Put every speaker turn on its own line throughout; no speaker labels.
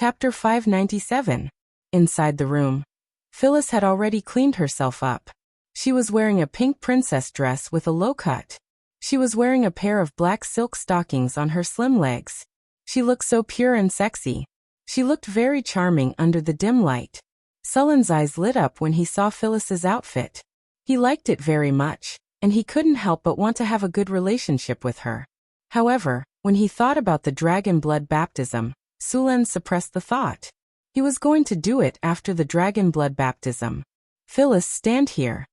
Chapter 597. Inside the room. Phyllis had already cleaned herself up. She was wearing a pink princess dress with a low cut. She was wearing a pair of black silk stockings on her slim legs. She looked so pure and sexy. She looked very charming under the dim light. Sullen's eyes lit up when he saw Phyllis's outfit. He liked it very much, and he couldn't help but want to have a good relationship with her. However, when he thought about the dragon blood baptism, Sullen suppressed the thought. He was going to do it after the dragon blood baptism. Phyllis, stand here.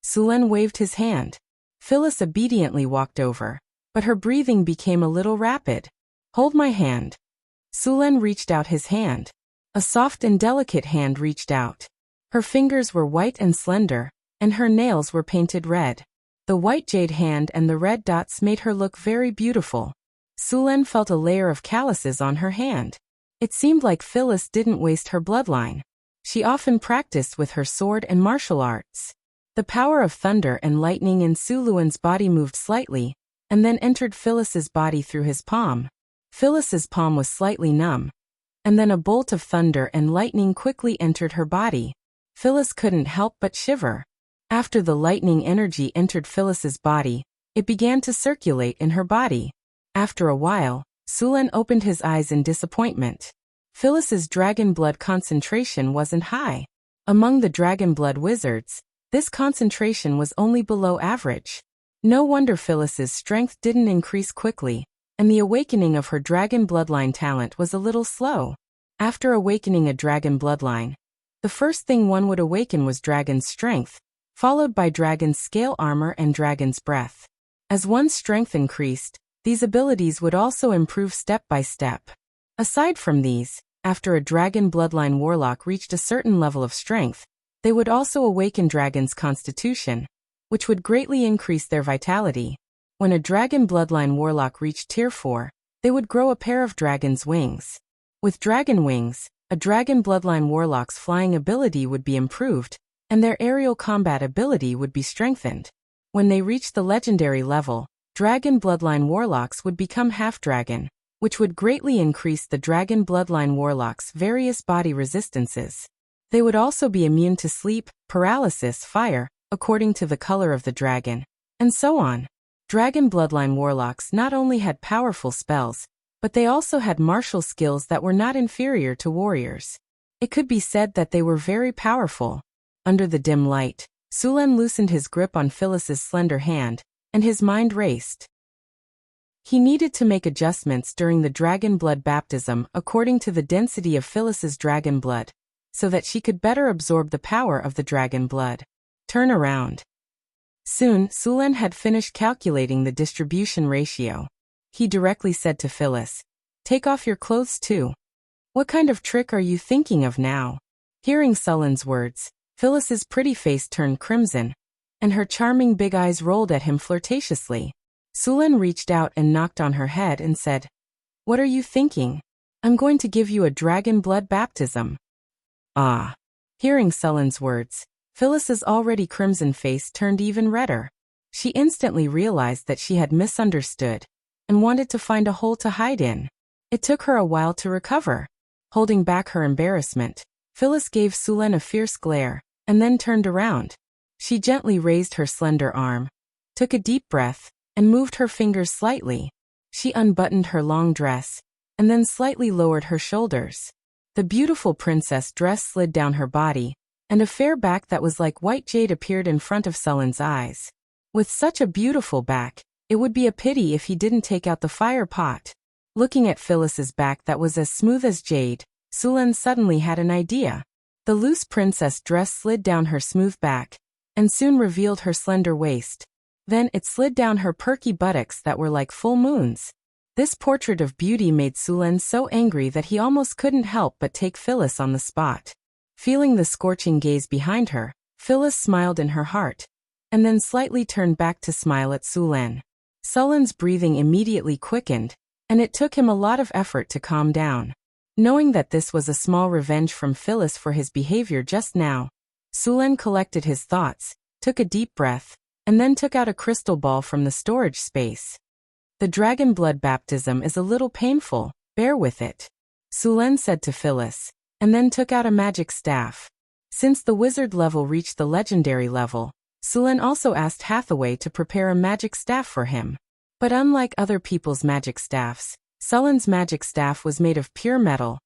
Sullen waved his hand. Phyllis obediently walked over, but her breathing became a little rapid. Hold my hand. Sullen reached out his hand. A soft and delicate hand reached out. Her fingers were white and slender, and her nails were painted red. The white jade hand and the red dots made her look very beautiful. Sullen felt a layer of calluses on her hand. It seemed like Phyllis didn't waste her bloodline. She often practiced with her sword and martial arts. The power of thunder and lightning in Suluan's body moved slightly, and then entered Phyllis's body through his palm. Phyllis's palm was slightly numb, and then a bolt of thunder and lightning quickly entered her body. Phyllis couldn't help but shiver. After the lightning energy entered Phyllis's body, it began to circulate in her body. After a while, Sullen opened his eyes in disappointment. Phyllis's dragon blood concentration wasn't high. Among the dragon blood wizards, this concentration was only below average. No wonder Phyllis's strength didn't increase quickly, and the awakening of her dragon bloodline talent was a little slow. After awakening a dragon bloodline, the first thing one would awaken was dragon's strength, followed by dragon's scale armor and dragon's breath. As one's strength increased, these abilities would also improve step by step. Aside from these, after a dragon bloodline warlock reached a certain level of strength, they would also awaken dragon's constitution, which would greatly increase their vitality. When a dragon bloodline warlock reached tier 4, they would grow a pair of dragon's wings. With dragon wings, a dragon bloodline warlock's flying ability would be improved, and their aerial combat ability would be strengthened. When they reached the legendary level, dragon bloodline warlocks would become half-dragon, which would greatly increase the dragon bloodline warlock's various body resistances. They would also be immune to sleep, paralysis, fire, according to the color of the dragon, and so on. Dragon bloodline warlocks not only had powerful spells, but they also had martial skills that were not inferior to warriors. It could be said that they were very powerful. Under the dim light, Sullen loosened his grip on Phyllis's slender hand, and his mind raced. He needed to make adjustments during the dragon blood baptism according to the density of Phyllis's dragon blood, so that she could better absorb the power of the dragon blood. Turn around. Soon, Sullen had finished calculating the distribution ratio. He directly said to Phyllis, "Take off your clothes too." "What kind of trick are you thinking of now?" Hearing Sullen's words, Phyllis's pretty face turned crimson, and her charming big eyes rolled at him flirtatiously. Sullen reached out and knocked on her head and said, "What are you thinking? I'm going to give you a dragon blood baptism." Ah. Hearing Sullen's words, Phyllis's already crimson face turned even redder. She instantly realized that she had misunderstood, and wanted to find a hole to hide in. It took her a while to recover. Holding back her embarrassment, Phyllis gave Sullen a fierce glare, and then turned around. She gently raised her slender arm, took a deep breath, and moved her fingers slightly. She unbuttoned her long dress, and then slightly lowered her shoulders. The beautiful princess dress slid down her body, and a fair back that was like white jade appeared in front of Sullen's eyes. With such a beautiful back, it would be a pity if he didn't take out the fire pot. Looking at Phyllis's back that was as smooth as jade, Sullen suddenly had an idea. The loose princess dress slid down her smooth back, and soon revealed her slender waist. Then it slid down her perky buttocks that were like full moons. This portrait of beauty made Sullen so angry that he almost couldn't help but take Phyllis on the spot. Feeling the scorching gaze behind her, Phyllis smiled in her heart, and then slightly turned back to smile at Sullen. Sullen's breathing immediately quickened, and it took him a lot of effort to calm down. Knowing that this was a small revenge from Phyllis for his behavior just now, Sullen collected his thoughts, took a deep breath, and then took out a crystal ball from the storage space. The dragon blood baptism is a little painful, bear with it. Sulen said to Phyllis, and then took out a magic staff. Since the wizard level reached the legendary level, Sulen also asked Hathaway to prepare a magic staff for him. But unlike other people's magic staffs, Sulen's magic staff was made of pure metal,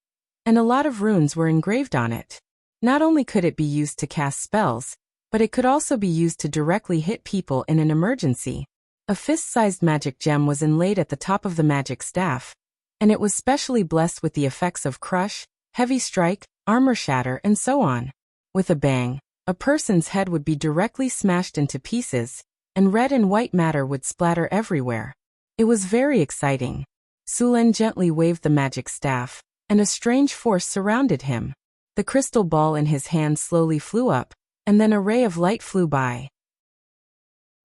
and a lot of runes were engraved on it. Not only could it be used to cast spells, but it could also be used to directly hit people in an emergency. A fist-sized magic gem was inlaid at the top of the magic staff, and it was specially blessed with the effects of crush, heavy strike, armor shatter, and so on. With a bang, a person's head would be directly smashed into pieces, and red and white matter would splatter everywhere. It was very exciting. Sulen gently waved the magic staff, and a strange force surrounded him. The crystal ball in his hand slowly flew up, and then a ray of light flew by.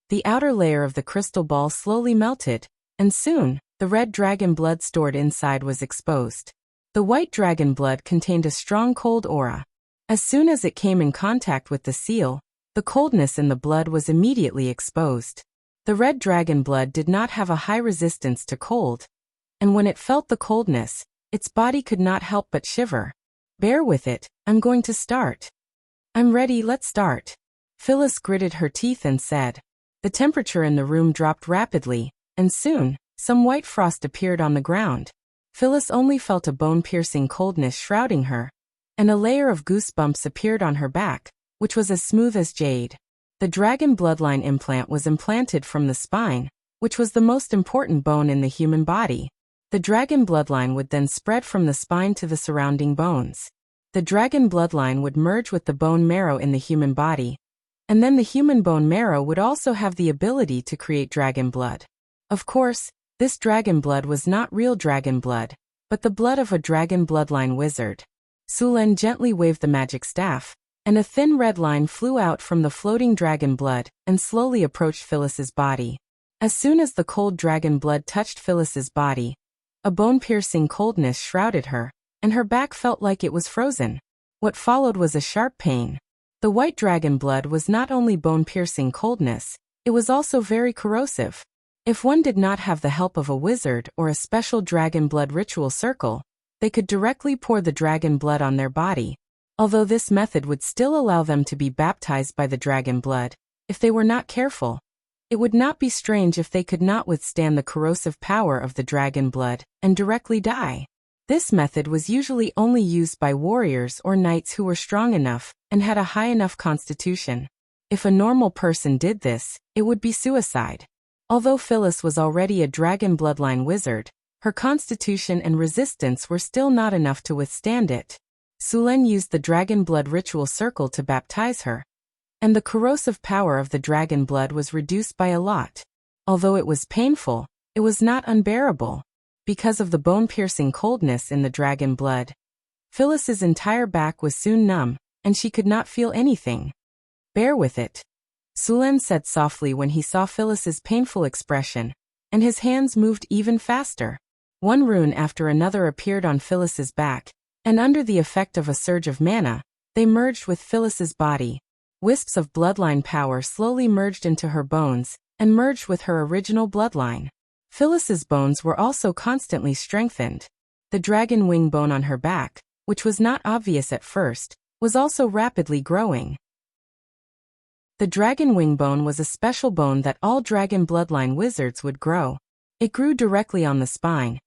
The outer layer of the crystal ball slowly melted, and soon, the red dragon blood stored inside was exposed. The white dragon blood contained a strong cold aura. As soon as it came in contact with the seal, the coldness in the blood was immediately exposed. The red dragon blood did not have a high resistance to cold, and when it felt the coldness, its body could not help but shiver. Bear with it, I'm going to start. I'm ready, let's start. Phyllis gritted her teeth and said. The temperature in the room dropped rapidly, and soon, some white frost appeared on the ground. Phyllis only felt a bone-piercing coldness shrouding her, and a layer of goosebumps appeared on her back, which was as smooth as jade. The dragon bloodline implant was implanted from the spine, which was the most important bone in the human body. The dragon bloodline would then spread from the spine to the surrounding bones. The dragon bloodline would merge with the bone marrow in the human body, and then the human bone marrow would also have the ability to create dragon blood. Of course, this dragon blood was not real dragon blood, but the blood of a dragon bloodline wizard. Sulen gently waved the magic staff, and a thin red line flew out from the floating dragon blood and slowly approached Phyllis's body. As soon as the cold dragon blood touched Phyllis's body, a bone-piercing coldness shrouded her, and her back felt like it was frozen. What followed was a sharp pain. The white dragon blood was not only bone-piercing coldness, it was also very corrosive. If one did not have the help of a wizard or a special dragon blood ritual circle, they could directly pour the dragon blood on their body. Although this method would still allow them to be baptized by the dragon blood, if they were not careful, it would not be strange if they could not withstand the corrosive power of the dragon blood and directly die. This method was usually only used by warriors or knights who were strong enough and had a high enough constitution. If a normal person did this, it would be suicide. Although Phyllis was already a dragon bloodline wizard, her constitution and resistance were still not enough to withstand it. Sulen used the dragon blood ritual circle to baptize her, and the corrosive power of the dragon blood was reduced by a lot. Although it was painful, it was not unbearable. Because of the bone-piercing coldness in the dragon blood, Phyllis's entire back was soon numb, and she could not feel anything. Bear with it, Sulen said softly when he saw Phyllis's painful expression, and his hands moved even faster. One rune after another appeared on Phyllis's back, and under the effect of a surge of mana, they merged with Phyllis's body. Wisps of bloodline power slowly merged into her bones, and merged with her original bloodline. Phyllis's bones were also constantly strengthened. The dragon wing bone on her back, which was not obvious at first, was also rapidly growing. The dragon wing bone was a special bone that all dragon bloodline wizards would grow. It grew directly on the spine,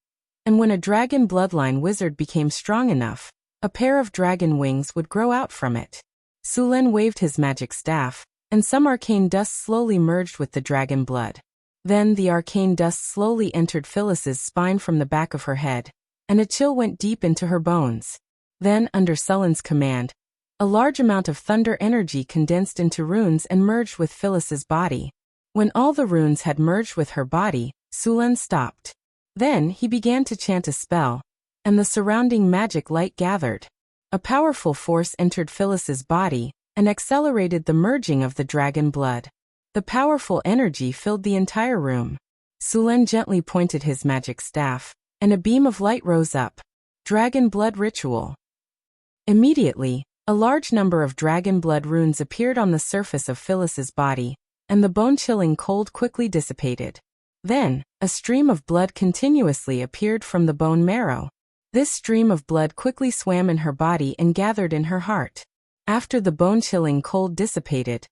and when a dragon bloodline wizard became strong enough, a pair of dragon wings would grow out from it. Sulen waved his magic staff, and some arcane dust slowly merged with the dragon blood. Then the arcane dust slowly entered Phyllis's spine from the back of her head, and a chill went deep into her bones. Then, under Sulen's command, a large amount of thunder energy condensed into runes and merged with Phyllis's body. When all the runes had merged with her body, Sulen stopped. Then he began to chant a spell, and the surrounding magic light gathered. A powerful force entered Phyllis's body and accelerated the merging of the dragon blood. The powerful energy filled the entire room. Sulen gently pointed his magic staff, and a beam of light rose up. Dragon blood ritual. Immediately, a large number of dragon blood runes appeared on the surface of Phyllis's body, and the bone-chilling cold quickly dissipated. Then, a stream of blood continuously appeared from the bone marrow. This stream of blood quickly swam in her body and gathered in her heart. After the bone-chilling cold dissipated,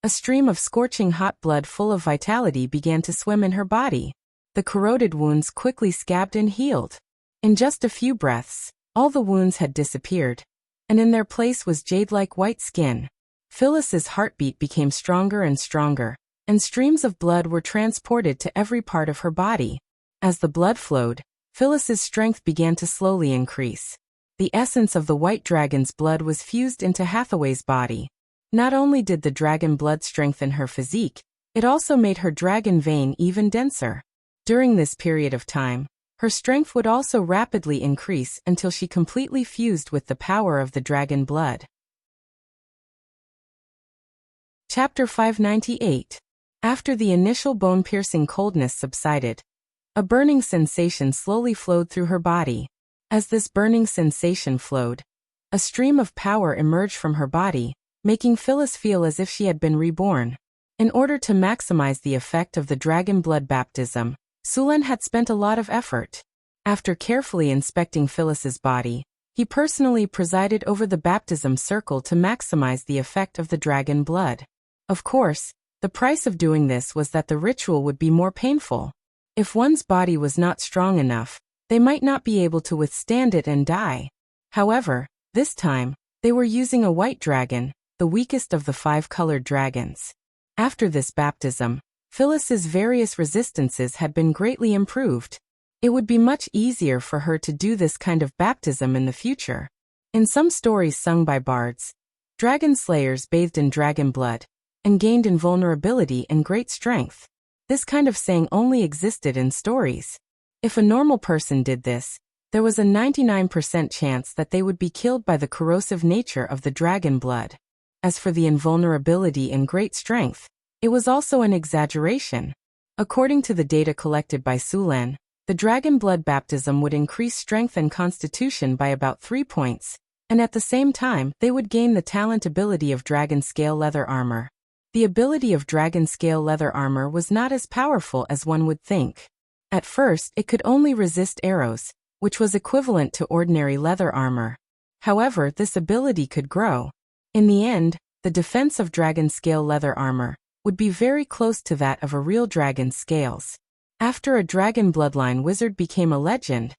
a stream of scorching hot blood full of vitality began to swim in her body. The corroded wounds quickly scabbed and healed. In just a few breaths, all the wounds had disappeared, and in their place was jade-like white skin. Phyllis's heartbeat became stronger and stronger, and streams of blood were transported to every part of her body. As the blood flowed, Phyllis's strength began to slowly increase. The essence of the white dragon's blood was fused into Hathaway's body. Not only did the dragon blood strengthen her physique, it also made her dragon vein even denser. During this period of time, her strength would also rapidly increase until she completely fused with the power of the dragon blood. Chapter 598. After the initial bone-piercing coldness subsided, a burning sensation slowly flowed through her body. As this burning sensation flowed, a stream of power emerged from her body, making Phyllis feel as if she had been reborn. In order to maximize the effect of the dragon blood baptism, Sulen had spent a lot of effort. After carefully inspecting Phyllis's body, he personally presided over the baptism circle to maximize the effect of the dragon blood. Of course, the price of doing this was that the ritual would be more painful. If one's body was not strong enough, they might not be able to withstand it and die. However, this time, they were using a white dragon, the weakest of the 5 colored dragons. After this baptism, Phyllis's various resistances had been greatly improved. It would be much easier for her to do this kind of baptism in the future. In some stories sung by bards, dragon slayers bathed in dragon blood and gained invulnerability and great strength. This kind of saying only existed in stories. If a normal person did this, there was a 99% chance that they would be killed by the corrosive nature of the dragon blood. As for the invulnerability and great strength, it was also an exaggeration. According to the data collected by Sulen, the dragon blood baptism would increase strength and constitution by about 3 points, and at the same time, they would gain the talent ability of dragon scale leather armor. The ability of dragon scale leather armor was not as powerful as one would think. At first, it could only resist arrows, which was equivalent to ordinary leather armor. However, this ability could grow. In the end, the defense of dragon scale leather armor would be very close to that of a real dragon's scales. After a dragon bloodline wizard became a legend,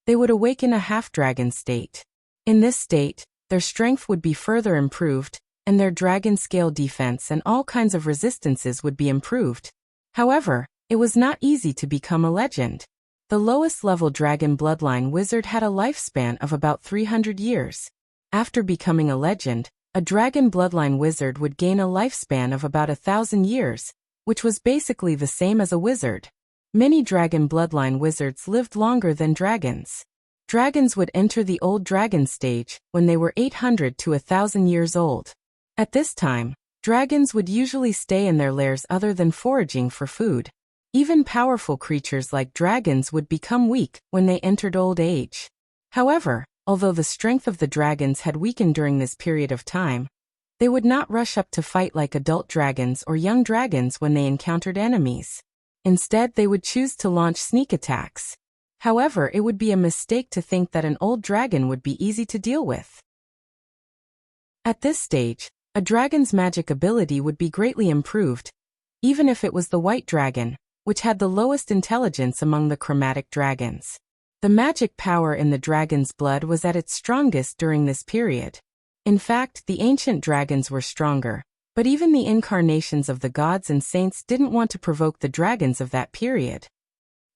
they would awaken a half-dragon state. In this state, their strength would be further improved, and their dragon scale defense and all kinds of resistances would be improved. However, it was not easy to become a legend. The lowest level dragon bloodline wizard had a lifespan of about 300 years. After becoming a legend, a dragon bloodline wizard would gain a lifespan of about 1,000 years, which was basically the same as a wizard. Many dragon bloodline wizards lived longer than dragons. Dragons would enter the old dragon stage when they were 800 to 1,000 years old. At this time, dragons would usually stay in their lairs other than foraging for food. Even powerful creatures like dragons would become weak when they entered old age. However, although the strength of the dragons had weakened during this period of time, they would not rush up to fight like adult dragons or young dragons when they encountered enemies. Instead, they would choose to launch sneak attacks. However, it would be a mistake to think that an old dragon would be easy to deal with. At this stage, a dragon's magic ability would be greatly improved, even if it was the white dragon, which had the lowest intelligence among the chromatic dragons. The magic power in the dragon's blood was at its strongest during this period. In fact, the ancient dragons were stronger, but even the incarnations of the gods and saints didn't want to provoke the dragons of that period.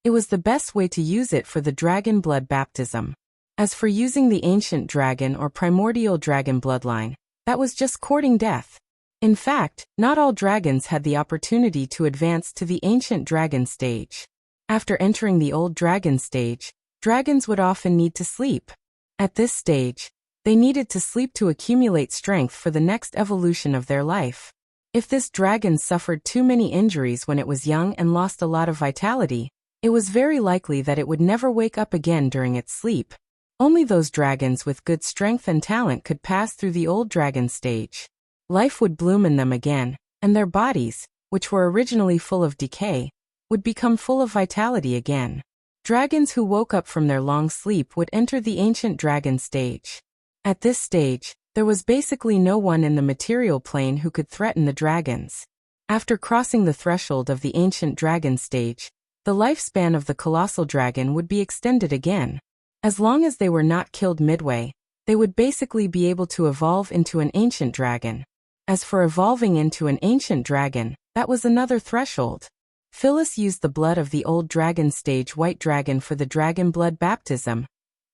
It was the best way to use it for the dragon blood baptism. As for using the ancient dragon or primordial dragon bloodline, that was just courting death. In fact, not all dragons had the opportunity to advance to the ancient dragon stage. After entering the old dragon stage, dragons would often need to sleep. At this stage, they needed to sleep to accumulate strength for the next evolution of their life. If this dragon suffered too many injuries when it was young and lost a lot of vitality, it was very likely that it would never wake up again during its sleep. Only those dragons with good strength and talent could pass through the old dragon stage. Life would bloom in them again, and their bodies, which were originally full of decay, would become full of vitality again. Dragons who woke up from their long sleep would enter the ancient dragon stage. At this stage, there was basically no one in the material plane who could threaten the dragons. After crossing the threshold of the ancient dragon stage, the lifespan of the colossal dragon would be extended again. As long as they were not killed midway, they would basically be able to evolve into an ancient dragon. As for evolving into an ancient dragon, that was another threshold. Phyllis used the blood of the old dragon stage white dragon for the dragon blood baptism.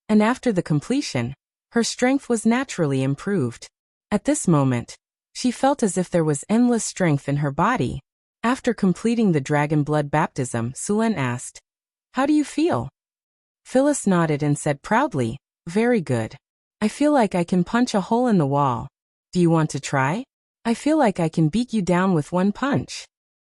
And after the completion, her strength was naturally improved. At this moment, she felt as if there was endless strength in her body. After completing the dragon blood baptism, Sulen asked, "How do you feel?" Phyllis nodded and said proudly, "Very good. I feel like I can punch a hole in the wall. Do you want to try? I feel like I can beat you down with one punch."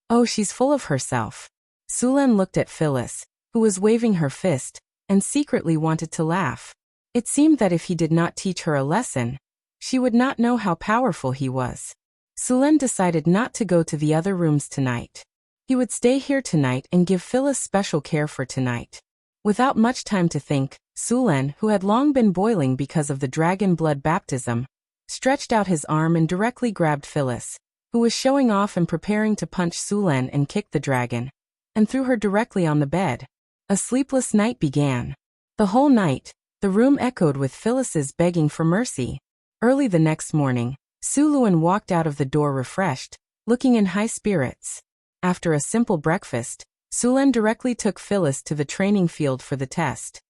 Oh, she's full of herself. Sulen looked at Phyllis, who was waving her fist, and secretly wanted to laugh. It seemed that if he did not teach her a lesson, she would not know how powerful he was. Sulen decided not to go to the other rooms tonight. He would stay here tonight and give Phyllis special care for tonight. Without much time to think, Sulen, who had long been boiling because of the dragon blood baptism, stretched out his arm and directly grabbed Phyllis, who was showing off and preparing to punch Sulen and kick the dragon, and threw her directly on the bed. A sleepless night began. The whole night, the room echoed with Phyllis's begging for mercy. Early the next morning, Suluan walked out of the door refreshed, looking in high spirits. After a simple breakfast, Sulen directly took Phyllis to the training field for the test.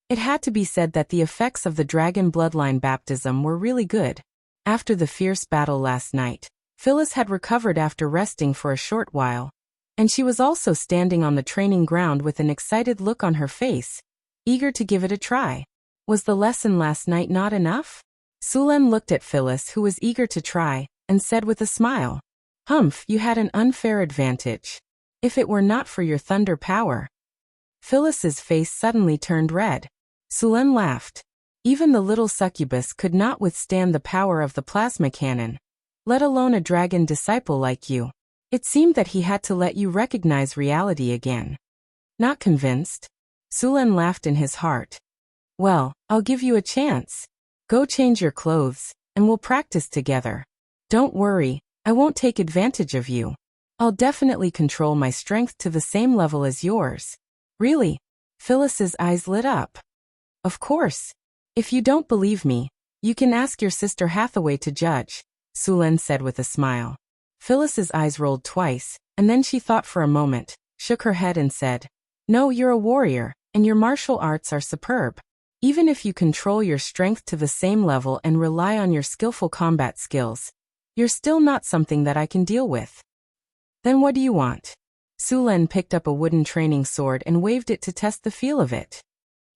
It had to be said that the effects of the dragon bloodline baptism were really good. After the fierce battle last night, Phyllis had recovered after resting for a short while, and she was also standing on the training ground with an excited look on her face, eager to give it a try. Was the lesson last night not enough? Sulen looked at Phyllis, who was eager to try, and said with a smile, "Humph, you had an unfair advantage. If it were not for your thunder power." Phyllis's face suddenly turned red. Sulen laughed. Even the little succubus could not withstand the power of the plasma cannon, let alone a dragon disciple like you. It seemed that he had to let you recognize reality again. Not convinced? Sulen laughed in his heart. "Well, I'll give you a chance. Go change your clothes, and we'll practice together. Don't worry, I won't take advantage of you. I'll definitely control my strength to the same level as yours." "Really?" Phyllis's eyes lit up. "Of course. If you don't believe me, you can ask your sister Hathaway to judge," Sulen said with a smile. Phyllis's eyes rolled twice, and then she thought for a moment, shook her head and said, "No, you're a warrior, and your martial arts are superb. Even if you control your strength to the same level and rely on your skillful combat skills, you're still not something that I can deal with." "Then what do you want?" Sulen picked up a wooden training sword and waved it to test the feel of it.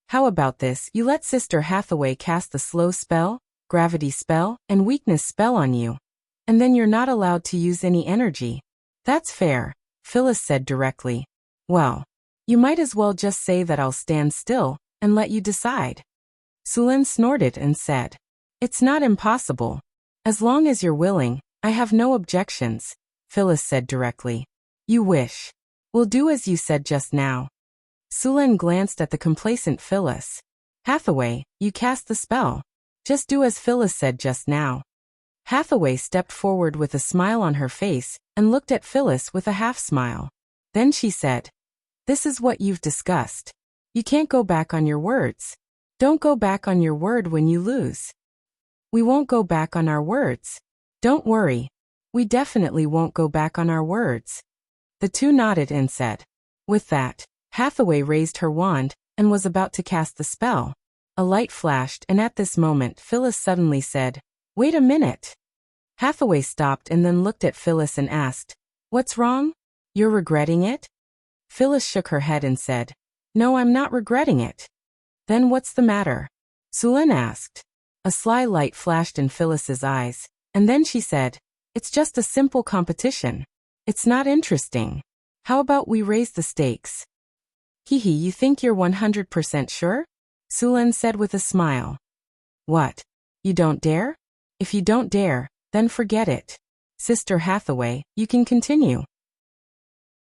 "How about this? You let Sister Hathaway cast the slow spell, gravity spell, and weakness spell on you, and then you're not allowed to use any energy." "That's fair," Phyllis said directly. "Well, you might as well just say that I'll stand still and let you decide." Sulen snorted and said, "It's not impossible. As long as you're willing, I have no objections," Phyllis said directly. "You wish. We'll do as you said just now." Sulen glanced at the complacent Phyllis. "Hathaway, you cast the spell. Just do as Phyllis said just now." Hathaway stepped forward with a smile on her face and looked at Phyllis with a half-smile. Then she said, "This is what you've discussed. You can't go back on your words. Don't go back on your word when you lose." "We won't go back on our words. Don't worry. We definitely won't go back on our words." The two nodded and said. With that, Hathaway raised her wand and was about to cast the spell. A light flashed, and at this moment Phyllis suddenly said, "Wait a minute." Hathaway stopped and then looked at Phyllis and asked, "What's wrong? You're regretting it?" Phyllis shook her head and said, "No, I'm not regretting it." "Then what's the matter?" Sulen asked. A sly light flashed in Phyllis's eyes, and then she said, "It's just a simple competition. It's not interesting. How about we raise the stakes?" "Hee, you think you're 100% sure?" Sulen said with a smile. "What? You don't dare? If you don't dare, then forget it. Sister Hathaway, you can continue."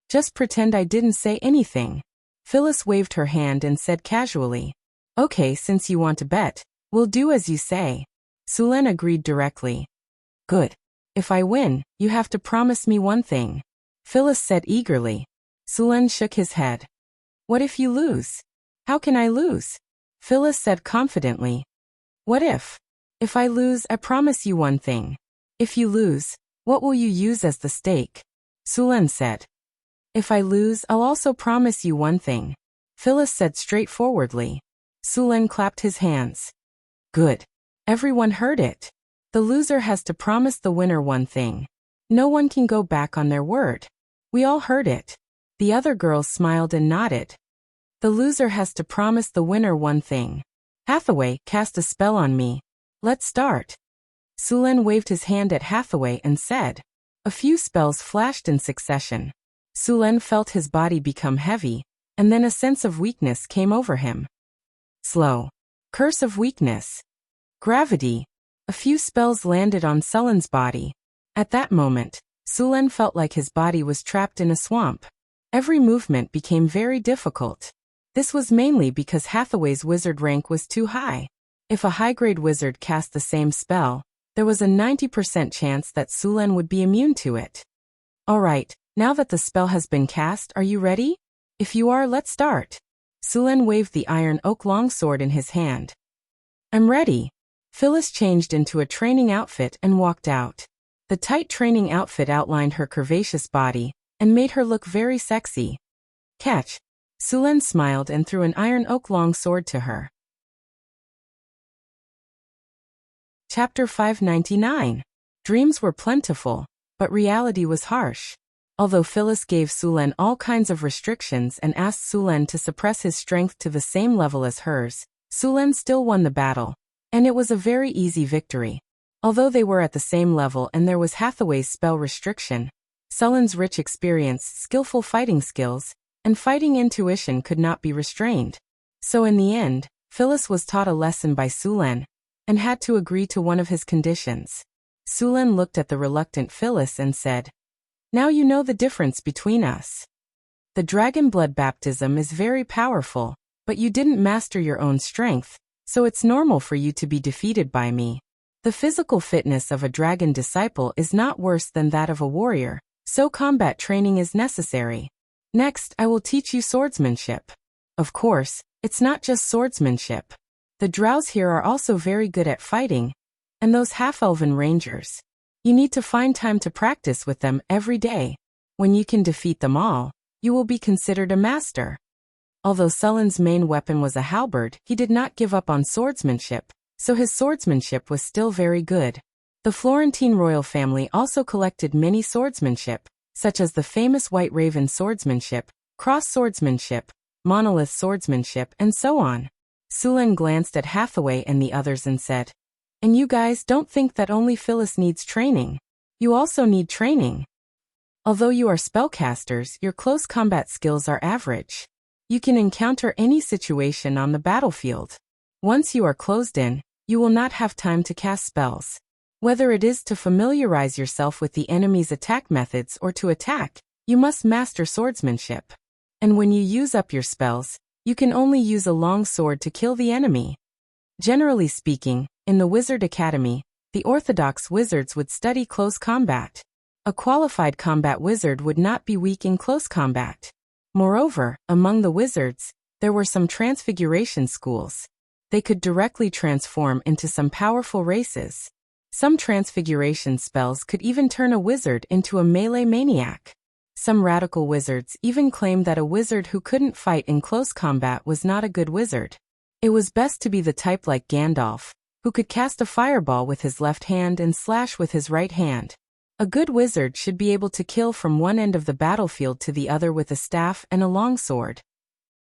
"Just pretend I didn't say anything." Phyllis waved her hand and said casually, "Okay, since you want to bet, we'll do as you say." Sulen agreed directly. "Good. If I win, you have to promise me one thing," Phyllis said eagerly. Sulen shook his head. "What if you lose?" "How can I lose?" Phyllis said confidently. "What if? If I lose, I promise you one thing. If you lose, what will you use as the stake?" Sulen said. "If I lose, I'll also promise you one thing," Phyllis said straightforwardly. Sulen clapped his hands. "Good. Everyone heard it. The loser has to promise the winner one thing. No one can go back on their word. We all heard it." The other girls smiled and nodded. "The loser has to promise the winner one thing. Hathaway, cast a spell on me. Let's start." Sulen waved his hand at Hathaway and said. A few spells flashed in succession. Sulen felt his body become heavy, and then a sense of weakness came over him. Slow. Curse of weakness. Gravity. A few spells landed on Sulen's body. At that moment, Sulen felt like his body was trapped in a swamp. Every movement became very difficult. This was mainly because Hathaway's wizard rank was too high. If a high-grade wizard cast the same spell, there was a 90% chance that Sulen would be immune to it. "Alright, now that the spell has been cast, are you ready? If you are, let's start." Sulen waved the iron oak longsword in his hand. "I'm ready." Phyllis changed into a training outfit and walked out. The tight training outfit outlined her curvaceous body and made her look very sexy. "Catch." Sulen smiled and threw an iron oak longsword to her. Chapter 599. Dreams were plentiful, but reality was harsh. Although Phyllis gave Sulen all kinds of restrictions and asked Sulen to suppress his strength to the same level as hers, Sulen still won the battle, and it was a very easy victory. Although they were at the same level and there was Hathaway's spell restriction, Sulen's rich experience, skillful fighting skills, and fighting intuition could not be restrained. So in the end, Phyllis was taught a lesson by Sulen, and had to agree to one of his conditions. Sulen looked at the reluctant Phyllis and said, "Now you know the difference between us. The dragon blood baptism is very powerful, but you didn't master your own strength, so it's normal for you to be defeated by me. The physical fitness of a dragon disciple is not worse than that of a warrior, so combat training is necessary. Next, I will teach you swordsmanship. Of course, it's not just swordsmanship. The drows here are also very good at fighting, and those half-elven rangers. You need to find time to practice with them every day. When you can defeat them all, you will be considered a master." Although Sulen's main weapon was a halberd, he did not give up on swordsmanship, so his swordsmanship was still very good. The Florentine royal family also collected many swordsmanship, such as the famous White Raven swordsmanship, cross swordsmanship, monolith swordsmanship, and so on. Sulen glanced at Hathaway and the others and said, "And you guys don't think that only Phyllis needs training. You also need training. Although you are spellcasters, your close combat skills are average. You can encounter any situation on the battlefield. Once you are closed in, you will not have time to cast spells. Whether it is to familiarize yourself with the enemy's attack methods or to attack, you must master swordsmanship. And when you use up your spells, you can only use a long sword to kill the enemy." Generally speaking, in the Wizard Academy, the orthodox wizards would study close combat. A qualified combat wizard would not be weak in close combat. Moreover, among the wizards, there were some transfiguration schools. They could directly transform into some powerful races. Some transfiguration spells could even turn a wizard into a melee maniac. Some radical wizards even claimed that a wizard who couldn't fight in close combat was not a good wizard. It was best to be the type like Gandalf, who could cast a fireball with his left hand and slash with his right hand. A good wizard should be able to kill from one end of the battlefield to the other with a staff and a longsword.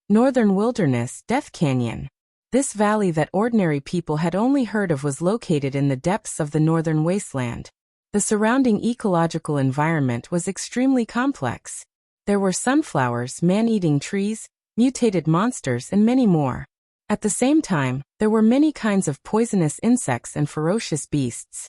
Northern Wilderness, Death Canyon. This valley that ordinary people had only heard of was located in the depths of the northern wasteland. The surrounding ecological environment was extremely complex. There were sunflowers, man-eating trees, mutated monsters, and many more. At the same time, there were many kinds of poisonous insects and ferocious beasts.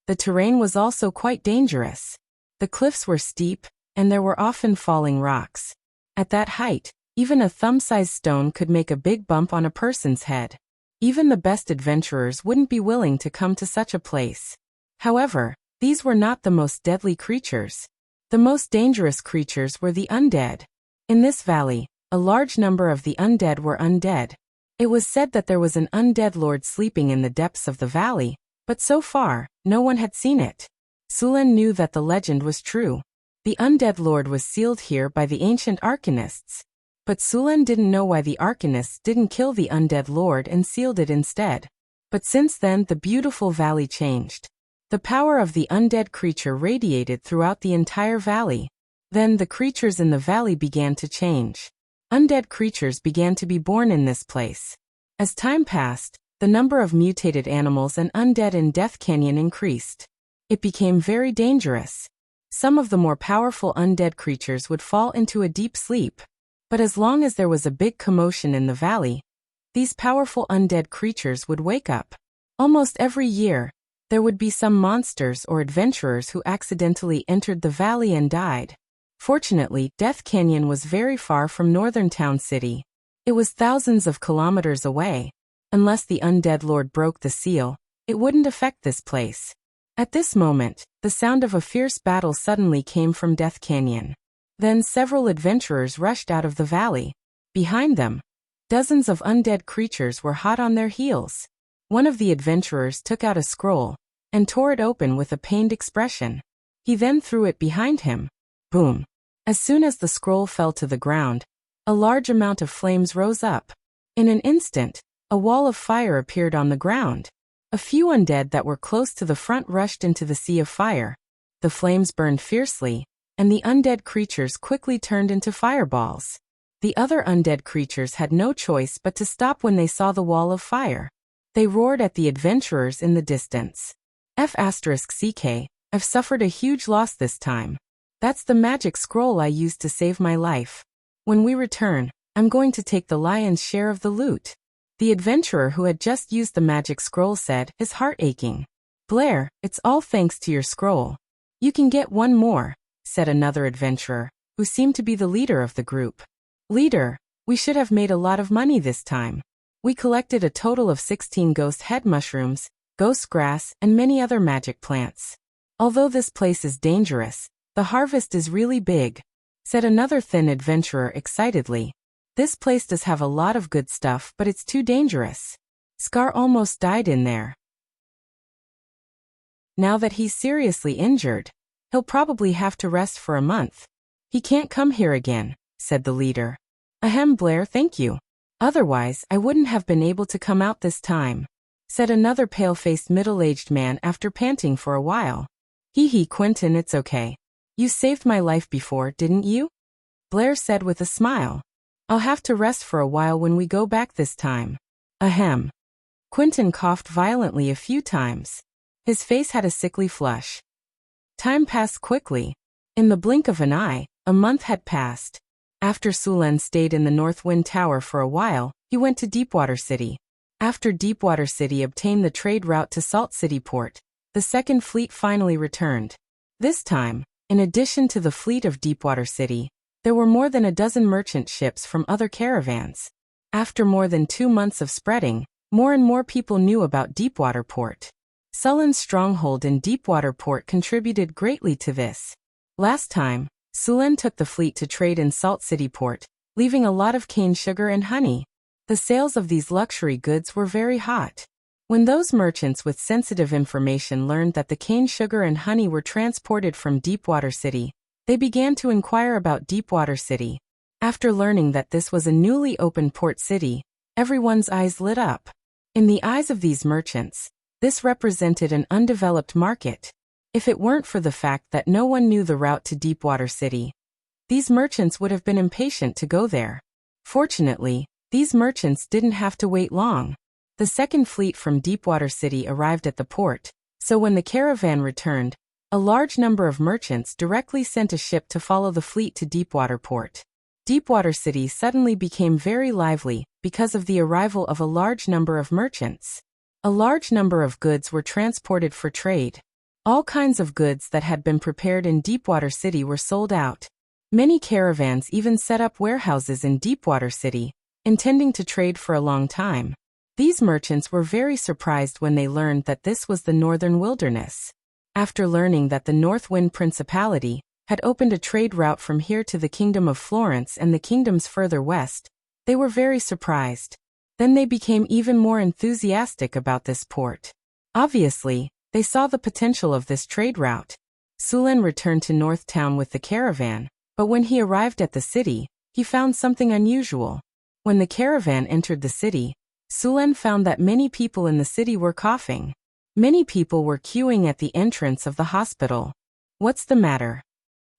The terrain was also quite dangerous. The cliffs were steep, and there were often falling rocks. At that height, even a thumb-sized stone could make a big bump on a person's head. Even the best adventurers wouldn't be willing to come to such a place. However, these were not the most deadly creatures. The most dangerous creatures were the undead. In this valley, a large number of the undead were undead. It was said that there was an undead lord sleeping in the depths of the valley, but so far, no one had seen it. Sulen knew that the legend was true. The undead lord was sealed here by the ancient arcanists. But Sulen didn't know why the arcanists didn't kill the undead lord and sealed it instead. But since then the beautiful valley changed. The power of the undead creature radiated throughout the entire valley. Then the creatures in the valley began to change. Undead creatures began to be born in this place. As time passed, the number of mutated animals and undead in Death Canyon increased. It became very dangerous. Some of the more powerful undead creatures would fall into a deep sleep. But as long as there was a big commotion in the valley, these powerful undead creatures would wake up. Almost every year, there would be some monsters or adventurers who accidentally entered the valley and died. Fortunately, Death Canyon was very far from Northern Town City. It was thousands of kilometers away. Unless the undead lord broke the seal, it wouldn't affect this place. At this moment, the sound of a fierce battle suddenly came from Death Canyon. Then several adventurers rushed out of the valley. Behind them, dozens of undead creatures were hot on their heels. One of the adventurers took out a scroll and tore it open with a pained expression. He then threw it behind him. Boom! As soon as the scroll fell to the ground, a large amount of flames rose up. In an instant, a wall of fire appeared on the ground. A few undead that were close to the front rushed into the sea of fire. The flames burned fiercely, and the undead creatures quickly turned into fireballs. The other undead creatures had no choice but to stop when they saw the wall of fire. They roared at the adventurers in the distance. F***CK, I've suffered a huge loss this time. That's the magic scroll I used to save my life. When we return, I'm going to take the lion's share of the loot. The adventurer who had just used the magic scroll said, his heart aching. Blair, it's all thanks to your scroll. You can get one more, said another adventurer, who seemed to be the leader of the group. Leader, we should have made a lot of money this time. We collected a total of 16 ghost head mushrooms, ghost grass, and many other magic plants. Although this place is dangerous, the harvest is really big, said another thin adventurer excitedly. This place does have a lot of good stuff, but it's too dangerous. Scar almost died in there. Now that he's seriously injured, he'll probably have to rest for a month. He can't come here again, said the leader. Ahem, Blair, thank you. Otherwise, I wouldn't have been able to come out this time, said another pale-faced middle-aged man after panting for a while. Hee, Quentin, it's okay. You saved my life before, didn't you? Blair said with a smile. I'll have to rest for a while when we go back this time. Ahem. Quentin coughed violently a few times. His face had a sickly flush. Time passed quickly. In the blink of an eye, a month had passed. After Sulen stayed in the North Wind Tower for a while, he went to Deepwater City. After Deepwater City obtained the trade route to Salt City Port, the Second Fleet finally returned. This time, in addition to the fleet of Deepwater City, there were more than a dozen merchant ships from other caravans. After more than 2 months of spreading, more and more people knew about Deepwater Port. Sulen's stronghold in Deepwater Port contributed greatly to this. Last time, Sulen took the fleet to trade in Salt City Port, leaving a lot of cane sugar and honey. The sales of these luxury goods were very hot. When those merchants with sensitive information learned that the cane sugar and honey were transported from Deepwater City, they began to inquire about Deepwater City. After learning that this was a newly opened port city, everyone's eyes lit up. In the eyes of these merchants, this represented an undeveloped market. If it weren't for the fact that no one knew the route to Deepwater City, these merchants would have been impatient to go there. Fortunately, these merchants didn't have to wait long. The Second Fleet from Deepwater City arrived at the port, so when the caravan returned, a large number of merchants directly sent a ship to follow the fleet to Deepwater Port. Deepwater City suddenly became very lively because of the arrival of a large number of merchants. A large number of goods were transported for trade. All kinds of goods that had been prepared in Deepwater City were sold out. Many caravans even set up warehouses in Deepwater City, intending to trade for a long time. These merchants were very surprised when they learned that this was the northern wilderness. After learning that the North Wind Principality had opened a trade route from here to the Kingdom of Florence and the kingdoms further west, they were very surprised. Then they became even more enthusiastic about this port. Obviously, they saw the potential of this trade route. Sulen returned to North Town with the caravan, but when he arrived at the city, he found something unusual. When the caravan entered the city, Sulen found that many people in the city were coughing. Many people were queuing at the entrance of the hospital. What's the matter?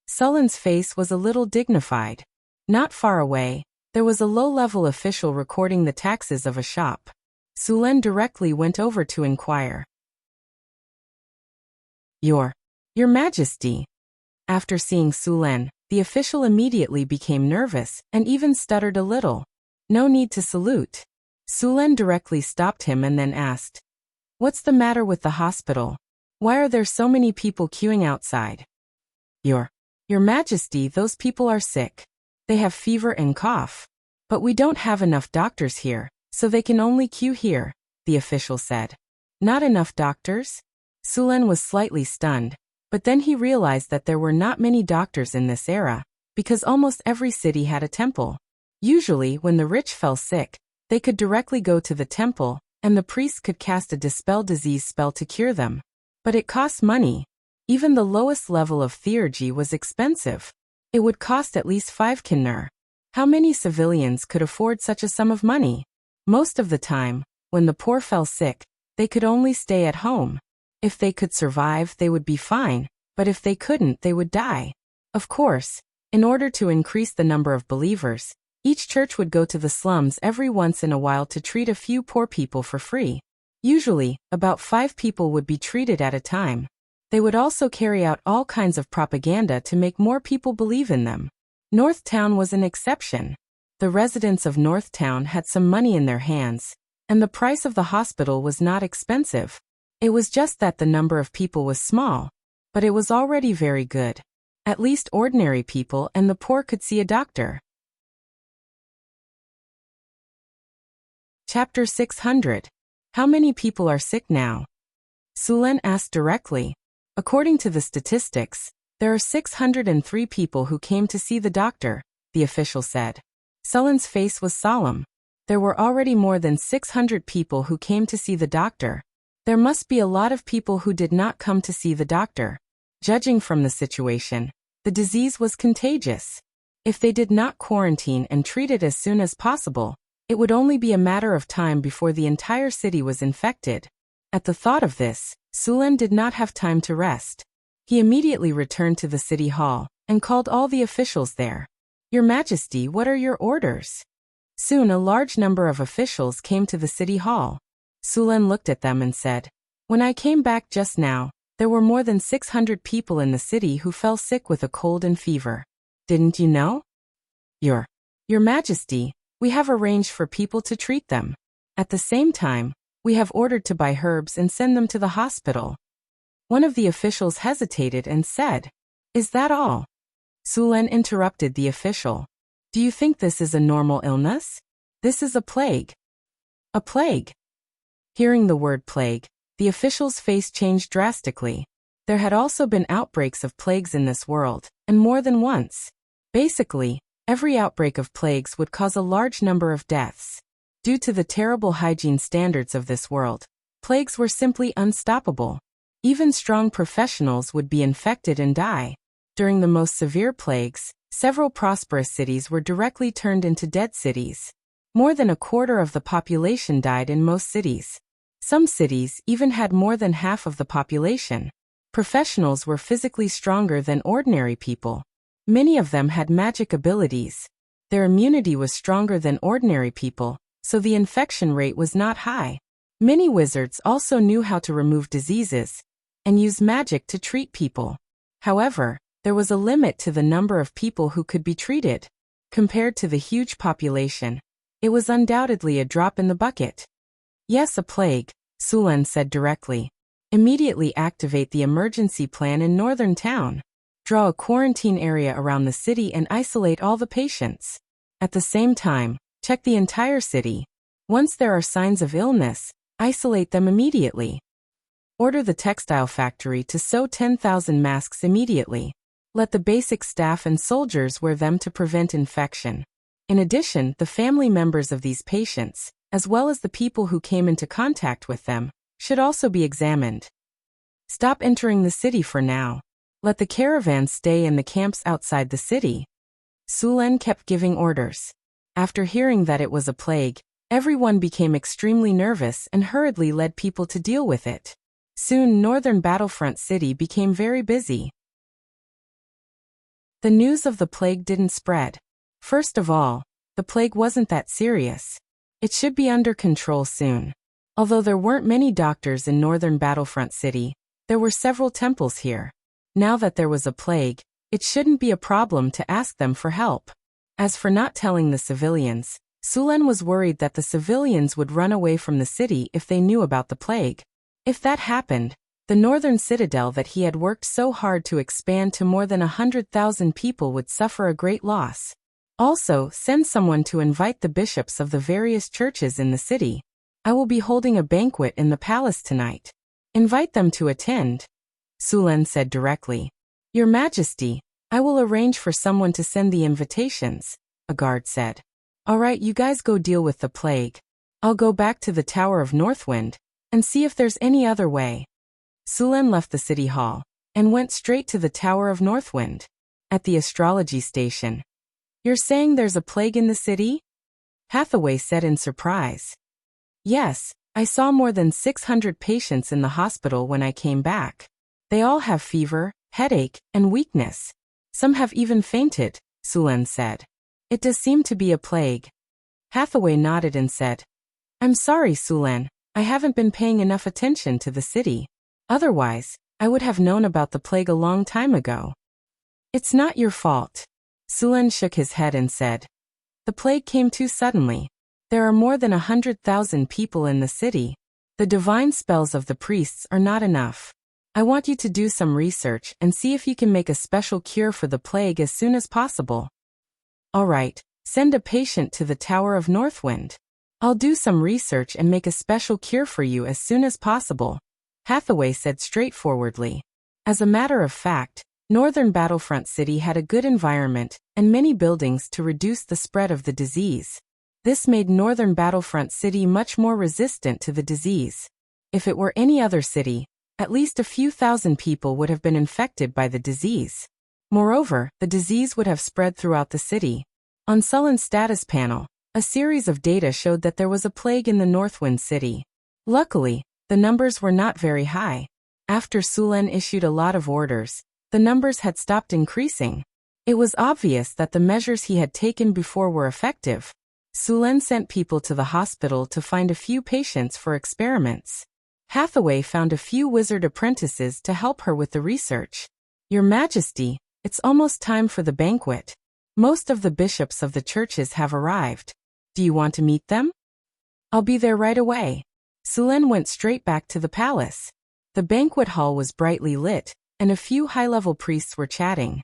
Sulen's face was a little dignified. Not far away, there was a low-level official recording the taxes of a shop. Sulen directly went over to inquire. Your Majesty. After seeing Sulen, the official immediately became nervous and even stuttered a little. No need to salute. Sulen directly stopped him and then asked, "What's the matter with the hospital? Why are there so many people queuing outside?" Your Majesty, those people are sick. They have fever and cough. But we don't have enough doctors here, so they can only queue here, the official said. Not enough doctors? Sulen was slightly stunned, but then he realized that there were not many doctors in this era, because almost every city had a temple. Usually, when the rich fell sick, they could directly go to the temple, and the priest could cast a dispel disease spell to cure them. But it cost money. Even the lowest level of theurgy was expensive. It would cost at least 5 kinnur. How many civilians could afford such a sum of money? Most of the time, when the poor fell sick, they could only stay at home. If they could survive, they would be fine, but if they couldn't, they would die. Of course, in order to increase the number of believers, each church would go to the slums every once in a while to treat a few poor people for free. Usually, about 5 people would be treated at a time. They would also carry out all kinds of propaganda to make more people believe in them. North Town was an exception. The residents of North Town had some money in their hands, and the price of the hospital was not expensive. It was just that the number of people was small, but it was already very good. At least ordinary people and the poor could see a doctor. Chapter 600. How many people are sick now? Sulen asked directly. According to the statistics, there are 603 people who came to see the doctor, the official said. Sulen's face was solemn. There were already more than 600 people who came to see the doctor. There must be a lot of people who did not come to see the doctor. Judging from the situation, the disease was contagious. If they did not quarantine and treat it as soon as possible, it would only be a matter of time before the entire city was infected. At the thought of this, Sulen did not have time to rest. He immediately returned to the city hall and called all the officials there. Your Majesty, what are your orders? Soon a large number of officials came to the city hall. Sulen looked at them and said, When I came back just now, there were more than 600 people in the city who fell sick with a cold and fever. Didn't you know? Your Majesty, we have arranged for people to treat them. At the same time, we have ordered to buy herbs and send them to the hospital. One of the officials hesitated and said, Is that all? Sulen interrupted the official. Do you think this is a normal illness? This is a plague. A plague. Hearing the word plague, the official's face changed drastically. There had also been outbreaks of plagues in this world, and more than once. Basically, every outbreak of plagues would cause a large number of deaths. Due to the terrible hygiene standards of this world, plagues were simply unstoppable. Even strong professionals would be infected and die. During the most severe plagues, several prosperous cities were directly turned into dead cities. More than a quarter of the population died in most cities. Some cities even had more than half of the population. Professionals were physically stronger than ordinary people. Many of them had magic abilities. Their immunity was stronger than ordinary people, so the infection rate was not high. Many wizards also knew how to remove diseases and use magic to treat people. However, there was a limit to the number of people who could be treated. Compared to the huge population, it was undoubtedly a drop in the bucket. Yes, a plague, Sulen said directly. Immediately activate the emergency plan in Northern Town. Draw a quarantine area around the city and isolate all the patients. At the same time, check the entire city. Once there are signs of illness, isolate them immediately. Order the textile factory to sew 10,000 masks immediately. Let the basic staff and soldiers wear them to prevent infection. In addition, the family members of these patients, as well as the people who came into contact with them, should also be examined. Stop entering the city for now. Let the caravans stay in the camps outside the city. Sulen kept giving orders. After hearing that it was a plague, everyone became extremely nervous and hurriedly led people to deal with it. Soon, northern Battlefront City became very busy. The news of the plague didn't spread. First of all, the plague wasn't that serious. It should be under control soon. Although there weren't many doctors in northern Battlefront City, there were several temples here. Now that there was a plague, it shouldn't be a problem to ask them for help. As for not telling the civilians, Sulen was worried that the civilians would run away from the city if they knew about the plague. If that happened, the northern citadel that he had worked so hard to expand to more than 100,000 people would suffer a great loss. Also, send someone to invite the bishops of the various churches in the city. I will be holding a banquet in the palace tonight. Invite them to attend. Sulen said directly. Your Majesty, I will arrange for someone to send the invitations, a guard said. All right, you guys go deal with the plague. I'll go back to the Tower of Northwind and see if there's any other way. Sulen left the city hall and went straight to the Tower of Northwind. At the astrology station. You're saying there's a plague in the city? Hathaway said in surprise. Yes, I saw more than 600 patients in the hospital when I came back. They all have fever, headache, and weakness. Some have even fainted, Sulen said. It does seem to be a plague. Hathaway nodded and said, I'm sorry, Sulen, I haven't been paying enough attention to the city. Otherwise, I would have known about the plague a long time ago. It's not your fault. Sulen shook his head and said, the plague came too suddenly. There are more than 100,000 people in the city. The divine spells of the priests are not enough. I want you to do some research and see if you can make a special cure for the plague as soon as possible. All right, send a patient to the Tower of Northwind. I'll do some research and make a special cure for you as soon as possible, Hathaway said straightforwardly. As a matter of fact, northern Battlefront City had a good environment and many buildings to reduce the spread of the disease. This made northern Battlefront City much more resistant to the disease. If it were any other city, at least a few thousand people would have been infected by the disease. Moreover, the disease would have spread throughout the city. On Sullen's status panel, a series of data showed that there was a plague in the Northwind City. Luckily, the numbers were not very high. After Sulen issued a lot of orders, the numbers had stopped increasing. It was obvious that the measures he had taken before were effective. Sulen sent people to the hospital to find a few patients for experiments. Hathaway found a few wizard apprentices to help her with the research. Your Majesty, it's almost time for the banquet. Most of the bishops of the churches have arrived. Do you want to meet them? I'll be there right away. Sulen went straight back to the palace. The banquet hall was brightly lit, and a few high-level priests were chatting.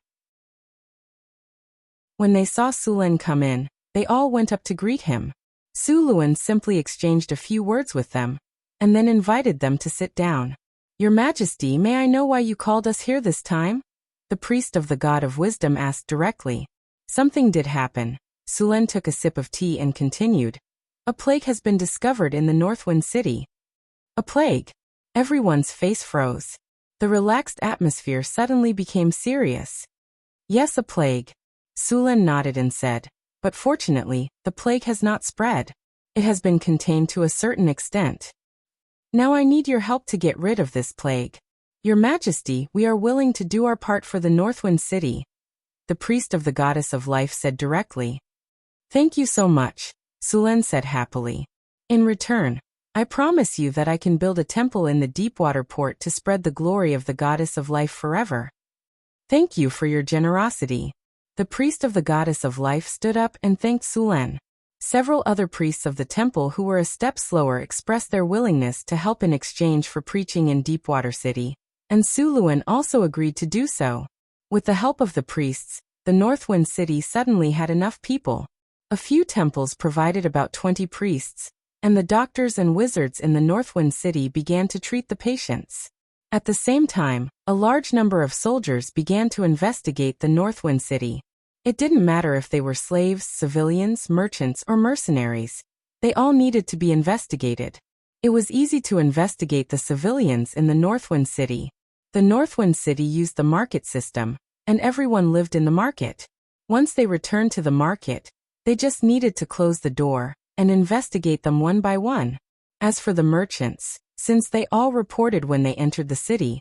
When they saw Sulen come in, they all went up to greet him. Suluan simply exchanged a few words with them, and then invited them to sit down. Your Majesty, may I know why you called us here this time? The priest of the God of Wisdom asked directly. Something did happen. Sulen took a sip of tea and continued. A plague has been discovered in the Northwind City. A plague? Everyone's face froze. The relaxed atmosphere suddenly became serious. Yes, a plague. Sulen nodded and said, but fortunately, the plague has not spread. It has been contained to a certain extent. Now I need your help to get rid of this plague. Your Majesty, we are willing to do our part for the Northwind City. The priest of the Goddess of Life said directly. Thank you so much, Sulen said happily. In return, I promise you that I can build a temple in the Deepwater port to spread the glory of the Goddess of Life forever. Thank you for your generosity. The priest of the Goddess of Life stood up and thanked Sulen. Several other priests of the temple who were a step slower expressed their willingness to help in exchange for preaching in Deepwater City, and Suluan also agreed to do so. With the help of the priests, the Northwind City suddenly had enough people. A few temples provided about 20 priests, and the doctors and wizards in the Northwind City began to treat the patients. At the same time, a large number of soldiers began to investigate the Northwind City. It didn't matter if they were slaves, civilians, merchants, or mercenaries. They all needed to be investigated. It was easy to investigate the civilians in the Northwind City. The Northwind City used the market system, and everyone lived in the market. Once they returned to the market, they just needed to close the door and investigate them one by one. As for the merchants, since they all reported when they entered the city,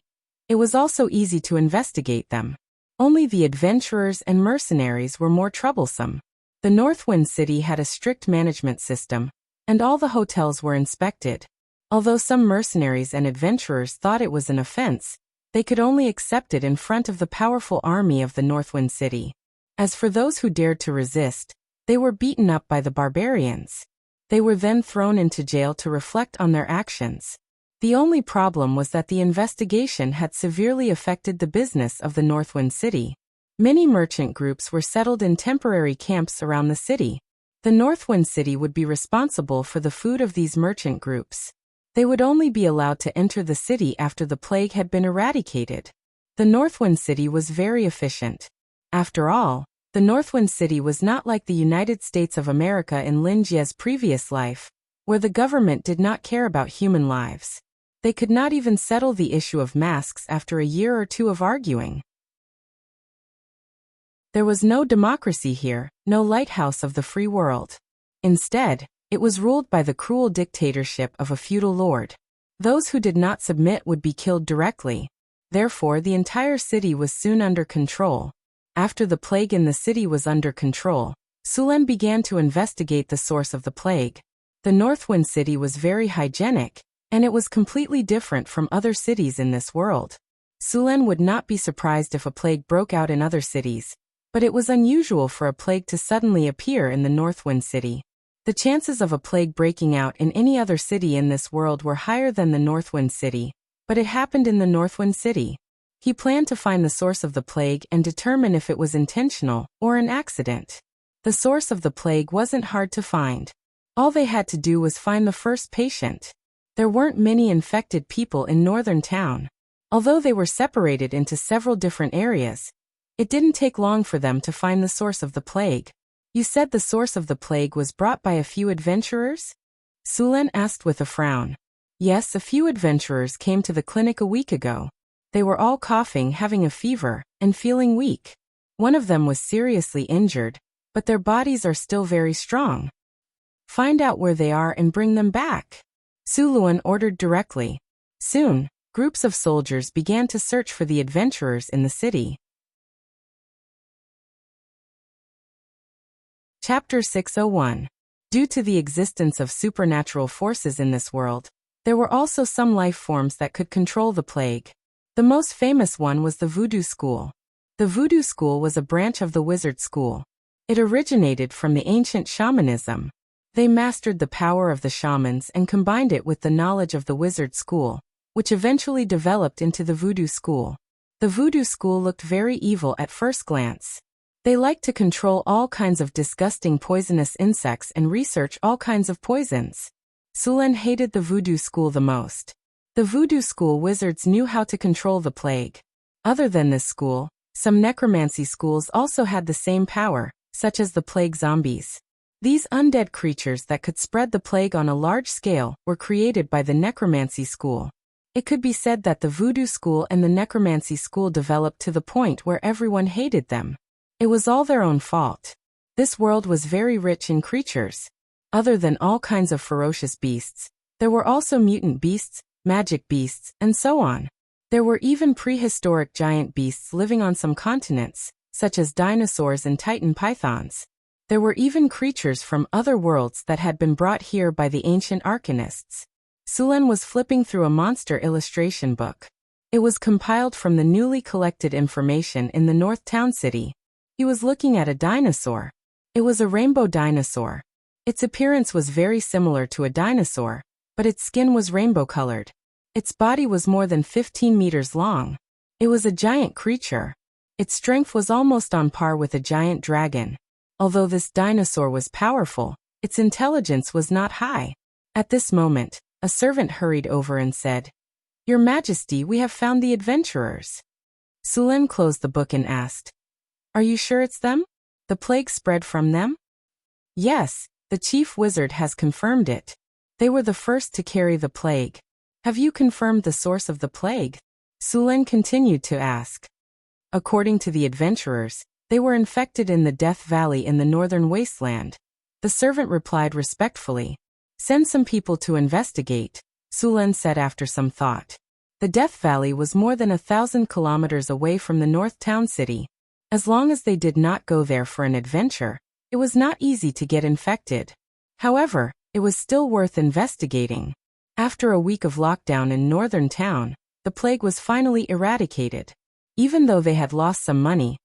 it was also easy to investigate them. Only the adventurers and mercenaries were more troublesome. The Northwind City had a strict management system, and all the hotels were inspected. Although some mercenaries and adventurers thought it was an offense, they could only accept it in front of the powerful army of the Northwind City. As for those who dared to resist, they were beaten up by the barbarians. They were then thrown into jail to reflect on their actions. The only problem was that the investigation had severely affected the business of the Northwind City. Many merchant groups were settled in temporary camps around the city. The Northwind City would be responsible for the food of these merchant groups. They would only be allowed to enter the city after the plague had been eradicated. The Northwind City was very efficient. After all, the Northwind City was not like the United States of America in Lin Jie's previous life, where the government did not care about human lives. They could not even settle the issue of masks after a year or two of arguing. There was no democracy here, no lighthouse of the free world. Instead, it was ruled by the cruel dictatorship of a feudal lord. Those who did not submit would be killed directly. Therefore, the entire city was soon under control. After the plague in the city was under control, Sulen began to investigate the source of the plague. The Northwind City was very hygienic, and it was completely different from other cities in this world. Sulen would not be surprised if a plague broke out in other cities, but it was unusual for a plague to suddenly appear in the Northwind City. The chances of a plague breaking out in any other city in this world were higher than the Northwind City, but it happened in the Northwind City. He planned to find the source of the plague and determine if it was intentional or an accident. The source of the plague wasn't hard to find. All they had to do was find the first patient. There weren't many infected people in Northern Town. Although they were separated into several different areas, it didn't take long for them to find the source of the plague. You said the source of the plague was brought by a few adventurers? Sulen asked with a frown. Yes, a few adventurers came to the clinic a week ago. They were all coughing, having a fever, and feeling weak. One of them was seriously injured, but their bodies are still very strong. Find out where they are and bring them back. Suluan ordered directly. Soon, groups of soldiers began to search for the adventurers in the city. Chapter 601. Due to the existence of supernatural forces in this world, there were also some life forms that could control the plague. The most famous one was the Voodoo School. The Voodoo School was a branch of the Wizard School. It originated from the ancient shamanism. They mastered the power of the shamans and combined it with the knowledge of the Wizard School, which eventually developed into the Voodoo School. The Voodoo School looked very evil at first glance. They liked to control all kinds of disgusting poisonous insects and research all kinds of poisons. Sulen hated the Voodoo School the most. The Voodoo School wizards knew how to control the plague. Other than this school, some necromancy schools also had the same power, such as the plague zombies. These undead creatures that could spread the plague on a large scale were created by the necromancy school. It could be said that the Voodoo School and the necromancy school developed to the point where everyone hated them. It was all their own fault. This world was very rich in creatures. Other than all kinds of ferocious beasts, there were also mutant beasts, magic beasts, and so on. There were even prehistoric giant beasts living on some continents, such as dinosaurs and titan pythons. There were even creatures from other worlds that had been brought here by the ancient arcanists. Sulen was flipping through a monster illustration book. It was compiled from the newly collected information in the North Town City. He was looking at a dinosaur. It was a rainbow dinosaur. Its appearance was very similar to a dinosaur, but its skin was rainbow-colored. Its body was more than 15 meters long. It was a giant creature. Its strength was almost on par with a giant dragon. Although this dinosaur was powerful, its intelligence was not high. At this moment, a servant hurried over and said, "Your Majesty, we have found the adventurers." Sulen closed the book and asked, "Are you sure it's them? The plague spread from them?" "Yes, the chief wizard has confirmed it. They were the first to carry the plague." "Have you confirmed the source of the plague?" Sulen continued to ask. According to the adventurers, they were infected in the Death Valley in the northern wasteland. The servant replied respectfully. "Send some people to investigate," Sulen said after some thought. The Death Valley was more than 1,000 kilometers away from the North Town City. As long as they did not go there for an adventure, it was not easy to get infected. However, it was still worth investigating. After a week of lockdown in northern town, the plague was finally eradicated. Even though they had lost some money,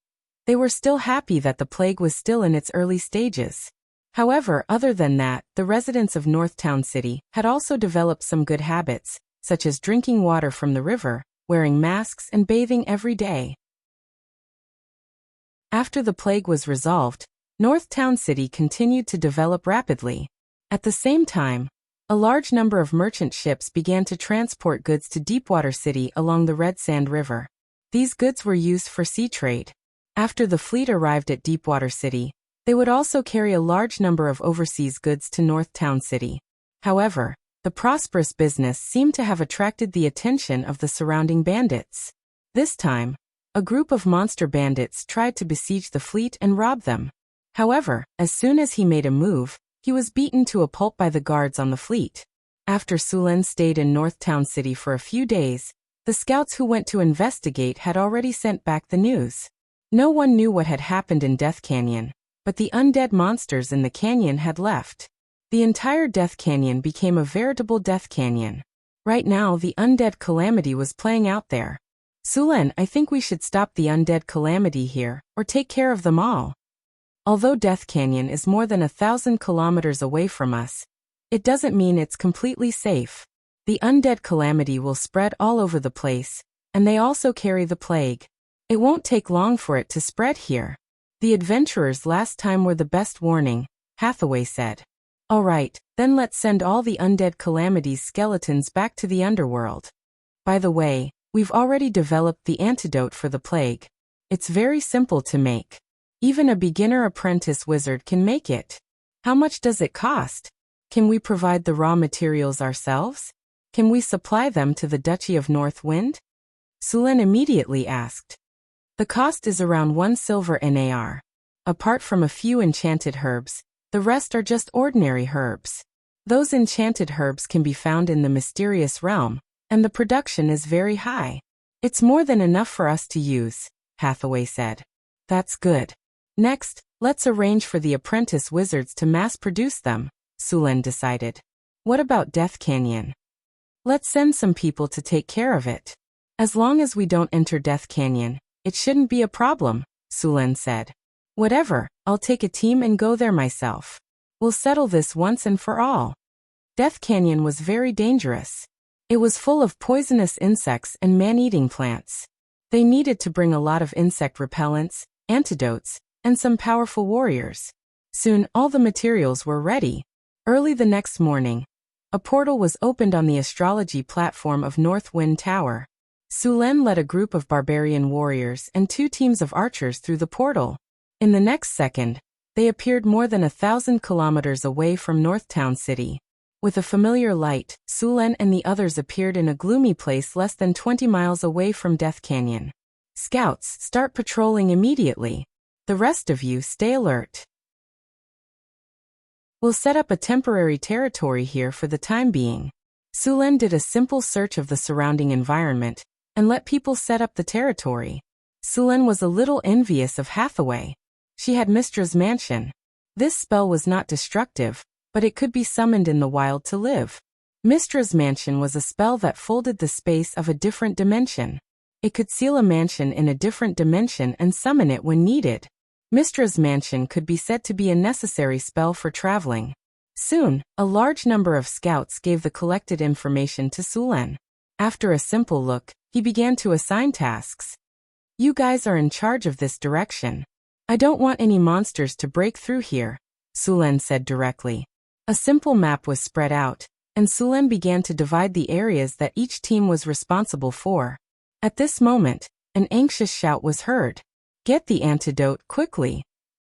they were still happy that the plague was still in its early stages. However, other than that, the residents of North Town City had also developed some good habits, such as drinking water from the river, wearing masks and bathing every day. After the plague was resolved, North Town City continued to develop rapidly. At the same time, a large number of merchant ships began to transport goods to Deepwater City along the Red Sand River. These goods were used for sea trade. After the fleet arrived at Deepwater City, they would also carry a large number of overseas goods to North Town City. However, the prosperous business seemed to have attracted the attention of the surrounding bandits. This time, a group of monster bandits tried to besiege the fleet and rob them. However, as soon as he made a move, he was beaten to a pulp by the guards on the fleet. After Sulen stayed in North Town City for a few days, the scouts who went to investigate had already sent back the news. No one knew what had happened in Death Canyon, but the undead monsters in the canyon had left. The entire Death Canyon became a veritable Death Canyon. Right now, the undead calamity was playing out there. "Sulen, I think we should stop the undead calamity here, or take care of them all. Although Death Canyon is more than 1,000 kilometers away from us, it doesn't mean it's completely safe. The undead calamity will spread all over the place, and they also carry the plague. It won't take long for it to spread here. The adventurers last time were the best warning," Hathaway said. "All right, then let's send all the undead calamity's skeletons back to the underworld. By the way, we've already developed the antidote for the plague. It's very simple to make. Even a beginner apprentice wizard can make it. How much does it cost? Can we provide the raw materials ourselves? Can we supply them to the Duchy of North Wind?" Sulen immediately asked. "The cost is around 1 silver NAR. Apart from a few enchanted herbs, the rest are just ordinary herbs. Those enchanted herbs can be found in the mysterious realm, and the production is very high. It's more than enough for us to use," Hathaway said. "That's good. Next, let's arrange for the apprentice wizards to mass-produce them," Sulen decided. "What about Death Canyon? Let's send some people to take care of it. As long as we don't enter Death Canyon, it shouldn't be a problem," Sulen said. "Whatever, I'll take a team and go there myself. We'll settle this once and for all." Death Canyon was very dangerous. It was full of poisonous insects and man-eating plants. They needed to bring a lot of insect repellents, antidotes, and some powerful warriors. Soon, all the materials were ready. Early the next morning, a portal was opened on the astrology platform of North Wind Tower. Sulen led a group of barbarian warriors and 2 teams of archers through the portal. In the next second, they appeared more than 1,000 kilometers away from North Town City. With a familiar light, Sulen and the others appeared in a gloomy place less than 20 miles away from Death Canyon. "Scouts, start patrolling immediately. The rest of you stay alert. We'll set up a temporary territory here for the time being." Sulen did a simple search of the surrounding environment and let people set up the territory. Sulen was a little envious of Hathaway. She had Mistra's mansion. This spell was not destructive, but it could be summoned in the wild to live. Mistra's mansion was a spell that folded the space of a different dimension. It could seal a mansion in a different dimension and summon it when needed. Mistra's mansion could be said to be a necessary spell for traveling. Soon, a large number of scouts gave the collected information to Sulen. After a simple look, he began to assign tasks. You guys are in charge of this direction. I don't want any monsters to break through here, Sulen said directly. A simple map was spread out, and Sulen began to divide the areas that each team was responsible for. At this moment, an anxious shout was heard. Get the antidote quickly.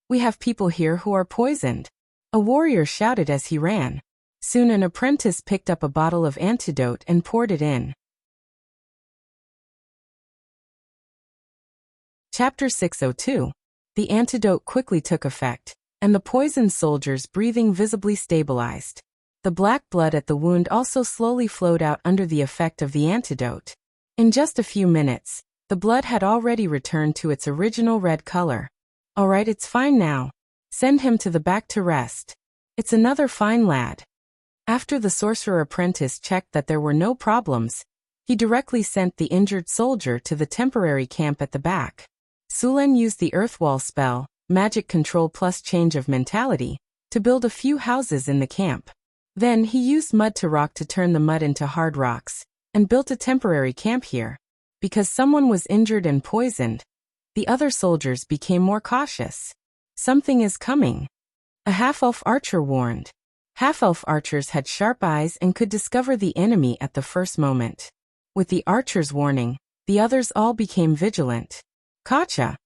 We have people here who are poisoned. A warrior shouted as he ran. Soon an apprentice picked up a bottle of antidote and poured it in. Chapter 602. The antidote quickly took effect, and the poisoned soldier's breathing visibly stabilized. The black blood at the wound also slowly flowed out under the effect of the antidote. In just a few minutes, the blood had already returned to its original red color. All right, it's fine now. Send him to the back to rest. It's another fine lad. After the sorcerer apprentice checked that there were no problems, he directly sent the injured soldier to the temporary camp at the back. Sulen used the Earthwall spell, Magic Control plus Change of Mentality, to build a few houses in the camp. Then he used mud to rock to turn the mud into hard rocks, and built a temporary camp here. Because someone was injured and poisoned, the other soldiers became more cautious. Something is coming. A half-elf archer warned. Half-elf archers had sharp eyes and could discover the enemy at the first moment. With the archer's warning, the others all became vigilant. Gotcha!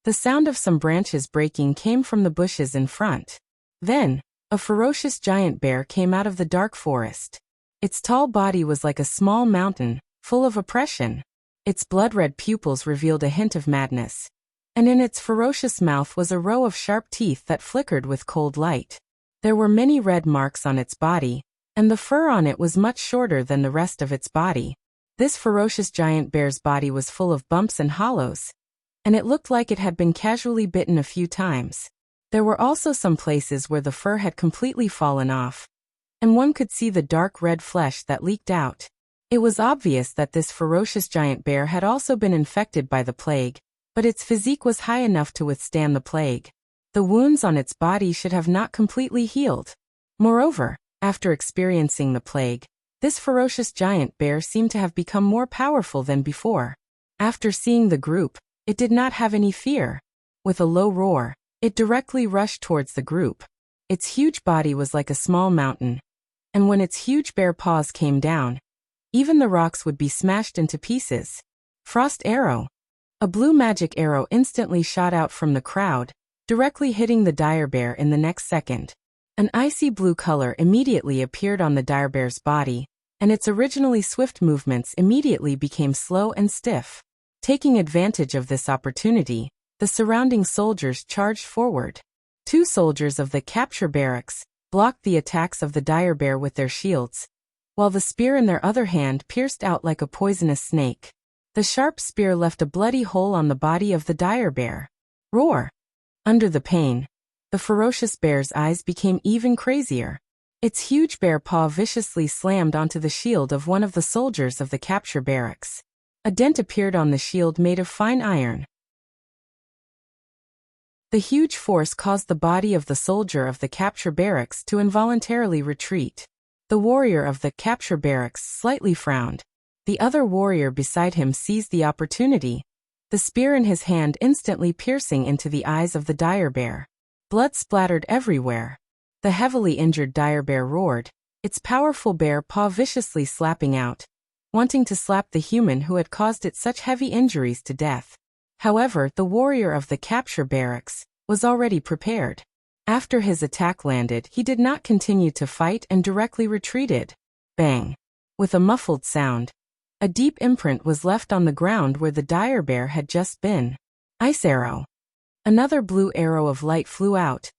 The sound of some branches breaking came from the bushes in front. Then, a ferocious giant bear came out of the dark forest. Its tall body was like a small mountain, full of oppression. Its blood-red pupils revealed a hint of madness. And in its ferocious mouth was a row of sharp teeth that flickered with cold light. There were many red marks on its body, and the fur on it was much shorter than the rest of its body. This ferocious giant bear's body was full of bumps and hollows, and it looked like it had been casually bitten a few times. There were also some places where the fur had completely fallen off, and one could see the dark red flesh that leaked out. It was obvious that this ferocious giant bear had also been infected by the plague, but its physique was high enough to withstand the plague. The wounds on its body should have not completely healed. Moreover, after experiencing the plague, this ferocious giant bear seemed to have become more powerful than before. After seeing the group, it did not have any fear. With a low roar, it directly rushed towards the group. Its huge body was like a small mountain, and when its huge bare paws came down, even the rocks would be smashed into pieces. Frost arrow. A blue magic arrow instantly shot out from the crowd, directly hitting the dire bear in the next second. An icy blue color immediately appeared on the dire bear's body, and its originally swift movements immediately became slow and stiff. Taking advantage of this opportunity, the surrounding soldiers charged forward. 2 soldiers of the capture barracks blocked the attacks of the dire bear with their shields, while the spear in their other hand pierced out like a poisonous snake. The sharp spear left a bloody hole on the body of the dire bear. Roar! Under the pain, the ferocious bear's eyes became even crazier. Its huge bear paw viciously slammed onto the shield of one of the soldiers of the capture barracks. A dent appeared on the shield made of fine iron. The huge force caused the body of the soldier of the capture barracks to involuntarily retreat. The warrior of the capture barracks slightly frowned. The other warrior beside him seized the opportunity, the spear in his hand instantly piercing into the eyes of the dire bear. Blood splattered everywhere. The heavily injured dire bear roared, its powerful bear paw viciously slapping out, wanting to slap the human who had caused it such heavy injuries to death. However, the warrior of the capture barracks was already prepared. After his attack landed, he did not continue to fight and directly retreated. Bang! With a muffled sound, a deep imprint was left on the ground where the dire bear had just been. Ice arrow. Another blue arrow of light flew out,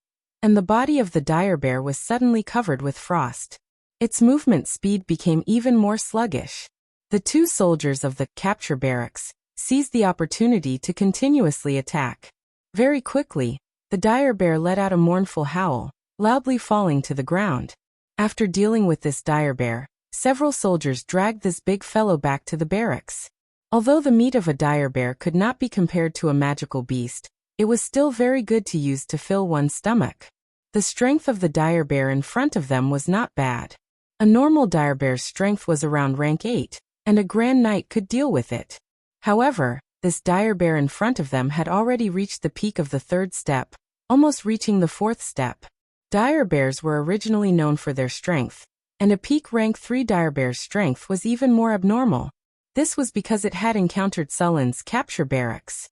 and the body of the dire bear was suddenly covered with frost. Its movement speed became even more sluggish. The 2 soldiers of the capture barracks seized the opportunity to continuously attack. Very quickly, the dire bear let out a mournful howl, loudly falling to the ground. After dealing with this dire bear, several soldiers dragged this big fellow back to the barracks. Although the meat of a dire bear could not be compared to a magical beast, it was still very good to use to fill one's stomach. The strength of the dire bear in front of them was not bad. A normal dire bear's strength was around rank 8, and a Grand Knight could deal with it. However, This dire bear in front of them had already reached the peak of the third step, almost reaching the fourth step. Dire bears were originally known for their strength, and a peak rank 3 dire bear's strength was even more abnormal. This was because it had encountered Sullen's capture barracks.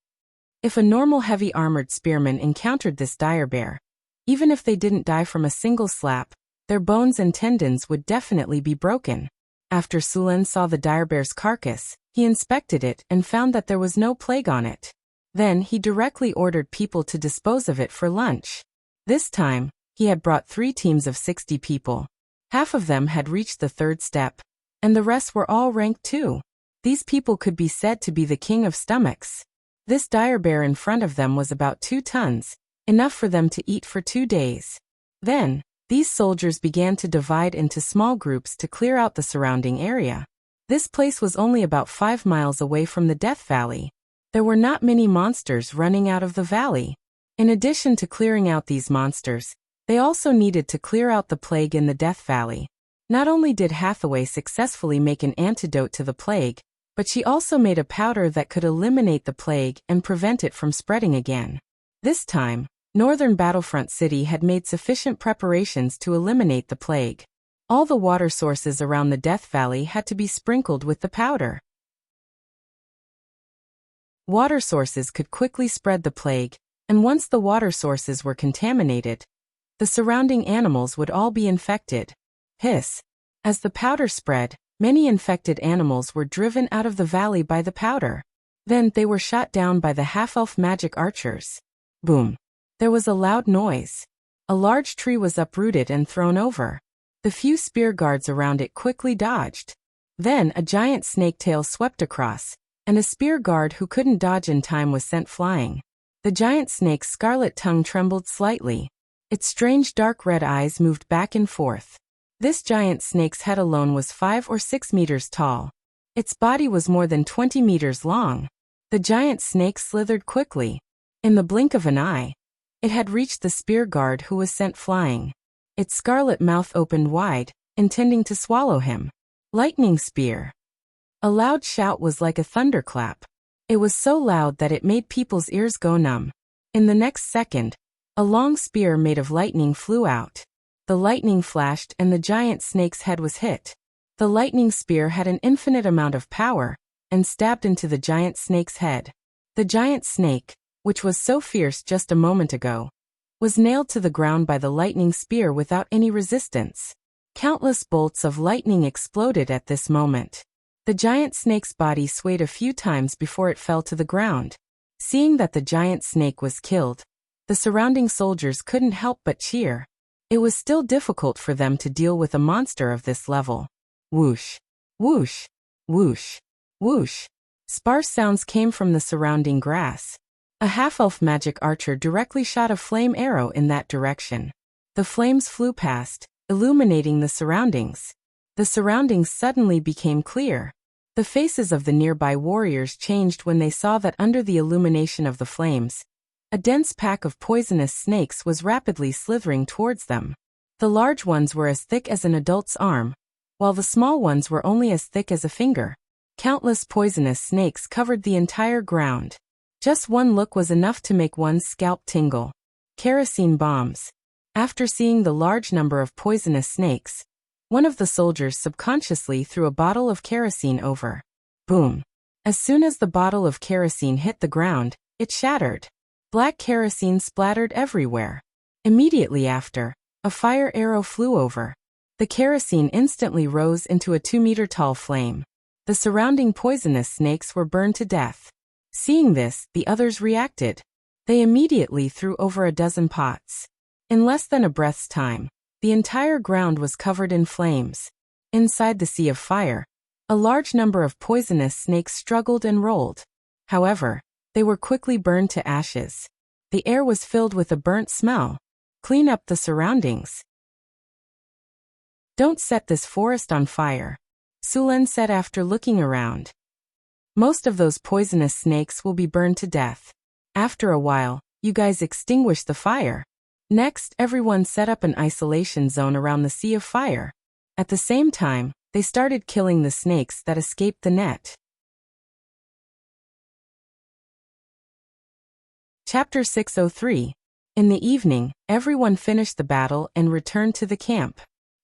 If a normal heavy armored spearman encountered this dire bear, even if they didn't die from a single slap, their bones and tendons would definitely be broken. After Sullen saw the dire bear's carcass, he inspected it and found that there was no plague on it. Then he directly ordered people to dispose of it for lunch. This time, he had brought 3 teams of 60 people. Half of them had reached the third step, and the rest were all rank 2. These people could be said to be the king of stomachs. This dire bear in front of them was about 2 tons, enough for them to eat for 2 days. Then, these soldiers began to divide into small groups to clear out the surrounding area. This place was only about 5 miles away from the Death Valley. There were not many monsters running out of the valley. In addition to clearing out these monsters, they also needed to clear out the plague in the Death Valley. Not only did Hathaway successfully make an antidote to the plague, but she also made a powder that could eliminate the plague and prevent it from spreading again. This time, Northern Battlefront City had made sufficient preparations to eliminate the plague. All the water sources around the Death Valley had to be sprinkled with the powder. Water sources could quickly spread the plague, and once the water sources were contaminated, the surrounding animals would all be infected. Hiss. As the powder spread, many infected animals were driven out of the valley by the powder. Then they were shot down by the half-elf magic archers. Boom. There was a loud noise. A large tree was uprooted and thrown over. The few spear guards around it quickly dodged. Then a giant snake tail swept across, and a spear guard who couldn't dodge in time was sent flying. The giant snake's scarlet tongue trembled slightly. Its strange dark red eyes moved back and forth. This giant snake's head alone was 5 or 6 meters tall. Its body was more than 20 meters long. The giant snake slithered quickly. In the blink of an eye, it had reached the spear guard who was sent flying. Its scarlet mouth opened wide, intending to swallow him. Lightning spear. A loud shout was like a thunderclap. It was so loud that it made people's ears go numb. In the next second, a long spear made of lightning flew out. The lightning flashed and the giant snake's head was hit. The lightning spear had an infinite amount of power, and stabbed into the giant snake's head. The giant snake, which was so fierce just a moment ago, was nailed to the ground by the lightning spear without any resistance. Countless bolts of lightning exploded at this moment. The giant snake's body swayed a few times before it fell to the ground. Seeing that the giant snake was killed, the surrounding soldiers couldn't help but cheer. It was still difficult for them to deal with a monster of this level. Whoosh, whoosh, whoosh, whoosh. Sparse sounds came from the surrounding grass. A half-elf magic archer directly shot a flame arrow in that direction. The flames flew past, illuminating the surroundings. The surroundings suddenly became clear. The faces of the nearby warriors changed when they saw that under the illumination of the flames, a dense pack of poisonous snakes was rapidly slithering towards them. The large ones were as thick as an adult's arm, while the small ones were only as thick as a finger. Countless poisonous snakes covered the entire ground. Just one look was enough to make one's scalp tingle. Kerosene bombs. After seeing the large number of poisonous snakes, one of the soldiers subconsciously threw a bottle of kerosene over. Boom. As soon as the bottle of kerosene hit the ground, it shattered. Black kerosene splattered everywhere. Immediately after, a fire arrow flew over. The kerosene instantly rose into a 2-meter-tall flame. The surrounding poisonous snakes were burned to death. Seeing this, the others reacted. They immediately threw over a dozen pots. In less than a breath's time, the entire ground was covered in flames. Inside the sea of fire, a large number of poisonous snakes struggled and rolled. However, they were quickly burned to ashes. The air was filled with a burnt smell. Clean up the surroundings. Don't set this forest on fire, Sulen said after looking around. Most of those poisonous snakes will be burned to death. After a while, you guys extinguish the fire. Next, everyone set up an isolation zone around the sea of fire. At the same time, they started killing the snakes that escaped the net. Chapter 603. In the evening, everyone finished the battle and returned to the camp.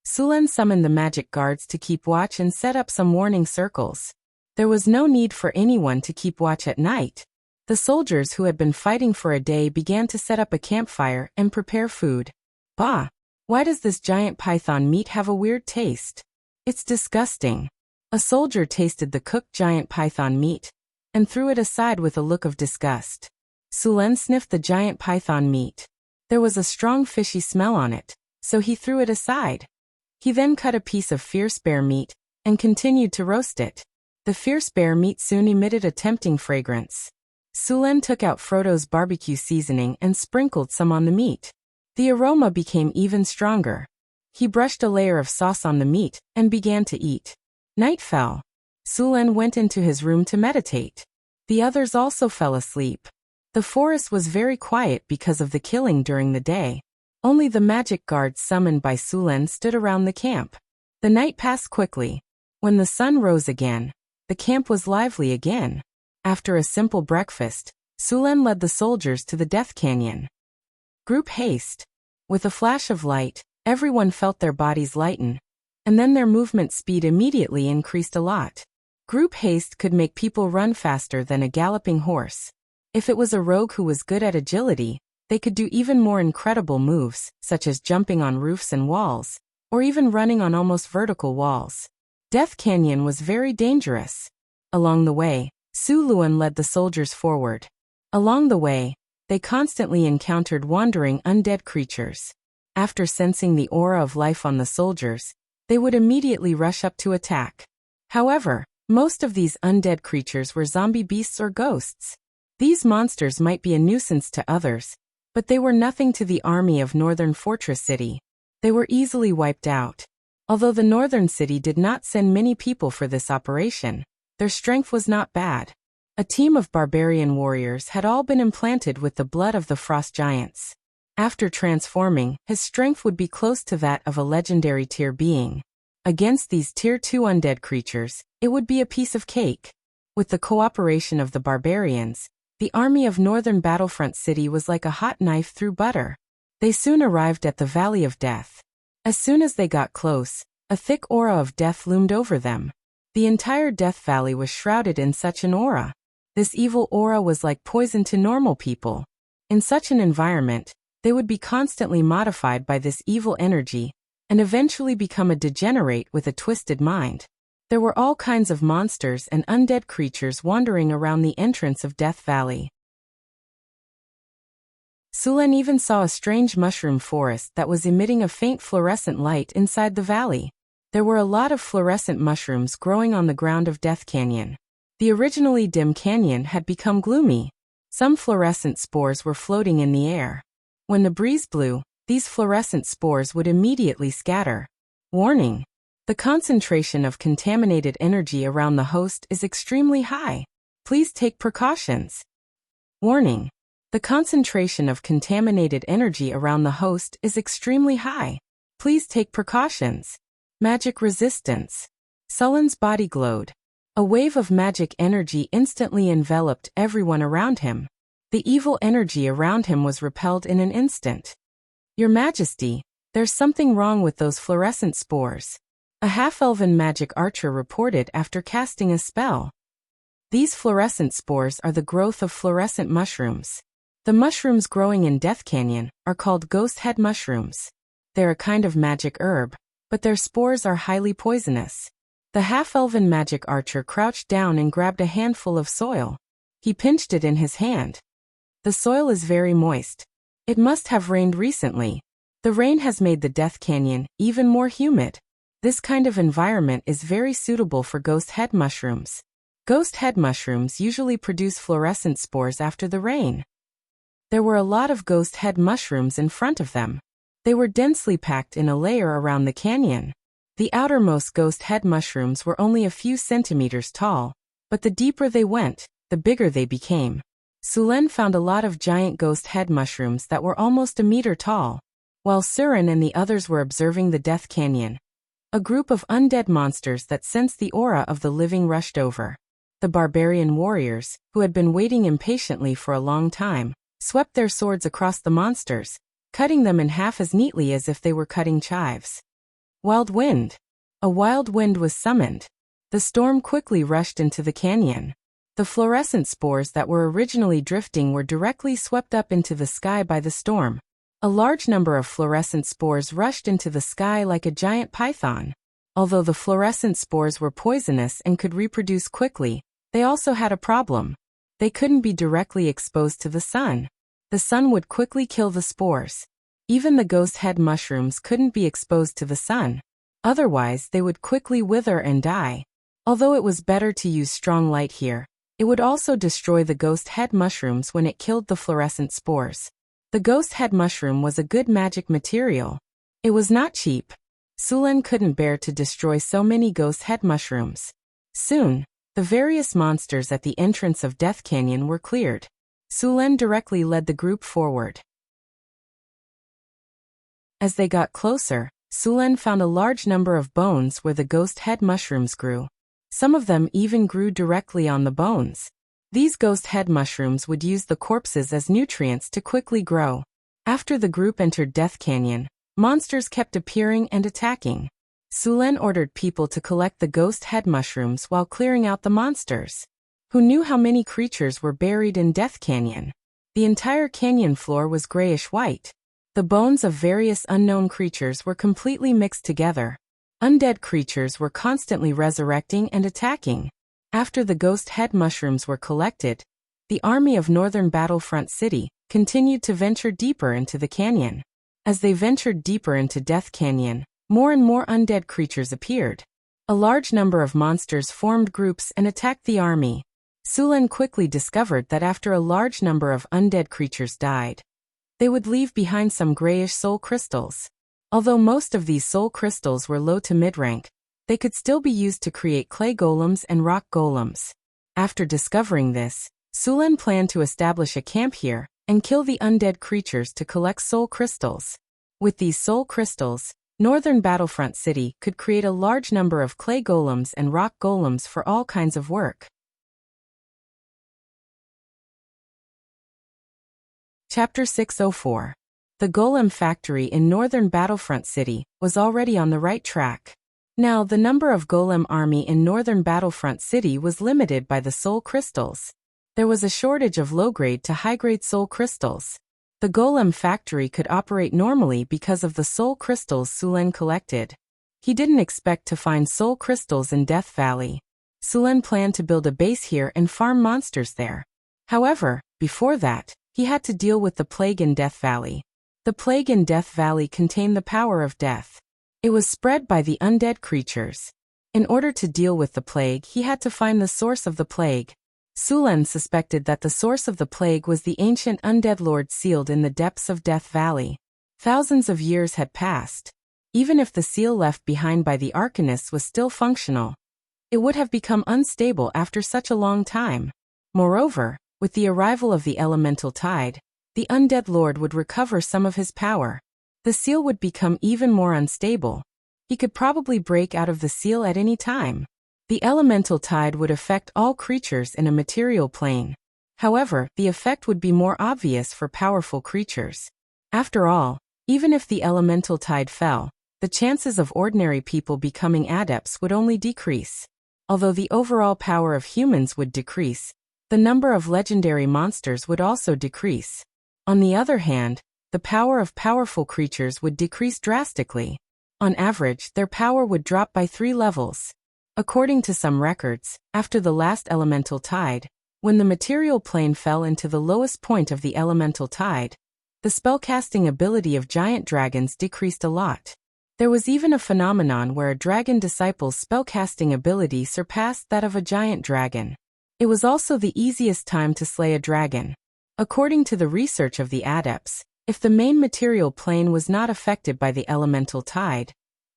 Sulen summoned the magic guards to keep watch and set up some warning circles. There was no need for anyone to keep watch at night. The soldiers who had been fighting for a day began to set up a campfire and prepare food. Bah! Why does this giant python meat have a weird taste? It's disgusting. A soldier tasted the cooked giant python meat and threw it aside with a look of disgust. Sulen sniffed the giant python meat. There was a strong fishy smell on it, so he threw it aside. He then cut a piece of fierce bear meat and continued to roast it. The fierce bear meat soon emitted a tempting fragrance. Sulen took out Frodo's barbecue seasoning and sprinkled some on the meat. The aroma became even stronger. He brushed a layer of sauce on the meat and began to eat. Night fell. Sulen went into his room to meditate. The others also fell asleep. The forest was very quiet because of the killing during the day. Only the magic guards summoned by Sulen stood around the camp. The night passed quickly. When the sun rose again, the camp was lively again. After a simple breakfast, Sulen led the soldiers to the Death Canyon. Group haste. With a flash of light, everyone felt their bodies lighten, and then their movement speed immediately increased a lot. Group haste could make people run faster than a galloping horse. If it was a rogue who was good at agility, they could do even more incredible moves, such as jumping on roofs and walls, or even running on almost vertical walls. Death Canyon was very dangerous. Along the way, Su Luan led the soldiers forward. Along the way, they constantly encountered wandering undead creatures. After sensing the aura of life on the soldiers, they would immediately rush up to attack. However, most of these undead creatures were zombie beasts or ghosts. These monsters might be a nuisance to others, but they were nothing to the army of Northern Fortress City. They were easily wiped out. Although the Northern City did not send many people for this operation, their strength was not bad. A team of barbarian warriors had all been implanted with the blood of the frost giants. After transforming, his strength would be close to that of a legendary tier being. Against these tier 2 undead creatures, it would be a piece of cake. With the cooperation of the barbarians, the army of Northern Battlefront City was like a hot knife through butter. They soon arrived at the Valley of Death. As soon as they got close, a thick aura of death loomed over them. The entire Death Valley was shrouded in such an aura. This evil aura was like poison to normal people. In such an environment, they would be constantly modified by this evil energy, and eventually become a degenerate with a twisted mind. There were all kinds of monsters and undead creatures wandering around the entrance of Death Valley. Sulen even saw a strange mushroom forest that was emitting a faint fluorescent light inside the valley. There were a lot of fluorescent mushrooms growing on the ground of Death Canyon. The originally dim canyon had become gloomy. Some fluorescent spores were floating in the air. When the breeze blew, these fluorescent spores would immediately scatter. Warning! The concentration of contaminated energy around the host is extremely high. Please take precautions. Warning! The concentration of contaminated energy around the host is extremely high. Please take precautions. Magic resistance. Sulen's body glowed. A wave of magic energy instantly enveloped everyone around him. The evil energy around him was repelled in an instant. Your Majesty, there's something wrong with those fluorescent spores. A half-elven magic archer reported after casting a spell. These fluorescent spores are the growth of fluorescent mushrooms. The mushrooms growing in Death Canyon are called ghost head mushrooms. They're a kind of magic herb, but their spores are highly poisonous. The half-elven magic archer crouched down and grabbed a handful of soil. He pinched it in his hand. The soil is very moist. It must have rained recently. The rain has made the Death Canyon even more humid. This kind of environment is very suitable for ghost head mushrooms. Ghost head mushrooms usually produce fluorescent spores after the rain. There were a lot of ghost head mushrooms in front of them. They were densely packed in a layer around the canyon. The outermost ghost head mushrooms were only a few centimeters tall, but the deeper they went, the bigger they became. Sulen found a lot of giant ghost head mushrooms that were almost a meter tall. While Surin and the others were observing the Death Canyon, a group of undead monsters that sensed the aura of the living rushed over. The barbarian warriors, who had been waiting impatiently for a long time, swept their swords across the monsters, cutting them in half as neatly as if they were cutting chives. Wild wind. A wild wind was summoned. The storm quickly rushed into the canyon. The fluorescent spores that were originally drifting were directly swept up into the sky by the storm. A large number of fluorescent spores rushed into the sky like a giant python. Although the fluorescent spores were poisonous and could reproduce quickly, they also had a problem. They couldn't be directly exposed to the sun. The sun would quickly kill the spores. Even the ghost head mushrooms couldn't be exposed to the sun. Otherwise, they would quickly wither and die. Although it was better to use strong light here, it would also destroy the ghost head mushrooms when it killed the fluorescent spores. The ghost head mushroom was a good magic material. It was not cheap. Sulen couldn't bear to destroy so many ghost head mushrooms. Soon, the various monsters at the entrance of Death Canyon were cleared. Sulen directly led the group forward. As they got closer, Sulen found a large number of bones where the ghost head mushrooms grew. Some of them even grew directly on the bones. These ghost head mushrooms would use the corpses as nutrients to quickly grow. After the group entered Death Canyon, monsters kept appearing and attacking. Sulen ordered people to collect the ghost head mushrooms while clearing out the monsters. Who knew how many creatures were buried in Death Canyon? The entire canyon floor was grayish-white. The bones of various unknown creatures were completely mixed together. Undead creatures were constantly resurrecting and attacking. After the ghost head mushrooms were collected, the army of Northern Battlefront City continued to venture deeper into the canyon. As they ventured deeper into Death Canyon, more and more undead creatures appeared. A large number of monsters formed groups and attacked the army. Sulen quickly discovered that after a large number of undead creatures died, they would leave behind some grayish soul crystals. Although most of these soul crystals were low to mid-rank, they could still be used to create clay golems and rock golems. After discovering this, Sulen planned to establish a camp here and kill the undead creatures to collect soul crystals. With these soul crystals, Northern Battlefront City could create a large number of clay golems and rock golems for all kinds of work. Chapter 604. The Golem Factory in Northern Battlefront City was already on the right track. Now, the number of golem army in Northern Battlefront City was limited by the soul crystals. There was a shortage of low-grade to high-grade soul crystals. The Golem Factory could operate normally because of the soul crystals Sulen collected. He didn't expect to find soul crystals in Death Valley. Sulen planned to build a base here and farm monsters there. However, before that, he had to deal with the plague in Death Valley. The plague in Death Valley contained the power of death. It was spread by the undead creatures. In order to deal with the plague, he had to find the source of the plague. Sulen suspected that the source of the plague was the ancient undead lord sealed in the depths of Death Valley. Thousands of years had passed. Even if the seal left behind by the Arcanists was still functional, it would have become unstable after such a long time. Moreover, with the arrival of the elemental tide, the undead lord would recover some of his power. The seal would become even more unstable. He could probably break out of the seal at any time. The elemental tide would affect all creatures in a material plane. However, the effect would be more obvious for powerful creatures. After all, even if the elemental tide fell, the chances of ordinary people becoming adepts would only decrease. Although the overall power of humans would decrease, the number of legendary monsters would also decrease. On the other hand, the power of powerful creatures would decrease drastically. On average, their power would drop by 3 levels. According to some records, after the last elemental tide, when the material plane fell into the lowest point of the elemental tide, the spellcasting ability of giant dragons decreased a lot. There was even a phenomenon where a dragon disciple's spellcasting ability surpassed that of a giant dragon. It was also the easiest time to slay a dragon. According to the research of the adepts, if the main material plane was not affected by the elemental tide,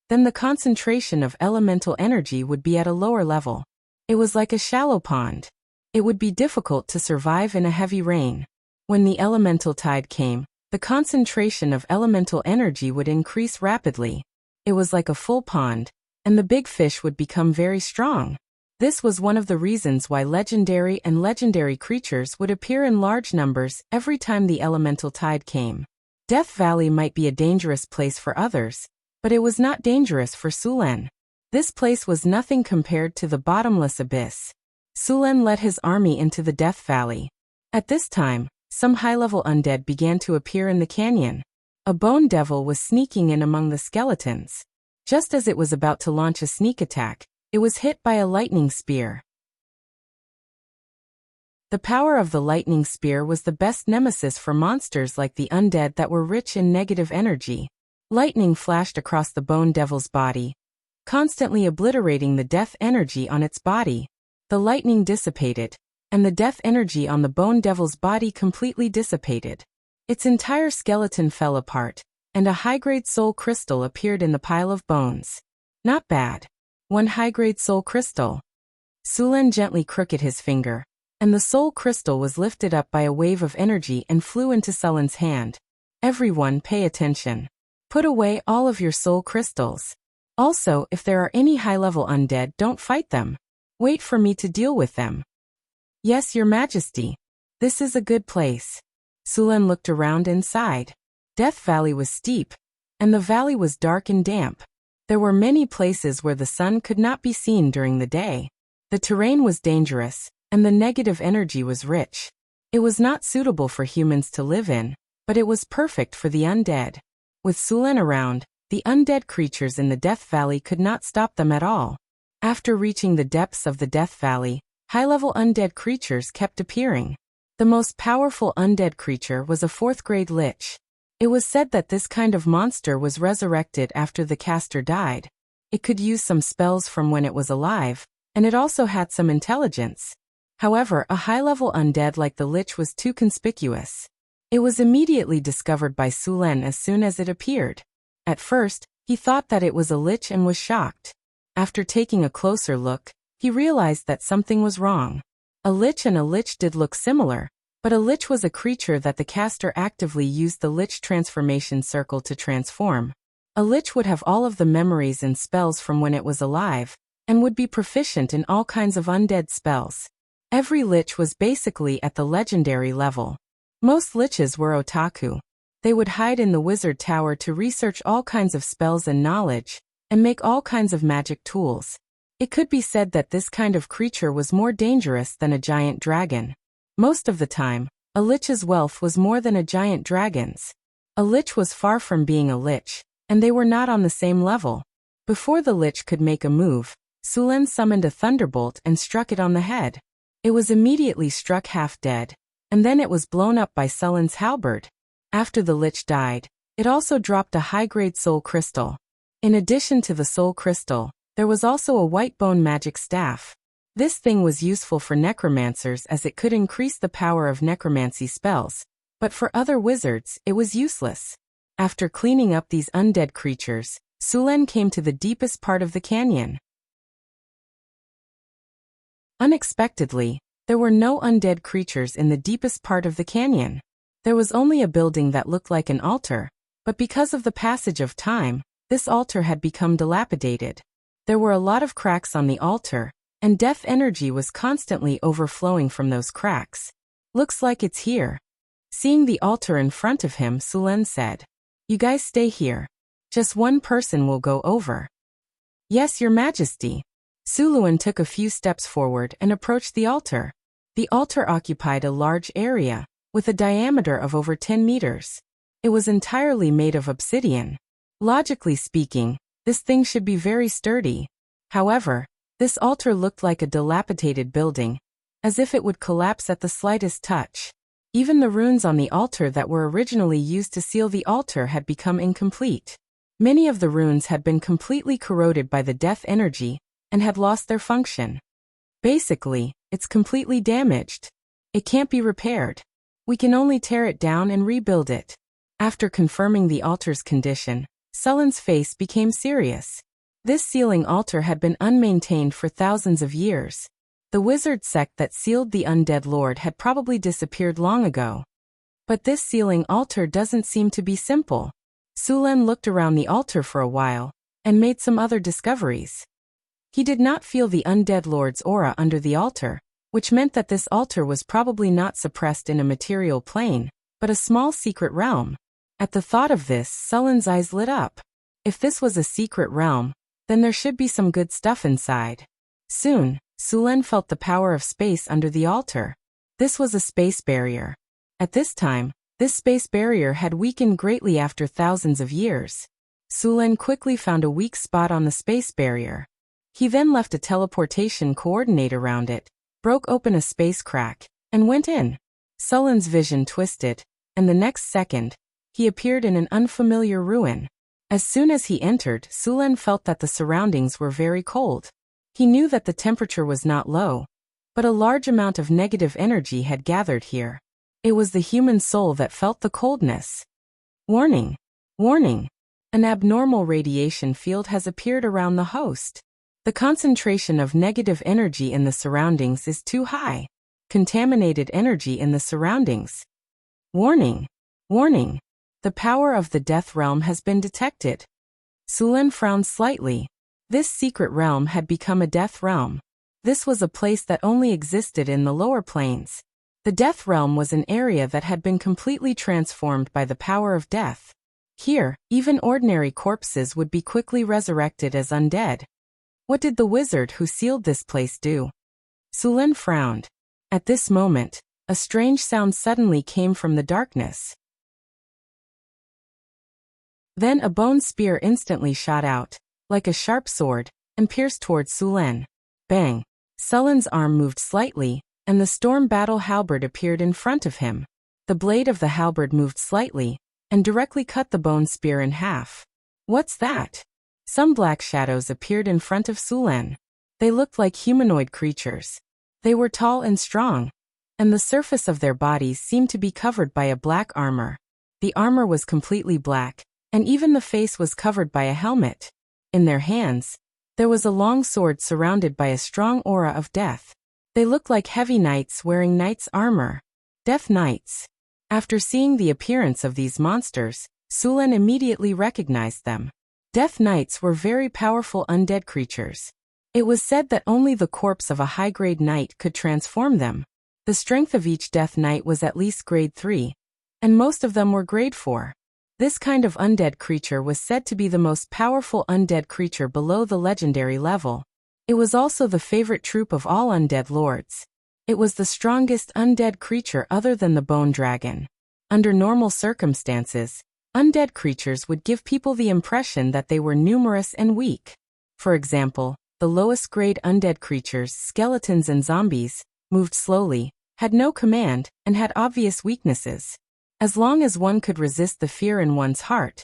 then the concentration of elemental energy would be at a lower level. It was like a shallow pond. It would be difficult to survive in a heavy rain. When the elemental tide came, the concentration of elemental energy would increase rapidly. It was like a full pond, and the big fish would become very strong. This was one of the reasons why legendary creatures would appear in large numbers every time the elemental tide came. Death Valley might be a dangerous place for others, but it was not dangerous for Sulen. This place was nothing compared to the bottomless abyss. Sulen led his army into the Death Valley. At this time, some high-level undead began to appear in the canyon. A bone devil was sneaking in among the skeletons. Just as it was about to launch a sneak attack, it was hit by a lightning spear. The power of the lightning spear was the best nemesis for monsters like the undead that were rich in negative energy. Lightning flashed across the bone devil's body, constantly obliterating the death energy on its body. The lightning dissipated, and the death energy on the bone devil's body completely dissipated. Its entire skeleton fell apart, and a high-grade soul crystal appeared in the pile of bones. Not bad. 1 high-grade soul crystal. Sulen gently crooked his finger, and the soul crystal was lifted up by a wave of energy and flew into Sulen's hand. Everyone pay attention. Put away all of your soul crystals. Also, if there are any high-level undead, don't fight them. Wait for me to deal with them. Yes, your majesty. This is a good place. Sulen looked around and sighed. Death Valley was steep, and the valley was dark and damp. There were many places where the sun could not be seen during the day. The terrain was dangerous, and the negative energy was rich. It was not suitable for humans to live in, but it was perfect for the undead. With Sulen around, the undead creatures in the Death Valley could not stop them at all. After reaching the depths of the Death Valley, high-level undead creatures kept appearing. The most powerful undead creature was a 4th-grade lich. It was said that this kind of monster was resurrected after the caster died. It could use some spells from when it was alive, and it also had some intelligence. However, a high-level undead like the lich was too conspicuous. It was immediately discovered by Sulen as soon as it appeared. At first, he thought that it was a lich and was shocked. After taking a closer look, he realized that something was wrong. A lich and a lich did look similar, but a lich was a creature that the caster actively used the lich transformation circle to transform. A lich would have all of the memories and spells from when it was alive, and would be proficient in all kinds of undead spells. Every lich was basically at the legendary level. Most liches were otaku. They would hide in the wizard tower to research all kinds of spells and knowledge, and make all kinds of magic tools. It could be said that this kind of creature was more dangerous than a giant dragon. Most of the time, a lich's wealth was more than a giant dragon's. A lich was far from being a lich, and they were not on the same level. Before the lich could make a move, Sulen summoned a thunderbolt and struck it on the head. It was immediately struck half dead, and then it was blown up by Sulen's halberd. After the lich died, it also dropped a high-grade soul crystal. In addition to the soul crystal, there was also a white bone magic staff. This thing was useful for necromancers as it could increase the power of necromancy spells, but for other wizards, it was useless. After cleaning up these undead creatures, Sulen came to the deepest part of the canyon. Unexpectedly, there were no undead creatures in the deepest part of the canyon. There was only a building that looked like an altar, but because of the passage of time, this altar had become dilapidated. There were a lot of cracks on the altar, and death energy was constantly overflowing from those cracks. Looks like it's here. Seeing the altar in front of him, Sulen said, "You guys stay here. Just one person will go over." "Yes, your majesty." Sulen took a few steps forward and approached the altar. The altar occupied a large area, with a diameter of over 10 meters. It was entirely made of obsidian. Logically speaking, this thing should be very sturdy. However, this altar looked like a dilapidated building, as if it would collapse at the slightest touch. Even the runes on the altar that were originally used to seal the altar had become incomplete. Many of the runes had been completely corroded by the death energy, and had lost their function. Basically, it's completely damaged. It can't be repaired. We can only tear it down and rebuild it. After confirming the altar's condition, Sulen's face became serious. This sealing altar had been unmaintained for thousands of years. The wizard sect that sealed the undead lord had probably disappeared long ago. But this sealing altar doesn't seem to be simple. Sulen looked around the altar for a while, and made some other discoveries. He did not feel the undead lord's aura under the altar, which meant that this altar was probably not suppressed in a material plane, but a small secret realm. At the thought of this, Sullen's eyes lit up. If this was a secret realm, then there should be some good stuff inside. Soon, Sulen felt the power of space under the altar. This was a space barrier. At this time, this space barrier had weakened greatly after thousands of years. Sulen quickly found a weak spot on the space barrier. He then left a teleportation coordinate around it, broke open a space crack, and went in. Sullen's vision twisted, and the next second, he appeared in an unfamiliar ruin. As soon as he entered, Sulen felt that the surroundings were very cold. He knew that the temperature was not low, but a large amount of negative energy had gathered here. It was the human soul that felt the coldness. Warning! Warning! An abnormal radiation field has appeared around the host. The concentration of negative energy in the surroundings is too high. Contaminated energy in the surroundings. Warning! Warning! The power of the death realm has been detected. Sulen frowned slightly. This secret realm had become a death realm. This was a place that only existed in the lower planes. The death realm was an area that had been completely transformed by the power of death. Here, even ordinary corpses would be quickly resurrected as undead. What did the wizard who sealed this place do? Sulen frowned. At this moment, a strange sound suddenly came from the darkness. Then a bone spear instantly shot out, like a sharp sword, and pierced towards Sulen. Bang! Sullen's arm moved slightly, and the storm battle halberd appeared in front of him. The blade of the halberd moved slightly, and directly cut the bone spear in half. What's that? Some black shadows appeared in front of Sulen. They looked like humanoid creatures. They were tall and strong, and the surface of their bodies seemed to be covered by a black armor. The armor was completely black, and even the face was covered by a helmet. In their hands, there was a long sword surrounded by a strong aura of death. They looked like heavy knights wearing knight's armor. Death Knights. After seeing the appearance of these monsters, Sulen immediately recognized them. Death Knights were very powerful undead creatures. It was said that only the corpse of a high-grade knight could transform them. The strength of each Death Knight was at least grade 3, and most of them were grade 4. This kind of undead creature was said to be the most powerful undead creature below the legendary level. It was also the favorite troop of all undead lords. It was the strongest undead creature other than the bone dragon. Under normal circumstances, undead creatures would give people the impression that they were numerous and weak. For example, the lowest grade undead creatures, skeletons and zombies, moved slowly, had no command, and had obvious weaknesses. As long as one could resist the fear in one's heart,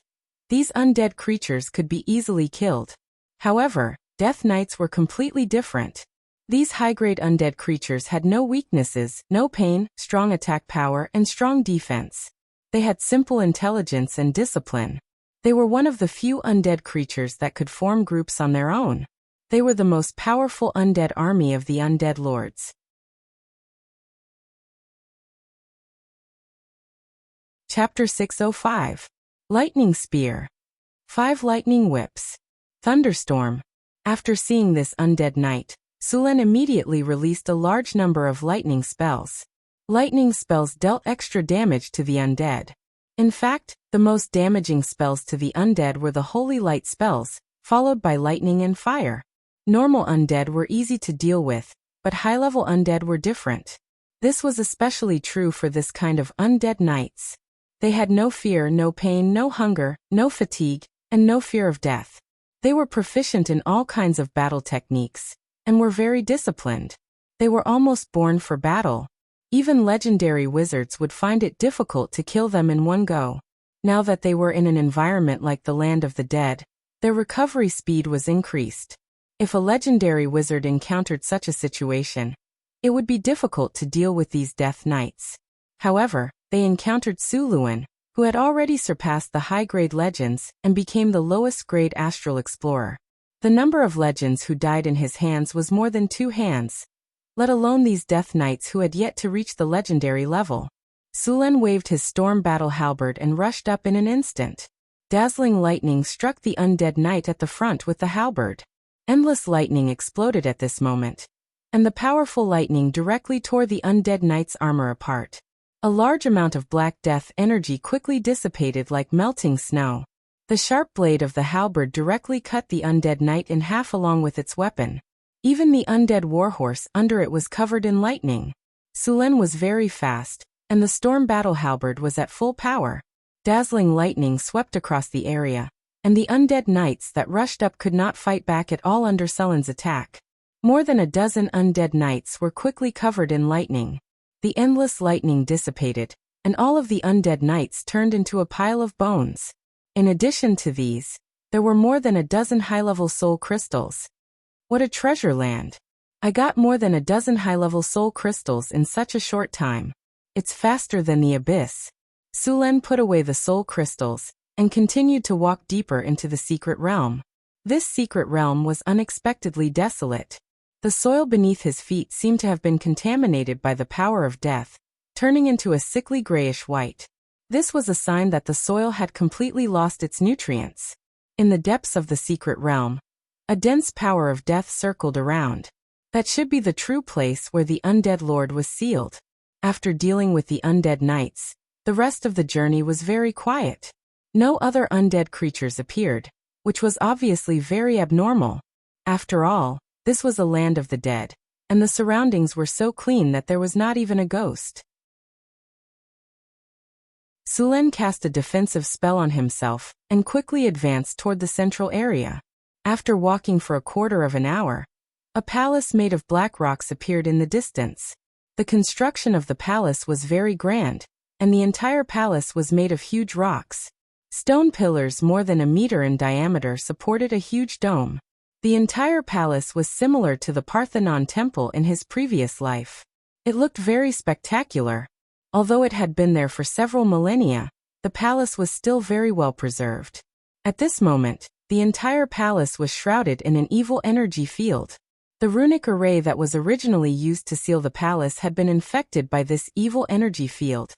these undead creatures could be easily killed. However, Death Knights were completely different. These high-grade undead creatures had no weaknesses, no pain, strong attack power, and strong defense. They had simple intelligence and discipline. They were one of the few undead creatures that could form groups on their own. They were the most powerful undead army of the undead lords. Chapter 605. Lightning Spear. 5 Lightning Whips. Thunderstorm. After seeing this undead knight, Sulen immediately released a large number of lightning spells. Lightning spells dealt extra damage to the undead. In fact, the most damaging spells to the undead were the holy light spells, followed by lightning and fire. Normal undead were easy to deal with, but high-level undead were different. This was especially true for this kind of undead knights. They had no fear, no pain, no hunger, no fatigue, and no fear of death. They were proficient in all kinds of battle techniques, and were very disciplined. They were almost born for battle. Even legendary wizards would find it difficult to kill them in one go. Now that they were in an environment like the land of the dead, their recovery speed was increased. If a legendary wizard encountered such a situation, it would be difficult to deal with these Death Knights. However, they encountered Suluan, who had already surpassed the high-grade legends and became the lowest-grade astral explorer. The number of legends who died in his hands was more than 2 hands, let alone these Death Knights who had yet to reach the legendary level. Sulen waved his storm battle halberd and rushed up in an instant. Dazzling lightning struck the undead knight at the front with the halberd. Endless lightning exploded at this moment, and the powerful lightning directly tore the undead knight's armor apart. A large amount of black death energy quickly dissipated like melting snow. The sharp blade of the halberd directly cut the undead knight in half along with its weapon. Even the undead warhorse under it was covered in lightning. Sulen was very fast, and the storm battle halberd was at full power. Dazzling lightning swept across the area, and the undead knights that rushed up could not fight back at all under Sulen's attack. More than a dozen undead knights were quickly covered in lightning. The endless lightning dissipated, and all of the undead knights turned into a pile of bones. In addition to these, there were more than a dozen high-level soul crystals. What a treasure land! I got more than a dozen high-level soul crystals in such a short time. It's faster than the abyss. Sulen put away the soul crystals, and continued to walk deeper into the secret realm. This secret realm was unexpectedly desolate. The soil beneath his feet seemed to have been contaminated by the power of death, turning into a sickly grayish white. This was a sign that the soil had completely lost its nutrients. In the depths of the secret realm, a dense power of death circled around. That should be the true place where the undead lord was sealed. After dealing with the undead knights, the rest of the journey was very quiet. No other undead creatures appeared, which was obviously very abnormal. After all, this was a land of the dead, and the surroundings were so clean that there was not even a ghost. Sulen cast a defensive spell on himself, and quickly advanced toward the central area. After walking for a quarter of an hour, a palace made of black rocks appeared in the distance. The construction of the palace was very grand, and the entire palace was made of huge rocks. Stone pillars more than a meter in diameter supported a huge dome. The entire palace was similar to the Parthenon temple in his previous life. It looked very spectacular. Although it had been there for several millennia, the palace was still very well preserved. At this moment, the entire palace was shrouded in an evil energy field. The runic array that was originally used to seal the palace had been infected by this evil energy field,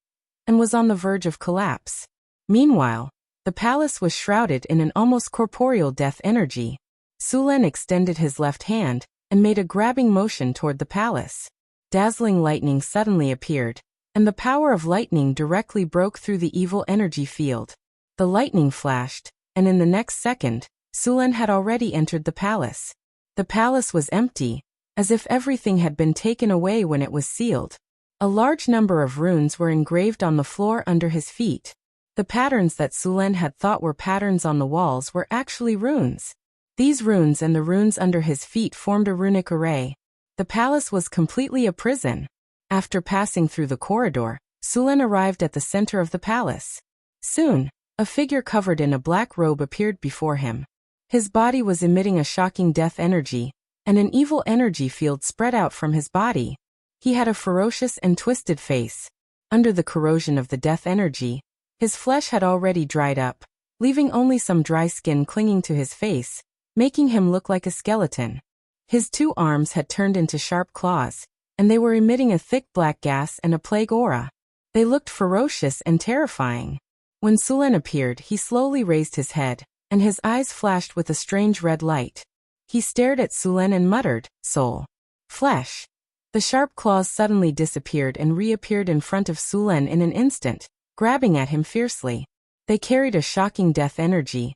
and was on the verge of collapse. Meanwhile, the palace was shrouded in an almost corporeal death energy. Sulen extended his left hand, and made a grabbing motion toward the palace. Dazzling lightning suddenly appeared, and the power of lightning directly broke through the evil energy field. The lightning flashed, and in the next second, Sulen had already entered the palace. The palace was empty, as if everything had been taken away when it was sealed. A large number of runes were engraved on the floor under his feet. The patterns that Sulen had thought were patterns on the walls were actually runes. These runes and the runes under his feet formed a runic array. The palace was completely a prison. After passing through the corridor, Sulen arrived at the center of the palace. Soon, a figure covered in a black robe appeared before him. His body was emitting a shocking death energy, and an evil energy field spread out from his body. He had a ferocious and twisted face. Under the corrosion of the death energy, his flesh had already dried up, leaving only some dry skin clinging to his face, making him look like a skeleton. His 2 arms had turned into sharp claws, and they were emitting a thick black gas and a plague aura. They looked ferocious and terrifying. When Sulen appeared, he slowly raised his head, and his eyes flashed with a strange red light. He stared at Sulen and muttered, "Soul. Flesh." The sharp claws suddenly disappeared and reappeared in front of Sulen in an instant, grabbing at him fiercely. They carried a shocking death energy,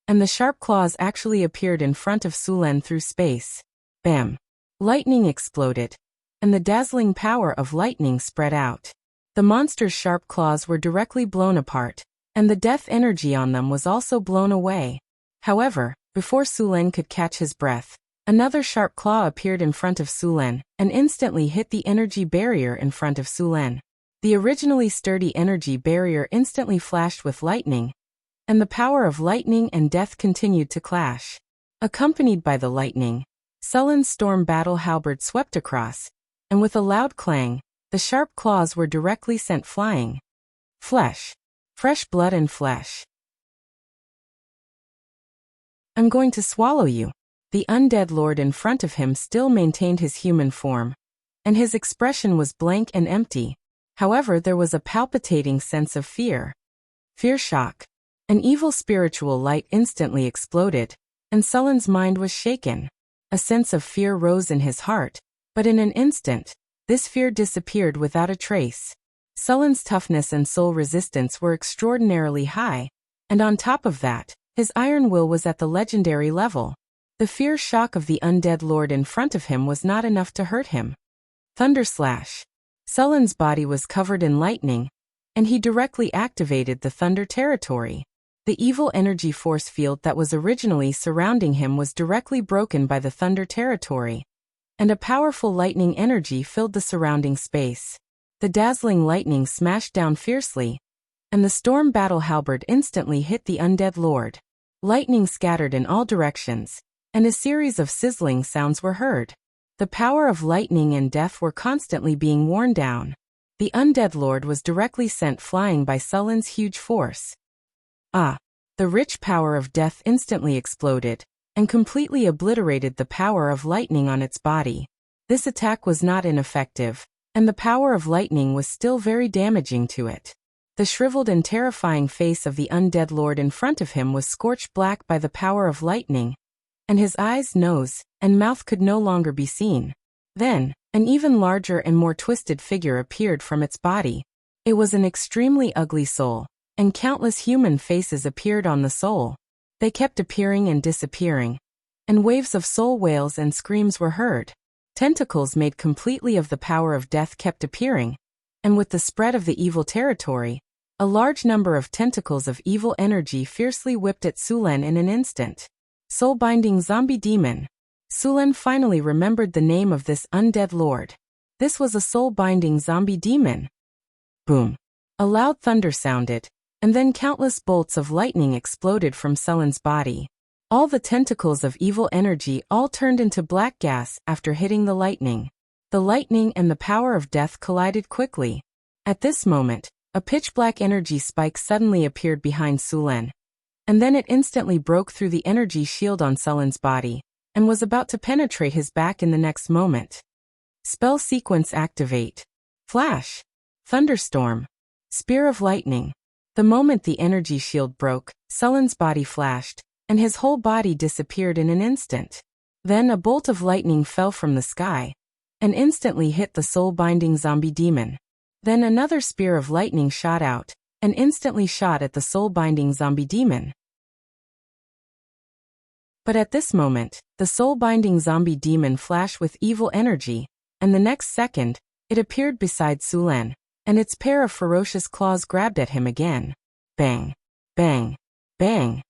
and the sharp claws actually appeared in front of Sulen through space. Bam! Lightning exploded, and the dazzling power of lightning spread out. The monster's sharp claws were directly blown apart, and the death energy on them was also blown away. However, before Sulen could catch his breath, another sharp claw appeared in front of Sulen, and instantly hit the energy barrier in front of Sulen. The originally sturdy energy barrier instantly flashed with lightning, and the power of lightning and death continued to clash. Accompanied by the lightning, Sulen's storm battle halberd swept across, and with a loud clang, the sharp claws were directly sent flying. Flesh. Fresh blood and flesh. "I'm going to swallow you." The undead lord in front of him still maintained his human form, and his expression was blank and empty. However, there was a palpitating sense of fear. Fear shock. An evil spiritual light instantly exploded, and Sulen's mind was shaken. A sense of fear rose in his heart, but in an instant, this fear disappeared without a trace. Sullen's toughness and soul resistance were extraordinarily high, and on top of that, his iron will was at the legendary level. The fear shock of the undead lord in front of him was not enough to hurt him. Thunderslash. Sullen's body was covered in lightning, and he directly activated the thunder territory. The evil energy force field that was originally surrounding him was directly broken by the thunder territory, and a powerful lightning energy filled the surrounding space. The dazzling lightning smashed down fiercely, and the storm battle halberd instantly hit the undead lord. Lightning scattered in all directions, and a series of sizzling sounds were heard. The power of lightning and death were constantly being worn down. The undead lord was directly sent flying by Sullen's huge force. The rich power of death instantly exploded, and completely obliterated the power of lightning on its body. This attack was not ineffective, and the power of lightning was still very damaging to it. The shriveled and terrifying face of the undead lord in front of him was scorched black by the power of lightning, and his eyes, nose, and mouth could no longer be seen. Then, an even larger and more twisted figure appeared from its body. It was an extremely ugly soul, and countless human faces appeared on the soul. They kept appearing and disappearing, and waves of soul wails and screams were heard. Tentacles made completely of the power of death kept appearing, and with the spread of the evil territory, a large number of tentacles of evil energy fiercely whipped at Sulen in an instant. Soul-binding zombie demon. Sulen finally remembered the name of this undead lord. This was a soul-binding zombie demon. Boom. A loud thunder sounded, and then countless bolts of lightning exploded from Sullen's body. All the tentacles of evil energy all turned into black gas after hitting the lightning. The lightning and the power of death collided quickly. At this moment, a pitch-black energy spike suddenly appeared behind Sulen, and then it instantly broke through the energy shield on Sullen's body, and was about to penetrate his back in the next moment. Spell sequence activate. Flash. Thunderstorm. Spear of lightning. The moment the energy shield broke, Sullen's body flashed, and his whole body disappeared in an instant. Then a bolt of lightning fell from the sky, and instantly hit the soul-binding zombie demon. Then another spear of lightning shot out, and instantly shot at the soul-binding zombie demon. But at this moment, the soul-binding zombie demon flashed with evil energy, and the next second, it appeared beside Sulen, and its pair of ferocious claws grabbed at him again. Bang! Bang! Bang!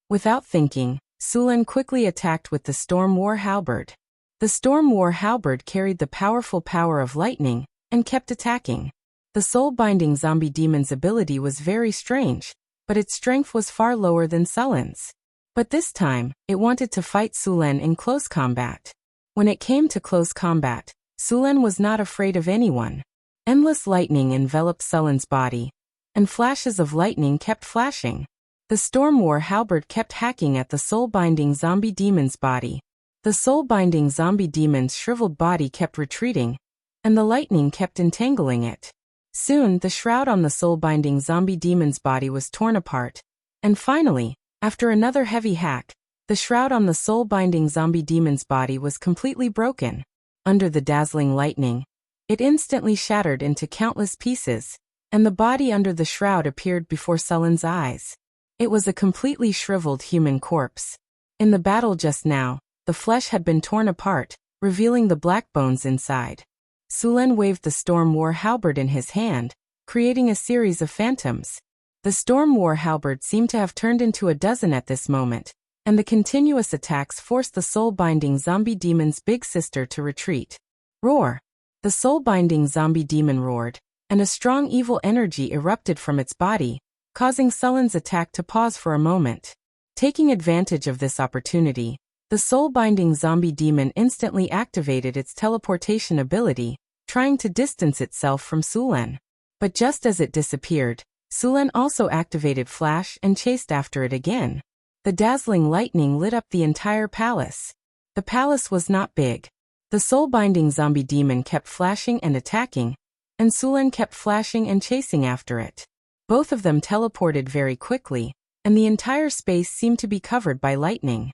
Without thinking, Sulen quickly attacked with the Storm War Halberd. The Storm War Halberd carried the powerful power of lightning, and kept attacking. The soul-binding zombie demon's ability was very strange, but its strength was far lower than Sullen's. But this time, it wanted to fight Sulen in close combat. When it came to close combat, Sulen was not afraid of anyone. Endless lightning enveloped Sullen's body, and flashes of lightning kept flashing. The Storm War Halberd kept hacking at the soul-binding zombie demon's body. The soul-binding zombie demon's shriveled body kept retreating, and the lightning kept entangling it. Soon, the shroud on the soul-binding zombie demon's body was torn apart, and finally, after another heavy hack, the shroud on the soul-binding zombie demon's body was completely broken. Under the dazzling lightning, it instantly shattered into countless pieces, and the body under the shroud appeared before Sullen's eyes. It was a completely shriveled human corpse. In the battle just now, the flesh had been torn apart, revealing the black bones inside. Sulen waved the Storm War Halberd in his hand, creating a series of phantoms. The Storm War Halberd seemed to have turned into a dozen at this moment, and the continuous attacks forced the soul-binding zombie demon's big sister to retreat. Roar! The soul-binding zombie demon roared, and a strong evil energy erupted from its body, causing Sullen's attack to pause for a moment. Taking advantage of this opportunity, the soul-binding zombie demon instantly activated its teleportation ability, trying to distance itself from Sulen. But just as it disappeared, Sulen also activated Flash and chased after it again. The dazzling lightning lit up the entire palace. The palace was not big. The soul-binding zombie demon kept flashing and attacking, and Sulen kept flashing and chasing after it. Both of them teleported very quickly, and the entire space seemed to be covered by lightning.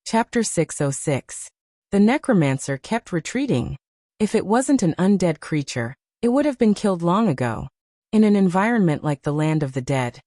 Chapter 606. The necromancer kept retreating. If it wasn't an undead creature, it would have been killed long ago. In an environment like the land of the dead,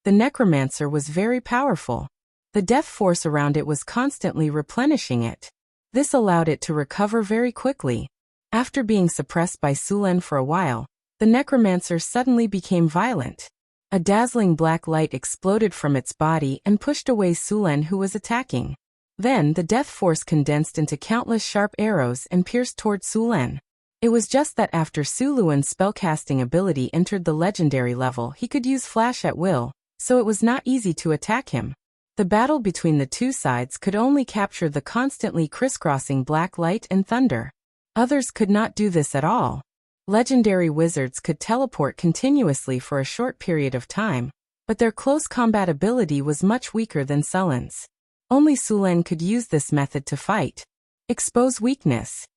the necromancer was very powerful. The death force around it was constantly replenishing it. This allowed it to recover very quickly. After being suppressed by Sulen for a while, the necromancer suddenly became violent. A dazzling black light exploded from its body and pushed away Sulen, who was attacking. Then the death force condensed into countless sharp arrows and pierced toward Sulen. It was just that after Suluen's spellcasting ability entered the legendary level, he could use flash at will, so it was not easy to attack him. The battle between the two sides could only capture the constantly crisscrossing black light and thunder. Others could not do this at all. Legendary wizards could teleport continuously for a short period of time, but their close combat ability was much weaker than Sulen's. Only Sulen could use this method to fight. Expose weakness.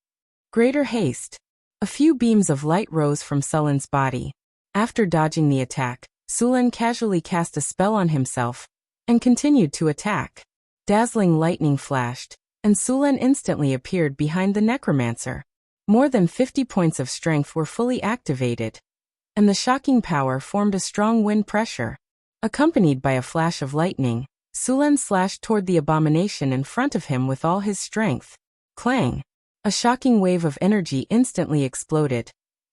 Greater haste. A few beams of light rose from Sulen's body. After dodging the attack, Sulen casually cast a spell on himself and continued to attack. Dazzling lightning flashed, and Sulen instantly appeared behind the necromancer. More than 50 points of strength were fully activated, and the shocking power formed a strong wind pressure. Accompanied by a flash of lightning, Sulen slashed toward the abomination in front of him with all his strength. Clang! A shocking wave of energy instantly exploded,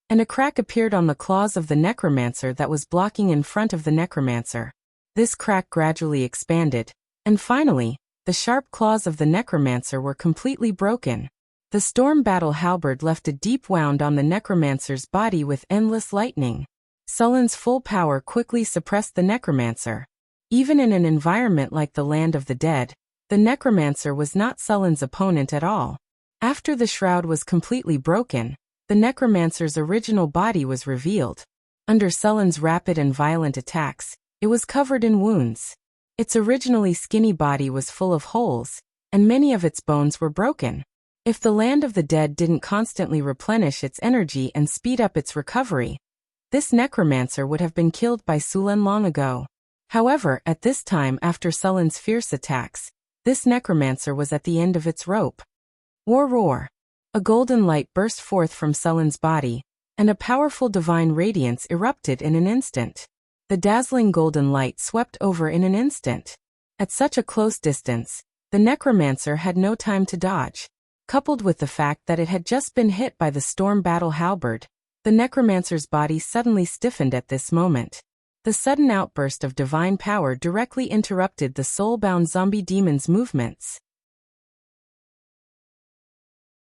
and a crack appeared on the claws of the necromancer that was blocking in front of the necromancer. This crack gradually expanded, and finally, the sharp claws of the necromancer were completely broken. The storm battle halberd left a deep wound on the necromancer's body with endless lightning. Sulen's full power quickly suppressed the necromancer. Even in an environment like the land of the dead, the necromancer was not Sulen's opponent at all. After the shroud was completely broken, the necromancer's original body was revealed. Under Sulen's rapid and violent attacks, it was covered in wounds. Its originally skinny body was full of holes, and many of its bones were broken. If the land of the dead didn't constantly replenish its energy and speed up its recovery, this necromancer would have been killed by Sulen long ago. However, at this time after Sulen's fierce attacks, this necromancer was at the end of its rope. Roar! A golden light burst forth from Sulen's body, and a powerful divine radiance erupted in an instant. The dazzling golden light swept over in an instant. At such a close distance, the necromancer had no time to dodge. Coupled with the fact that it had just been hit by the storm battle halberd, the necromancer's body suddenly stiffened at this moment. The sudden outburst of divine power directly interrupted the soul-bound zombie demon's movements.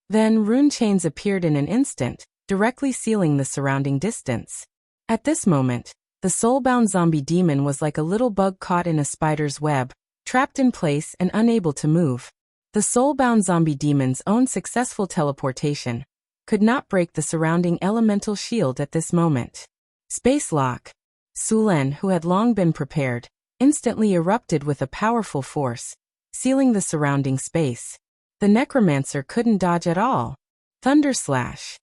Then rune chains appeared in an instant, directly sealing the surrounding distance. At this moment, the soul-bound zombie demon was like a little bug caught in a spider's web, trapped in place and unable to move. The soul-bound zombie demon's own successful teleportation could not break the surrounding elemental shield at this moment. Space lock. Sulen, who had long been prepared, instantly erupted with a powerful force, sealing the surrounding space. The necromancer couldn't dodge at all. Thunder slash.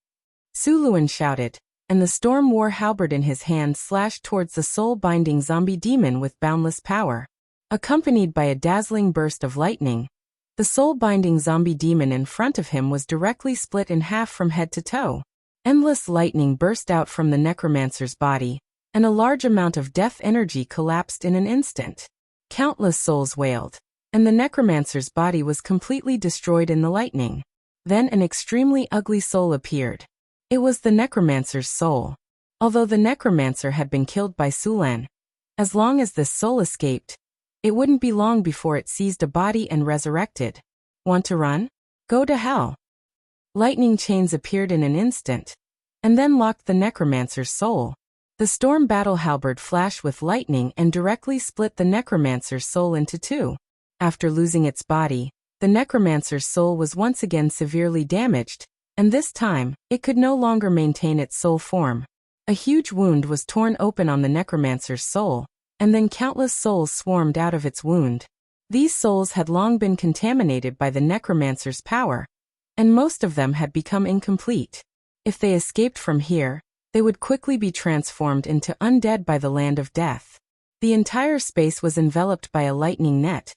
Suluan shouted, and the storm war halberd in his hand slashed towards the soul-binding zombie demon with boundless power. Accompanied by a dazzling burst of lightning, the soul-binding zombie demon in front of him was directly split in half from head to toe. Endless lightning burst out from the necromancer's body, and a large amount of death energy collapsed in an instant. Countless souls wailed, and the necromancer's body was completely destroyed in the lightning. Then an extremely ugly soul appeared. It was the necromancer's soul. Although the necromancer had been killed by Sulen, as long as this soul escaped, it wouldn't be long before it seized a body and resurrected. Want to run? Go to hell. Lightning chains appeared in an instant, and then locked the necromancer's soul. The storm battle halberd flashed with lightning and directly split the necromancer's soul into two. After losing its body, the necromancer's soul was once again severely damaged, and this time, it could no longer maintain its soul form. A huge wound was torn open on the necromancer's soul, and then countless souls swarmed out of its wound. These souls had long been contaminated by the necromancer's power, and most of them had become incomplete. If they escaped from here, they would quickly be transformed into undead by the land of death. The entire space was enveloped by a lightning net,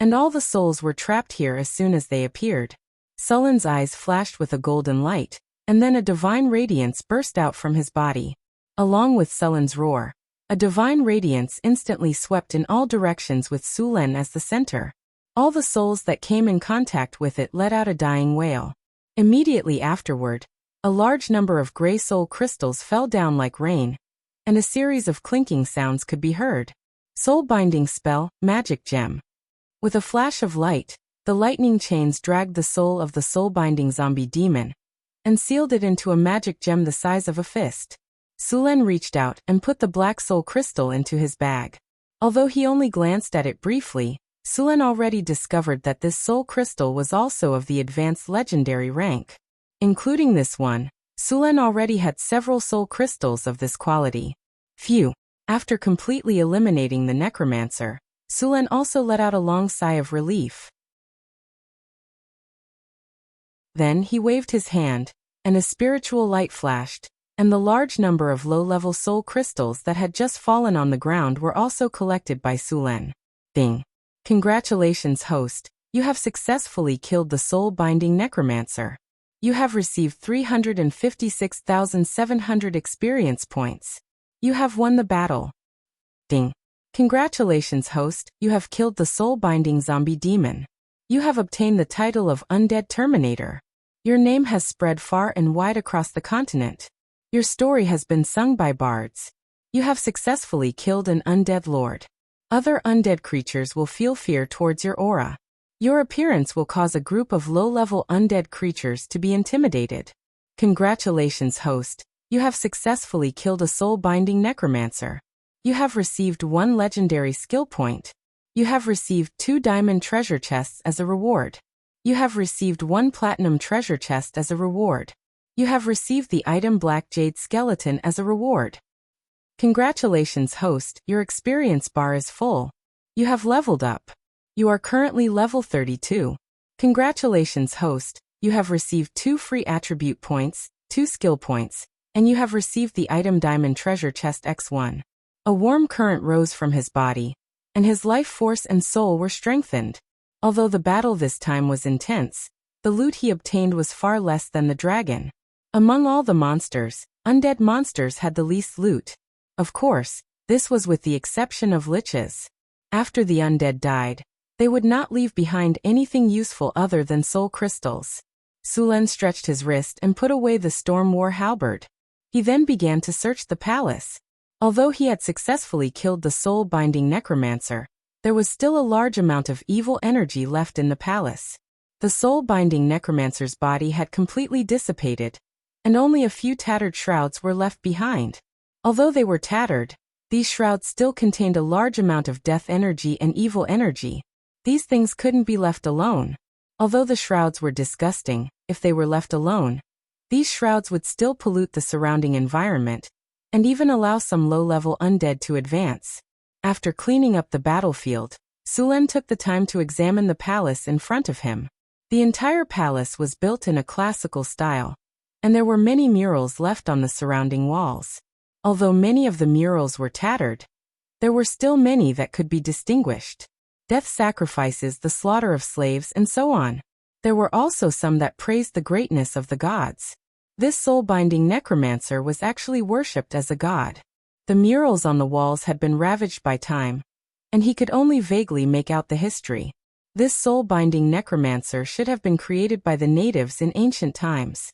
And all the souls were trapped here as soon as they appeared. Sulan's eyes flashed with a golden light, and then a divine radiance burst out from his body. Along with Sulan's roar, a divine radiance instantly swept in all directions with Sulan as the center. All the souls that came in contact with it let out a dying wail. Immediately afterward, a large number of gray soul crystals fell down like rain, and a series of clinking sounds could be heard. Soul-binding spell, magic gem. With a flash of light, the lightning chains dragged the soul of the soul-binding zombie demon and sealed it into a magic gem the size of a fist. Sulan reached out and put the black soul crystal into his bag. Although he only glanced at it briefly, Sulan already discovered that this soul crystal was also of the advanced legendary rank. Including this one, Sulan already had several soul crystals of this quality. Phew! After completely eliminating the necromancer, Sulan also let out a long sigh of relief. Then he waved his hand, and a spiritual light flashed, and the large number of low-level soul crystals that had just fallen on the ground were also collected by Sulan. Ding! Congratulations, host, you have successfully killed the soul-binding necromancer. You have received 356,700 experience points. You have won the battle. Ding! Congratulations, host, you have killed the soul-binding zombie demon. You have obtained the title of Undead Terminator. Your name has spread far and wide across the continent. Your story has been sung by bards. You have successfully killed an undead lord. Other undead creatures will feel fear towards your aura. Your appearance will cause a group of low-level undead creatures to be intimidated. Congratulations, host, you have successfully killed a soul-binding necromancer. You have received 1 legendary skill point. You have received 2 diamond treasure chests as a reward. You have received 1 platinum treasure chest as a reward. You have received the item Black Jade Skeleton as a reward. Congratulations, host, your experience bar is full. You have leveled up. You are currently level 32. Congratulations, host, you have received 2 free attribute points, 2 skill points, and you have received the item Diamond Treasure Chest X1. A warm current rose from his body, and his life force and soul were strengthened. Although the battle this time was intense, the loot he obtained was far less than the dragon. Among all the monsters, undead monsters had the least loot. Of course, this was with the exception of liches. After the undead died, they would not leave behind anything useful other than soul crystals. Sulan stretched his wrist and put away the Storm War halberd. He then began to search the palace. Although he had successfully killed the soul-binding necromancer, there was still a large amount of evil energy left in the palace. The soul-binding necromancer's body had completely dissipated, and only a few tattered shrouds were left behind. Although they were tattered, these shrouds still contained a large amount of death energy and evil energy. These things couldn't be left alone. Although the shrouds were disgusting, if they were left alone, these shrouds would still pollute the surrounding environment, and even allow some low-level undead to advance. After cleaning up the battlefield, Sulan took the time to examine the palace in front of him. The entire palace was built in a classical style, and there were many murals left on the surrounding walls. Although many of the murals were tattered, there were still many that could be distinguished. Death sacrifices, the slaughter of slaves, and so on. There were also some that praised the greatness of the gods. This soul-binding necromancer was actually worshipped as a god. The murals on the walls had been ravaged by time, and he could only vaguely make out the history. This soul-binding necromancer should have been created by the natives in ancient times.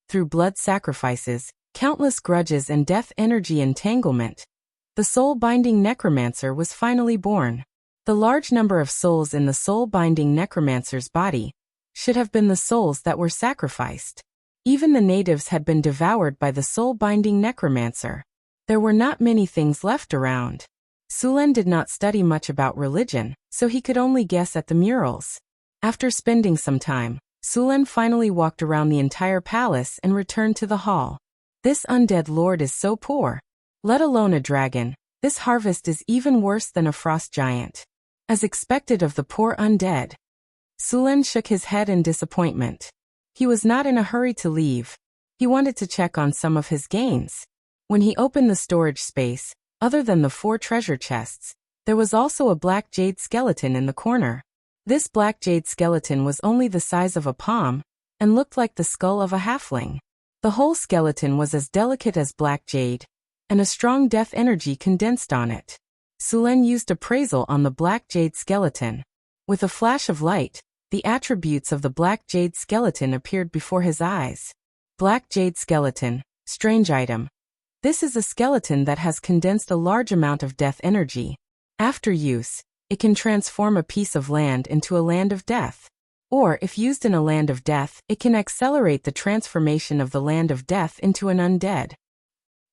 Through blood sacrifices, countless grudges and death energy entanglement, the soul-binding necromancer was finally born. The large number of souls in the soul-binding necromancer's body should have been the souls that were sacrificed. Even the natives had been devoured by the soul-binding necromancer. There were not many things left around. Sulan did not study much about religion, so he could only guess at the murals. After spending some time, Sulan finally walked around the entire palace and returned to the hall. This undead lord is so poor. Let alone a dragon, this harvest is even worse than a frost giant. As expected of the poor undead. Sulan shook his head in disappointment. He was not in a hurry to leave. He wanted to check on some of his gains. When he opened the storage space, other than the 4 treasure chests, There was also a black jade skeleton in the corner. This black jade skeleton was only the size of a palm and looked like the skull of a halfling. The whole skeleton was as delicate as black jade, and a strong death energy condensed on it. Sulen used appraisal on the black jade skeleton. With a flash of light, the attributes of the black jade skeleton appeared before his eyes. Black jade skeleton, strange item. This is a skeleton that has condensed a large amount of death energy. After use, it can transform a piece of land into a land of death. Or, if used in a land of death, it can accelerate the transformation of the land of death into an undead.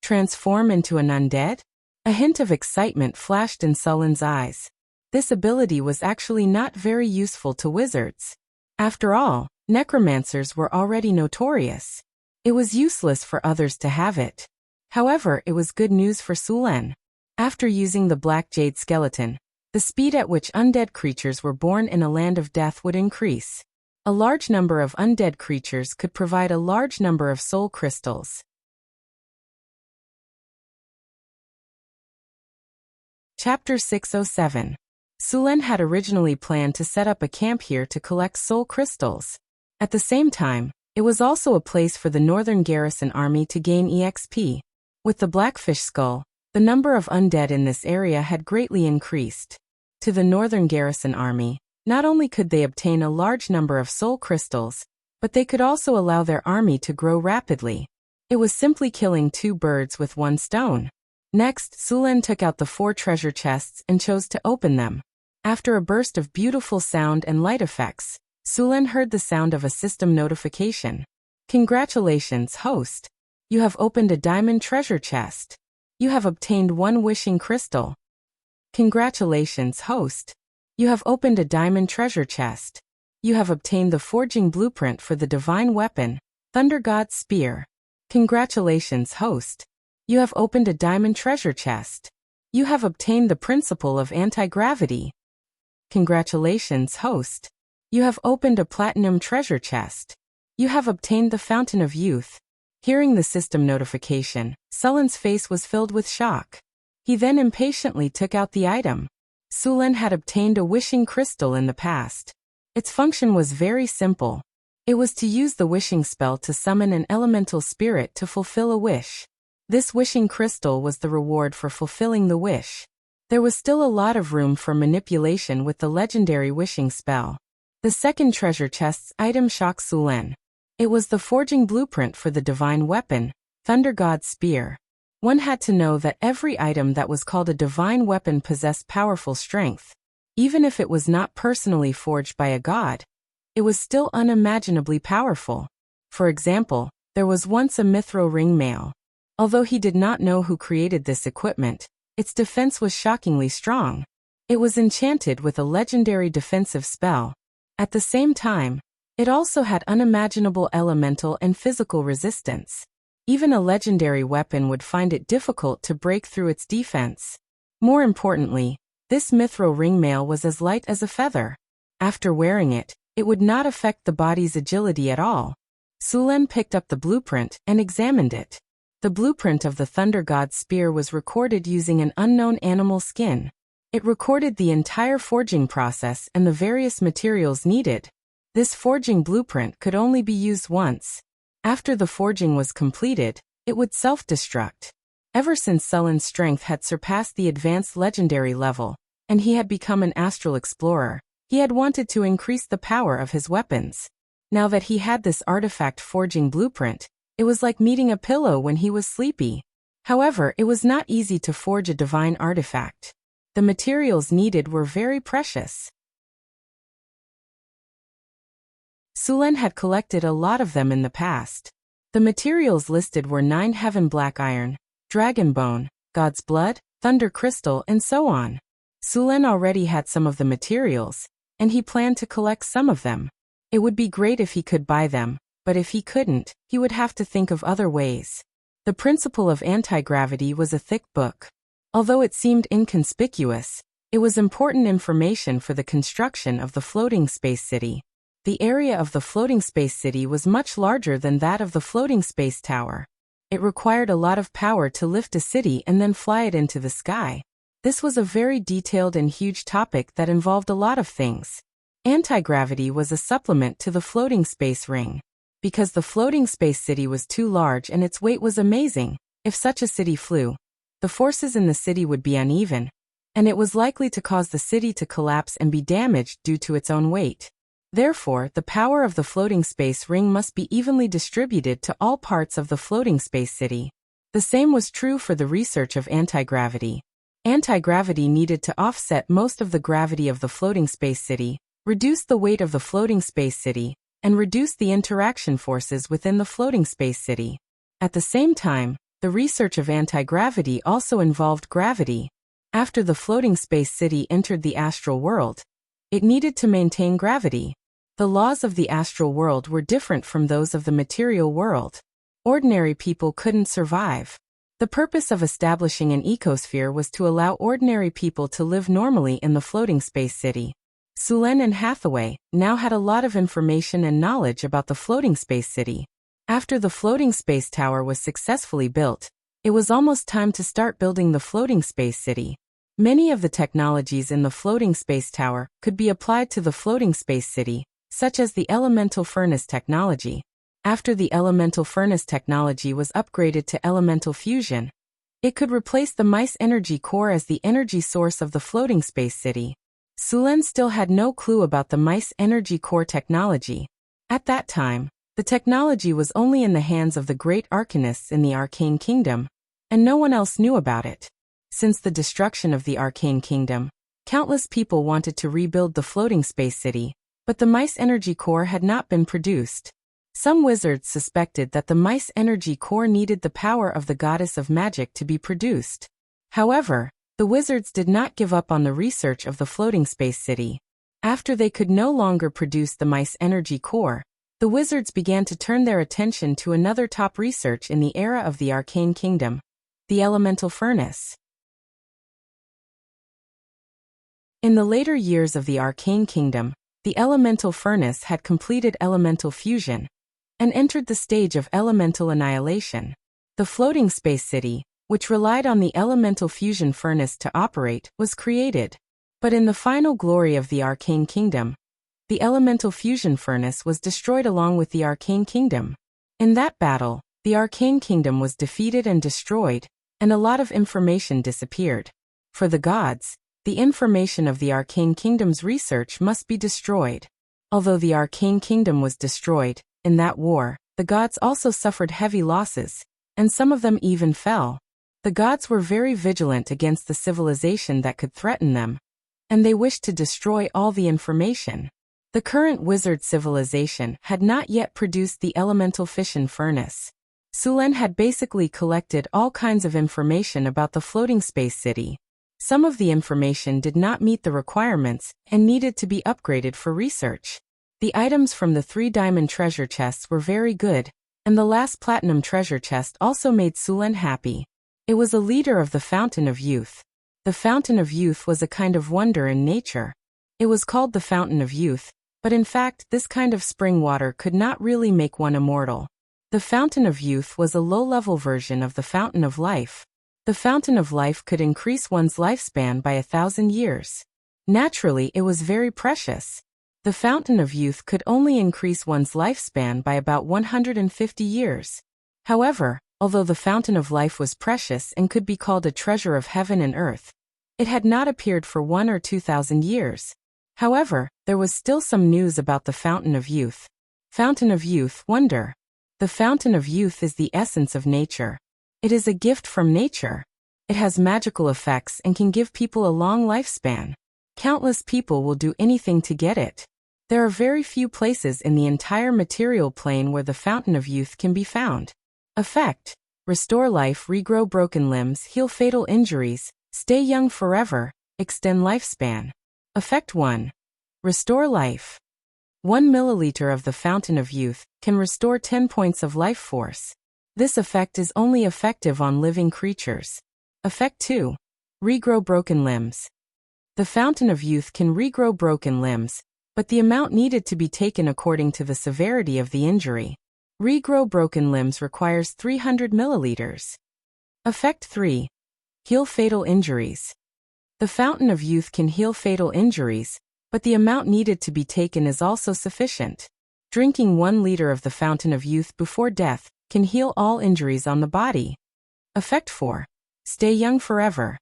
Transform into an undead? A hint of excitement flashed in Sulen's eyes. This ability was actually not very useful to wizards. After all, necromancers were already notorious. It was useless for others to have it. However, it was good news for Sulen. After using the black jade skeleton, the speed at which undead creatures were born in a land of death would increase. A large number of undead creatures could provide a large number of soul crystals. Chapter 607. Sulen had originally planned to set up a camp here to collect soul crystals. At the same time, it was also a place for the Northern Garrison Army to gain EXP. With the Blackfish Skull, the number of undead in this area had greatly increased. To the Northern Garrison Army, not only could they obtain a large number of soul crystals, but they could also allow their army to grow rapidly. It was simply killing two birds with one stone. Next, Sulen took out the 4 treasure chests and chose to open them. After a burst of beautiful sound and light effects, Sulen heard the sound of a system notification. Congratulations, host. You have opened a diamond treasure chest. You have obtained 1 wishing crystal. Congratulations, host. You have opened a diamond treasure chest. You have obtained the forging blueprint for the divine weapon, Thunder God's Spear. Congratulations, host. You have opened a diamond treasure chest. You have obtained the principle of anti-gravity. Congratulations, host. You have opened a platinum treasure chest. You have obtained the Fountain of Youth. Hearing the system notification, Sulen's face was filled with shock. He then impatiently took out the item. Sulen had obtained a wishing crystal in the past. Its function was very simple. It was to use the wishing spell to summon an elemental spirit to fulfill a wish. This wishing crystal was the reward for fulfilling the wish. There was still a lot of room for manipulation with the legendary wishing spell. The second treasure chest's item shocked Sulen. It was the forging blueprint for the divine weapon, Thunder God's Spear. One had to know that every item that was called a divine weapon possessed powerful strength. Even if it was not personally forged by a god, it was still unimaginably powerful. For example, there was once a mithril ring mail. Although he did not know who created this equipment, its defense was shockingly strong. It was enchanted with a legendary defensive spell. At the same time, it also had unimaginable elemental and physical resistance. Even a legendary weapon would find it difficult to break through its defense. More importantly, this mithril ring mail was as light as a feather. After wearing it, it would not affect the body's agility at all. Sulen picked up the blueprint and examined it. The blueprint of the Thunder God's Spear was recorded using an unknown animal skin. It recorded the entire forging process and the various materials needed. This forging blueprint could only be used once. After the forging was completed, it would self-destruct. Ever since Sulen's strength had surpassed the advanced legendary level, and he had become an astral explorer, he had wanted to increase the power of his weapons. Now that he had this artifact forging blueprint, it was like meeting a pillow when he was sleepy. However, it was not easy to forge a divine artifact. The materials needed were very precious. Sulen had collected a lot of them in the past. The materials listed were 9 heaven black iron, dragon bone, God's blood, thunder crystal, and so on. Sulen already had some of the materials, and he planned to collect some of them. It would be great if he could buy them, but if he couldn't, he would have to think of other ways. The principle of anti-gravity was a thick book. Although it seemed inconspicuous, it was important information for the construction of the floating space city. The area of the floating space city was much larger than that of the floating space tower. It required a lot of power to lift a city and then fly it into the sky. This was a very detailed and huge topic that involved a lot of things. Anti-gravity was a supplement to the floating space ring. Because the floating space city was too large and its weight was amazing, if such a city flew, the forces in the city would be uneven, and it was likely to cause the city to collapse and be damaged due to its own weight. Therefore, the power of the floating space ring must be evenly distributed to all parts of the floating space city. The same was true for the research of anti-gravity. Anti-gravity needed to offset most of the gravity of the floating space city, reduce the weight of the floating space city, and reduce the interaction forces within the floating space city. At the same time, the research of anti-gravity also involved gravity. After the floating space city entered the astral world, it needed to maintain gravity. The laws of the astral world were different from those of the material world. Ordinary people couldn't survive. The purpose of establishing an ecosphere was to allow ordinary people to live normally in the floating space city. Sulen and Hathaway now had a lot of information and knowledge about the floating space city. After the floating space tower was successfully built, it was almost time to start building the floating space city. Many of the technologies in the floating space tower could be applied to the floating space city, such as the elemental furnace technology. After the elemental furnace technology was upgraded to elemental fusion, it could replace the mice energy core as the energy source of the floating space city. Sulen still had no clue about the mice energy core technology. At that time, the technology was only in the hands of the great arcanists in the Arcane Kingdom, and no one else knew about it. Since the destruction of the Arcane Kingdom, countless people wanted to rebuild the floating space city, but the mice energy core had not been produced. Some wizards suspected that the mice energy core needed the power of the goddess of magic to be produced. However, the wizards did not give up on the research of the floating space city. After they could no longer produce the mice energy core, the wizards began to turn their attention to another top research in the era of the Arcane Kingdom, the elemental furnace. In the later years of the Arcane Kingdom, the elemental furnace had completed elemental fusion and entered the stage of elemental annihilation. The floating space city, which relied on the elemental fusion furnace to operate, was created. But in the final glory of the Arcane Kingdom, the elemental fusion furnace was destroyed along with the Arcane Kingdom. In that battle, the Arcane Kingdom was defeated and destroyed, and a lot of information disappeared. For the gods, the information of the Arcane Kingdom's research must be destroyed. Although the Arcane Kingdom was destroyed, in that war, the gods also suffered heavy losses, and some of them even fell. The gods were very vigilant against the civilization that could threaten them, and they wished to destroy all the information. The current wizard civilization had not yet produced the elemental fission furnace. Sulen had basically collected all kinds of information about the floating space city. Some of the information did not meet the requirements and needed to be upgraded for research. The items from the 3 diamond treasure chests were very good, and the last platinum treasure chest also made Sulen happy. It was a leader of the Fountain of Youth. The Fountain of Youth was a kind of wonder in nature. It was called the Fountain of Youth, but in fact this kind of spring water could not really make one immortal. The Fountain of Youth was a low-level version of the Fountain of Life. The Fountain of Life could increase one's lifespan by 1,000 years. Naturally, it was very precious. The Fountain of Youth could only increase one's lifespan by about 150 years. However, although the Fountain of Life was precious and could be called a treasure of heaven and earth, it had not appeared for 1 or 2,000 years. However, there was still some news about the Fountain of Youth. Fountain of Youth, wonder. The Fountain of Youth is the essence of nature. It is a gift from nature. It has magical effects and can give people a long lifespan. Countless people will do anything to get it. There are very few places in the entire material plane where the Fountain of Youth can be found. Effect: restore life, regrow broken limbs, heal fatal injuries, stay young forever, extend lifespan. Effect 1. Restore life. 1 milliliter of the Fountain of Youth can restore 10 points of life force. This effect is only effective on living creatures. Effect 2. Regrow broken limbs. The Fountain of Youth can regrow broken limbs, but the amount needed to be taken according to the severity of the injury. Regrow broken limbs requires 300 milliliters. Effect 3. Heal fatal injuries. The Fountain of Youth can heal fatal injuries, but the amount needed to be taken is also sufficient. Drinking 1 liter of the Fountain of Youth before death can heal all injuries on the body. Effect 4. Stay young forever.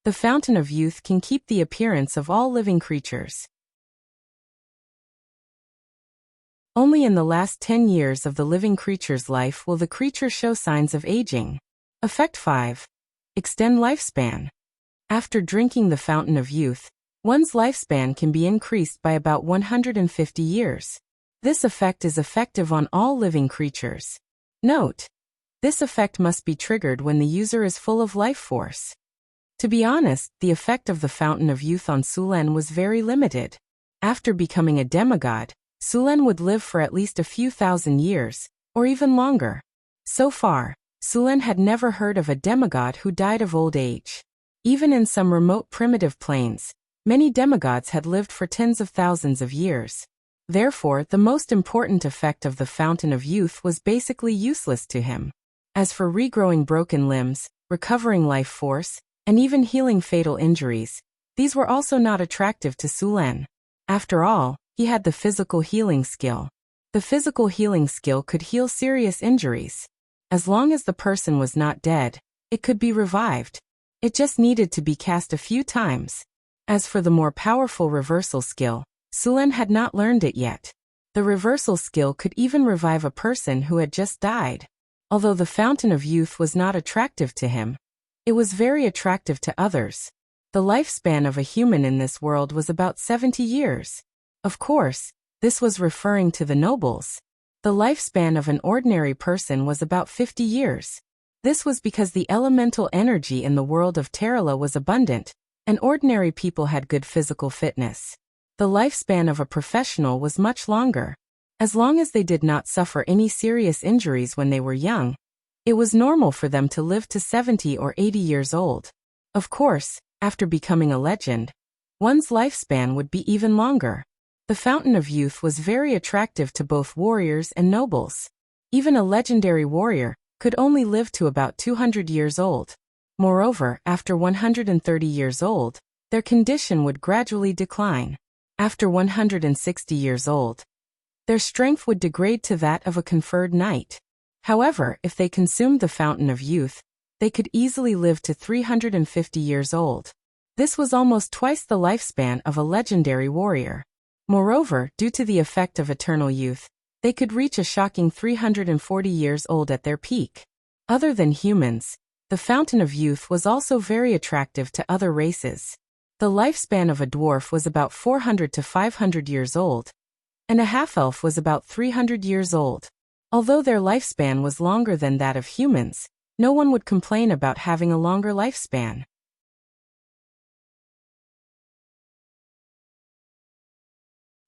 The Fountain of Youth can keep the appearance of all living creatures. Only in the last 10 years of the living creature's life will the creature show signs of aging. Effect 5. Extend lifespan. After drinking the Fountain of Youth, one's lifespan can be increased by about 150 years. This effect is effective on all living creatures. Note: this effect must be triggered when the user is full of life force. To be honest, the effect of the Fountain of Youth on Sulen was very limited. After becoming a demigod, Sulen would live for at least a few thousand years, or even longer. So far, Sulen had never heard of a demigod who died of old age. Even in some remote primitive planes, many demigods had lived for tens of thousands of years. Therefore, the most important effect of the Fountain of Youth was basically useless to him. As for regrowing broken limbs, recovering life force, and even healing fatal injuries, these were also not attractive to Sulen. After all, he had the physical healing skill. The physical healing skill could heal serious injuries. As long as the person was not dead, it could be revived. It just needed to be cast a few times. As for the more powerful reversal skill, Sulen had not learned it yet. The reversal skill could even revive a person who had just died. Although the Fountain of Youth was not attractive to him, it was very attractive to others. The lifespan of a human in this world was about 70 years. Of course, this was referring to the nobles. The lifespan of an ordinary person was about 50 years. This was because the elemental energy in the world of Terrala was abundant, and ordinary people had good physical fitness. The lifespan of a professional was much longer. As long as they did not suffer any serious injuries when they were young, it was normal for them to live to 70 or 80 years old. Of course, after becoming a legend, one's lifespan would be even longer. The Fountain of Youth was very attractive to both warriors and nobles. Even a legendary warrior could only live to about 200 years old. Moreover, after 130 years old, their condition would gradually decline. After 160 years old, their strength would degrade to that of a conferred knight. However, if they consumed the Fountain of Youth, they could easily live to 350 years old. This was almost twice the lifespan of a legendary warrior. Moreover, due to the effect of eternal youth, they could reach a shocking 340 years old at their peak. Other than humans, the Fountain of Youth was also very attractive to other races. The lifespan of a dwarf was about 400 to 500 years old, and a half-elf was about 300 years old. Although their lifespan was longer than that of humans, no one would complain about having a longer lifespan.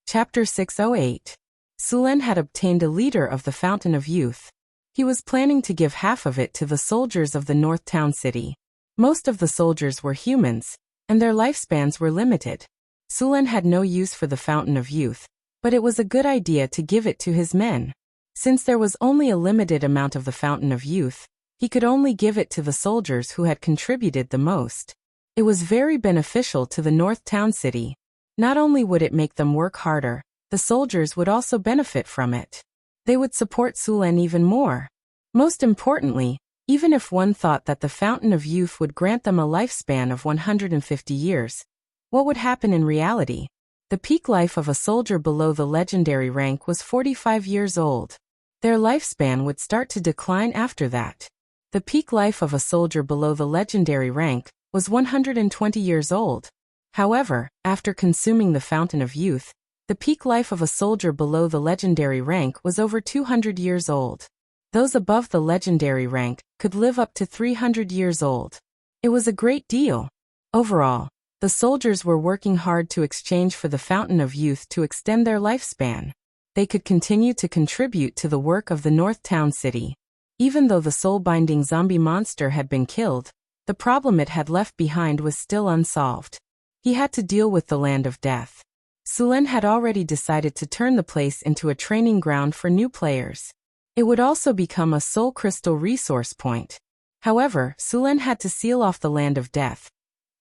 Chapter 608. Sulen had obtained a liter of the Fountain of Youth. He was planning to give half of it to the soldiers of the North Town City. Most of the soldiers were humans, and their lifespans were limited. Sulen had no use for the Fountain of Youth, but it was a good idea to give it to his men. Since there was only a limited amount of the Fountain of Youth, he could only give it to the soldiers who had contributed the most. It was very beneficial to the North Town City. Not only would it make them work harder, the soldiers would also benefit from it. They would support Sulen even more. Most importantly, even if one thought that the Fountain of Youth would grant them a lifespan of 150 years, what would happen in reality? The peak life of a soldier below the legendary rank was 45 years old. Their lifespan would start to decline after that. The peak life of a soldier below the legendary rank was 120 years old. However, after consuming the Fountain of Youth, the peak life of a soldier below the legendary rank was over 200 years old. Those above the legendary rank could live up to 300 years old. It was a great deal. Overall, the soldiers were working hard to exchange for the Fountain of Youth to extend their lifespan. They could continue to contribute to the work of the North Town City. Even though the soul-binding zombie monster had been killed, the problem it had left behind was still unsolved. He had to deal with the Land of Death. Sulen had already decided to turn the place into a training ground for new players. It would also become a soul crystal resource point. However, Sulen had to seal off the Land of Death,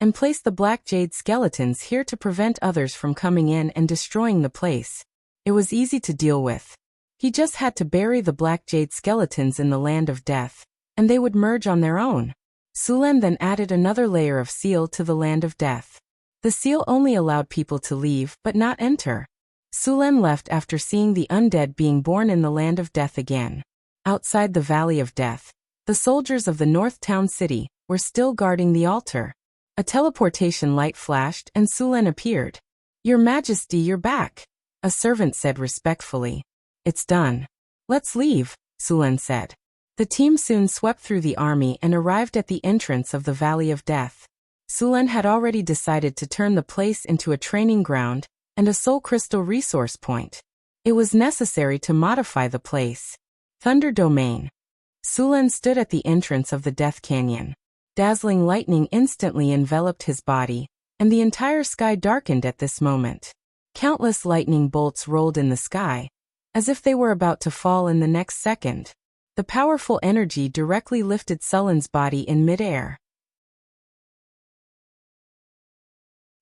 and place the black jade skeletons here to prevent others from coming in and destroying the place. It was easy to deal with. He just had to bury the black jade skeletons in the land of death, and they would merge on their own. Sulen then added another layer of seal to the land of death. The seal only allowed people to leave but not enter. Sulen left after seeing the undead being born in the land of death again. Outside the Valley of Death, the soldiers of the North Town City were still guarding the altar. A teleportation light flashed and Sulen appeared. "Your Majesty, you're back," a servant said respectfully. "It's done. Let's leave," Sulen said. The team soon swept through the army and arrived at the entrance of the Valley of Death. Sulen had already decided to turn the place into a training ground and a soul crystal resource point. It was necessary to modify the place. Thunder Domain. Sulen stood at the entrance of the Death Canyon. Dazzling lightning instantly enveloped his body, and the entire sky darkened at this moment. Countless lightning bolts rolled in the sky, as if they were about to fall in the next second. The powerful energy directly lifted Sulen's body in midair.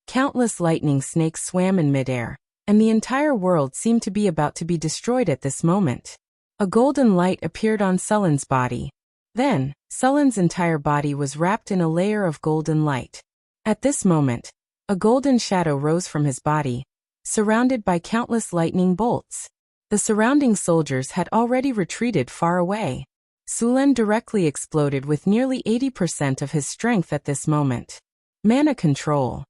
Countless lightning snakes swam in midair, and the entire world seemed to be about to be destroyed at this moment. A golden light appeared on Sulen's body. Then, Sulen's entire body was wrapped in a layer of golden light. At this moment, a golden shadow rose from his body, surrounded by countless lightning bolts. The surrounding soldiers had already retreated far away. Sulen directly exploded with nearly 80% of his strength at this moment. Mana control.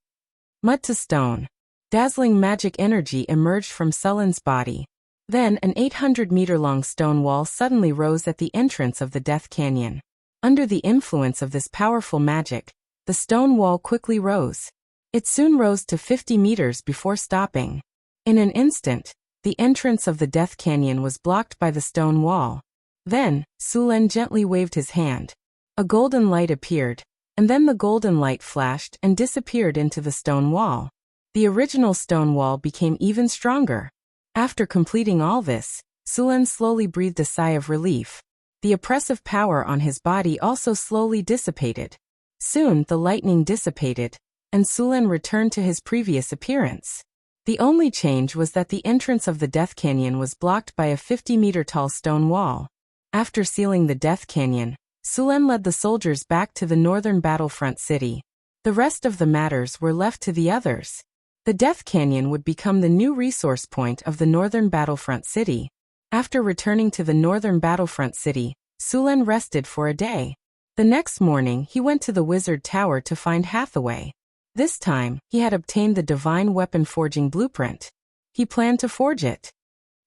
Mud to stone. Dazzling magic energy emerged from Sulen's body. Then an 800-meter-long stone wall suddenly rose at the entrance of the Death Canyon. Under the influence of this powerful magic, the stone wall quickly rose. It soon rose to 50 meters before stopping. In an instant, the entrance of the Death Canyon was blocked by the stone wall. Then, Sulen gently waved his hand. A golden light appeared, and then the golden light flashed and disappeared into the stone wall. The original stone wall became even stronger. After completing all this, Sulen slowly breathed a sigh of relief. The oppressive power on his body also slowly dissipated. Soon the lightning dissipated, and Sulen returned to his previous appearance. The only change was that the entrance of the Death Canyon was blocked by a 50-meter-tall stone wall. After sealing the Death Canyon, Sulen led the soldiers back to the northern battlefront city. The rest of the matters were left to the others. The Death Canyon would become the new resource point of the northern battlefront city. After returning to the northern battlefront city, Sulen rested for a day. The next morning he went to the Wizard Tower to find Hathaway. This time, he had obtained the Divine Weapon Forging Blueprint. He planned to forge it.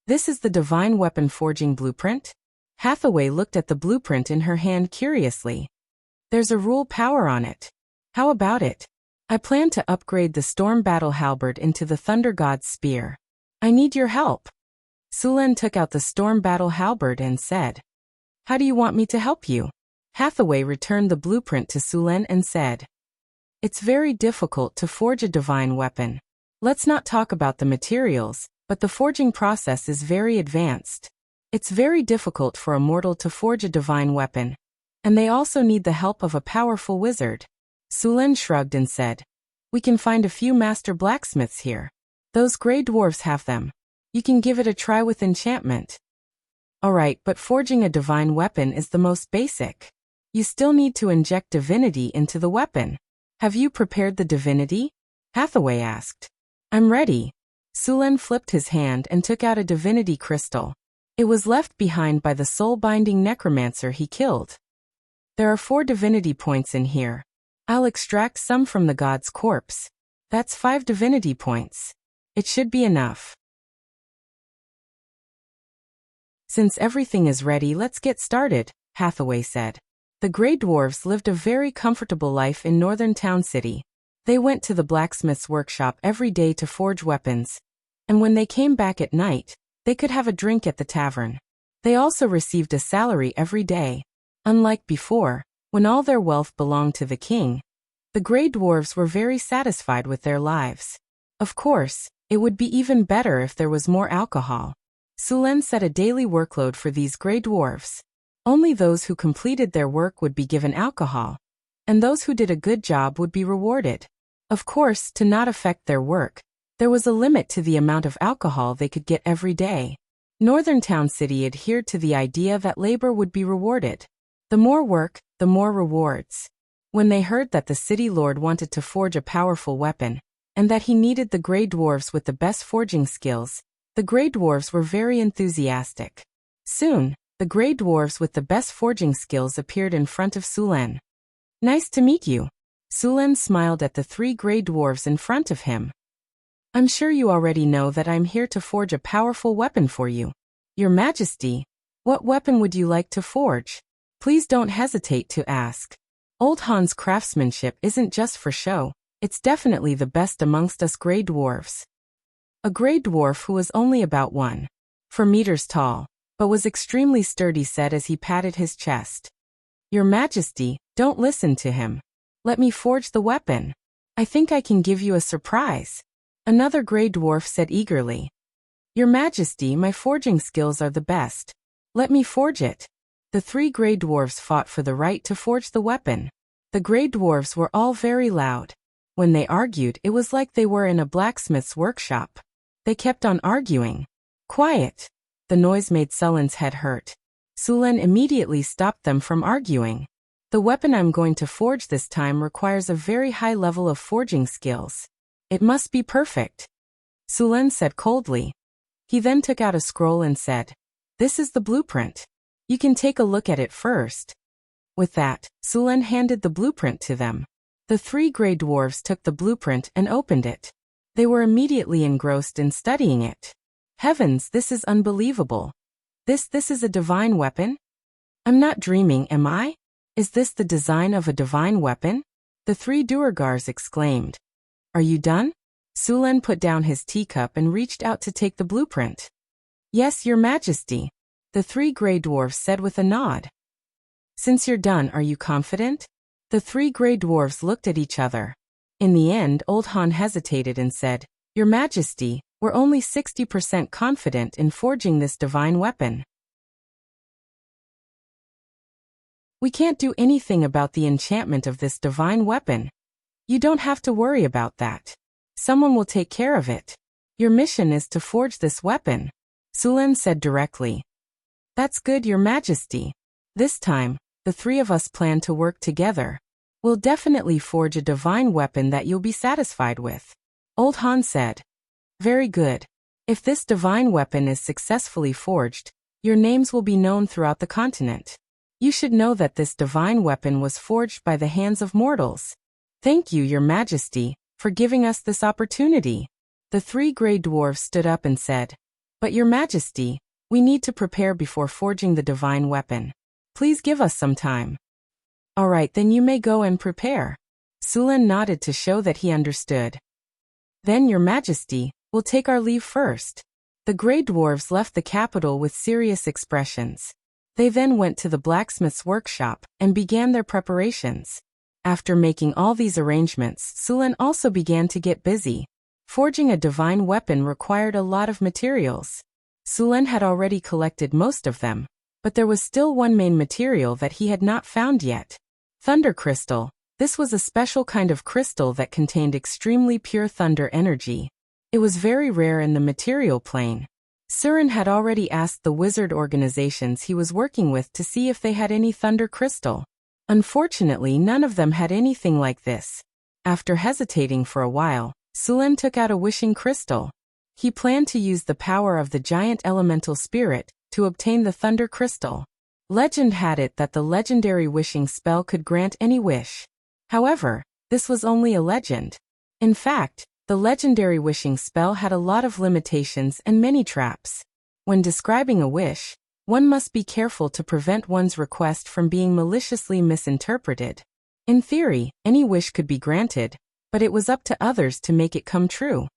"This is the Divine Weapon Forging Blueprint?" Hathaway looked at the blueprint in her hand curiously. "There's a rule power on it. How about it? I plan to upgrade the Storm Battle Halberd into the Thunder God's Spear. I need your help." Sulen took out the Storm Battle Halberd and said, "How do you want me to help you?" Hathaway returned the blueprint to Sulen and said, "It's very difficult to forge a divine weapon. Let's not talk about the materials, but the forging process is very advanced. It's very difficult for a mortal to forge a divine weapon, and they also need the help of a powerful wizard." Sulen shrugged and said, "We can find a few master blacksmiths here. Those gray dwarfs have them. You can give it a try with enchantment." "Alright, but forging a divine weapon is the most basic. You still need to inject divinity into the weapon. Have you prepared the divinity?" Hathaway asked. "I'm ready." Sulen flipped his hand and took out a divinity crystal. It was left behind by the soul-binding necromancer he killed. "There are 4 divinity points in here. I'll extract some from the god's corpse. That's 5 divinity points. It should be enough." "Since everything is ready, let's get started," Hathaway said. The Grey Dwarves lived a very comfortable life in Northern Town City. They went to the blacksmith's workshop every day to forge weapons, and when they came back at night, they could have a drink at the tavern. They also received a salary every day. Unlike before, when all their wealth belonged to the king, the Grey Dwarves were very satisfied with their lives. Of course, it would be even better if there was more alcohol. Sulen set a daily workload for these Grey Dwarves. Only those who completed their work would be given alcohol. and those who did a good job would be rewarded. Of course, to not affect their work, there was a limit to the amount of alcohol they could get every day. Northern Town City adhered to the idea that labor would be rewarded. The more work, the more rewards. When they heard that the city lord wanted to forge a powerful weapon, and that he needed the Grey Dwarves with the best forging skills, the Grey Dwarves were very enthusiastic. Soon, the Grey Dwarves with the best forging skills appeared in front of Sulen. "Nice to meet you." Sulen smiled at the 3 Grey Dwarves in front of him. "I'm sure you already know that I'm here to forge a powerful weapon for you. Your Majesty, what weapon would you like to forge? Please don't hesitate to ask. Old Han's craftsmanship isn't just for show, it's definitely the best amongst us Grey Dwarves." A Grey Dwarf who was only about 1.4 meters tall, but was extremely sturdy said as he patted his chest. "Your Majesty, don't listen to him. Let me forge the weapon. I think I can give you a surprise." Another Grey Dwarf said eagerly. "Your Majesty, my forging skills are the best. Let me forge it." The 3 Grey Dwarves fought for the right to forge the weapon. The Grey Dwarves were all very loud. When they argued, it was like they were in a blacksmith's workshop. They kept on arguing. "Quiet." The noise made Sulen's head hurt. Sulen immediately stopped them from arguing. "The weapon I'm going to forge this time requires a very high level of forging skills. It must be perfect," Sulen said coldly. He then took out a scroll and said, "This is the blueprint. You can take a look at it first." With that, Sulen handed the blueprint to them. The 3 Grey Dwarves took the blueprint and opened it. They were immediately engrossed in studying it. "Heavens, this is unbelievable. This is a divine weapon? I'm not dreaming, am I? Is this the design of a divine weapon?" The 3 Duergars exclaimed. "Are you done?" Sulen put down his teacup and reached out to take the blueprint. "Yes, Your Majesty," the 3 Grey Dwarfs said with a nod. "Since you're done, are you confident?" The 3 Grey Dwarfs looked at each other. In the end, Old Han hesitated and said, "Your Majesty, we're only 60% confident in forging this divine weapon. We can't do anything about the enchantment of this divine weapon. You don't have to worry about that. Someone will take care of it. Your mission is to forge this weapon," Sulen said directly. "That's good, Your Majesty. This time, the 3 of us plan to work together. We'll definitely forge a divine weapon that you'll be satisfied with," Old Han said. "Very good. If this divine weapon is successfully forged, your names will be known throughout the continent. You should know that this divine weapon was forged by the hands of mortals. Thank you, Your Majesty, for giving us this opportunity." The 3 Grey Dwarfs stood up and said, "But Your Majesty, we need to prepare before forging the divine weapon. Please give us some time." "All right, then you may go and prepare." Sulen nodded to show that he understood. "Then, Your Majesty, we'll take our leave first." The Grey Dwarves left the capital with serious expressions. They then went to the blacksmith's workshop and began their preparations. After making all these arrangements, Sulen also began to get busy. Forging a divine weapon required a lot of materials. Sulen had already collected most of them, but there was still one main material that he had not found yet. Thunder crystal. This was a special kind of crystal that contained extremely pure thunder energy. It was very rare in the material plane. Suren had already asked the wizard organizations he was working with to see if they had any thunder crystal. Unfortunately, none of them had anything like this. After hesitating for a while, Sulen took out a wishing crystal. He planned to use the power of the giant elemental spirit to obtain the thunder crystal. Legend had it that the legendary wishing spell could grant any wish. However, this was only a legend. In fact, the legendary wishing spell had a lot of limitations and many traps. When describing a wish, one must be careful to prevent one's request from being maliciously misinterpreted. In theory, any wish could be granted, but it was up to others to make it come true.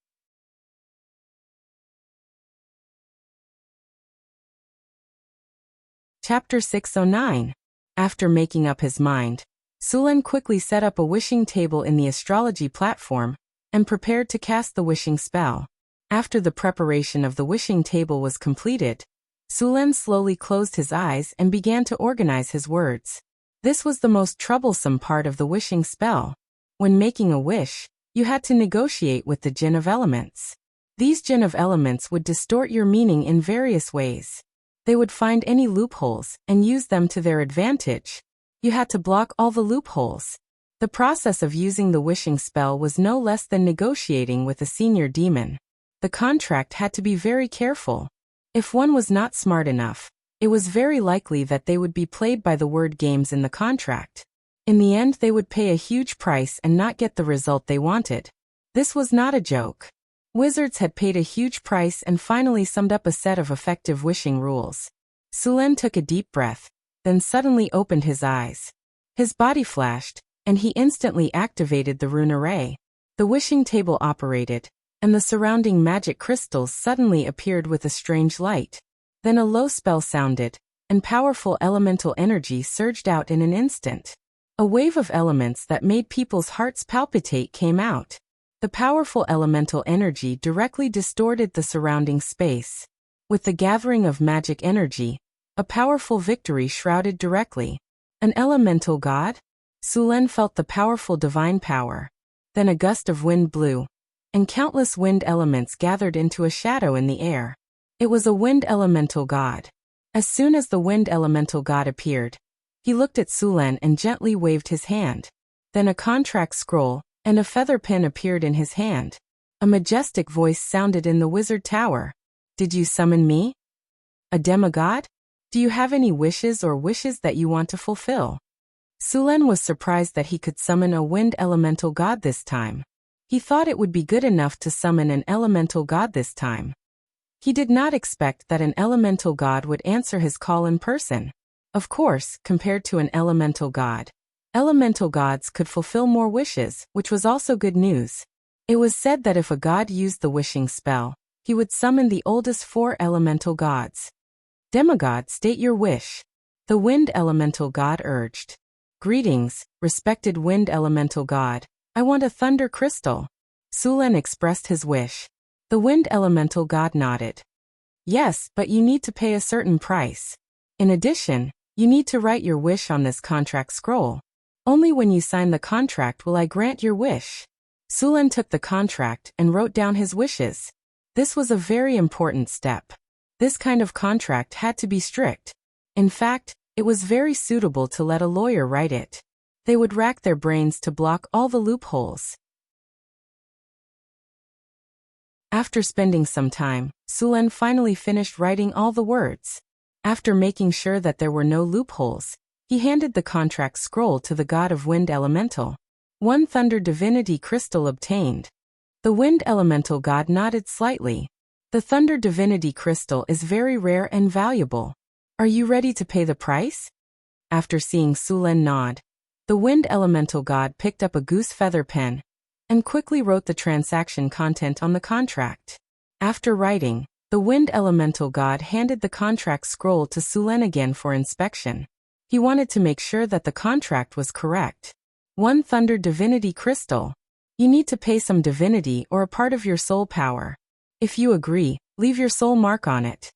Chapter 609. After making up his mind, Sulen quickly set up a wishing table in the astrology platform and prepared to cast the wishing spell. After the preparation of the wishing table was completed, Sulen slowly closed his eyes and began to organize his words. This was the most troublesome part of the wishing spell. When making a wish, you had to negotiate with the Jinn of Elements. These Jinn of Elements would distort your meaning in various ways. They would find any loopholes and use them to their advantage. You had to block all the loopholes. The process of using the wishing spell was no less than negotiating with a senior demon. The contract had to be very careful. If one was not smart enough, it was very likely that they would be played by the word games in the contract. In the end, they would pay a huge price and not get the result they wanted. This was not a joke. Wizards had paid a huge price and finally summed up a set of effective wishing rules. Sulen took a deep breath, then suddenly opened his eyes. His body flashed, and he instantly activated the rune array. The wishing table operated, and the surrounding magic crystals suddenly appeared with a strange light. Then a low spell sounded, and powerful elemental energy surged out in an instant. A wave of elements that made people's hearts palpitate came out. The powerful elemental energy directly distorted the surrounding space. With the gathering of magic energy, a powerful victory shrouded directly. An elemental god? Sulen felt the powerful divine power. Then a gust of wind blew, and countless wind elements gathered into a shadow in the air. It was a wind elemental god. As soon as the wind elemental god appeared, he looked at Sulen and gently waved his hand. Then a contract scroll and a feather pen appeared in his hand. A majestic voice sounded in the wizard tower. "Did you summon me? A demigod? Do you have any wishes or wishes that you want to fulfill?" Sulen was surprised that he could summon a wind elemental god this time. He thought it would be good enough to summon an elemental god this time. He did not expect that an elemental god would answer his call in person. Of course, compared to an elemental god, elemental gods could fulfill more wishes, which was also good news. It was said that if a god used the wishing spell, he would summon the oldest 4 elemental gods. "Demigod, state your wish," the wind elemental god urged. "Greetings, respected wind elemental god. I want a thunder crystal." Sulen expressed his wish. The wind elemental god nodded. "Yes, but you need to pay a certain price. In addition, you need to write your wish on this contract scroll. Only when you sign the contract will I grant your wish." Sulen took the contract and wrote down his wishes. This was a very important step. This kind of contract had to be strict. In fact, it was very suitable to let a lawyer write it. They would rack their brains to block all the loopholes. After spending some time, Sulen finally finished writing all the words. After making sure that there were no loopholes, he handed the contract scroll to the god of wind elemental. 1 thunder divinity crystal obtained. The wind elemental god nodded slightly. The thunder divinity crystal is very rare and valuable. Are you ready to pay the price? After seeing Sulen nod, the wind elemental god picked up a goose feather pen and quickly wrote the transaction content on the contract. After writing, the wind elemental god handed the contract scroll to Sulen again for inspection. He wanted to make sure that the contract was correct. 1 thunder divinity crystal. You need to pay some divinity or a part of your soul power. If you agree, leave your soul mark on it.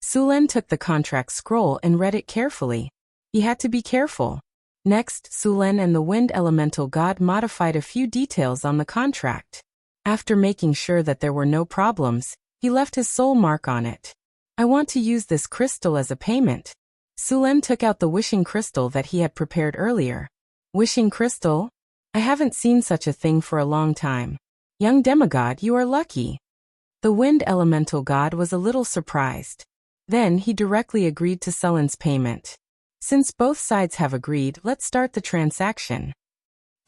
Sulen took the contract scroll and read it carefully. He had to be careful. Next, Sulen and the wind elemental god modified a few details on the contract. After making sure that there were no problems, he left his soul mark on it. "I want to use this crystal as a payment." Sulen took out the wishing crystal that he had prepared earlier. "Wishing crystal? I haven't seen such a thing for a long time. Young demigod, you are lucky." The wind elemental god was a little surprised. Then he directly agreed to Sulen's payment. "Since both sides have agreed, let's start the transaction."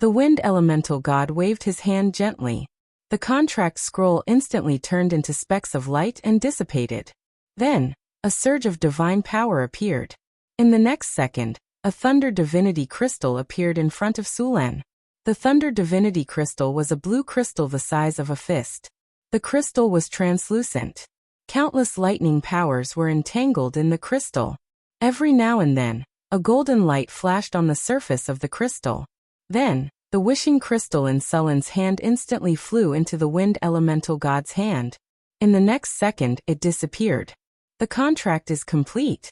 The wind elemental god waved his hand gently. The contract scroll instantly turned into specks of light and dissipated. Then, a surge of divine power appeared. In the next second, a thunder divinity crystal appeared in front of Sulen. The thunder divinity crystal was a blue crystal the size of a fist. The crystal was translucent. Countless lightning powers were entangled in the crystal. Every now and then, a golden light flashed on the surface of the crystal. Then, the wishing crystal in Sulen's hand instantly flew into the wind elemental god's hand. In the next second, it disappeared. "The contract is complete.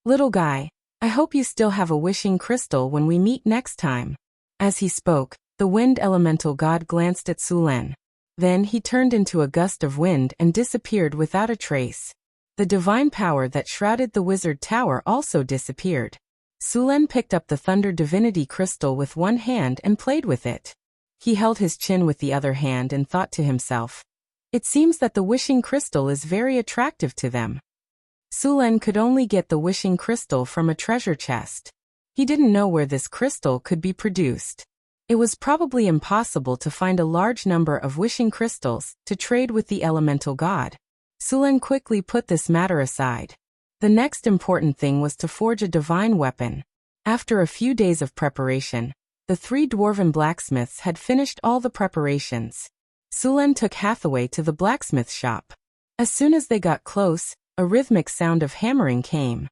Little guy, I hope you still have a wishing crystal when we meet next time. As he spoke, the wind elemental god glanced at Sulen. Then he turned into a gust of wind and disappeared without a trace. The divine power that shrouded the wizard tower also disappeared. Sulen picked up the thunder divinity crystal with one hand and played with it. He held his chin with the other hand and thought to himself, "It seems that the wishing crystal is very attractive to them." Sulen could only get the wishing crystal from a treasure chest. He didn't know where this crystal could be produced. It was probably impossible to find a large number of wishing crystals to trade with the elemental god. Sulen quickly put this matter aside. The next important thing was to forge a divine weapon. After a few days of preparation, the 3 dwarven blacksmiths had finished all the preparations. Sulen took Hathaway to the blacksmith shop. As soon as they got close, a rhythmic sound of hammering came.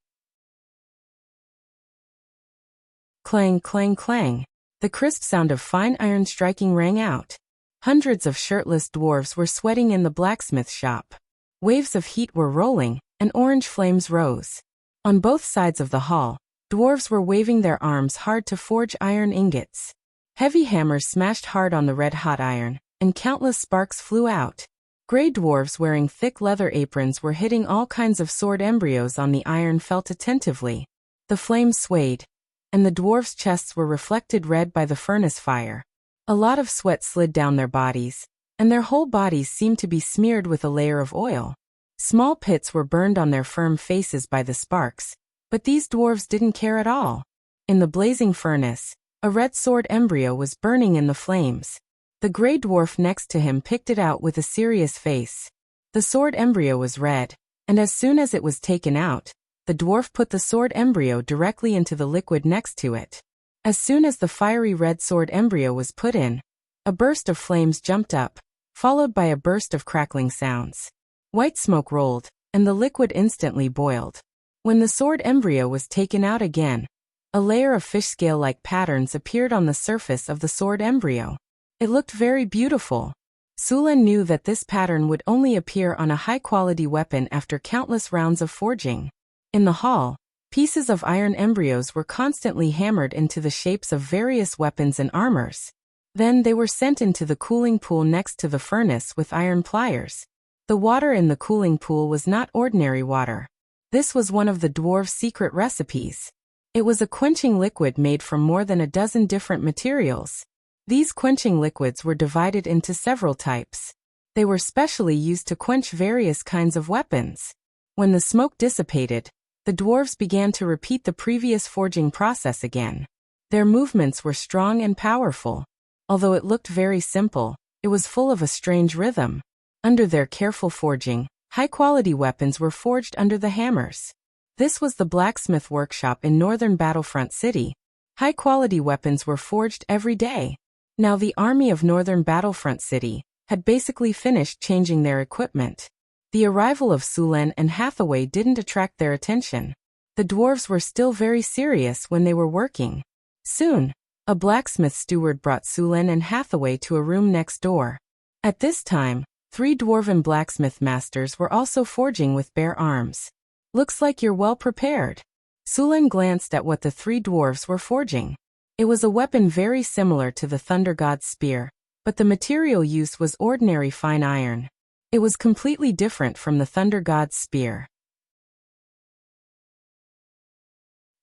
Clang, clang, clang. The crisp sound of fine iron striking rang out. Hundreds of shirtless dwarves were sweating in the blacksmith shop. Waves of heat were rolling, and orange flames rose. On both sides of the hall, dwarves were waving their arms hard to forge iron ingots. Heavy hammers smashed hard on the red-hot iron, and countless sparks flew out. Gray dwarves wearing thick leather aprons were hitting all kinds of sword embryos on the iron felt attentively. The flames swayed, and the dwarves' chests were reflected red by the furnace fire. A lot of sweat slid down their bodies, and their whole bodies seemed to be smeared with a layer of oil. Small pits were burned on their firm faces by the sparks, but these dwarves didn't care at all. In the blazing furnace, a red sword embryo was burning in the flames. The gray dwarf next to him picked it out with a serious face. The sword embryo was red, and as soon as it was taken out, the dwarf put the sword embryo directly into the liquid next to it. As soon as the fiery red sword embryo was put in, a burst of flames jumped up, followed by a burst of crackling sounds. White smoke rolled, and the liquid instantly boiled. When the sword embryo was taken out again, a layer of fish scale-like patterns appeared on the surface of the sword embryo. It looked very beautiful. Sulen knew that this pattern would only appear on a high-quality weapon after countless rounds of forging. In the hall, pieces of iron embryos were constantly hammered into the shapes of various weapons and armors. Then they were sent into the cooling pool next to the furnace with iron pliers. The water in the cooling pool was not ordinary water. This was one of the dwarves' secret recipes. It was a quenching liquid made from more than a dozen different materials. These quenching liquids were divided into several types. They were specially used to quench various kinds of weapons. When the smoke dissipated, the dwarves began to repeat the previous forging process again. Their movements were strong and powerful. Although it looked very simple, it was full of a strange rhythm. Under their careful forging, high-quality weapons were forged under the hammers. This was the blacksmith workshop in northern Battlefront City. High-quality weapons were forged every day. Now the army of northern Battlefront City had basically finished changing their equipment. The arrival of Sulen and Hathaway didn't attract their attention. The dwarves were still very serious when they were working. Soon, a blacksmith steward brought Sulen and Hathaway to a room next door. At this time, 3 dwarven blacksmith masters were also forging with bare arms. "Looks like you're well prepared." Sulen glanced at what the 3 dwarves were forging. It was a weapon very similar to the Thunder God's spear, but the material used was ordinary fine iron. It was completely different from the Thunder God's spear.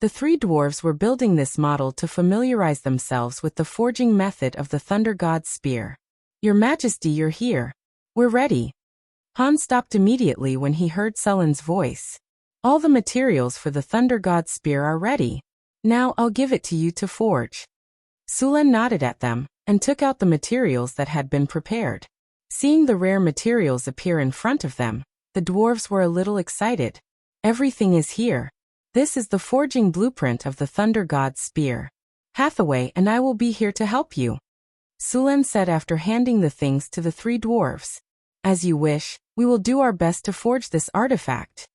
The 3 dwarves were building this model to familiarize themselves with the forging method of the Thunder God's spear. "Your Majesty, you're here. We're ready." Han stopped immediately when he heard Sulen's voice. "All the materials for the Thunder God's spear are ready. Now I'll give it to you to forge." Sulen nodded at them, and took out the materials that had been prepared. Seeing the rare materials appear in front of them, the dwarves were a little excited. "Everything is here. This is the forging blueprint of the Thunder God's spear. Hathaway and I will be here to help you," Sulen said after handing the things to the 3 dwarves. "As you wish, we will do our best to forge this artifact,"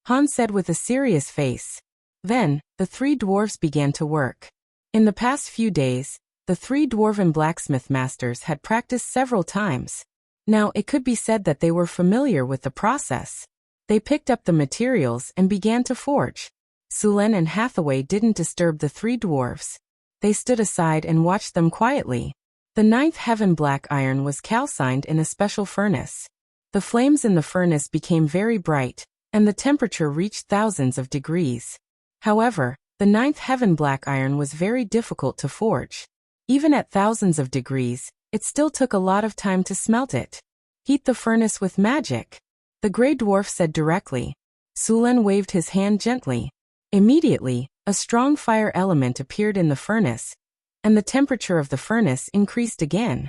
Han said with a serious face. Then, the 3 dwarves began to work. In the past few days, the 3 dwarven blacksmith masters had practiced several times. Now it could be said that they were familiar with the process. They picked up the materials and began to forge. Sulen and Hathaway didn't disturb the three dwarfs. They stood aside and watched them quietly. The ninth heaven black iron was calcined in a special furnace. The flames in the furnace became very bright, and the temperature reached thousands of degrees. However, the ninth heaven black iron was very difficult to forge. Even at thousands of degrees, it still took a lot of time to smelt it. Heat the furnace with magic, the gray dwarf said directly. Sulen waved his hand gently. Immediately, a strong fire element appeared in the furnace, and the temperature of the furnace increased again.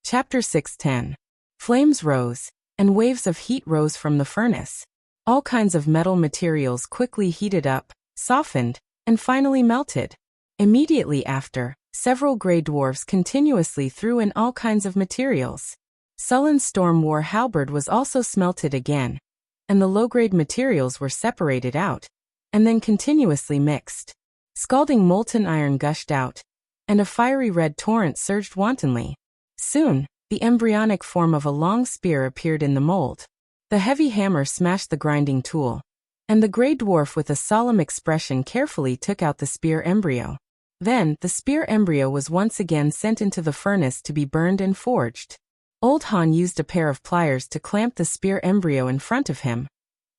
Chapter 6:10. Flames rose, and waves of heat rose from the furnace. All kinds of metal materials quickly heated up, softened, and finally melted. Immediately after, several gray dwarfs continuously threw in all kinds of materials. Sullen's storm war halberd was also smelted again, and the low-grade materials were separated out, and then continuously mixed. Scalding molten iron gushed out, and a fiery red torrent surged wantonly. Soon, the embryonic form of a long spear appeared in the mold. The heavy hammer smashed the grinding tool, and the gray dwarf with a solemn expression carefully took out the spear embryo. Then, the spear embryo was once again sent into the furnace to be burned and forged. Old Han used a pair of pliers to clamp the spear embryo in front of him,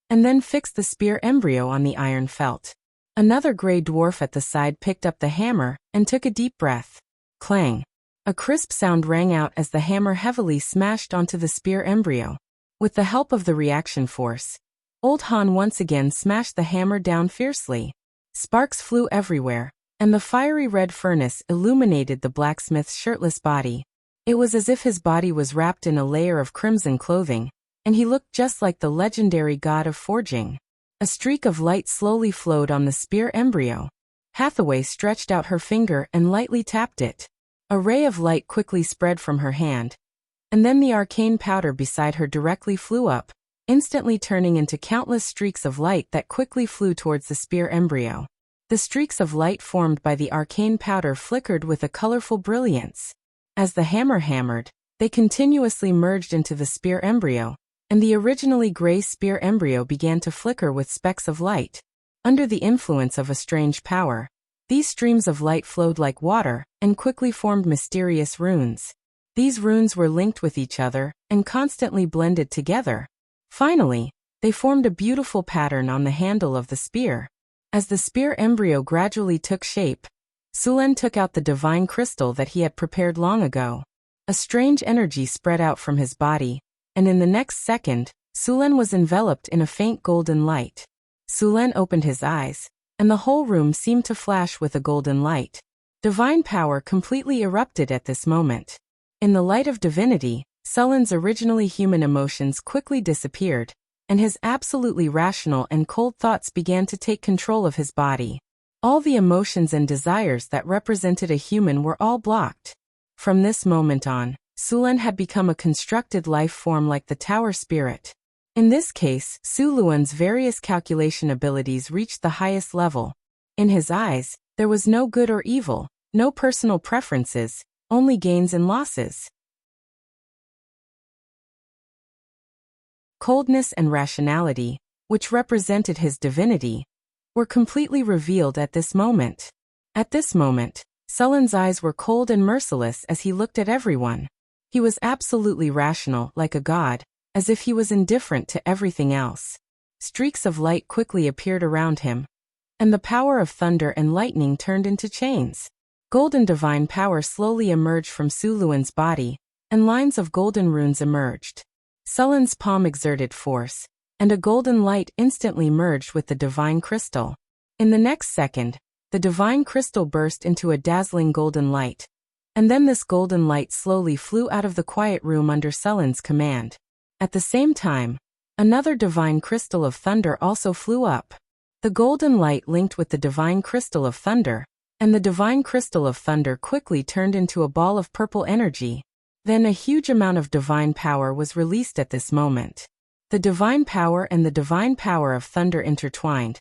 and then fixed the spear embryo on the iron felt. Another gray dwarf at the side picked up the hammer and took a deep breath. Clang! A crisp sound rang out as the hammer heavily smashed onto the spear embryo. With the help of the reaction force, Old Han once again smashed the hammer down fiercely. Sparks flew everywhere, and the fiery red furnace illuminated the blacksmith's shirtless body. It was as if his body was wrapped in a layer of crimson clothing, and he looked just like the legendary god of forging. A streak of light slowly flowed on the spear embryo. Hathaway stretched out her finger and lightly tapped it. A ray of light quickly spread from her hand, and then the arcane powder beside her directly flew up, instantly turning into countless streaks of light that quickly flew towards the spear embryo. The streaks of light formed by the arcane powder flickered with a colorful brilliance. As the hammer hammered, they continuously merged into the spear embryo, and the originally gray spear embryo began to flicker with specks of light. Under the influence of a strange power, these streams of light flowed like water and quickly formed mysterious runes. These runes were linked with each other and constantly blended together. Finally, they formed a beautiful pattern on the handle of the spear. As the spear embryo gradually took shape, Sulen took out the divine crystal that he had prepared long ago. A strange energy spread out from his body, and in the next second, Sulen was enveloped in a faint golden light. Sulen opened his eyes, and the whole room seemed to flash with a golden light. Divine power completely erupted at this moment. In the light of divinity, Sulen's originally human emotions quickly disappeared, and his absolutely rational and cold thoughts began to take control of his body. All the emotions and desires that represented a human were all blocked. From this moment on, Sulen had become a constructed life form like the tower spirit. In this case, Su Luan's various calculation abilities reached the highest level. In his eyes, there was no good or evil, no personal preferences, only gains and losses. Coldness and rationality, which represented his divinity, were completely revealed at this moment. At this moment, Sulen's eyes were cold and merciless as he looked at everyone. He was absolutely rational, like a god, as if he was indifferent to everything else. Streaks of light quickly appeared around him, and the power of thunder and lightning turned into chains. Golden divine power slowly emerged from Su Luan's body, and lines of golden runes emerged. Sulen's palm exerted force, and a golden light instantly merged with the divine crystal. In the next second, the divine crystal burst into a dazzling golden light, and then this golden light slowly flew out of the quiet room under Sulen's command. At the same time, another divine crystal of thunder also flew up. The golden light linked with the divine crystal of thunder, and the divine crystal of thunder quickly turned into a ball of purple energy. Then a huge amount of divine power was released at this moment. The divine power and the divine power of thunder intertwined,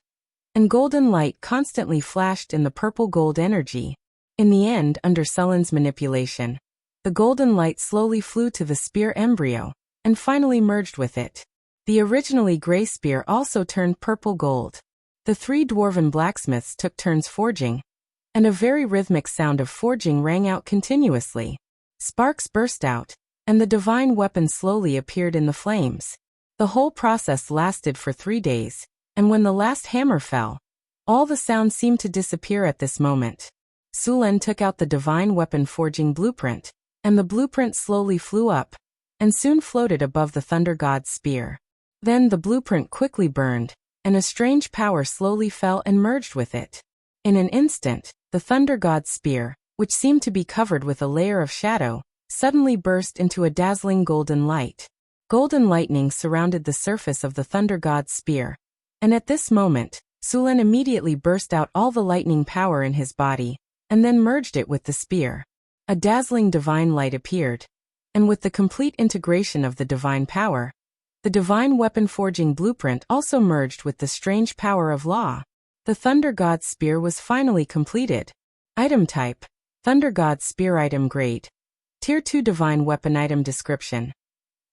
and golden light constantly flashed in the purple gold energy. In the end, under Sulen's manipulation, the golden light slowly flew to the spear embryo, and finally merged with it. The originally gray spear also turned purple gold. The three dwarven blacksmiths took turns forging, and a very rhythmic sound of forging rang out continuously. Sparks burst out, and the divine weapon slowly appeared in the flames. The whole process lasted for 3 days, and when the last hammer fell, all the sound seemed to disappear at this moment. Sulen took out the divine weapon forging blueprint, and the blueprint slowly flew up, and soon floated above the thunder god's spear. Then the blueprint quickly burned, and a strange power slowly fell and merged with it. In an instant, the thunder god's spear, which seemed to be covered with a layer of shadow, suddenly burst into a dazzling golden light. Golden lightning surrounded the surface of the thunder god's spear, and at this moment, Sulen immediately burst out all the lightning power in his body, and then merged it with the spear. A dazzling divine light appeared, and with the complete integration of the divine power, the divine weapon forging blueprint also merged with the strange power of law. The Thunder God's Spear was finally completed. Item type: Thunder God's Spear. Item grade: Tier 2 Divine Weapon. Item description: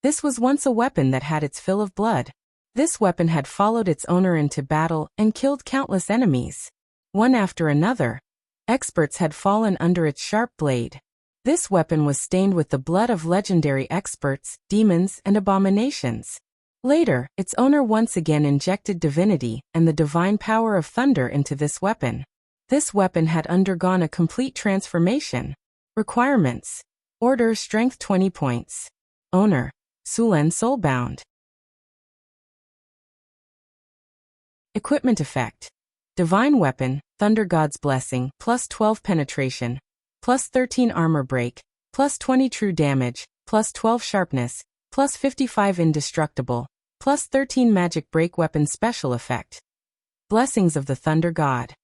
This was once a weapon that had its fill of blood. This weapon had followed its owner into battle and killed countless enemies. One after another, experts had fallen under its sharp blade. This weapon was stained with the blood of legendary experts, demons, and abominations. Later, its owner once again injected divinity and the divine power of thunder into this weapon. This weapon had undergone a complete transformation. Requirements: Order Strength 20 points. Owner: Sulen Soulbound. Equipment effect: Divine Weapon, Thunder God's Blessing, plus 12 penetration, plus 13 armor break, plus 20 true damage, plus 12 sharpness, plus 55 indestructible, plus 13 magic break. Weapon special effect: Blessings of the Thunder God.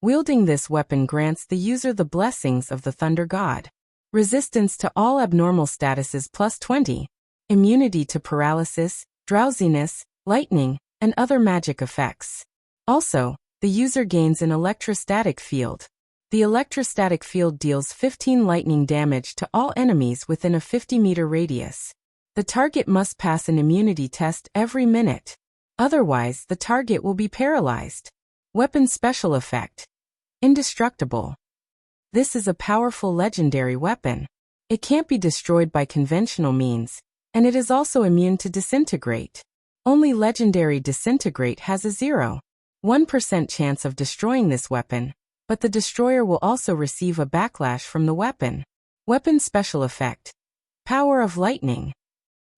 Wielding this weapon grants the user the blessings of the Thunder God. Resistance to all abnormal statuses plus 20. Immunity to paralysis, drowsiness, lightning, and other magic effects. Also, the user gains an electrostatic field. The electrostatic field deals 15 lightning damage to all enemies within a 50-meter radius. The target must pass an immunity test every minute. Otherwise, the target will be paralyzed. Weapon special effect: Indestructible. This is a powerful legendary weapon. It can't be destroyed by conventional means, and it is also immune to disintegrate. Only legendary disintegrate has a 0.1% chance of destroying this weapon, but the destroyer will also receive a backlash from the weapon. Weapon special effect: Power of Lightning.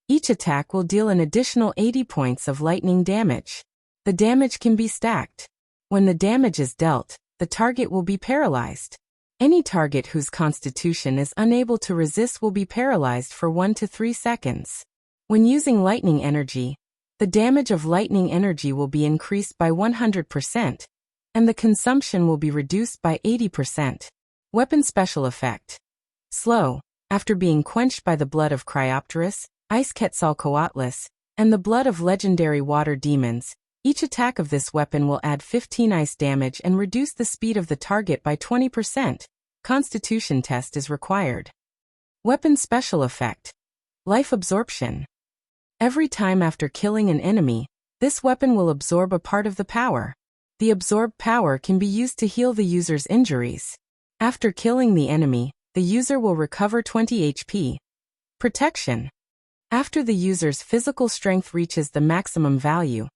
Each attack will deal an additional 80 points of lightning damage. The damage can be stacked. When the damage is dealt, the target will be paralyzed. Any target whose constitution is unable to resist will be paralyzed for 1 to 3 seconds. When using lightning energy, the damage of lightning energy will be increased by 100%, and the consumption will be reduced by 80%. Weapon special effect: Slow. After being quenched by the blood of Cryopterus, Ice Quetzalcoatlus, and the blood of legendary water demons, each attack of this weapon will add 15 ice damage and reduce the speed of the target by 20%. Constitution test is required. Weapon special effect: Life absorption. Every time after killing an enemy, this weapon will absorb a part of the power. The absorbed power can be used to heal the user's injuries. After killing the enemy, the user will recover 20 HP. Protection. After the user's physical strength reaches the maximum value,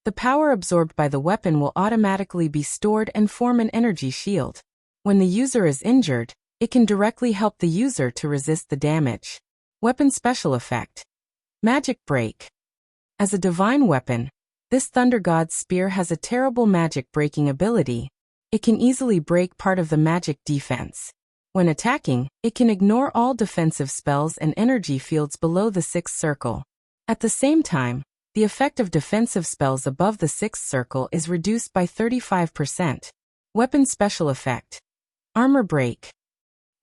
the power absorbed by the weapon will automatically be stored and form an energy shield. When the user is injured, it can directly help the user to resist the damage. Weapon special effect: Magic break. As a divine weapon, this Thunder God's Spear has a terrible magic breaking ability. It can easily break part of the magic defense. When attacking, it can ignore all defensive spells and energy fields below the 6th circle. At the same time, the effect of defensive spells above the 6th circle is reduced by 35%. Weapon special effect: Armor break.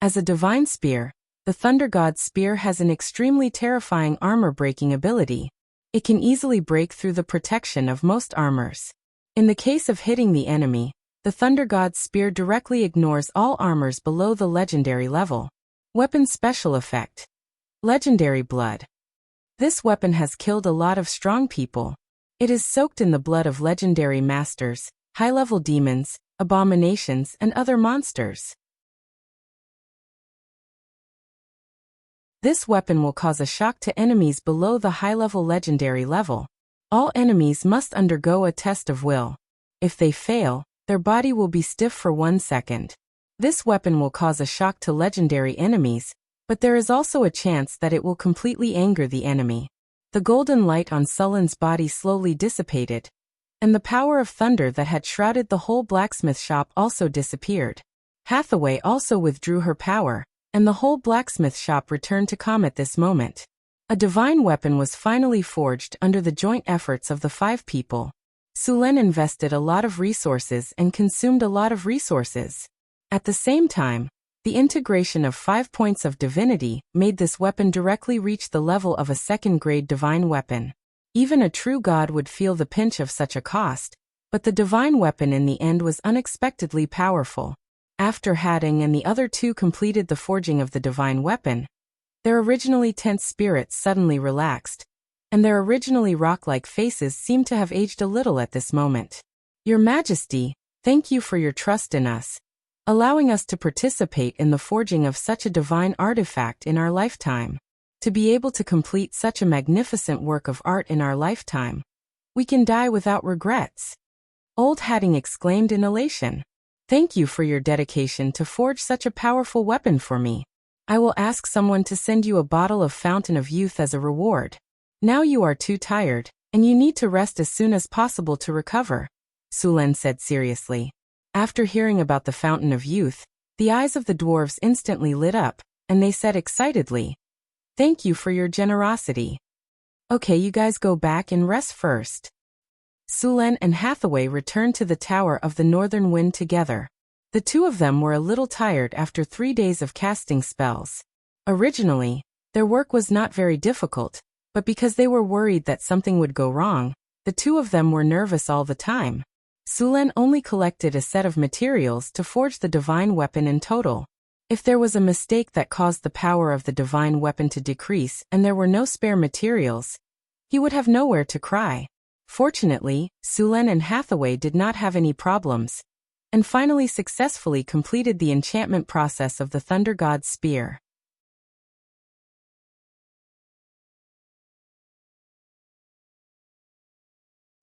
As a divine spear, the Thunder God's Spear has an extremely terrifying armor-breaking ability. It can easily break through the protection of most armors. In the case of hitting the enemy, the Thunder God's Spear directly ignores all armors below the legendary level. Weapon special effect: Legendary blood. This weapon has killed a lot of strong people. It is soaked in the blood of legendary masters, high-level demons, abominations, and other monsters. This weapon will cause a shock to enemies below the high-level legendary level. All enemies must undergo a test of will. If they fail, their body will be stiff for 1 second. This weapon will cause a shock to legendary enemies, but there is also a chance that it will completely anger the enemy. The golden light on Sullen's body slowly dissipated, and the power of thunder that had shrouded the whole blacksmith shop also disappeared. Hathaway also withdrew her power, and the whole blacksmith shop returned to calm at this moment. A divine weapon was finally forged under the joint efforts of the 5 people. Sulen invested a lot of resources and consumed a lot of resources. At the same time, the integration of 5 points of divinity made this weapon directly reach the level of a 2nd-grade divine weapon. Even a true god would feel the pinch of such a cost, but the divine weapon in the end was unexpectedly powerful. After Hadding and the other 2 completed the forging of the divine weapon, their originally tense spirits suddenly relaxed, and their originally rock-like faces seemed to have aged a little at this moment. Your Majesty, thank you for your trust in us, allowing us to participate in the forging of such a divine artifact in our lifetime. To be able to complete such a magnificent work of art in our lifetime, we can die without regrets. Old Hadding exclaimed in elation. Thank you for your dedication to forge such a powerful weapon for me. I will ask someone to send you a bottle of Fountain of Youth as a reward. Now you are too tired, and you need to rest as soon as possible to recover, Sulen said seriously. After hearing about the Fountain of Youth, the eyes of the dwarves instantly lit up, and they said excitedly, "Thank you for your generosity. Okay, you guys go back and rest first." Sulen and Hathaway returned to the Tower of the Northern Wind together. The 2 of them were a little tired after 3 days of casting spells. Originally, their work was not very difficult, but because they were worried that something would go wrong, the 2 of them were nervous all the time. Sulen only collected a set of materials to forge the divine weapon in total. If there was a mistake that caused the power of the divine weapon to decrease and there were no spare materials, he would have nowhere to cry. Fortunately, Sulen and Hathaway did not have any problems, and finally successfully completed the enchantment process of the Thunder God's spear.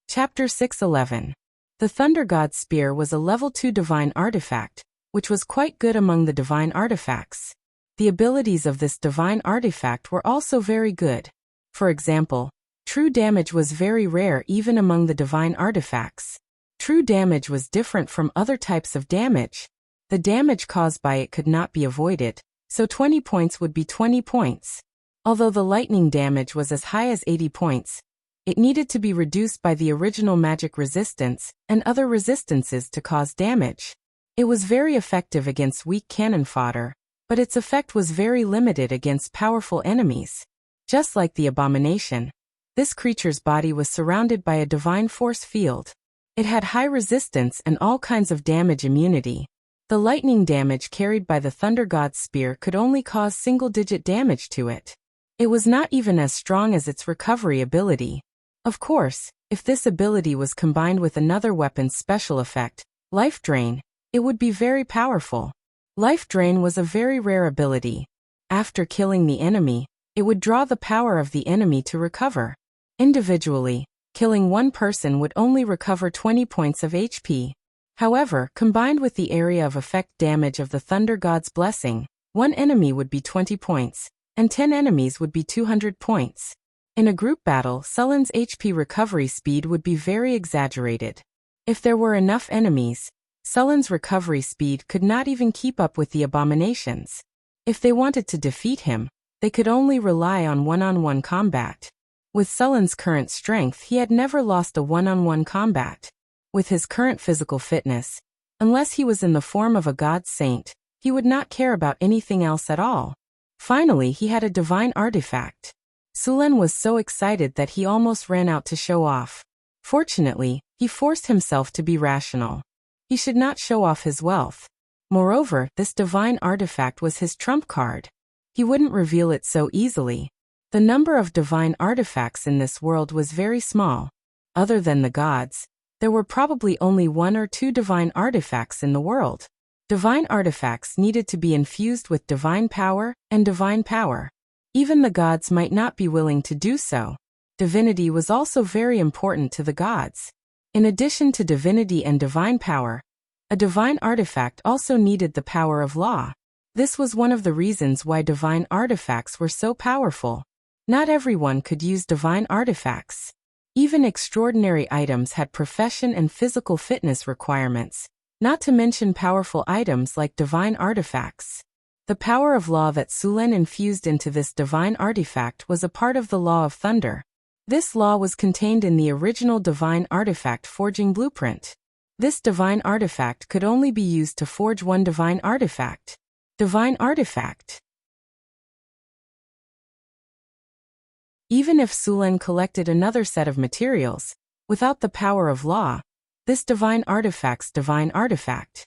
Chapter 6:11. The Thunder God's spear was a level 2 divine artifact, which was quite good among the divine artifacts. The abilities of this divine artifact were also very good. For example, true damage was very rare even among the divine artifacts. True damage was different from other types of damage. The damage caused by it could not be avoided, so 20 points would be 20 points. Although the lightning damage was as high as 80 points, it needed to be reduced by the original magic resistance and other resistances to cause damage. It was very effective against weak cannon fodder, but its effect was very limited against powerful enemies. Just like the abomination, this creature's body was surrounded by a divine force field. It had high resistance and all kinds of damage immunity. The lightning damage carried by the Thunder God's spear could only cause single-digit damage to it. It was not even as strong as its recovery ability. Of course, if this ability was combined with another weapon's special effect, Life Drain, it would be very powerful. Life Drain was a very rare ability. After killing the enemy, it would draw the power of the enemy to recover. Individually, killing one person would only recover 20 points of HP. However, combined with the area of effect damage of the Thunder God's blessing, one enemy would be 20 points, and 10 enemies would be 200 points. In a group battle, Sullen's HP recovery speed would be very exaggerated. If there were enough enemies, Sullen's recovery speed could not even keep up with the abominations. If they wanted to defeat him, they could only rely on one-on-one combat. With Sullen's current strength, he had never lost a one-on-one combat. With his current physical fitness, unless he was in the form of a god saint, he would not care about anything else at all. Finally, he had a divine artifact. Sulen was so excited that he almost ran out to show off. Fortunately, he forced himself to be rational. He should not show off his wealth. Moreover, this divine artifact was his trump card. He wouldn't reveal it so easily. The number of divine artifacts in this world was very small. Other than the gods, there were probably only 1 or 2 divine artifacts in the world. Divine artifacts needed to be infused with divine power and divine power. Even the gods might not be willing to do so. Divinity was also very important to the gods. In addition to divinity and divine power, a divine artifact also needed the power of law. This was one of the reasons why divine artifacts were so powerful. Not everyone could use divine artifacts. Even extraordinary items had profession and physical fitness requirements, not to mention powerful items like divine artifacts. The power of law that Sulen infused into this divine artifact was a part of the law of thunder. This law was contained in the original divine artifact forging blueprint. This divine artifact could only be used to forge one divine artifact. Divine artifact. Even if Sulen collected another set of materials, without the power of law, this divine artifact's divine artifact.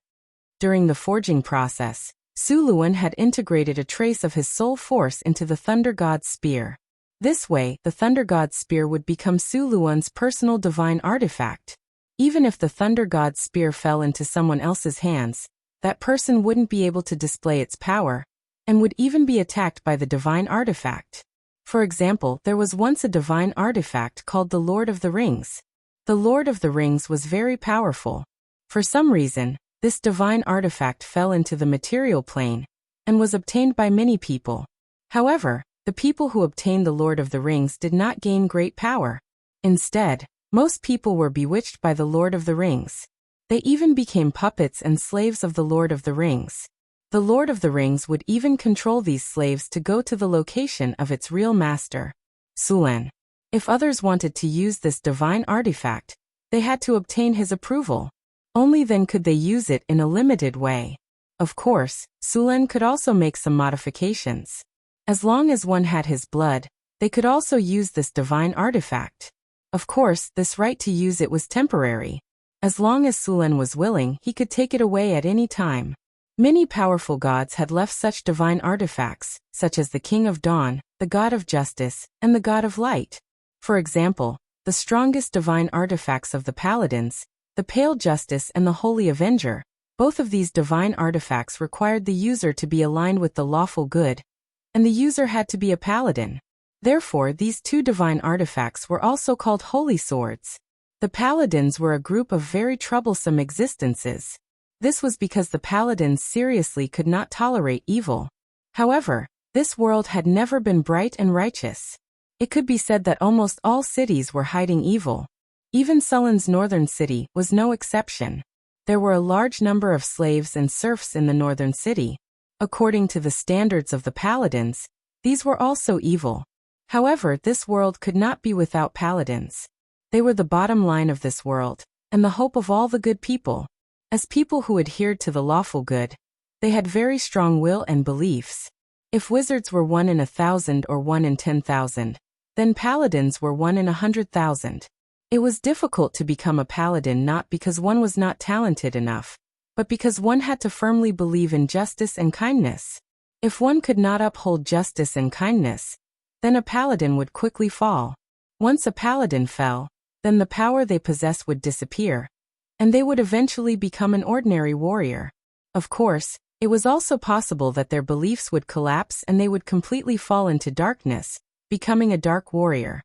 During the forging process, Suluan had integrated a trace of his soul force into the Thunder God's spear. This way, the Thunder God's spear would become Suluan's personal divine artifact. Even if the Thunder God's spear fell into someone else's hands, that person wouldn't be able to display its power, and would even be attacked by the divine artifact. For example, there was once a divine artifact called the Lord of the Rings. The Lord of the Rings was very powerful. For some reason, this divine artifact fell into the material plane, and was obtained by many people. However, the people who obtained the Lord of the Rings did not gain great power. Instead, most people were bewitched by the Lord of the Rings. They even became puppets and slaves of the Lord of the Rings. The Lord of the Rings would even control these slaves to go to the location of its real master, Sulen. If others wanted to use this divine artifact, they had to obtain his approval. Only then could they use it in a limited way. Of course, Sulen could also make some modifications. As long as one had his blood, they could also use this divine artifact. Of course, this right to use it was temporary. As long as Sulen was willing, he could take it away at any time. Many powerful gods had left such divine artifacts, such as the King of Dawn, the God of Justice, and the God of Light. For example, the strongest divine artifacts of the Paladins, the Pale Justice and the Holy Avenger, both of these divine artifacts required the user to be aligned with the lawful good, and the user had to be a paladin. Therefore, these 2 divine artifacts were also called holy swords. The paladins were a group of very troublesome existences. This was because the paladins seriously could not tolerate evil. However, this world had never been bright and righteous. It could be said that almost all cities were hiding evil. Even Sulen's northern city was no exception. There were a large number of slaves and serfs in the northern city. According to the standards of the paladins, these were also evil. However, this world could not be without paladins. They were the bottom line of this world, and the hope of all the good people. As people who adhered to the lawful good, they had very strong will and beliefs. If wizards were 1 in 1,000 or 1 in 10,000, then paladins were 1 in 100,000. It was difficult to become a paladin not because one was not talented enough, but because one had to firmly believe in justice and kindness. If one could not uphold justice and kindness, then a paladin would quickly fall. Once a paladin fell, then the power they possess would disappear, and they would eventually become an ordinary warrior. Of course, it was also possible that their beliefs would collapse and they would completely fall into darkness, becoming a dark warrior.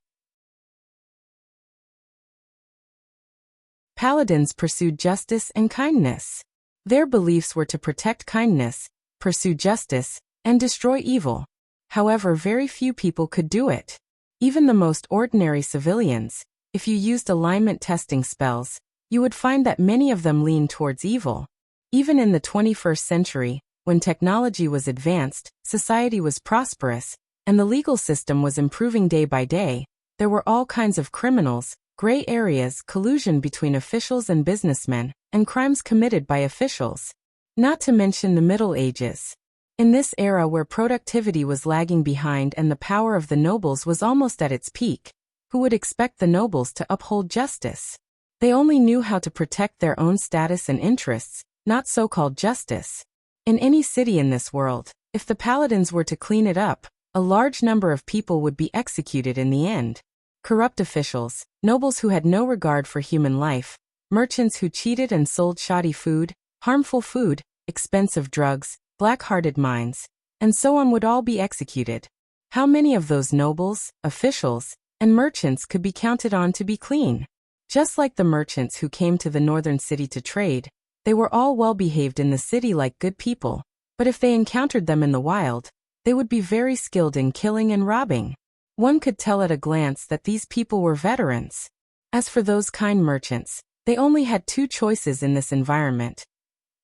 Paladins pursued justice and kindness. Their beliefs were to protect kindness, pursue justice, and destroy evil. However, very few people could do it. Even the most ordinary civilians, if you used alignment testing spells, you would find that many of them leaned towards evil. Even in the 21st century, when technology was advanced, society was prosperous, and the legal system was improving day by day, there were all kinds of criminals, gray areas, collusion between officials and businessmen, and crimes committed by officials. Not to mention the Middle Ages. In this era where productivity was lagging behind and the power of the nobles was almost at its peak, who would expect the nobles to uphold justice? They only knew how to protect their own status and interests, not so-called justice. In any city in this world, if the paladins were to clean it up, A large number of people would be executed in the end. Corrupt officials, nobles who had no regard for human life, merchants who cheated and sold shoddy food, harmful food, expensive drugs, black-hearted minds, and so on would all be executed. How many of those nobles, officials, and merchants could be counted on to be clean? Just like the merchants who came to the northern city to trade, they were all well-behaved in the city like good people, but if they encountered them in the wild, they would be very skilled in killing and robbing. One could tell at a glance that these people were veterans. As for those kind merchants, they only had two choices in this environment.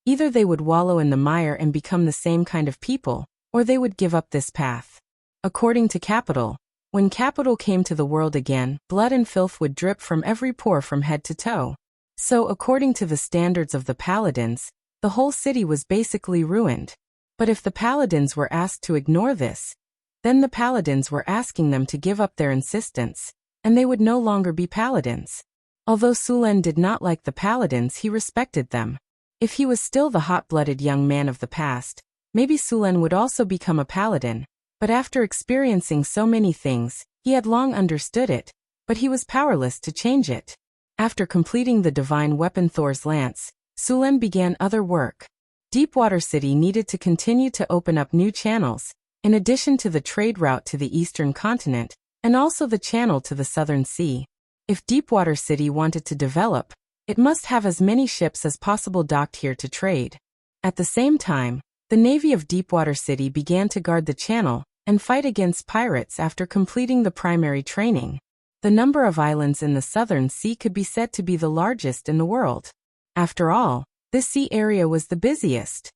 Either they would wallow in the mire and become the same kind of people, or they would give up this path. According to Capital, when capital came to the world again, blood and filth would drip from every pore from head to toe. So according to the standards of the paladins, the whole city was basically ruined. But if the paladins were asked to ignore this, then the paladins were asking them to give up their insistence, and they would no longer be paladins. Although Sulen did not like the paladins, he respected them. If he was still the hot-blooded young man of the past, maybe Sulen would also become a paladin, but after experiencing so many things, he had long understood it, but he was powerless to change it. After completing the divine weapon Thor's lance, Sulen began other work. Deepwater City needed to continue to open up new channels, in addition to the trade route to the eastern continent, and also the channel to the southern sea. If Deepwater City wanted to develop, it must have as many ships as possible docked here to trade. At the same time, the Navy of Deepwater City began to guard the channel and fight against pirates after completing the primary training. The number of islands in the southern sea could be said to be the largest in the world. After all, this sea area was the busiest.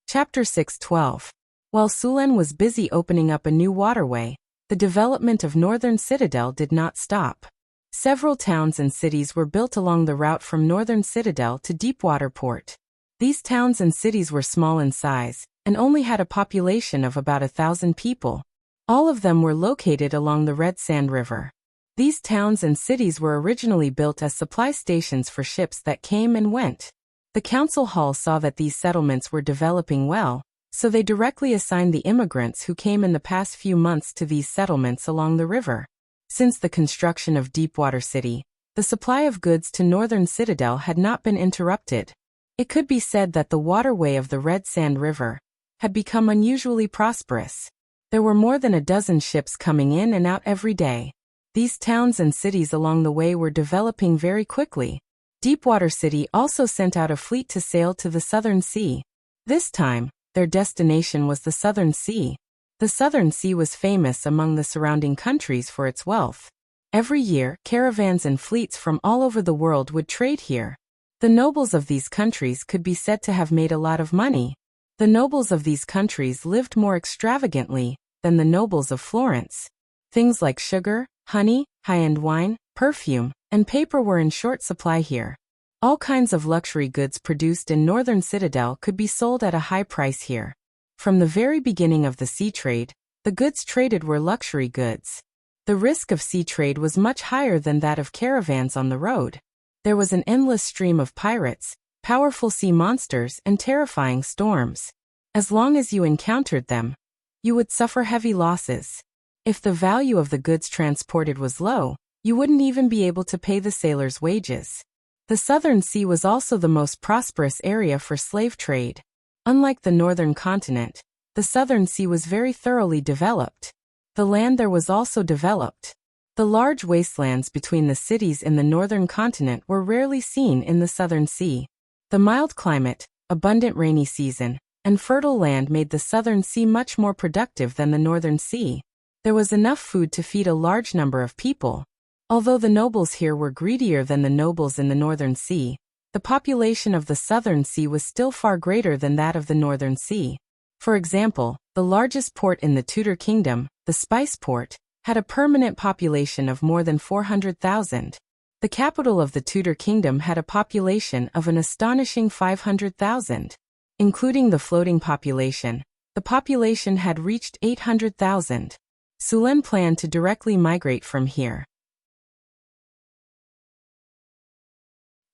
Chapter 6:12. While Sulen was busy opening up a new waterway, the development of Northern Citadel did not stop. Several towns and cities were built along the route from Northern Citadel to Deepwater Port. These towns and cities were small in size, and only had a population of about 1,000 people. All of them were located along the Red Sand River. These towns and cities were originally built as supply stations for ships that came and went. The council hall saw that these settlements were developing well, so they directly assigned the immigrants who came in the past few months to these settlements along the river. Since the construction of Deepwater City, the supply of goods to Northern Citadel had not been interrupted. It could be said that the waterway of the Red Sand River had become unusually prosperous. There were more than a dozen ships coming in and out every day. These towns and cities along the way were developing very quickly. Deepwater City also sent out a fleet to sail to the Southern Sea. This time, their destination was the Southern Sea. The Southern Sea was famous among the surrounding countries for its wealth. Every year, caravans and fleets from all over the world would trade here. The nobles of these countries could be said to have made a lot of money. The nobles of these countries lived more extravagantly than the nobles of Florence. Things like sugar, honey, high-end wine, perfume, and paper were in short supply here. All kinds of luxury goods produced in Northern Citadel could be sold at a high price here. From the very beginning of the sea trade, the goods traded were luxury goods. The risk of sea trade was much higher than that of caravans on the road. There was an endless stream of pirates, powerful sea monsters, and terrifying storms. As long as you encountered them, you would suffer heavy losses. If the value of the goods transported was low, you wouldn't even be able to pay the sailors' wages. The Southern Sea was also the most prosperous area for slave trade. Unlike the northern continent, the Southern Sea was very thoroughly developed. The land there was also developed. The large wastelands between the cities in the northern continent were rarely seen in the Southern Sea. The mild climate, abundant rainy season, and fertile land made the Southern Sea much more productive than the Northern Sea. There was enough food to feed a large number of people. Although the nobles here were greedier than the nobles in the Northern Sea, the population of the Southern Sea was still far greater than that of the Northern Sea. For example, the largest port in the Tudor Kingdom, the Spice Port, had a permanent population of more than 400,000. The capital of the Tudor Kingdom had a population of an astonishing 500,000. Including the floating population, the population had reached 800,000. Sulen planned to directly migrate from here.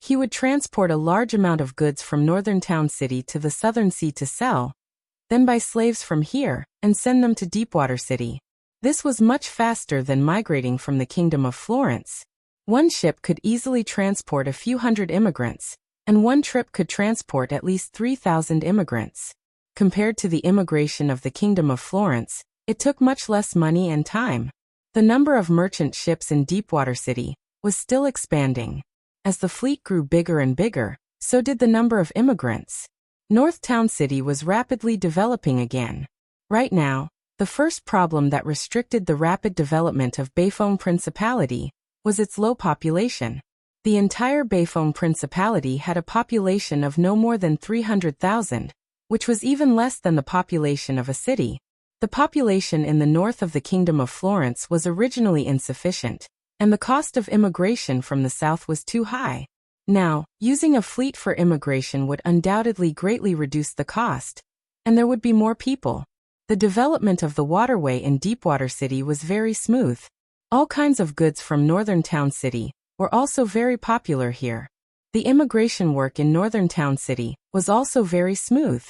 He would transport a large amount of goods from northern town city to the southern sea to sell, then buy slaves from here, and send them to Deepwater City. This was much faster than migrating from the Kingdom of Florence. One ship could easily transport a few hundred immigrants, and one trip could transport at least 3,000 immigrants. Compared to the immigration of the Kingdom of Florence, it took much less money and time. The number of merchant ships in Deepwater City was still expanding. As the fleet grew bigger and bigger, so did the number of immigrants. North Town City was rapidly developing again. Right now, the first problem that restricted the rapid development of Bayphone Principality was its low population. The entire Bayphone Principality had a population of no more than 300,000, which was even less than the population of a city. The population in the north of the Kingdom of Florence was originally insufficient, and the cost of immigration from the south was too high. Now, using a fleet for immigration would undoubtedly greatly reduce the cost, and there would be more people. The development of the waterway in Deepwater City was very smooth. All kinds of goods from Northern Town City were also very popular here. The immigration work in Northern Town City was also very smooth.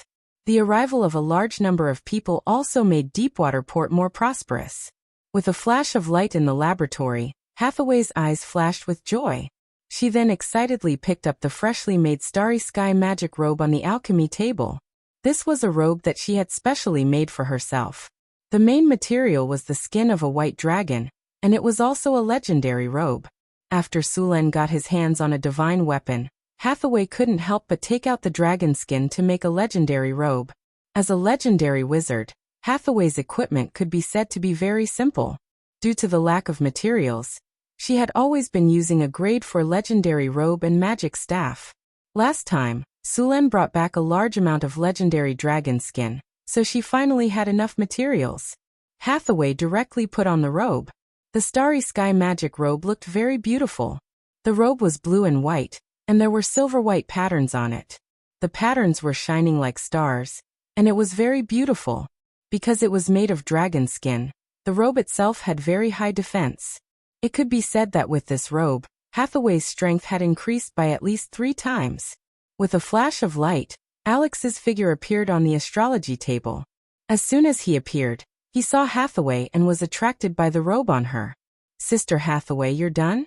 The arrival of a large number of people also made Deepwater Port more prosperous. With a flash of light in the laboratory, Hathaway's eyes flashed with joy. She then excitedly picked up the freshly made Starry Sky magic robe on the alchemy table. This was a robe that she had specially made for herself. The main material was the skin of a white dragon, and it was also a legendary robe. After Sulen got his hands on a divine weapon, Hathaway couldn't help but take out the dragon skin to make a legendary robe. As a legendary wizard, Hathaway's equipment could be said to be very simple. Due to the lack of materials, she had always been using a grade 4 legendary robe and magic staff. Last time, Sulen brought back a large amount of legendary dragon skin, so she finally had enough materials. Hathaway directly put on the robe. The Starry Sky magic robe looked very beautiful. The robe was blue and white, and there were silver-white patterns on it. The patterns were shining like stars, and it was very beautiful. Because it was made of dragon skin, the robe itself had very high defense. It could be said that with this robe, Hathaway's strength had increased by at least 3 times. With a flash of light, Alex's figure appeared on the astrology table. As soon as he appeared, he saw Hathaway and was attracted by the robe on her. "Sister Hathaway, you're done?"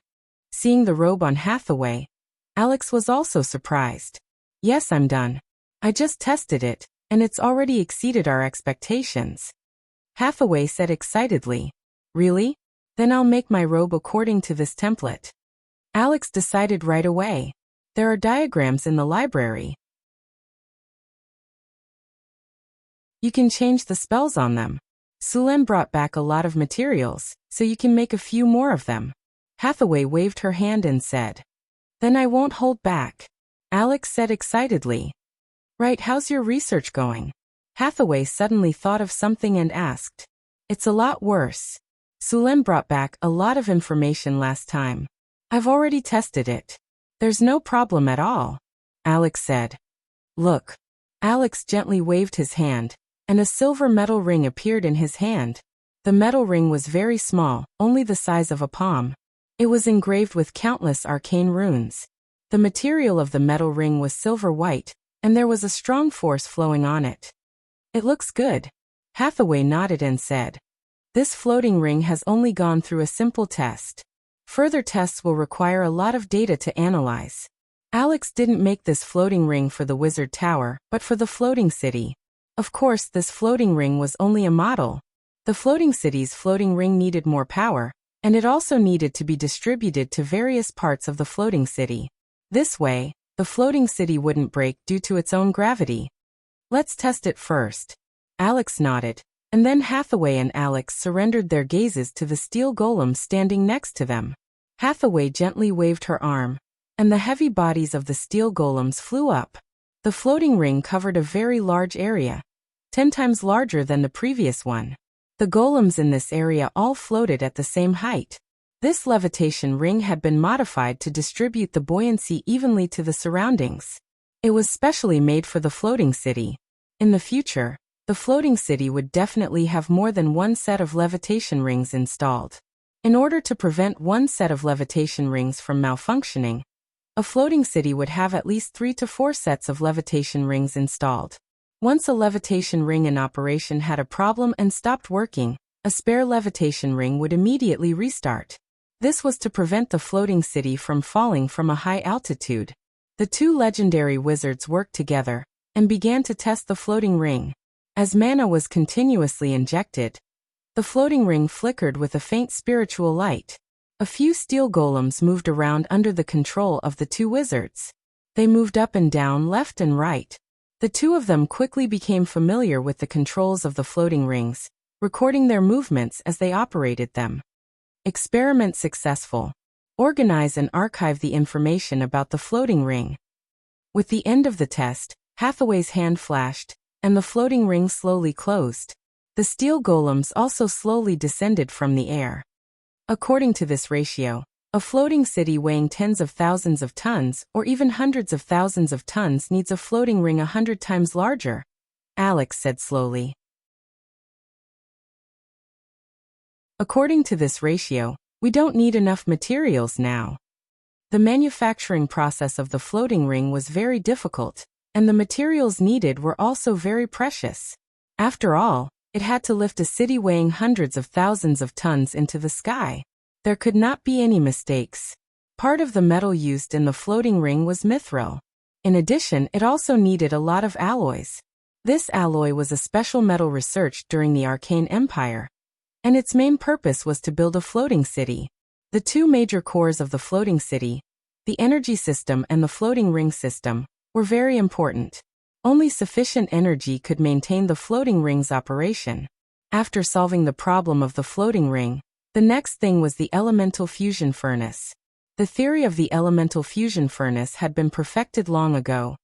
Seeing the robe on Hathaway, Alex was also surprised. "Yes, I'm done. I just tested it, and it's already exceeded our expectations," Hathaway said excitedly. "Really? Then I'll make my robe according to this template." Alex decided right away. There are diagrams in the library. You can change the spells on them. Sulen brought back a lot of materials, so you can make a few more of them. Hathaway waved her hand and said. "Then I won't hold back," Alex said excitedly. "Right, how's your research going?" Hathaway suddenly thought of something and asked. "It's a lot worse. Sulen brought back a lot of information last time. I've already tested it. There's no problem at all," Alex said. "Look." Alex gently waved his hand, and a silver metal ring appeared in his hand. The metal ring was very small, only the size of a palm. It was engraved with countless arcane runes. The material of the metal ring was silver white, and there was a strong force flowing on it. "It looks good." Hathaway nodded and said. "This floating ring has only gone through a simple test. Further tests will require a lot of data to analyze." Alex didn't make this floating ring for the Wizard Tower, but for the floating city. Of course, this floating ring was only a model. The floating city's floating ring needed more power, and it also needed to be distributed to various parts of the floating city. This way, the floating city wouldn't break due to its own gravity. "Let's test it first." Alex nodded, and then Hathaway and Alex surrendered their gazes to the steel golem standing next to them. Hathaway gently waved her arm, and the heavy bodies of the steel golems flew up. The floating ring covered a very large area, 10 times larger than the previous one. The golems in this area all floated at the same height. This levitation ring had been modified to distribute the buoyancy evenly to the surroundings. It was specially made for the floating city. In the future, the floating city would definitely have more than one set of levitation rings installed. In order to prevent one set of levitation rings from malfunctioning, A floating city would have at least 3 to 4 sets of levitation rings installed. Once a levitation ring in operation had a problem and stopped working, a spare levitation ring would immediately restart. This was to prevent the floating city from falling from a high altitude. The two legendary wizards worked together and began to test the floating ring. As mana was continuously injected, the floating ring flickered with a faint spiritual light. A few steel golems moved around under the control of the two wizards. They moved up and down, left and right. The two of them quickly became familiar with the controls of the floating rings, recording their movements as they operated them. Experiment successful. Organize and archive the information about the floating ring. With the end of the test, Hathaway's hand flashed, and the floating ring slowly closed. The steel golems also slowly descended from the air. According to this ratio, a floating city weighing tens of thousands of tons or even hundreds of thousands of tons needs a floating ring 100 times larger, Alex said slowly. According to this ratio, we don't need enough materials now. The manufacturing process of the floating ring was very difficult, and the materials needed were also very precious. After all, it had to lift a city weighing hundreds of thousands of tons into the sky. There could not be any mistakes. Part of the metal used in the floating ring was mithril. In addition, it also needed a lot of alloys. This alloy was a special metal researched during the Arcane Empire, and its main purpose was to build a floating city. The two major cores of the floating city, the energy system and the floating ring system, were very important. Only sufficient energy could maintain the floating ring's operation. After solving the problem of the floating ring, the next thing was the elemental fusion furnace. The theory of the elemental fusion furnace had been perfected long ago,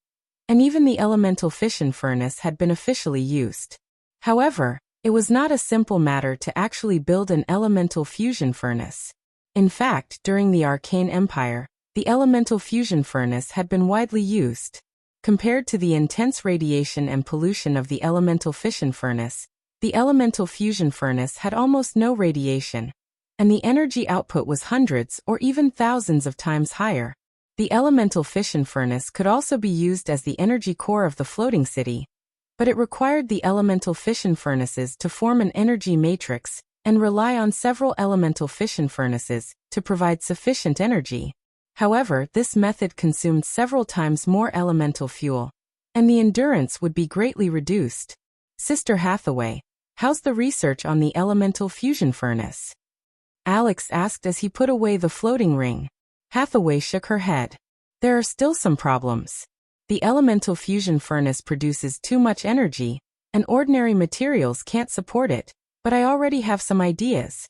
and even the elemental fission furnace had been officially used. However, it was not a simple matter to actually build an elemental fusion furnace. In fact, during the Arcane Empire, the elemental fusion furnace had been widely used. Compared to the intense radiation and pollution of the elemental fission furnace, the elemental fusion furnace had almost no radiation, and the energy output was hundreds or even thousands of times higher. The elemental fission furnace could also be used as the energy core of the floating city, but it required the elemental fission furnaces to form an energy matrix and rely on several elemental fission furnaces to provide sufficient energy. However, this method consumed several times more elemental fuel, and the endurance would be greatly reduced. Sister Hathaway, how's the research on the elemental fusion furnace? Alex asked as he put away the floating ring. Hathaway shook her head. There are still some problems. The elemental fusion furnace produces too much energy, and ordinary materials can't support it, but I already have some ideas.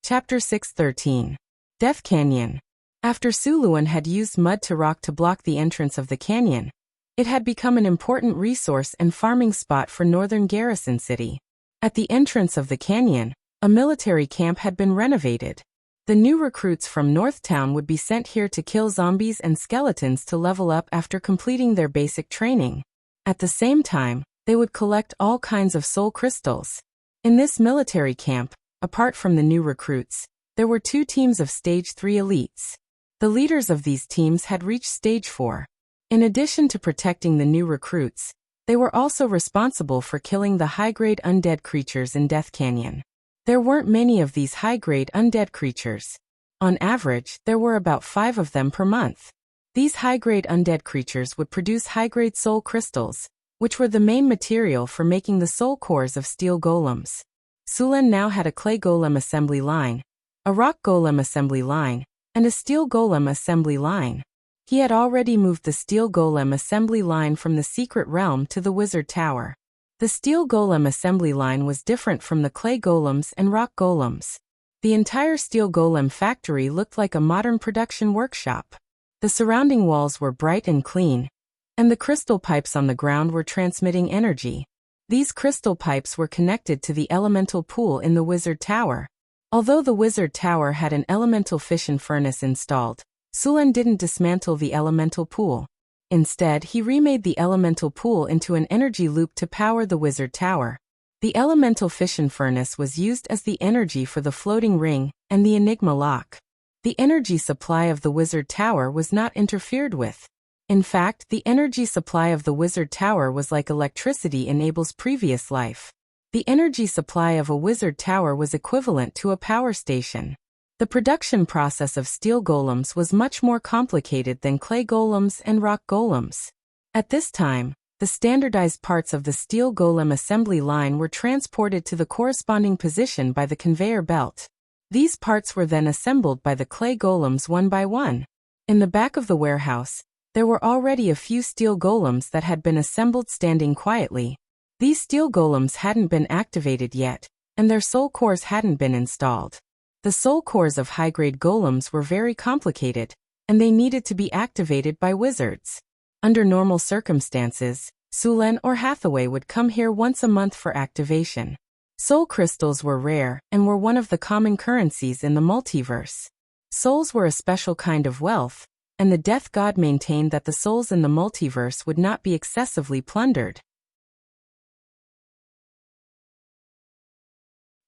Chapter 6:13. Death Canyon. After Suluan had used mud to rock to block the entrance of the canyon, it had become an important resource and farming spot for northern Garrison City. At the entrance of the canyon, a military camp had been renovated. The new recruits from Northtown would be sent here to kill zombies and skeletons to level up after completing their basic training. At the same time, they would collect all kinds of soul crystals. In this military camp, apart from the new recruits, there were 2 teams of Stage 3 elites. The leaders of these teams had reached Stage 4. In addition to protecting the new recruits, they were also responsible for killing the high-grade undead creatures in Death Canyon. There weren't many of these high-grade undead creatures. On average, there were about 5 of them per month. These high-grade undead creatures would produce high-grade soul crystals, which were the main material for making the soul cores of steel golems. Sulan now had a clay golem assembly line, a rock golem assembly line, and a steel golem assembly line. He had already moved the steel golem assembly line from the secret realm to the wizard tower. The steel golem assembly line was different from the clay golems and rock golems. The entire steel golem factory looked like a modern production workshop. The surrounding walls were bright and clean, and the crystal pipes on the ground were transmitting energy. These crystal pipes were connected to the elemental pool in the wizard tower. Although the wizard tower had an elemental fission furnace installed, Sulan didn't dismantle the elemental pool. Instead, he remade the elemental pool into an energy loop to power the wizard tower. The elemental fission furnace was used as the energy for the floating ring and the Enigma lock. The energy supply of the Wizard Tower was not interfered with. In fact, the energy supply of the Wizard Tower was like electricity in Abel's previous life. The energy supply of a Wizard Tower was equivalent to a power station. The production process of steel golems was much more complicated than clay golems and rock golems. At this time, the standardized parts of the steel golem assembly line were transported to the corresponding position by the conveyor belt. These parts were then assembled by the clay golems one by one. In the back of the warehouse, there were already a few steel golems that had been assembled standing quietly. These steel golems hadn't been activated yet, and their soul cores hadn't been installed. The soul cores of high-grade golems were very complicated, and they needed to be activated by wizards. Under normal circumstances, Sulen or Hathaway would come here once a month for activation. Soul crystals were rare and were one of the common currencies in the multiverse. Souls were a special kind of wealth, and the Death God maintained that the souls in the multiverse would not be excessively plundered.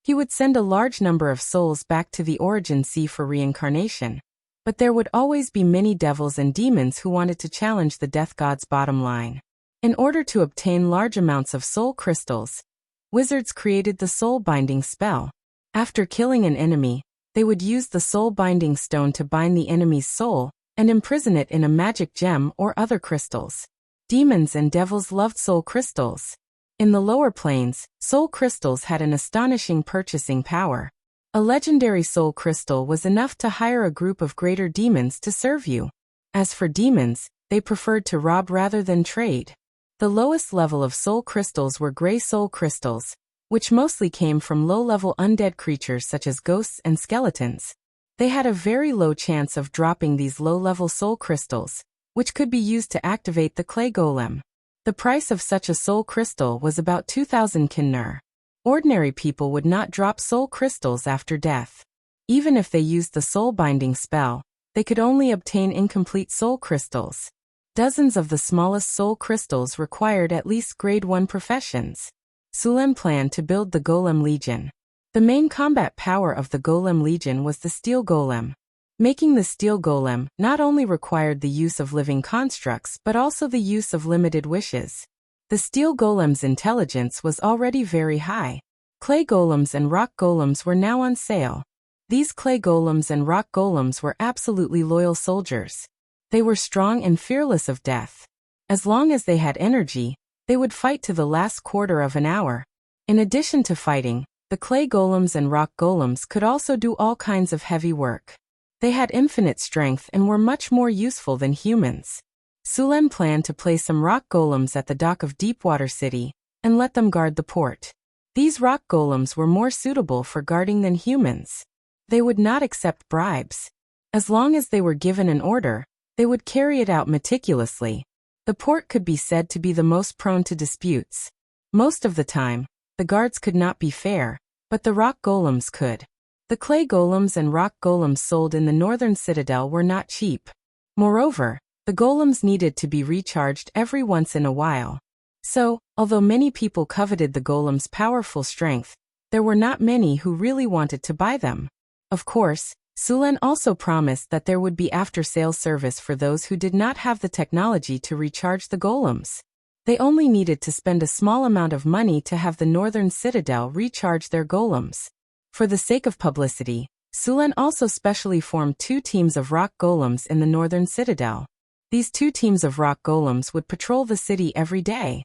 He would send a large number of souls back to the Origin Sea for reincarnation. But there would always be many devils and demons who wanted to challenge the Death God's bottom line. In order to obtain large amounts of soul crystals, wizards created the soul-binding spell. After killing an enemy, they would use the soul-binding stone to bind the enemy's soul and imprison it in a magic gem or other crystals. Demons and devils loved soul crystals. In the lower planes, soul crystals had an astonishing purchasing power. A legendary soul crystal was enough to hire a group of greater demons to serve you. As for demons, they preferred to rob rather than trade. The lowest level of soul crystals were gray soul crystals, which mostly came from low-level undead creatures such as ghosts and skeletons. They had a very low chance of dropping these low-level soul crystals, which could be used to activate the clay golem. The price of such a soul crystal was about 2,000 kinner. Ordinary people would not drop soul crystals after death. Even if they used the soul-binding spell, they could only obtain incomplete soul crystals. Dozens of the smallest soul crystals required at least grade 1 professions. Sulen planned to build the Golem Legion. The main combat power of the Golem Legion was the Steel Golem. Making the Steel Golem not only required the use of living constructs but also the use of limited wishes. The Steel Golem's intelligence was already very high. Clay golems and rock golems were now on sale. These clay golems and rock golems were absolutely loyal soldiers. They were strong and fearless of death. As long as they had energy, they would fight to the last quarter of an hour. In addition to fighting, the clay golems and rock golems could also do all kinds of heavy work. They had infinite strength and were much more useful than humans. Sulen planned to place some rock golems at the dock of Deepwater City and let them guard the port. These rock golems were more suitable for guarding than humans. They would not accept bribes. As long as they were given an order, they would carry it out meticulously. The port could be said to be the most prone to disputes. Most of the time, the guards could not be fair, but the rock golems could. The clay golems and rock golems sold in the northern citadel were not cheap. Moreover, the golems needed to be recharged every once in a while. So, although many people coveted the golem's powerful strength, there were not many who really wanted to buy them. Of course, Sulen also promised that there would be after-sales service for those who did not have the technology to recharge the golems. They only needed to spend a small amount of money to have the northern citadel recharge their golems. For the sake of publicity, Sulen also specially formed 2 teams of rock golems in the northern citadel. These 2 teams of rock golems would patrol the city every day.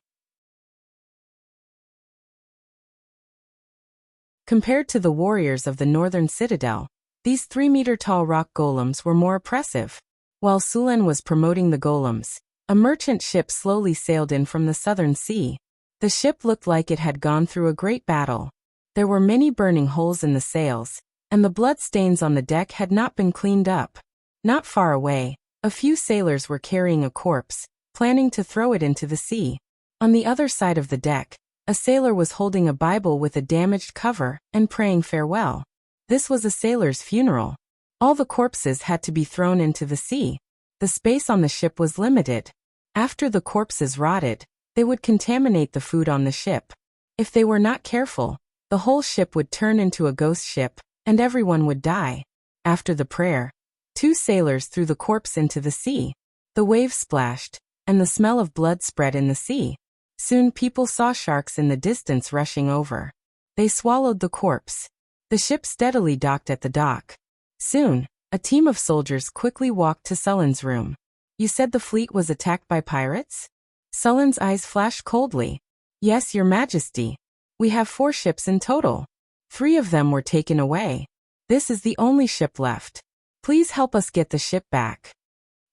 Compared to the warriors of the northern citadel, these 3-meter-tall rock golems were more oppressive. While Sulen was promoting the golems, a merchant ship slowly sailed in from the southern sea. The ship looked like it had gone through a great battle. There were many burning holes in the sails, and the blood stains on the deck had not been cleaned up. Not far away, a few sailors were carrying a corpse, planning to throw it into the sea. On the other side of the deck, a sailor was holding a Bible with a damaged cover and praying farewell. This was a sailor's funeral. All the corpses had to be thrown into the sea. The space on the ship was limited. After the corpses rotted, they would contaminate the food on the ship. If they were not careful, the whole ship would turn into a ghost ship, and everyone would die. After the prayer, 2 sailors threw the corpse into the sea. The waves splashed, and the smell of blood spread in the sea. Soon people saw sharks in the distance rushing over. They swallowed the corpse. The ship steadily docked at the dock. Soon, a team of soldiers quickly walked to Sullen's room. You said the fleet was attacked by pirates? Sullen's eyes flashed coldly. Yes, Your Majesty. We have 4 ships in total. 3 of them were taken away. This is the only ship left. Please help us get the ship back.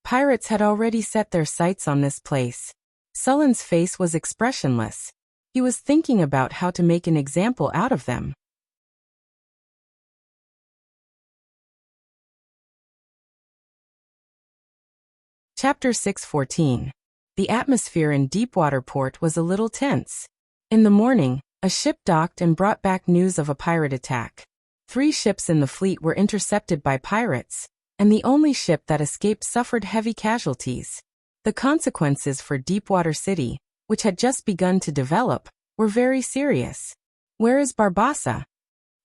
Pirates had already set their sights on this place. Sullen's face was expressionless. He was thinking about how to make an example out of them. Chapter 6:14. The atmosphere in Deepwater Port was a little tense. In the morning, a ship docked and brought back news of a pirate attack. 3 ships in the fleet were intercepted by pirates, and the only ship that escaped suffered heavy casualties. The consequences for Deepwater City, which had just begun to develop, were very serious. Where is Barbassa?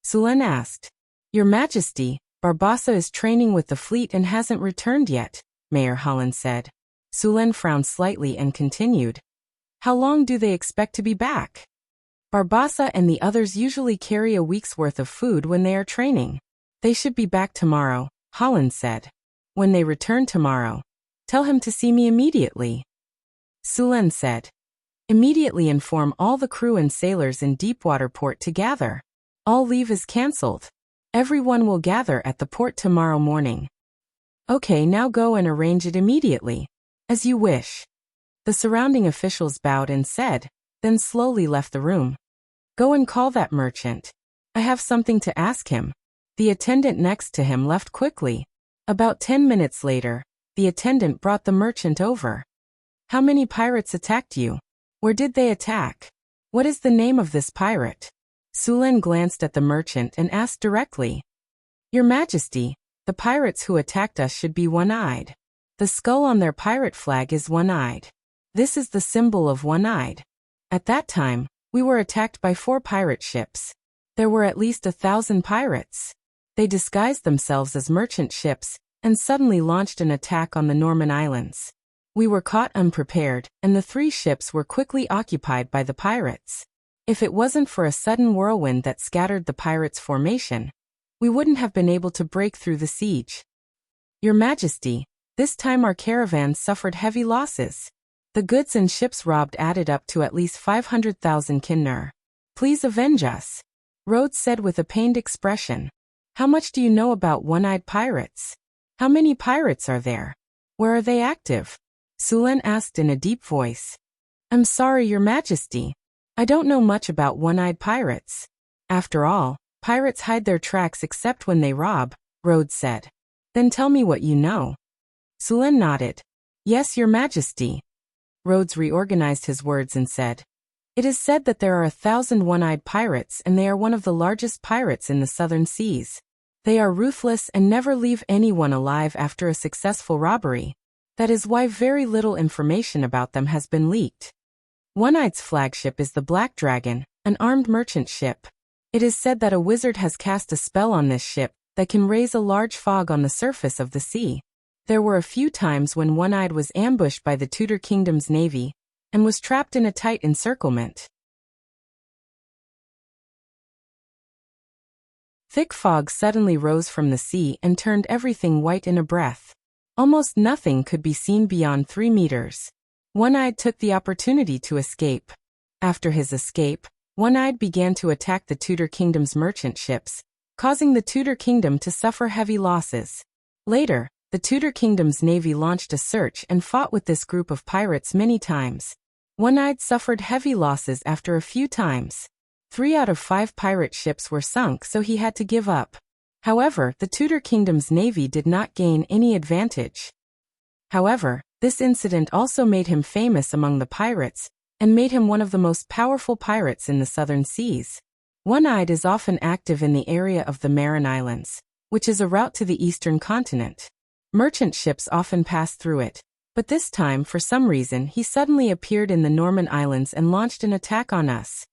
Sulen asked. Your Majesty, Barbassa is training with the fleet and hasn't returned yet, Mayor Holland said. Sulen frowned slightly and continued. How long do they expect to be back? Barbassa and the others usually carry a week's worth of food when they are training. They should be back tomorrow, Holland said. When they return tomorrow, tell him to see me immediately. Sulen said. Immediately inform all the crew and sailors in Deepwater Port to gather. All leave is cancelled. Everyone will gather at the port tomorrow morning. Okay, now go and arrange it immediately. As you wish. The surrounding officials bowed and said, then slowly left the room. Go and call that merchant. I have something to ask him. The attendant next to him left quickly. About 10 minutes later, the attendant brought the merchant over. How many pirates attacked you? Where did they attack? What is the name of this pirate? Sulen glanced at the merchant and asked directly. Your Majesty, the pirates who attacked us should be one-eyed. The skull on their pirate flag is one-eyed. This is the symbol of one-eyed. At that time, we were attacked by 4 pirate ships. There were at least 1,000 pirates. They disguised themselves as merchant ships and suddenly launched an attack on the Norman Islands. We were caught unprepared, and the 3 ships were quickly occupied by the pirates. If it wasn't for a sudden whirlwind that scattered the pirates' formation, we wouldn't have been able to break through the siege. Your Majesty, this time our caravan suffered heavy losses. The goods and ships robbed added up to at least 500,000 kinnur. Please avenge us. Rhodes said with a pained expression. How much do you know about one-eyed pirates? How many pirates are there? Where are they active? Sulen asked in a deep voice. I'm sorry, Your Majesty. I don't know much about one-eyed pirates. After all, pirates hide their tracks except when they rob, Rhodes said. Then tell me what you know. Sulen nodded. Yes, Your Majesty. Rhodes reorganized his words and said. It is said that there are 1,000 one-eyed pirates and they are one of the largest pirates in the southern seas. They are ruthless and never leave anyone alive after a successful robbery. That is why very little information about them has been leaked. One-Eye's flagship is the Black Dragon, an armed merchant ship. It is said that a wizard has cast a spell on this ship that can raise a large fog on the surface of the sea. There were a few times when One-Eyed was ambushed by the Tudor Kingdom's navy and was trapped in a tight encirclement. Thick fog suddenly rose from the sea and turned everything white in a breath. Almost nothing could be seen beyond 3 meters. One-Eyed took the opportunity to escape. After his escape, One-Eyed began to attack the Tudor Kingdom's merchant ships, causing the Tudor Kingdom to suffer heavy losses. Later, the Tudor Kingdom's navy launched a search and fought with this group of pirates many times. One-Eyed suffered heavy losses after a few times. 3 out of 5 pirate ships were sunk, so he had to give up. However, the Tudor Kingdom's navy did not gain any advantage. However, this incident also made him famous among the pirates, and made him one of the most powerful pirates in the southern seas. One-Eyed is often active in the area of the Marin Islands, which is a route to the eastern continent. Merchant ships often pass through it, but this time, for some reason, he suddenly appeared in the Norman Islands and launched an attack on us.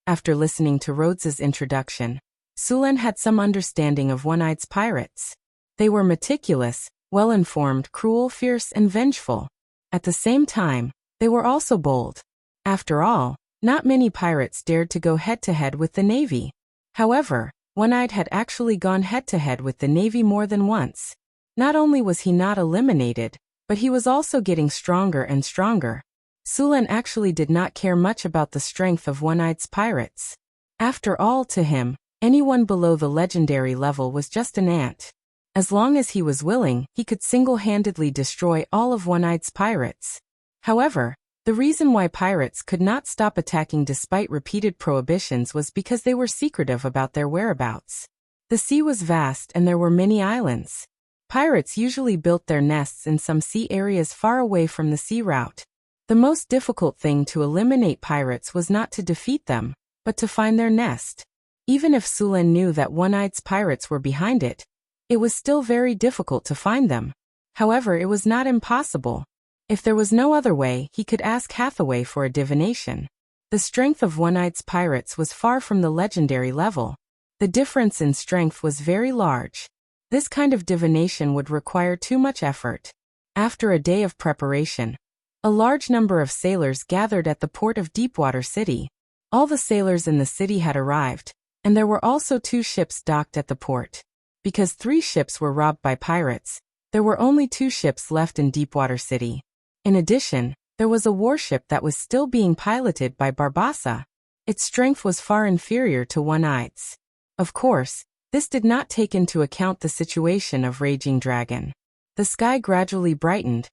After listening to Rhodes's introduction, Sulen had some understanding of One-Eyed's pirates. They were meticulous, well-informed, cruel, fierce, and vengeful. At the same time, they were also bold. After all, not many pirates dared to go head-to-head with the Navy. However, One-Eyed had actually gone head-to-head with the Navy more than once. Not only was he not eliminated, but he was also getting stronger and stronger. Sulen actually did not care much about the strength of One-Eyed's pirates. After all, to him, anyone below the legendary level was just an ant. As long as he was willing, he could single-handedly destroy all of One-Eyed's pirates. However, the reason why pirates could not stop attacking despite repeated prohibitions was because they were secretive about their whereabouts. The sea was vast and there were many islands. Pirates usually built their nests in some sea areas far away from the sea route. The most difficult thing to eliminate pirates was not to defeat them, but to find their nest. Even if Sulen knew that One-Eyed's pirates were behind it, it was still very difficult to find them. However, it was not impossible. If there was no other way, he could ask Hathaway for a divination. The strength of One-Eyed's pirates was far from the legendary level. The difference in strength was very large. This kind of divination would require too much effort. After a day of preparation, a large number of sailors gathered at the port of Deepwater City. All the sailors in the city had arrived, and there were also 2 ships docked at the port. Because 3 ships were robbed by pirates, there were only 2 ships left in Deepwater City. In addition, there was a warship that was still being piloted by Barbassa. Its strength was far inferior to One-Eye's. Of course, this did not take into account the situation of Raging Dragon. The sky gradually brightened,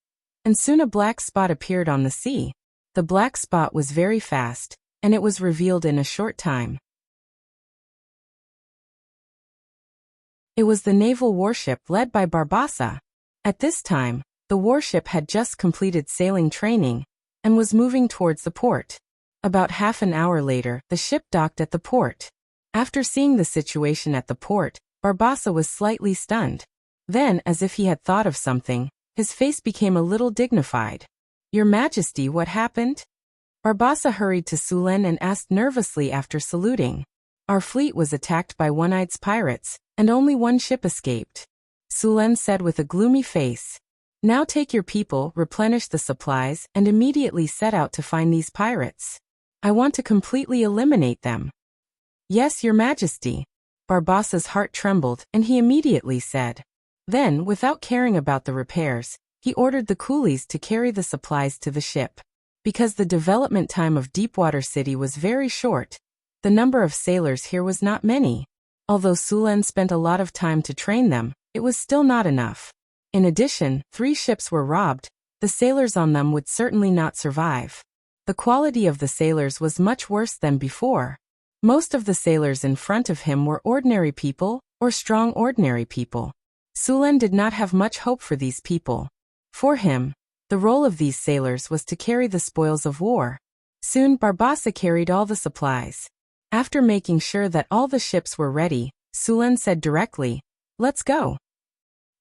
and soon a black spot appeared on the sea. The black spot was very fast, and it was revealed in a short time. It was the naval warship led by Barbassa. At this time, the warship had just completed sailing training and was moving towards the port. About half an hour later, the ship docked at the port. After seeing the situation at the port, Barbassa was slightly stunned. Then, as if he had thought of something, his face became a little dignified. "Your Majesty, what happened?" Barbassa hurried to Sulen and asked nervously after saluting. "Our fleet was attacked by One-Eyed's pirates, and only 1 ship escaped," Sulen said with a gloomy face. "Now take your people, replenish the supplies, and immediately set out to find these pirates. I want to completely eliminate them." "Yes, Your Majesty." Barbassa's heart trembled, and he immediately said. Then, without caring about the repairs, he ordered the coolies to carry the supplies to the ship. Because the development time of Deepwater City was very short, the number of sailors here was not many. Although Sulen spent a lot of time to train them, it was still not enough. In addition, 3 ships were robbed. The sailors on them would certainly not survive. The quality of the sailors was much worse than before. Most of the sailors in front of him were ordinary people, or strong ordinary people. Sulen did not have much hope for these people. For him, the role of these sailors was to carry the spoils of war. Soon Barbassa carried all the supplies. After making sure that all the ships were ready, Sulen said directly, "Let's go."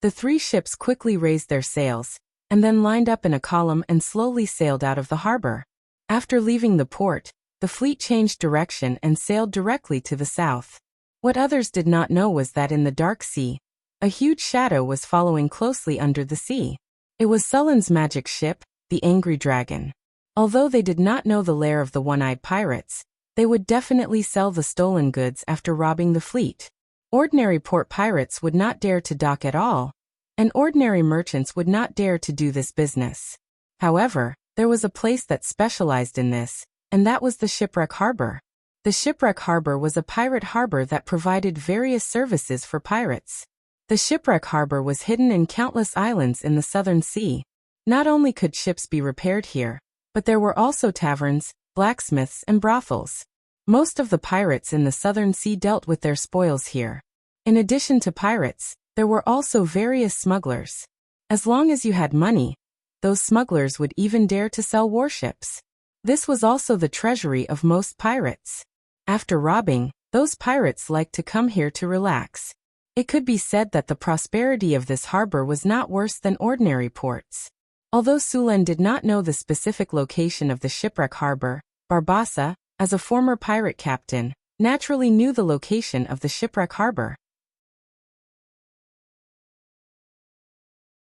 The 3 ships quickly raised their sails, and then lined up in a column and slowly sailed out of the harbor. After leaving the port, the fleet changed direction and sailed directly to the south. What others did not know was that in the dark sea, a huge shadow was following closely under the sea. It was Sulen's magic ship, the Angry Dragon. Although they did not know the lair of the One-Eyed pirates, they would definitely sell the stolen goods after robbing the fleet. Ordinary port pirates would not dare to dock at all, and ordinary merchants would not dare to do this business. However, there was a place that specialized in this, and that was the Shipwreck Harbor. The Shipwreck Harbor was a pirate harbor that provided various services for pirates. The Shipwreck Harbor was hidden in countless islands in the Southern Sea. Not only could ships be repaired here, but there were also taverns, blacksmiths, and brothels. Most of the pirates in the Southern Sea dealt with their spoils here. In addition to pirates, there were also various smugglers. As long as you had money, those smugglers would even dare to sell warships. This was also the treasury of most pirates. After robbing, those pirates liked to come here to relax. It could be said that the prosperity of this harbor was not worse than ordinary ports. Although Sulen did not know the specific location of the Shipwreck Harbor, Barbassa, as a former pirate captain, naturally knew the location of the shipwreck harbor.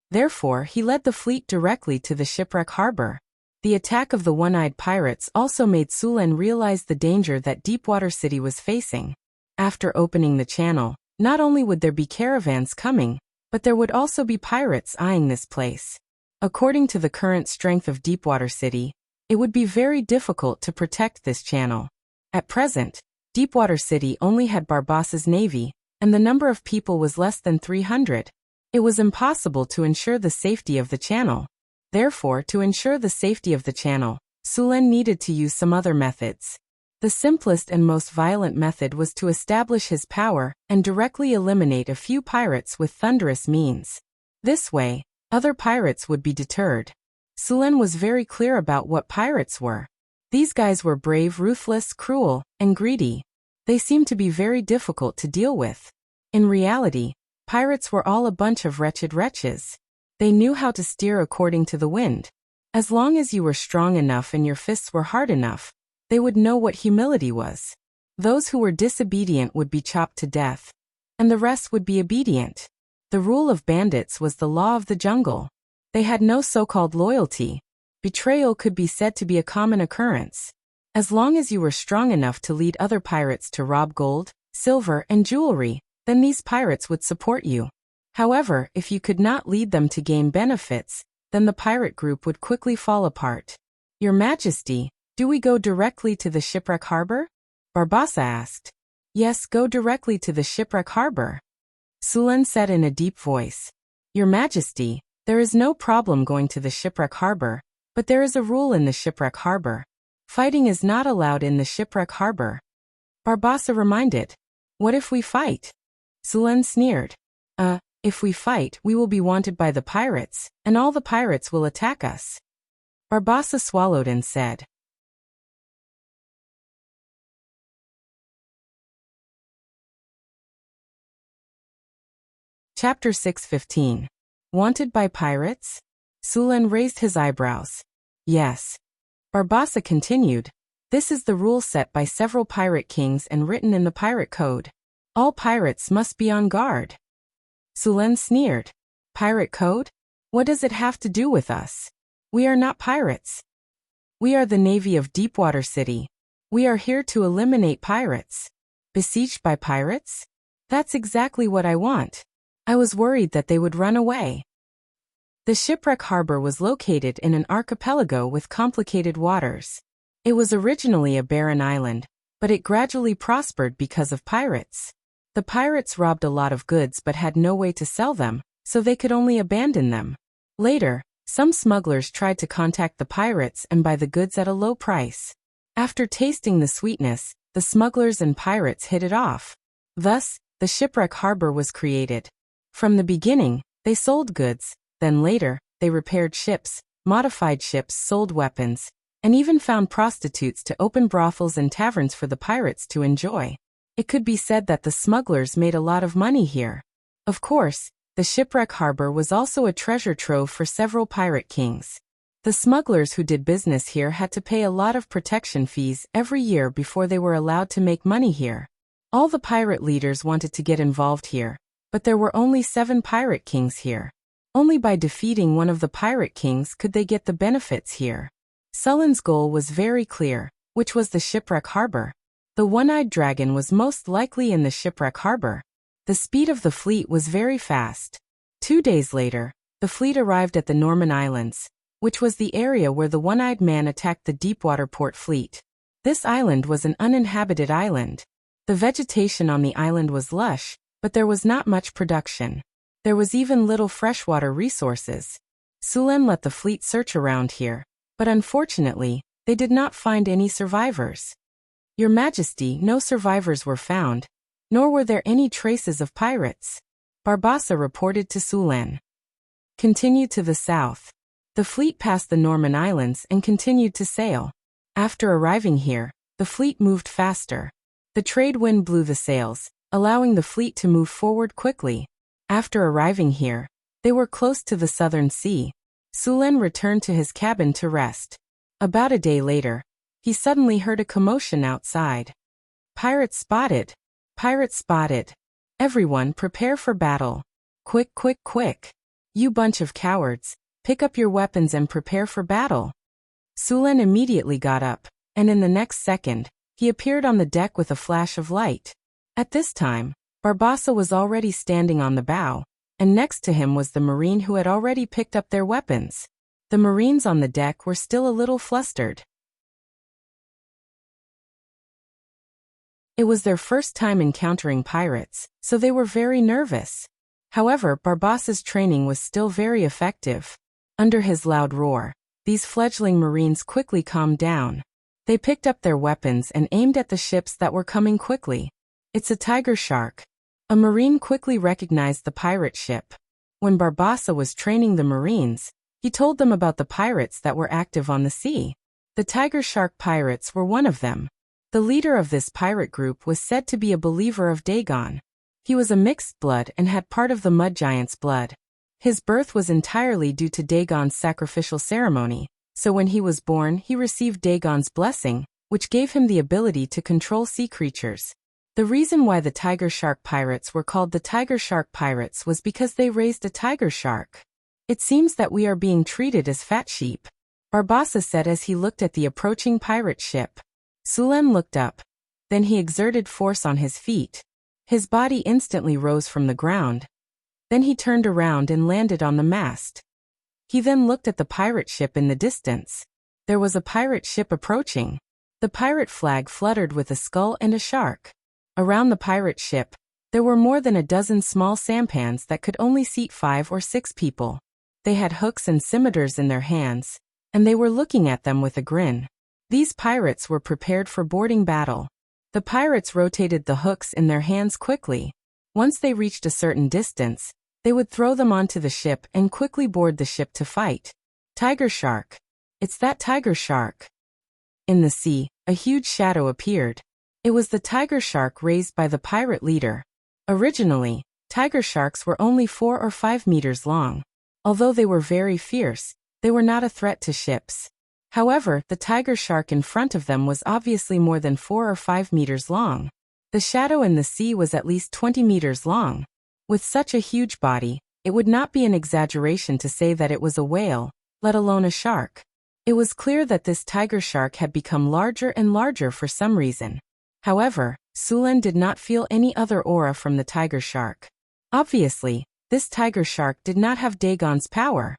Therefore, he led the fleet directly to the shipwreck harbor. The attack of the one-eyed pirates also made Sulen realize the danger that Deepwater City was facing. After opening the channel, not only would there be caravans coming, but there would also be pirates eyeing this place. According to the current strength of Deepwater City, it would be very difficult to protect this channel. At present, Deepwater City only had Barbassa's navy, and the number of people was less than 300. It was impossible to ensure the safety of the channel. Therefore, to ensure the safety of the channel, Sulen needed to use some other methods. The simplest and most violent method was to establish his power and directly eliminate a few pirates with thunderous means. This way, other pirates would be deterred. Sulen was very clear about what pirates were. These guys were brave, ruthless, cruel, and greedy. They seemed to be very difficult to deal with. In reality, pirates were all a bunch of wretched wretches. They knew how to steer according to the wind. As long as you were strong enough and your fists were hard enough, they would know what humility was. Those who were disobedient would be chopped to death, and the rest would be obedient. The rule of bandits was the law of the jungle. They had no so-called loyalty. Betrayal could be said to be a common occurrence. As long as you were strong enough to lead other pirates to rob gold, silver, and jewelry, then these pirates would support you. However, if you could not lead them to gain benefits, then the pirate group would quickly fall apart. Your Majesty, do we go directly to the shipwreck harbor? Barbassa asked. Yes, go directly to the shipwreck harbor. Sulen said in a deep voice. Your Majesty, there is no problem going to the shipwreck harbor, but there is a rule in the shipwreck harbor. Fighting is not allowed in the shipwreck harbor. Barbassa reminded. What if we fight? Sulen sneered. If we fight, we will be wanted by the pirates, and all the pirates will attack us. Barbassa swallowed and said. Chapter 6:15. Wanted by pirates? Sulen raised his eyebrows. Yes. Barbassa continued. This is the rule set by several pirate kings and written in the pirate code. All pirates must be on guard. Sulen sneered. Pirate code? What does it have to do with us? We are not pirates. We are the Navy of Deepwater City. We are here to eliminate pirates. Besieged by pirates? That's exactly what I want. I was worried that they would run away. The shipwreck harbor was located in an archipelago with complicated waters. It was originally a barren island, but it gradually prospered because of pirates. The pirates robbed a lot of goods but had no way to sell them, so they could only abandon them. Later, some smugglers tried to contact the pirates and buy the goods at a low price. After tasting the sweetness, the smugglers and pirates hit it off. Thus, the shipwreck harbor was created. From the beginning, they sold goods, then later, they repaired ships, modified ships, sold weapons, and even found prostitutes to open brothels and taverns for the pirates to enjoy. It could be said that the smugglers made a lot of money here. Of course, the shipwreck harbor was also a treasure trove for several pirate kings. The smugglers who did business here had to pay a lot of protection fees every year before they were allowed to make money here. All the pirate leaders wanted to get involved here, but there were only 7 pirate kings here. Only by defeating one of the pirate kings could they get the benefits here. Sulen's goal was very clear, which was the shipwreck harbor. The one-eyed dragon was most likely in the shipwreck harbor. The speed of the fleet was very fast. 2 days later, the fleet arrived at the Norman Islands, which was the area where the one-eyed man attacked the Deepwater Port fleet. This island was an uninhabited island. The vegetation on the island was lush, but there was not much production. There was even little freshwater resources. Sulen let the fleet search around here, but unfortunately, they did not find any survivors. Your Majesty, no survivors were found, nor were there any traces of pirates. Barbassa reported to Sulen. Continue to the south. The fleet passed the Norman Islands and continued to sail. After arriving here, the fleet moved faster. The trade wind blew the sails, allowing the fleet to move forward quickly. After arriving here, they were close to the southern sea. Sulen returned to his cabin to rest. About a day later, he suddenly heard a commotion outside. Pirates spotted! Pirates spotted! Everyone prepare for battle! Quick, quick, quick! You bunch of cowards, pick up your weapons and prepare for battle! Sulen immediately got up, and in the next second, he appeared on the deck with a flash of light. At this time, Barbassa was already standing on the bow, and next to him was the marine who had already picked up their weapons. The marines on the deck were still a little flustered. It was their first time encountering pirates, so they were very nervous. However, Barbassa's training was still very effective. Under his loud roar, these fledgling marines quickly calmed down. They picked up their weapons and aimed at the ships that were coming quickly. It's a tiger shark. A marine quickly recognized the pirate ship. When Barbassa was training the marines, he told them about the pirates that were active on the sea. The tiger shark pirates were one of them. The leader of this pirate group was said to be a believer of Dagon. He was a mixed blood and had part of the mud giant's blood. His birth was entirely due to Dagon's sacrificial ceremony, so when he was born he received Dagon's blessing, which gave him the ability to control sea creatures. The reason why the tiger shark pirates were called the tiger shark pirates was because they raised a tiger shark. It seems that we are being treated as fat sheep, Barbassa said as he looked at the approaching pirate ship. Sulen looked up. Then he exerted force on his feet. His body instantly rose from the ground. Then he turned around and landed on the mast. He then looked at the pirate ship in the distance. There was a pirate ship approaching. The pirate flag fluttered with a skull and a shark. Around the pirate ship, there were more than a dozen small sampans that could only seat 5 or 6 people. They had hooks and scimitars in their hands, and they were looking at them with a grin. These pirates were prepared for boarding battle. The pirates rotated the hooks in their hands quickly. Once they reached a certain distance, they would throw them onto the ship and quickly board the ship to fight. Tiger shark. It's that tiger shark. In the sea, a huge shadow appeared. It was the tiger shark raised by the pirate leader. Originally, tiger sharks were only 4 or 5 meters long. Although they were very fierce, they were not a threat to ships. However, the tiger shark in front of them was obviously more than 4 or 5 meters long. The shadow in the sea was at least 20 meters long. With such a huge body, it would not be an exaggeration to say that it was a whale, let alone a shark. It was clear that this tiger shark had become larger and larger for some reason. However, Sulen did not feel any other aura from the tiger shark. Obviously, this tiger shark did not have Dagon's power.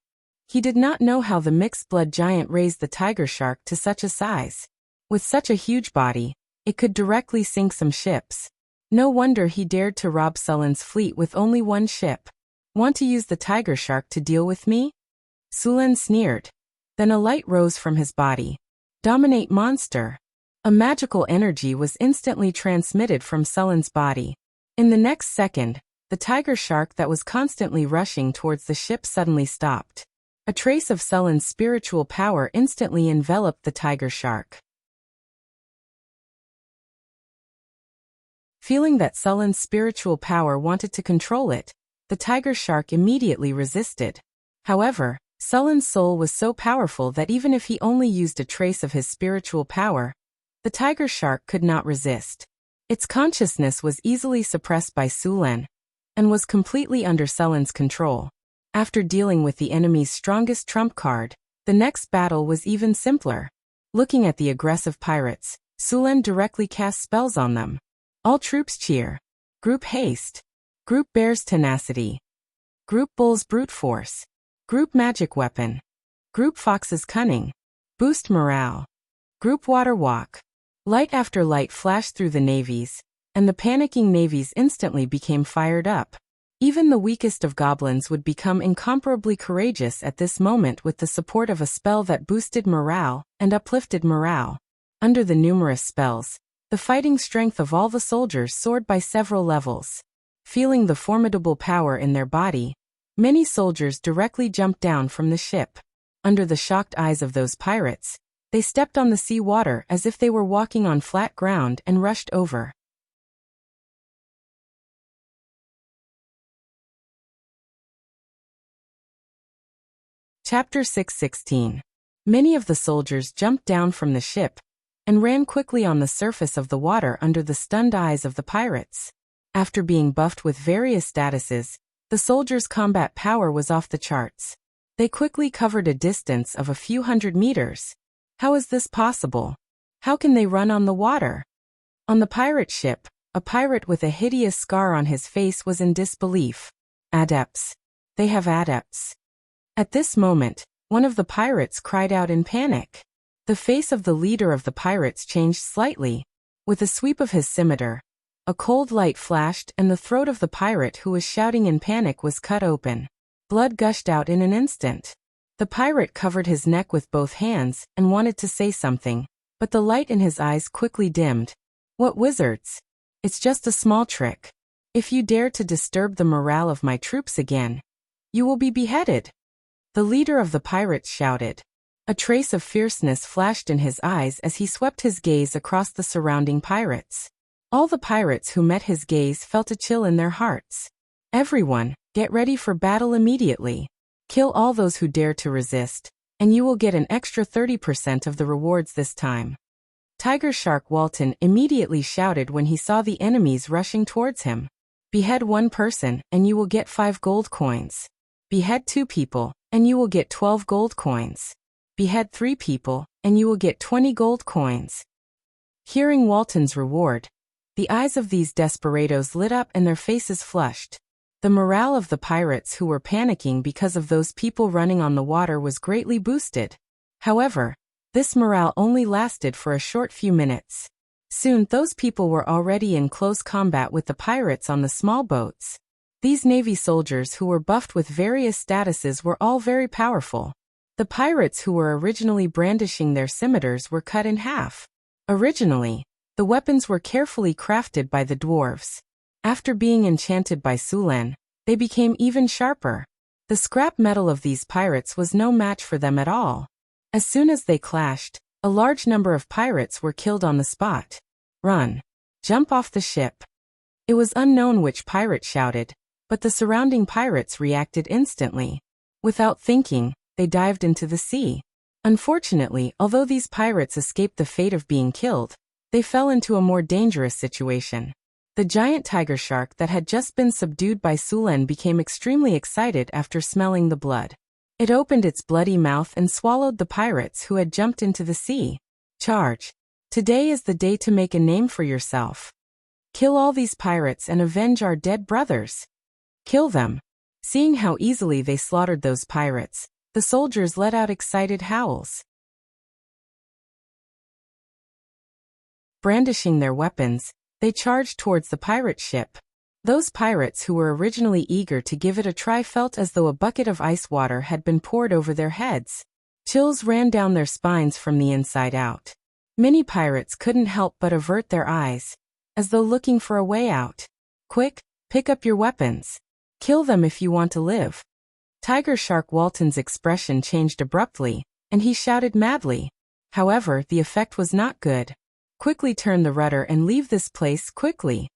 He did not know how the mixed-blood giant raised the tiger shark to such a size. With such a huge body, it could directly sink some ships. No wonder he dared to rob Sulen's fleet with only one ship. Want to use the tiger shark to deal with me? Sulen sneered. Then a light rose from his body. Dominate monster. A magical energy was instantly transmitted from Sulen's body. In the next second, the tiger shark that was constantly rushing towards the ship suddenly stopped. A trace of Sulen's spiritual power instantly enveloped the tiger shark. Feeling that Sulen's spiritual power wanted to control it, the tiger shark immediately resisted. However, Sulen's soul was so powerful that even if he only used a trace of his spiritual power, the tiger shark could not resist. Its consciousness was easily suppressed by Sulen, and was completely under Sulen's control. After dealing with the enemy's strongest trump card, the next battle was even simpler. Looking at the aggressive pirates, Sulen directly cast spells on them. All troops cheer. Group haste. Group bears tenacity. Group bulls brute force. Group magic weapon. Group foxes cunning. Boost morale. Group water walk. Light after light flashed through the navies, and the panicking navies instantly became fired up. Even the weakest of goblins would become incomparably courageous at this moment with the support of a spell that boosted morale and uplifted morale. Under the numerous spells, the fighting strength of all the soldiers soared by several levels. Feeling the formidable power in their body, many soldiers directly jumped down from the ship. Under the shocked eyes of those pirates, they stepped on the sea water as if they were walking on flat ground and rushed over. Chapter 6:16. Many of the soldiers jumped down from the ship, and ran quickly on the surface of the water under the stunned eyes of the pirates. After being buffed with various statuses, the soldiers' combat power was off the charts. They quickly covered a distance of a few hundred meters. How is this possible? How can they run on the water? On the pirate ship, a pirate with a hideous scar on his face was in disbelief. Adepts. They have adepts. At this moment, one of the pirates cried out in panic. The face of the leader of the pirates changed slightly. With a sweep of his scimitar, a cold light flashed and the throat of the pirate who was shouting in panic was cut open. Blood gushed out in an instant. The pirate covered his neck with both hands and wanted to say something, but the light in his eyes quickly dimmed. What wizards? It's just a small trick. If you dare to disturb the morale of my troops again, you will be beheaded. The leader of the pirates shouted. A trace of fierceness flashed in his eyes as he swept his gaze across the surrounding pirates. All the pirates who met his gaze felt a chill in their hearts. Everyone, get ready for battle immediately. Kill all those who dare to resist, and you will get an extra 30% of the rewards this time. Tiger Shark Walton immediately shouted when he saw the enemies rushing towards him. Behead one person, and you will get 5 gold coins. Behead 2 people, and you will get 12 gold coins. Behead 3 people, and you will get 20 gold coins. Hearing Walton's reward, the eyes of these desperados lit up and their faces flushed. The morale of the pirates who were panicking because of those people running on the water was greatly boosted. However, this morale only lasted for a short few minutes. Soon those people were already in close combat with the pirates on the small boats. These Navy soldiers who were buffed with various statuses were all very powerful. The pirates who were originally brandishing their scimitars were cut in half. Originally, the weapons were carefully crafted by the dwarves. After being enchanted by Sulan, they became even sharper. The scrap metal of these pirates was no match for them at all. As soon as they clashed, a large number of pirates were killed on the spot. Run! Jump off the ship! It was unknown which pirate shouted, but the surrounding pirates reacted instantly. Without thinking, they dived into the sea. Unfortunately, although these pirates escaped the fate of being killed, they fell into a more dangerous situation. The giant tiger shark that had just been subdued by Sulan became extremely excited after smelling the blood. It opened its bloody mouth and swallowed the pirates who had jumped into the sea. Charge! Today is the day to make a name for yourself. Kill all these pirates and avenge our dead brothers. Kill them. Seeing how easily they slaughtered those pirates, the soldiers let out excited howls. Brandishing their weapons, they charged towards the pirate ship. Those pirates who were originally eager to give it a try felt as though a bucket of ice water had been poured over their heads. Chills ran down their spines from the inside out. Many pirates couldn't help but avert their eyes, as though looking for a way out. Quick, pick up your weapons. Kill them if you want to live. Tiger Shark Walton's expression changed abruptly, and he shouted madly. However, the effect was not good. Quickly turn the rudder and leave this place quickly.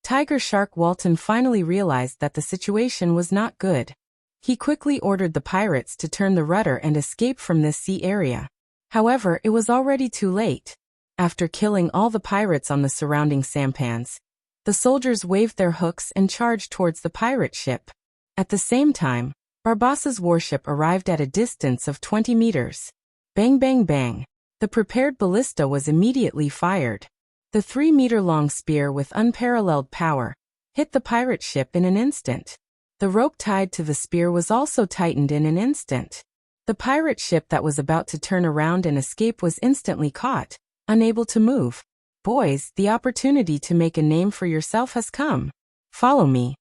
Tiger Shark Walton finally realized that the situation was not good. He quickly ordered the pirates to turn the rudder and escape from this sea area. However, it was already too late. After killing all the pirates on the surrounding sampans, the soldiers waved their hooks and charged towards the pirate ship. At the same time, Barbassa's warship arrived at a distance of 20 meters. Bang bang bang. The prepared ballista was immediately fired. The 3-meter-long spear with unparalleled power hit the pirate ship in an instant. The rope tied to the spear was also tightened in an instant. The pirate ship that was about to turn around and escape was instantly caught, unable to move. Boys, the opportunity to make a name for yourself has come. Follow me.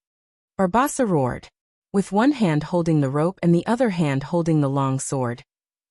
Barbassa roared. With one hand holding the rope and the other hand holding the long sword,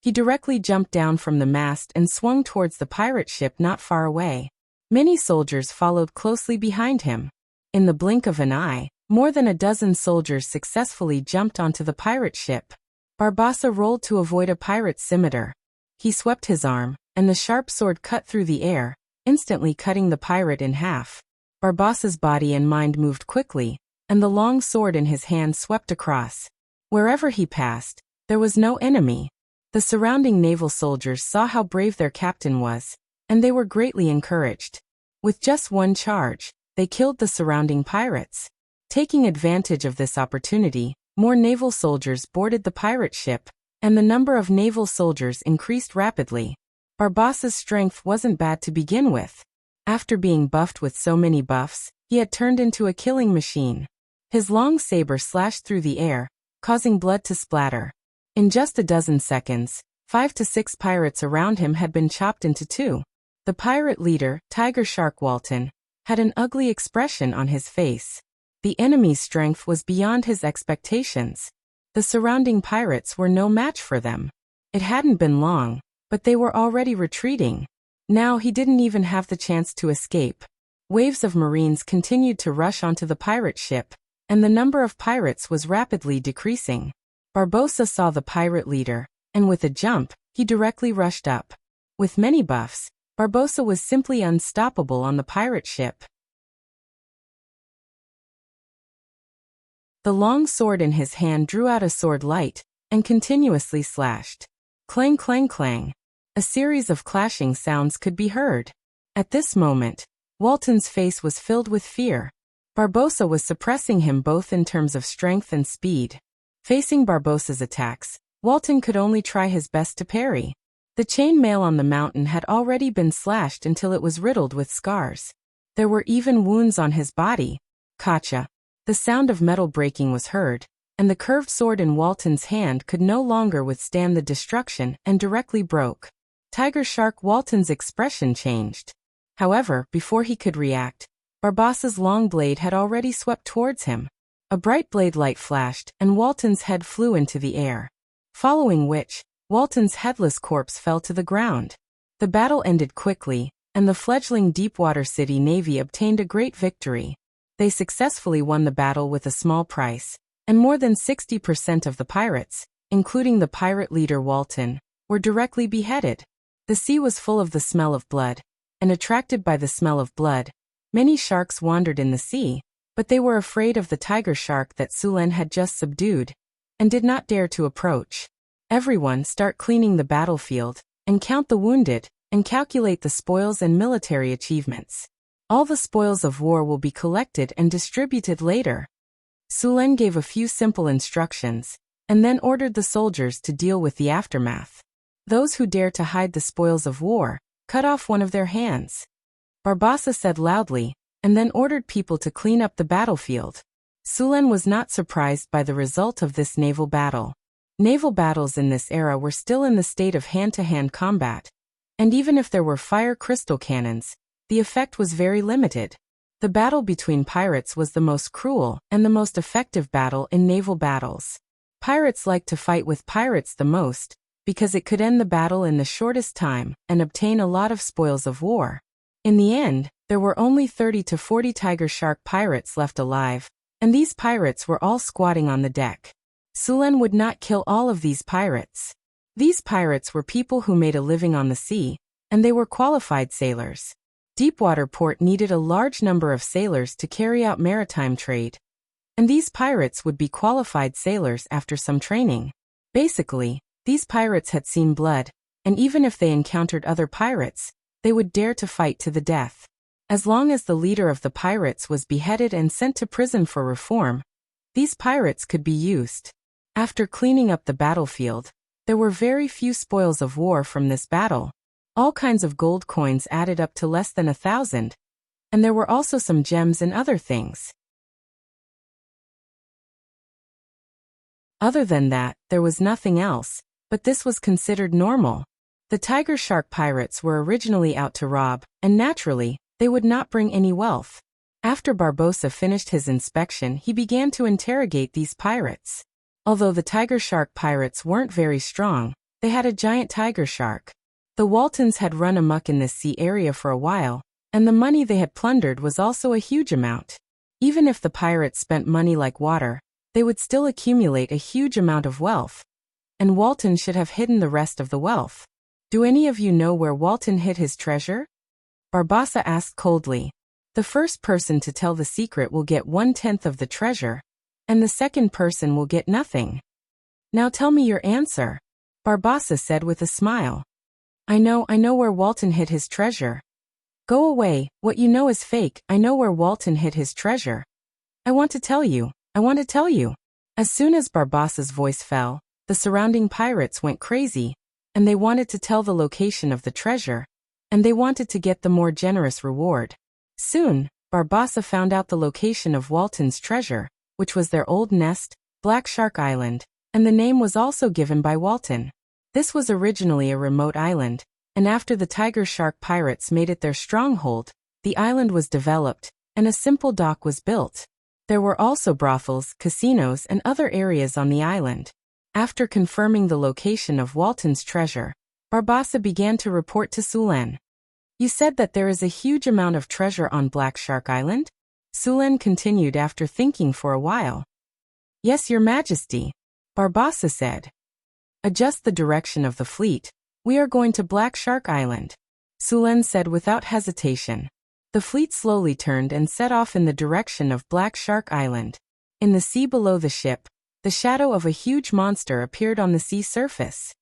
he directly jumped down from the mast and swung towards the pirate ship not far away. Many soldiers followed closely behind him. In the blink of an eye, more than a dozen soldiers successfully jumped onto the pirate ship. Barbassa rolled to avoid a pirate's scimitar. He swept his arm, and the sharp sword cut through the air, instantly cutting the pirate in half. Barbassa's body and mind moved quickly, and the long sword in his hand swept across. Wherever he passed, there was no enemy. The surrounding naval soldiers saw how brave their captain was. and they were greatly encouraged. With just one charge, they killed the surrounding pirates. Taking advantage of this opportunity, more naval soldiers boarded the pirate ship, and the number of naval soldiers increased rapidly. Barbossa's strength wasn't bad to begin with. After being buffed with so many buffs, he had turned into a killing machine. His long saber slashed through the air, causing blood to splatter. In just a dozen seconds, 5 to 6 pirates around him had been chopped into two. The pirate leader, Tiger Shark Walton, had an ugly expression on his face. The enemy's strength was beyond his expectations. The surrounding pirates were no match for them. It hadn't been long, but they were already retreating. Now he didn't even have the chance to escape. Waves of Marines continued to rush onto the pirate ship, and the number of pirates was rapidly decreasing. Barbossa saw the pirate leader, and with a jump, he directly rushed up. With many buffs, Barbossa was simply unstoppable on the pirate ship. The long sword in his hand drew out a sword light, and continuously slashed. Clang clang clang. A series of clashing sounds could be heard. At this moment, Walton's face was filled with fear. Barbossa was suppressing him both in terms of strength and speed. Facing Barbossa's attacks, Walton could only try his best to parry. The chain mail on the mountain had already been slashed until it was riddled with scars. There were even wounds on his body. Kacha. The sound of metal breaking was heard, and the curved sword in Walton's hand could no longer withstand the destruction and directly broke. Tiger Shark Walton's expression changed. However, before he could react, Barbossa's long blade had already swept towards him. A bright blade light flashed, and Walton's head flew into the air. Following which, Walton's headless corpse fell to the ground. The battle ended quickly, and the fledgling Deepwater City Navy obtained a great victory. They successfully won the battle with a small price, and more than 60% of the pirates, including the pirate leader Walton, were directly beheaded. The sea was full of the smell of blood, and attracted by the smell of blood, many sharks wandered in the sea, but they were afraid of the tiger shark that Sulen had just subdued, and did not dare to approach. Everyone start cleaning the battlefield, and count the wounded, and calculate the spoils and military achievements. All the spoils of war will be collected and distributed later. Sulen gave a few simple instructions, and then ordered the soldiers to deal with the aftermath. Those who dare to hide the spoils of war, cut off one of their hands. Barbossa said loudly, and then ordered people to clean up the battlefield. Sulen was not surprised by the result of this naval battle. Naval battles in this era were still in the state of hand-to-hand combat, and even if there were fire crystal cannons, the effect was very limited. The battle between pirates was the most cruel and the most effective battle in naval battles. Pirates liked to fight with pirates the most, because it could end the battle in the shortest time and obtain a lot of spoils of war. In the end, there were only 30 to 40 tiger shark pirates left alive, and these pirates were all squatting on the deck. Sulen would not kill all of these pirates. These pirates were people who made a living on the sea, and they were qualified sailors. Deepwater Port needed a large number of sailors to carry out maritime trade, and these pirates would be qualified sailors after some training. Basically, these pirates had seen blood, and even if they encountered other pirates, they would dare to fight to the death. As long as the leader of the pirates was beheaded and sent to prison for reform, these pirates could be used. After cleaning up the battlefield, there were very few spoils of war from this battle. All kinds of gold coins added up to less than 1,000, and there were also some gems and other things. Other than that, there was nothing else, but this was considered normal. The tiger shark pirates were originally out to rob, and naturally, they would not bring any wealth. After Barbossa finished his inspection, he began to interrogate these pirates. Although the tiger shark pirates weren't very strong, they had a giant tiger shark. The Waltons had run amok in this sea area for a while, and the money they had plundered was also a huge amount. Even if the pirates spent money like water, they would still accumulate a huge amount of wealth, and Walton should have hidden the rest of the wealth. Do any of you know where Walton hid his treasure? Barbossa asked coldly. The first person to tell the secret will get 1/10 of the treasure, and the second person will get nothing. Now tell me your answer, Barbossa said with a smile. I know where Walton hid his treasure. Go away, what you know is fake. I know where Walton hid his treasure. I want to tell you. As soon as Barbassa's voice fell, the surrounding pirates went crazy, and they wanted to tell the location of the treasure, and they wanted to get the more generous reward. Soon, Barbassa found out the location of Walton's treasure, which was their old nest, Black Shark Island, and the name was also given by Walton. This was originally a remote island, and after the tiger shark pirates made it their stronghold, the island was developed, and a simple dock was built. There were also brothels, casinos, and other areas on the island. After confirming the location of Walton's treasure, Barbassa began to report to Sulen. You said that there is a huge amount of treasure on Black Shark Island? Sulen continued after thinking for a while. Yes, Your Majesty, Barbassa said. Adjust the direction of the fleet. We are going to Black Shark Island, Sulen said without hesitation. The fleet slowly turned and set off in the direction of Black Shark Island. In the sea below the ship, the shadow of a huge monster appeared on the sea surface.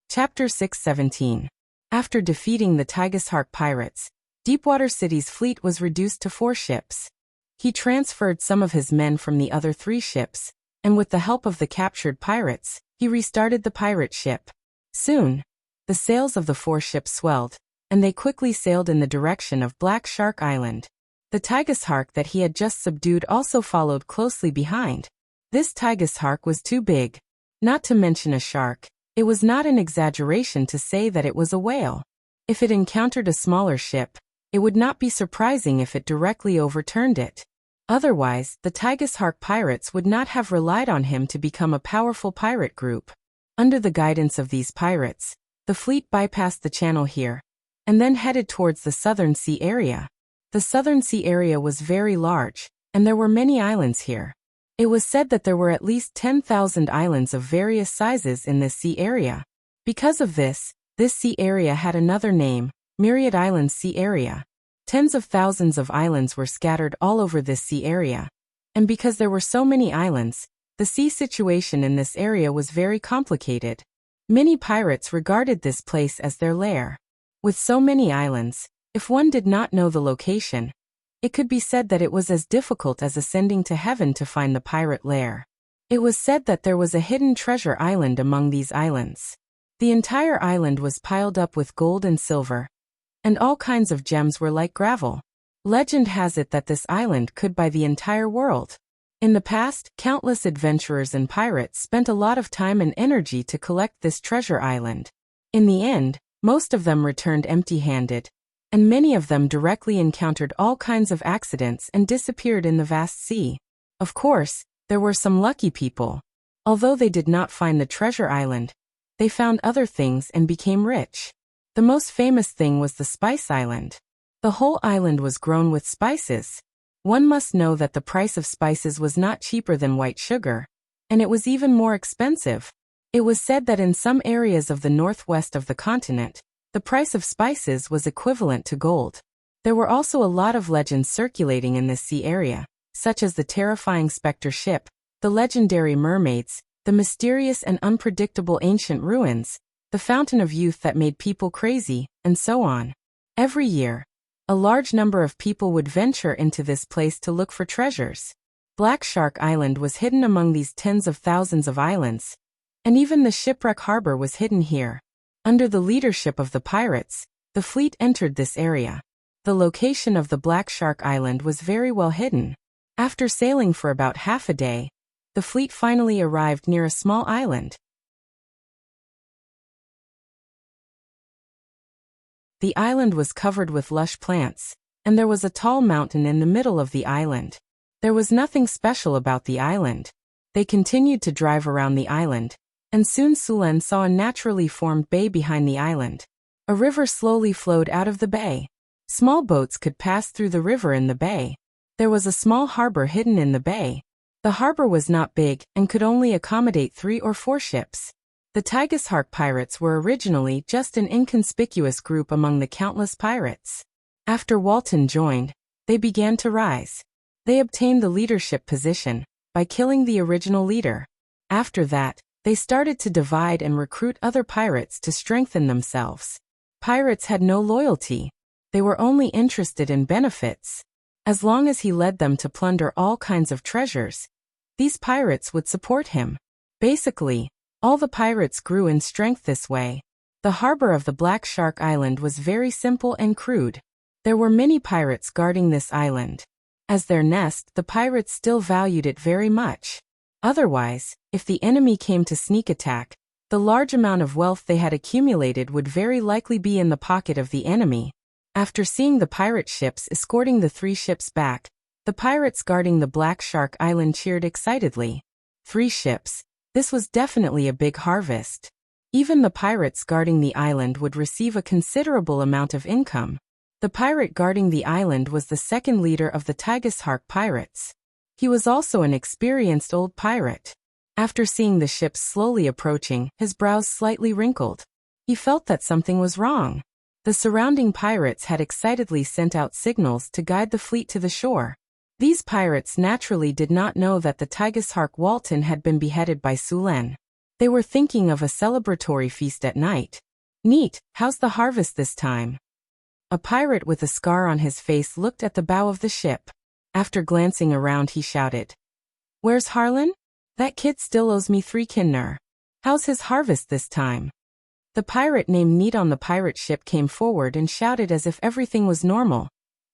Chapter 6:17. After defeating the Tigerhark pirates, Deepwater City's fleet was reduced to 4 ships. He transferred some of his men from the other 3 ships, and with the help of the captured pirates, he restarted the pirate ship. Soon, the sails of the 4 ships swelled, and they quickly sailed in the direction of Black Shark Island. The Tigerhark that he had just subdued also followed closely behind. This Tigerhark was too big, not to mention a shark. It was not an exaggeration to say that it was a whale. If it encountered a smaller ship, it would not be surprising if it directly overturned it. Otherwise, the Tigerhark pirates would not have relied on him to become a powerful pirate group. Under the guidance of these pirates, the fleet bypassed the channel here, and then headed towards the Southern Sea area. The Southern Sea area was very large, and there were many islands here. It was said that there were at least 10,000 islands of various sizes in this sea area. Because of this sea area had another name, Myriad Islands Sea Area. Tens of thousands of islands were scattered all over this sea area. And because there were so many islands, the sea situation in this area was very complicated. Many pirates regarded this place as their lair. With so many islands, if one did not know the location, it could be said that it was as difficult as ascending to heaven to find the pirate lair. It was said that there was a hidden treasure island among these islands. The entire island was piled up with gold and silver, and all kinds of gems were like gravel. Legend has it that this island could buy the entire world. In the past, countless adventurers and pirates spent a lot of time and energy to collect this treasure island. In the end, most of them returned empty-handed, and many of them directly encountered all kinds of accidents and disappeared in the vast sea. Of course, there were some lucky people. Although they did not find the treasure island, they found other things and became rich. The most famous thing was the Spice Island. The whole island was grown with spices. One must know that the price of spices was not cheaper than white sugar, and it was even more expensive. It was said that in some areas of the northwest of the continent, the price of spices was equivalent to gold. There were also a lot of legends circulating in this sea area, such as the terrifying specter ship, the legendary mermaids, the mysterious and unpredictable ancient ruins, the fountain of youth that made people crazy, and so on. Every year, a large number of people would venture into this place to look for treasures. Black Shark Island was hidden among these tens of thousands of islands, and even the shipwreck harbor was hidden here. Under the leadership of the pirates, the fleet entered this area. The location of the Black Shark Island was very well hidden. After sailing for about half a day, the fleet finally arrived near a small island. The island was covered with lush plants, and there was a tall mountain in the middle of the island. There was nothing special about the island. They continued to drive around the island, and soon Sulen saw a naturally formed bay behind the island. A river slowly flowed out of the bay. Small boats could pass through the river in the bay. There was a small harbor hidden in the bay. The harbor was not big and could only accommodate 3 or 4 ships. The Tigerhark pirates were originally just an inconspicuous group among the countless pirates. After Walton joined, they began to rise. They obtained the leadership position, by killing the original leader. After that, they started to divide and recruit other pirates to strengthen themselves. Pirates had no loyalty. They were only interested in benefits. As long as he led them to plunder all kinds of treasures, these pirates would support him. Basically, all the pirates grew in strength this way. The harbor of the Black Shark Island was very simple and crude. There were many pirates guarding this island. As their nest, the pirates still valued it very much. Otherwise, if the enemy came to sneak attack, the large amount of wealth they had accumulated would very likely be in the pocket of the enemy. After seeing the pirate ships escorting the 3 ships back, the pirates guarding the Black Shark Island cheered excitedly. 3 ships. This was definitely a big harvest. Even the pirates guarding the island would receive a considerable amount of income. The pirate guarding the island was the second leader of the Strategist pirates. He was also an experienced old pirate. After seeing the ships slowly approaching, his brows slightly wrinkled. He felt that something was wrong. The surrounding pirates had excitedly sent out signals to guide the fleet to the shore. These pirates naturally did not know that the Strategist Walton had been beheaded by Sulen. They were thinking of a celebratory feast at night. Neat, how's the harvest this time? A pirate with a scar on his face looked at the bow of the ship. After glancing around, he shouted, "Where's Harlan? That kid still owes me 3 kinner. How's his harvest this time?" The pirate named Neat on the pirate ship came forward and shouted as if everything was normal.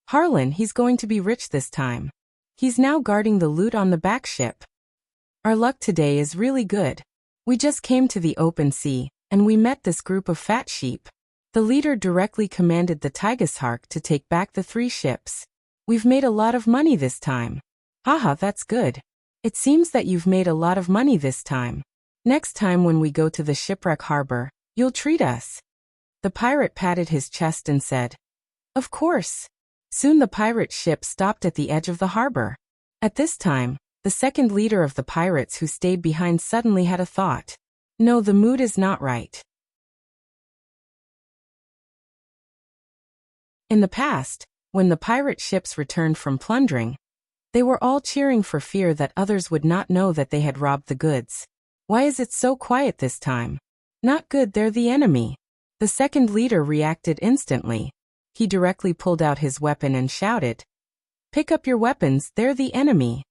"Harlan, he's going to be rich this time. He's now guarding the loot on the back ship. Our luck today is really good. We just came to the open sea, and we met this group of fat sheep." The leader directly commanded the Strategist to take back the 3 ships. "We've made a lot of money this time." "Haha, that's good. It seems that you've made a lot of money this time. Next time when we go to the shipwreck harbor, you'll treat us." The pirate patted his chest and said, "Of course." Soon the pirate ship stopped at the edge of the harbor. At this time, the second leader of the pirates who stayed behind suddenly had a thought. No, the mood is not right. In the past, when the pirate ships returned from plundering, they were all cheering for fear that others would not know that they had robbed the goods. Why is it so quiet this time? Not good, they're the enemy. The second leader reacted instantly. He directly pulled out his weapon and shouted, "Pick up your weapons, they're the enemy."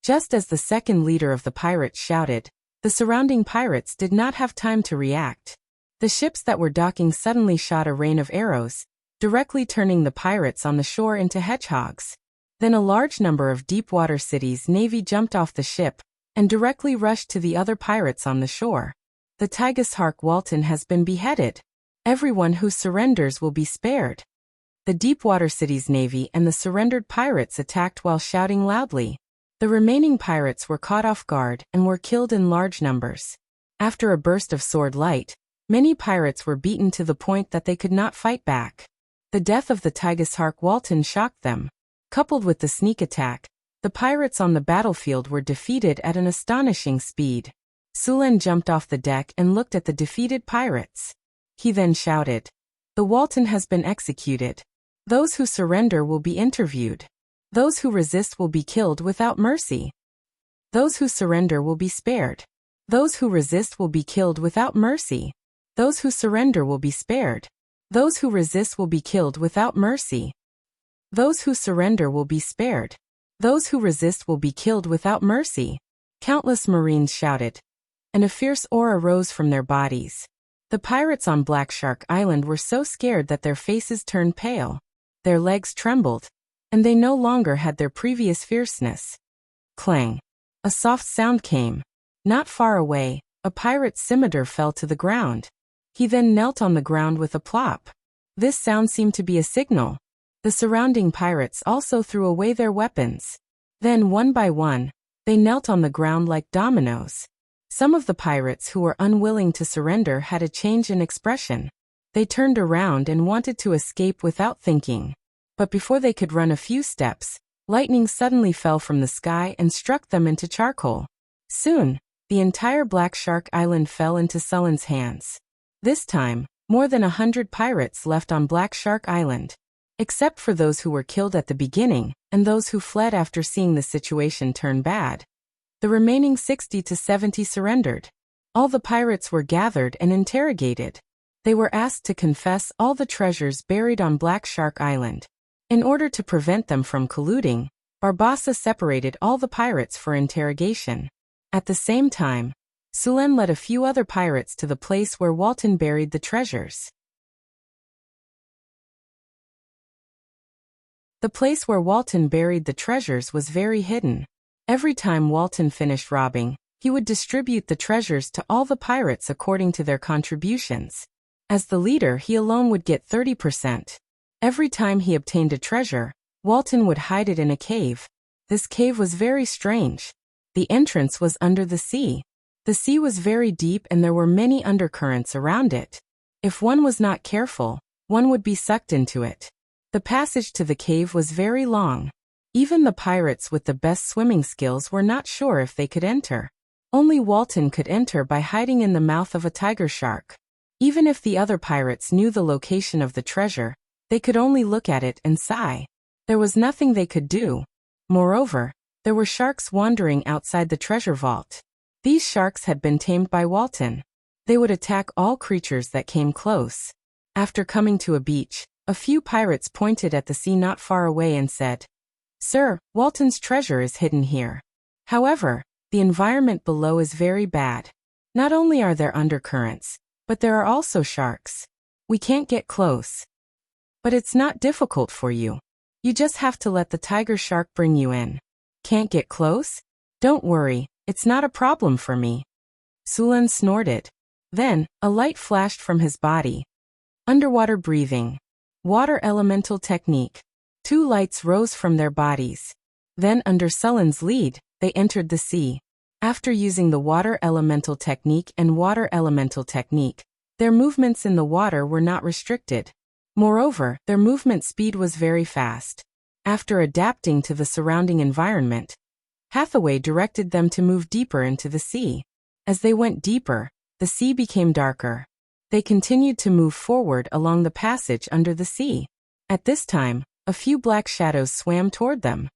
Just as the second leader of the pirates shouted, the surrounding pirates did not have time to react. The ships that were docking suddenly shot a rain of arrows, directly turning the pirates on the shore into hedgehogs. Then a large number of Deepwater City's navy jumped off the ship and directly rushed to the other pirates on the shore. The Strategist Walton has been beheaded. Everyone who surrenders will be spared. The Deepwater City's navy and the surrendered pirates attacked while shouting loudly. The remaining pirates were caught off guard and were killed in large numbers. After a burst of sword light, many pirates were beaten to the point that they could not fight back. The death of the Strategist Walton shocked them. Coupled with the sneak attack, the pirates on the battlefield were defeated at an astonishing speed. Sulen jumped off the deck and looked at the defeated pirates. He then shouted, "The Walton has been executed. Those who surrender will be interviewed. Those who resist will be killed without mercy. Those who surrender will be spared. Those who resist will be killed without mercy. Those who surrender will be spared. Those who resist will be killed without mercy. Those who surrender will be spared. Those who resist will be killed without mercy." Countless Marines shouted, and a fierce aura rose from their bodies. The pirates on Black Shark Island were so scared that their faces turned pale. Their legs trembled, and they no longer had their previous fierceness. Clang! A soft sound came. Not far away, a pirate's scimitar fell to the ground. He then knelt on the ground with a plop. This sound seemed to be a signal. The surrounding pirates also threw away their weapons. Then, one by one, they knelt on the ground like dominoes. Some of the pirates who were unwilling to surrender had a change in expression. They turned around and wanted to escape without thinking. But before they could run a few steps, lightning suddenly fell from the sky and struck them into charcoal. Soon, the entire Black Shark Island fell into Sulen's hands. This time, more than 100 pirates left on Black Shark Island. Except for those who were killed at the beginning, and those who fled after seeing the situation turn bad. The remaining 60 to 70 surrendered. All the pirates were gathered and interrogated. They were asked to confess all the treasures buried on Black Shark Island. In order to prevent them from colluding, Barbossa separated all the pirates for interrogation. At the same time, Sulen led a few other pirates to the place where Walton buried the treasures. The place where Walton buried the treasures was very hidden. Every time Walton finished robbing, he would distribute the treasures to all the pirates according to their contributions. As the leader, he alone would get 30%. Every time he obtained a treasure, Walton would hide it in a cave. This cave was very strange. The entrance was under the sea. The sea was very deep and there were many undercurrents around it. If one was not careful, one would be sucked into it. The passage to the cave was very long. Even the pirates with the best swimming skills were not sure if they could enter. Only Walton could enter by hiding in the mouth of a tiger shark. Even if the other pirates knew the location of the treasure, they could only look at it and sigh. There was nothing they could do. Moreover, there were sharks wandering outside the treasure vault. These sharks had been tamed by Walton. They would attack all creatures that came close. After coming to a beach, a few pirates pointed at the sea not far away and said, "Sir, Walton's treasure is hidden here." However, the environment below is very bad. Not only are there undercurrents, but there are also sharks. We can't get close. But it's not difficult for you. You just have to let the tiger shark bring you in. Can't get close? Don't worry, it's not a problem for me. Sulen snorted. Then, a light flashed from his body. Underwater breathing. Water elemental technique. 2 lights rose from their bodies. Then under Sulen's lead, they entered the sea. After using the water elemental technique and water elemental technique, their movements in the water were not restricted. Moreover, their movement speed was very fast. After adapting to the surrounding environment, Hathaway directed them to move deeper into the sea. As they went deeper, the sea became darker. They continued to move forward along the passage under the sea. At this time, a few black shadows swam toward them.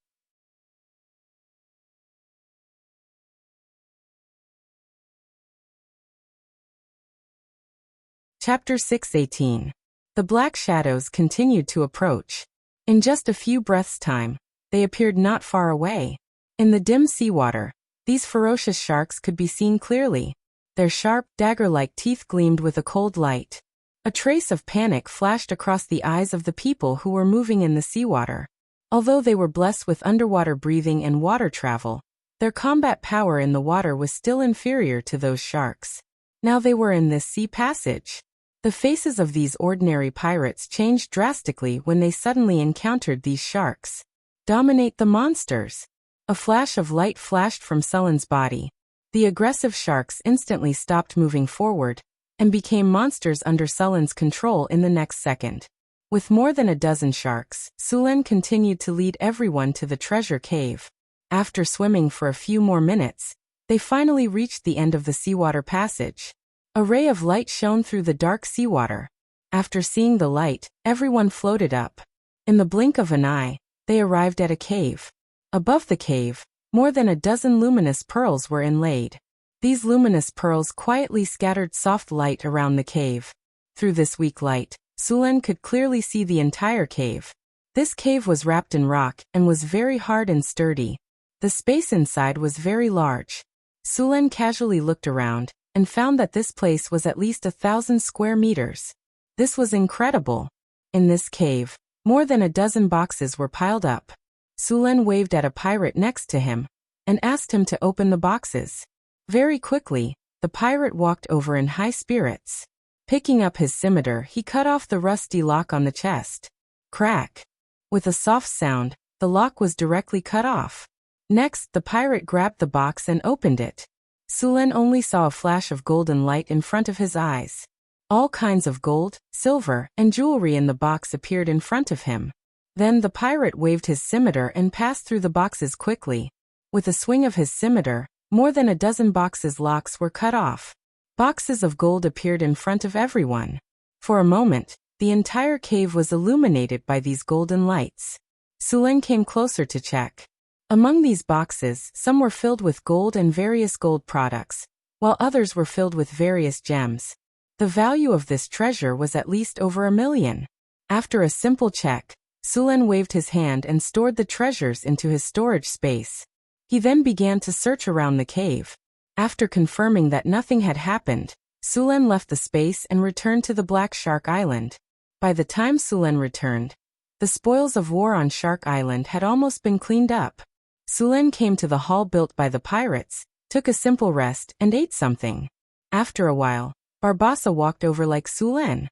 Chapter 6:18. The black shadows continued to approach. In just a few breaths' time, they appeared not far away. In the dim seawater, these ferocious sharks could be seen clearly. Their sharp, dagger-like teeth gleamed with a cold light. A trace of panic flashed across the eyes of the people who were moving in the seawater. Although they were blessed with underwater breathing and water travel, their combat power in the water was still inferior to those sharks. Now they were in this sea passage. The faces of these ordinary pirates changed drastically when they suddenly encountered these sharks. Dominate the monsters! A flash of light flashed from Sulen's body. The aggressive sharks instantly stopped moving forward, and became monsters under Sulen's control in the next second. With more than a dozen sharks, Sulen continued to lead everyone to the treasure cave. After swimming for a few more minutes, they finally reached the end of the seawater passage. A ray of light shone through the dark seawater. After seeing the light, everyone floated up. In the blink of an eye, they arrived at a cave. Above the cave, more than a dozen luminous pearls were inlaid. These luminous pearls quietly scattered soft light around the cave. Through this weak light, Sulen could clearly see the entire cave. This cave was wrapped in rock and was very hard and sturdy. The space inside was very large. Sulen casually looked around and found that this place was at least 1,000 square meters. This was incredible. In this cave, more than a dozen boxes were piled up. Sulen waved at a pirate next to him and asked him to open the boxes. Very quickly, the pirate walked over in high spirits. Picking up his scimitar, he cut off the rusty lock on the chest. Crack! With a soft sound, the lock was directly cut off. Next, the pirate grabbed the box and opened it. Sulen only saw a flash of golden light in front of his eyes. All kinds of gold, silver, and jewelry in the box appeared in front of him. Then the pirate waved his scimitar and passed through the boxes quickly. With a swing of his scimitar, more than a dozen boxes' locks were cut off. Boxes of gold appeared in front of everyone. For a moment, the entire cave was illuminated by these golden lights. Sulen came closer to check. Among these boxes, some were filled with gold and various gold products, while others were filled with various gems. The value of this treasure was at least over 1,000,000. After a simple check, Sulen waved his hand and stored the treasures into his storage space. He then began to search around the cave. After confirming that nothing had happened, Sulen left the space and returned to the Black Shark Island. By the time Sulen returned, the spoils of war on Shark Island had almost been cleaned up. Sulen came to the hall built by the pirates, took a simple rest, and ate something. After a while, Barbassa walked over like Sulen.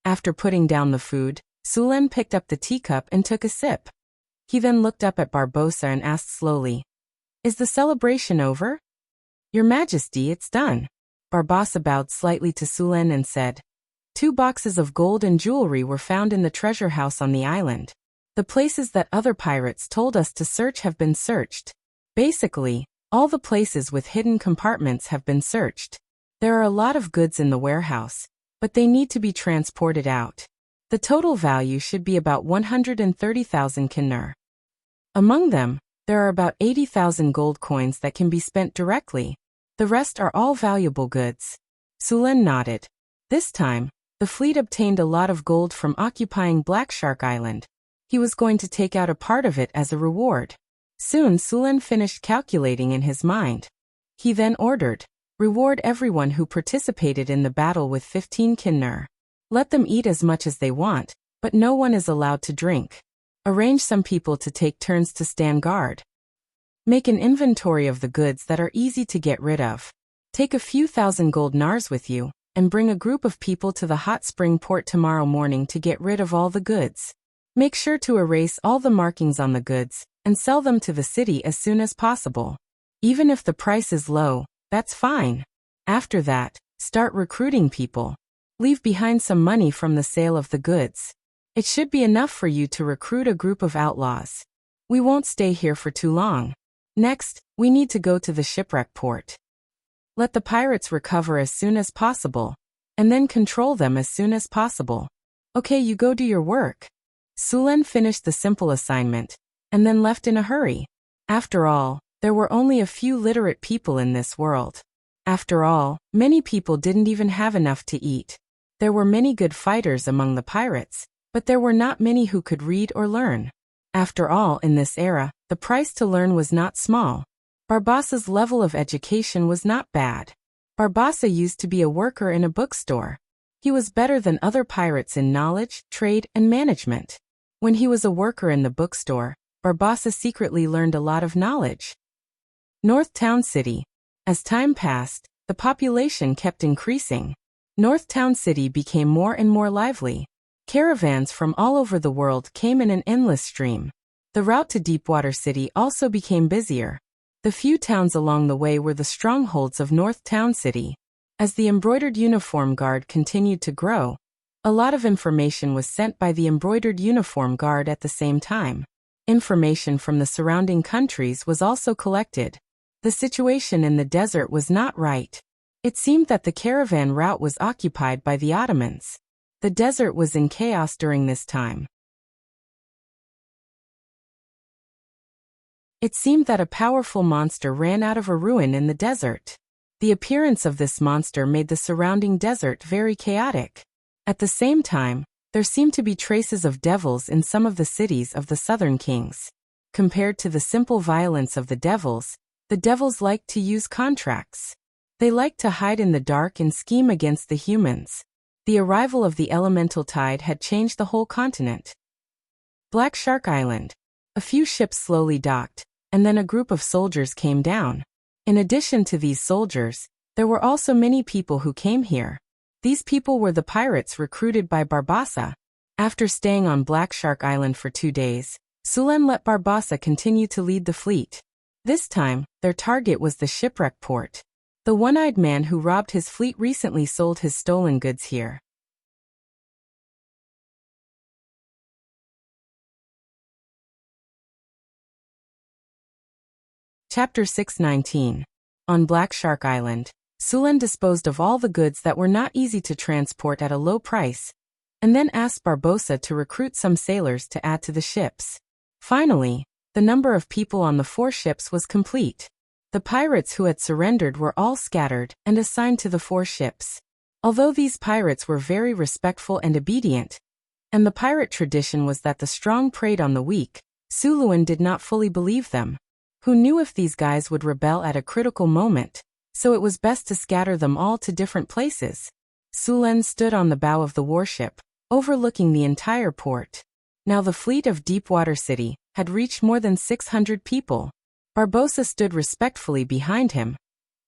After putting down the food, Sulen picked up the teacup and took a sip. He then looked up at Barbossa and asked slowly, "Is the celebration over?" "Your Majesty, it's done." Barbassa bowed slightly to Sulen and said, "2 boxes of gold and jewelry were found in the treasure house on the island. The places that other pirates told us to search have been searched. Basically, all the places with hidden compartments have been searched. There are a lot of goods in the warehouse, but they need to be transported out. The total value should be about 130,000 kinner. Among them, there are about 80,000 gold coins that can be spent directly. The rest are all valuable goods." Sulen nodded. This time, the fleet obtained a lot of gold from occupying Black Shark Island. He was going to take out a part of it as a reward. Soon Sulen finished calculating in his mind. He then ordered, "Reward everyone who participated in the battle with 15 kinner. Let them eat as much as they want, but no one is allowed to drink. Arrange some people to take turns to stand guard. Make an inventory of the goods that are easy to get rid of. Take a few thousand gold nars with you, and bring a group of people to the hot spring port tomorrow morning to get rid of all the goods. Make sure to erase all the markings on the goods, and sell them to the city as soon as possible. Even if the price is low, that's fine. After that, start recruiting people. Leave behind some money from the sale of the goods. It should be enough for you to recruit a group of outlaws. We won't stay here for too long. Next, we need to go to the shipwreck port. Let the pirates recover as soon as possible, and then control them as soon as possible. Okay, you go do your work." Sulen finished the simple assignment, and then left in a hurry. After all, there were only a few literate people in this world. After all, many people didn't even have enough to eat. There were many good fighters among the pirates, but there were not many who could read or learn. After all, in this era, the price to learn was not small. Barbassa's level of education was not bad. Barbassa used to be a worker in a bookstore. He was better than other pirates in knowledge, trade, and management. When he was a worker in the bookstore, Barbassa secretly learned a lot of knowledge. North Town City. As time passed, the population kept increasing. North Town City became more and more lively. Caravans from all over the world came in an endless stream. The route to Deepwater City also became busier. The few towns along the way were the strongholds of North Town City. As the embroidered uniform guard continued to grow, a lot of information was sent by the embroidered uniform guard at the same time. Information from the surrounding countries was also collected. The situation in the desert was not right. It seemed that the caravan route was occupied by the Ottomans. The desert was in chaos during this time. It seemed that a powerful monster ran out of a ruin in the desert. The appearance of this monster made the surrounding desert very chaotic. At the same time, there seemed to be traces of devils in some of the cities of the southern kings. Compared to the simple violence of the devils liked to use contracts. They liked to hide in the dark and scheme against the humans. The arrival of the elemental tide had changed the whole continent. Black Shark Island. A few ships slowly docked, and then a group of soldiers came down. In addition to these soldiers, there were also many people who came here. These people were the pirates recruited by Barbassa. After staying on Black Shark Island for 2 days, Sulen let Barbassa continue to lead the fleet. This time, their target was the shipwreck port. The one-eyed man who robbed his fleet recently sold his stolen goods here. Chapter 619. On Black Shark Island, Sulen disposed of all the goods that were not easy to transport at a low price. and then asked Barbossa to recruit some sailors to add to the ships. Finally, the number of people on the 4 ships was complete. The pirates who had surrendered were all scattered and assigned to the 4 ships. Although these pirates were very respectful and obedient, and the pirate tradition was that the strong preyed on the weak, Suluan did not fully believe them. Who knew if these guys would rebel at a critical moment, so it was best to scatter them all to different places. Suluan stood on the bow of the warship, overlooking the entire port. Now the fleet of Deepwater City had reached more than 600 people. Barbossa stood respectfully behind him,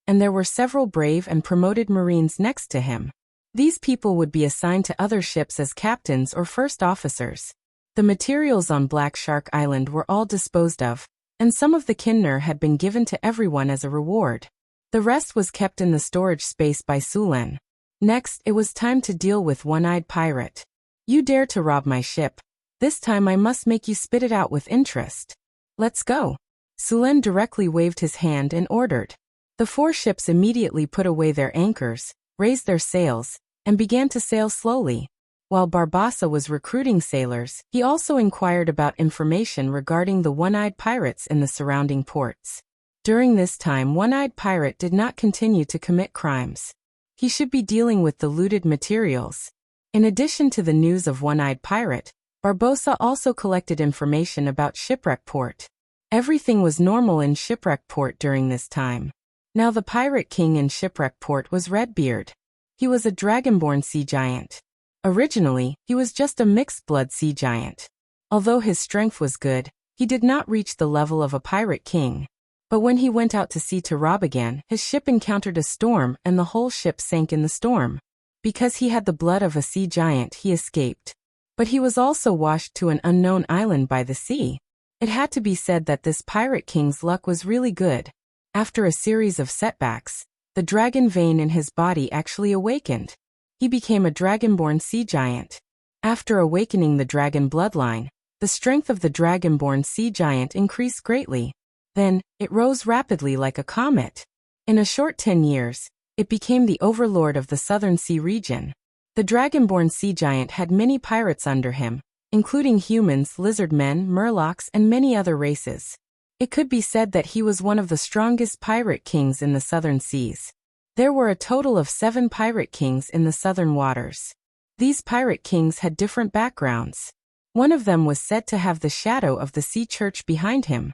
and there were several brave and promoted Marines next to him. These people would be assigned to other ships as captains or first officers. The materials on Black Shark Island were all disposed of, and some of the Kinner had been given to everyone as a reward. The rest was kept in the storage space by Suluan. Next, it was time to deal with One-Eyed Pirate. You dare to rob my ship. This time I must make you spit it out with interest. Let's go. Suluan directly waved his hand and ordered. The 4 ships immediately put away their anchors, raised their sails, and began to sail slowly. While Barbossa was recruiting sailors, he also inquired about information regarding the One-Eyed Pirates in the surrounding ports. During this time, One-Eyed Pirate did not continue to commit crimes. He should be dealing with the looted materials. In addition to the news of One-Eyed Pirate, Barbossa also collected information about Shipwreck Port. Everything was normal in Shipwreck Port during this time. Now the pirate king in Shipwreck Port was Redbeard. He was a dragonborn sea giant. Originally, he was just a mixed-blood sea giant. Although his strength was good, he did not reach the level of a pirate king. But when he went out to sea to rob again, his ship encountered a storm and the whole ship sank in the storm. Because he had the blood of a sea giant, he escaped. But he was also washed to an unknown island by the sea. It had to be said that this pirate king's luck was really good. After a series of setbacks, the dragon vein in his body actually awakened. He became a dragonborn sea giant. After awakening the dragon bloodline, the strength of the dragonborn sea giant increased greatly. Then, it rose rapidly like a comet. In a short 10 years, it became the overlord of the southern sea region. The dragonborn sea giant had many pirates under him, including humans, lizard men, murlocs, and many other races. It could be said that he was one of the strongest pirate kings in the southern seas. There were a total of 7 pirate kings in the southern waters. These pirate kings had different backgrounds. One of them was said to have the shadow of the sea church behind him.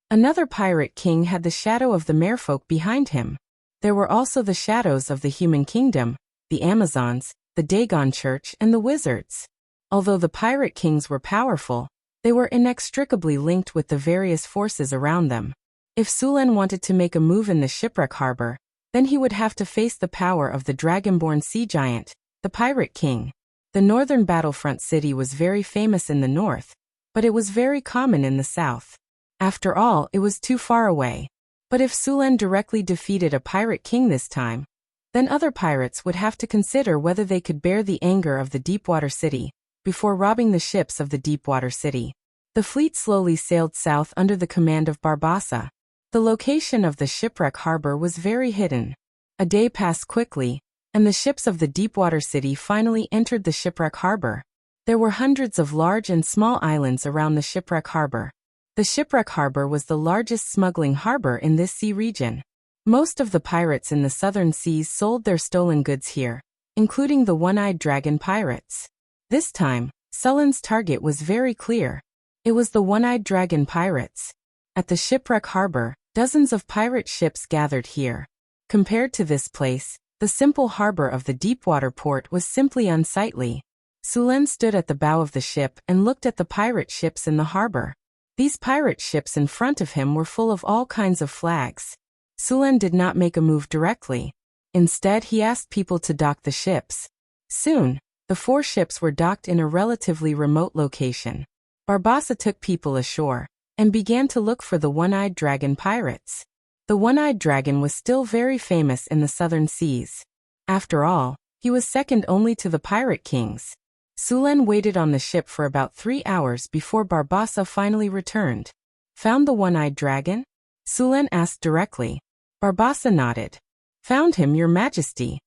Another pirate king had the shadow of the merfolk behind him. There were also the shadows of the human kingdom, the Amazons, the Dagon Church, and the wizards. Although the pirate kings were powerful, they were inextricably linked with the various forces around them. If Suluan wanted to make a move in the shipwreck harbor, then he would have to face the power of the dragonborn sea giant, the pirate king. The northern battlefront city was very famous in the north, but it was very common in the south. After all, it was too far away. But if Suluan directly defeated a pirate king this time, then other pirates would have to consider whether they could bear the anger of the Deepwater City before robbing the ships of the Deepwater City. The fleet slowly sailed south under the command of Barbossa. The location of the shipwreck harbor was very hidden. A day passed quickly, and the ships of the Deepwater City finally entered the shipwreck harbor. There were hundreds of large and small islands around the shipwreck harbor. The shipwreck harbor was the largest smuggling harbor in this sea region. Most of the pirates in the southern seas sold their stolen goods here, including the One-Eyed Dragon pirates. This time, Sullen's target was very clear. It was the One-Eyed Dragon pirates. At the shipwreck harbor, dozens of pirate ships gathered here. Compared to this place, the simple harbor of the Deepwater port was simply unsightly. Suluan stood at the bow of the ship and looked at the pirate ships in the harbor. These pirate ships in front of him were full of all kinds of flags. Suluan did not make a move directly. Instead, he asked people to dock the ships. Soon, the 4 ships were docked in a relatively remote location. Barbossa took people ashore and began to look for the One-Eyed Dragon pirates. The One-Eyed Dragon was still very famous in the southern seas. After all, he was second only to the pirate kings. Suluan waited on the ship for about 3 hours before Barbossa finally returned. Found the One-Eyed Dragon? Suluan asked directly. Barbossa nodded. Found him, Your Majesty.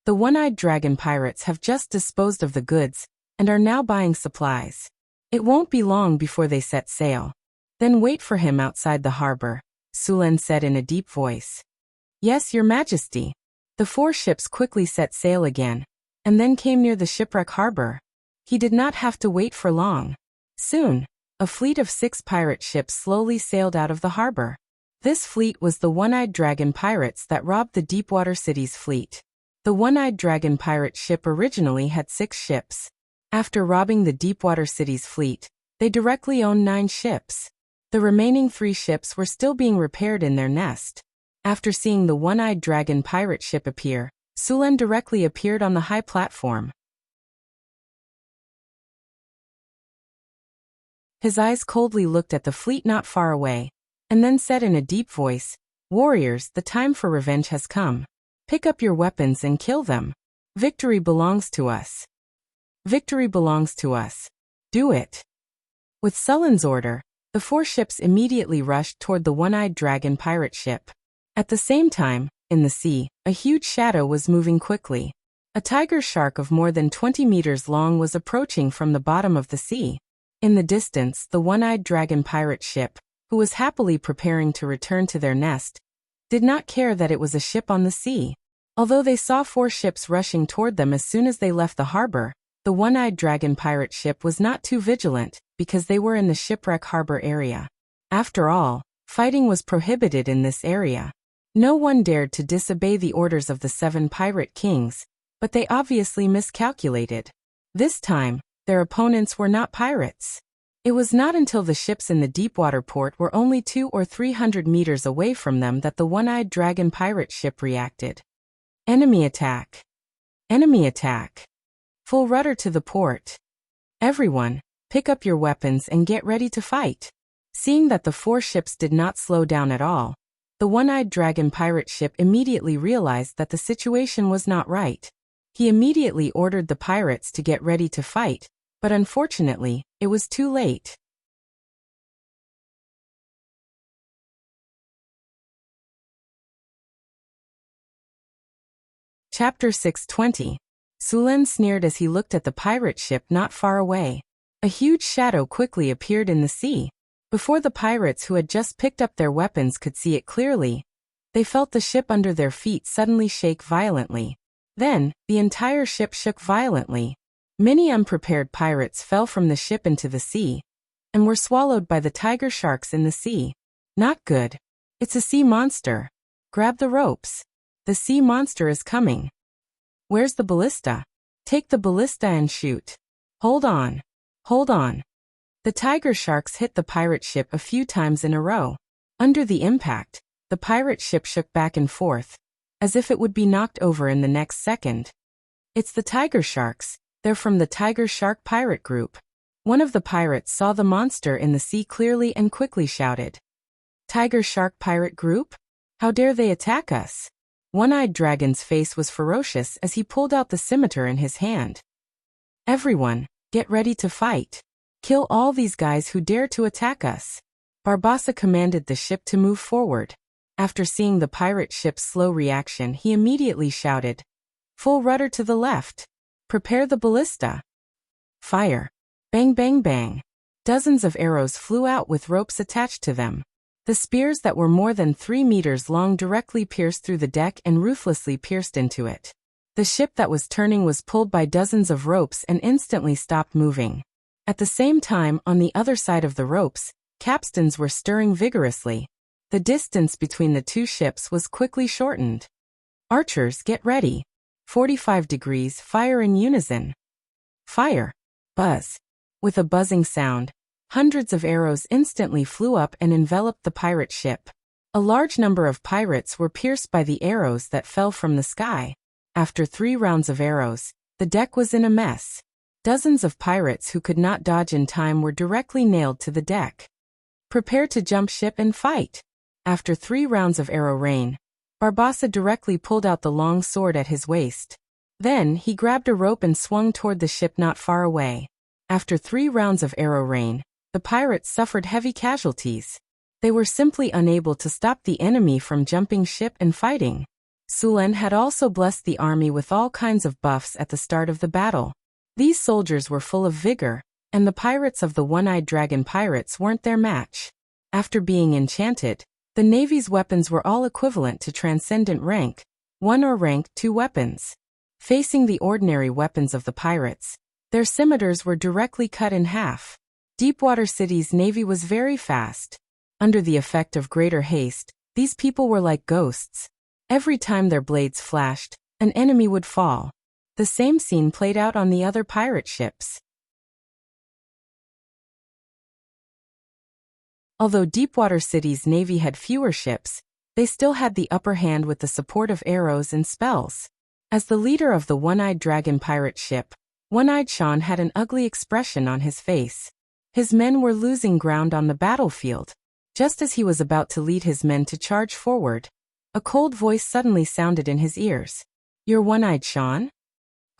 The one-eyed dragon pirates have just disposed of the goods and are now buying supplies. It won't be long before they set sail. Then wait for him outside the harbor, Sulen said in a deep voice. Yes, Your Majesty. The 4 ships quickly set sail again, and then came near the shipwreck harbor. He did not have to wait for long. Soon, a fleet of 6 pirate ships slowly sailed out of the harbor. This fleet was the one-eyed dragon pirates that robbed the Deepwater City's fleet. The one-eyed dragon pirate ship originally had 6 ships. After robbing the Deepwater City's fleet, they directly owned 9 ships. The remaining 3 ships were still being repaired in their nest. After seeing the one-eyed dragon pirate ship appear, Sulen directly appeared on the high platform. His eyes coldly looked at the fleet not far away, and then said in a deep voice, "Warriors, the time for revenge has come. Pick up your weapons and kill them. Victory belongs to us. Victory belongs to us. Do it." With Sulen's order, the 4 ships immediately rushed toward the one-eyed dragon pirate ship. At the same time, in the sea, a huge shadow was moving quickly. A tiger shark of more than 20 meters long was approaching from the bottom of the sea. In the distance, the one-eyed dragon pirate ship, who was happily preparing to return to their nest, did not care that it was a ship on the sea. Although they saw 4 ships rushing toward them as soon as they left the harbor, the one-eyed dragon pirate ship was not too vigilant because they were in the shipwreck harbor area. After all, fighting was prohibited in this area. No one dared to disobey the orders of the 7 pirate kings, but they obviously miscalculated. This time, their opponents were not pirates. It was not until the ships in the deepwater port were only 200 or 300 meters away from them that the one-eyed dragon pirate ship reacted. Enemy attack! Enemy attack! Full rudder to the port. Everyone, pick up your weapons and get ready to fight. Seeing that the 4 ships did not slow down at all, the one-eyed dragon pirate ship immediately realized that the situation was not right. He immediately ordered the pirates to get ready to fight, but unfortunately, it was too late. Chapter 620. Sulen sneered as he looked at the pirate ship not far away. A huge shadow quickly appeared in the sea. Before the pirates who had just picked up their weapons could see it clearly, they felt the ship under their feet suddenly shake violently. Then, the entire ship shook violently. Many unprepared pirates fell from the ship into the sea, and were swallowed by the tiger sharks in the sea. Not good. It's a sea monster. Grab the ropes. The sea monster is coming. Where's the ballista? Take the ballista and shoot. Hold on. Hold on. The tiger sharks hit the pirate ship a few times in a row. Under the impact, the pirate ship shook back and forth, as if it would be knocked over in the next second. It's the tiger sharks. They're from the Tiger Shark pirate group. One of the pirates saw the monster in the sea clearly and quickly shouted, "Tiger Shark pirate group? How dare they attack us?" One-eyed dragon's face was ferocious as he pulled out the scimitar in his hand. "Everyone, get ready to fight. Kill all these guys who dare to attack us." Barbossa commanded the ship to move forward. After seeing the pirate ship's slow reaction, he immediately shouted, "Full rudder to the left. Prepare the ballista. Fire." Bang bang bang. Dozens of arrows flew out with ropes attached to them. The spears that were more than 3 meters long directly pierced through the deck and ruthlessly pierced into it. The ship that was turning was pulled by dozens of ropes and instantly stopped moving. At the same time, on the other side of the ropes, capstans were stirring vigorously. The distance between the 2 ships was quickly shortened. "Archers, get ready. 45 degrees, fire in unison." Fire. Buzz. With a buzzing sound, hundreds of arrows instantly flew up and enveloped the pirate ship. A large number of pirates were pierced by the arrows that fell from the sky. After 3 rounds of arrows, the deck was in a mess. Dozens of pirates who could not dodge in time were directly nailed to the deck. "Prepare to jump ship and fight." After 3 rounds of arrow rain, Barbossa directly pulled out the long sword at his waist. Then, he grabbed a rope and swung toward the ship not far away. After 3 rounds of arrow rain, the pirates suffered heavy casualties. They were simply unable to stop the enemy from jumping ship and fighting. Sulen had also blessed the army with all kinds of buffs at the start of the battle. These soldiers were full of vigor, and the pirates of the One-Eyed Dragon pirates weren't their match. After being enchanted, the Navy's weapons were all equivalent to Transcendent Rank 1 or Rank 2 weapons. Facing the ordinary weapons of the pirates, their scimitars were directly cut in half. Deepwater City's navy was very fast. Under the effect of greater haste, these people were like ghosts. Every time their blades flashed, an enemy would fall. The same scene played out on the other pirate ships. Although Deepwater City's navy had fewer ships, they still had the upper hand with the support of arrows and spells. As the leader of the One-Eyed Dragon pirate ship, One-Eyed Sean had an ugly expression on his face. His men were losing ground on the battlefield. Just as he was about to lead his men to charge forward, a cold voice suddenly sounded in his ears. "You're One-Eyed Sean?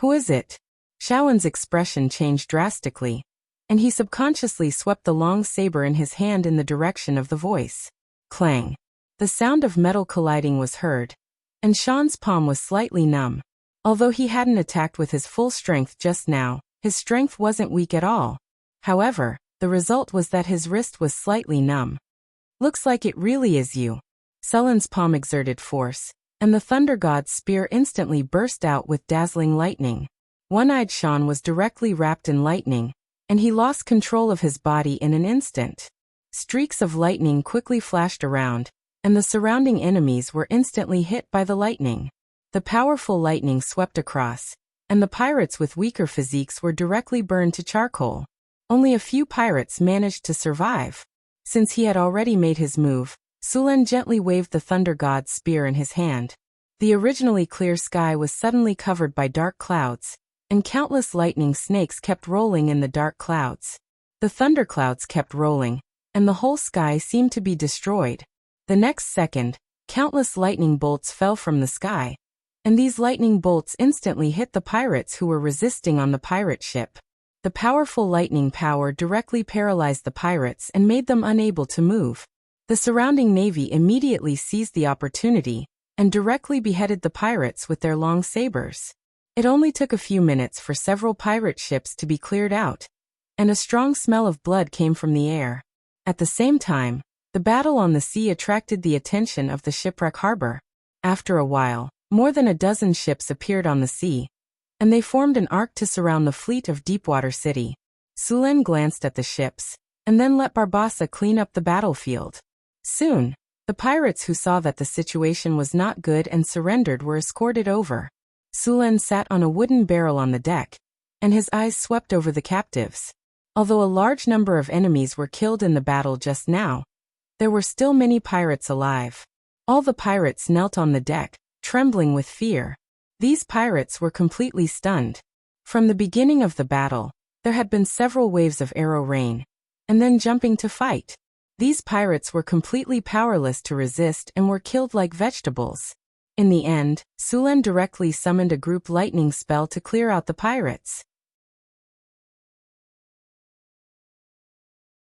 Who is it?" Shaowen's expression changed drastically, and he subconsciously swept the long saber in his hand in the direction of the voice. Clang! The sound of metal colliding was heard, and Sean's palm was slightly numb. Although he hadn't attacked with his full strength just now, his strength wasn't weak at all. However, the result was that his wrist was slightly numb. "Looks like it really is you." Sullen's palm exerted force, and the Thunder God's spear instantly burst out with dazzling lightning. One-Eyed Sean was directly wrapped in lightning, and he lost control of his body in an instant. Streaks of lightning quickly flashed around, and the surrounding enemies were instantly hit by the lightning. The powerful lightning swept across, and the pirates with weaker physiques were directly burned to charcoal. Only a few pirates managed to survive. Since he had already made his move, Sulen gently waved the Thunder God's spear in his hand. The originally clear sky was suddenly covered by dark clouds, and countless lightning snakes kept rolling in the dark clouds. The thunderclouds kept rolling, and the whole sky seemed to be destroyed. The next second, countless lightning bolts fell from the sky, and these lightning bolts instantly hit the pirates who were resisting on the pirate ship. The powerful lightning power directly paralyzed the pirates and made them unable to move. The surrounding navy immediately seized the opportunity and directly beheaded the pirates with their long sabers. It only took a few minutes for several pirate ships to be cleared out, and a strong smell of blood came from the air. At the same time, the battle on the sea attracted the attention of the shipwreck harbor. After a while, more than a dozen ships appeared on the sea, and they formed an arc to surround the fleet of Deepwater City. Sulen glanced at the ships, and then let Barbassa clean up the battlefield. Soon, the pirates who saw that the situation was not good and surrendered were escorted over. Sulen sat on a wooden barrel on the deck, and his eyes swept over the captives. Although a large number of enemies were killed in the battle just now, there were still many pirates alive. All the pirates knelt on the deck, trembling with fear. These pirates were completely stunned. From the beginning of the battle, there had been several waves of arrow rain, and then jumping to fight. These pirates were completely powerless to resist and were killed like vegetables. In the end, Sulen directly summoned a group lightning spell to clear out the pirates.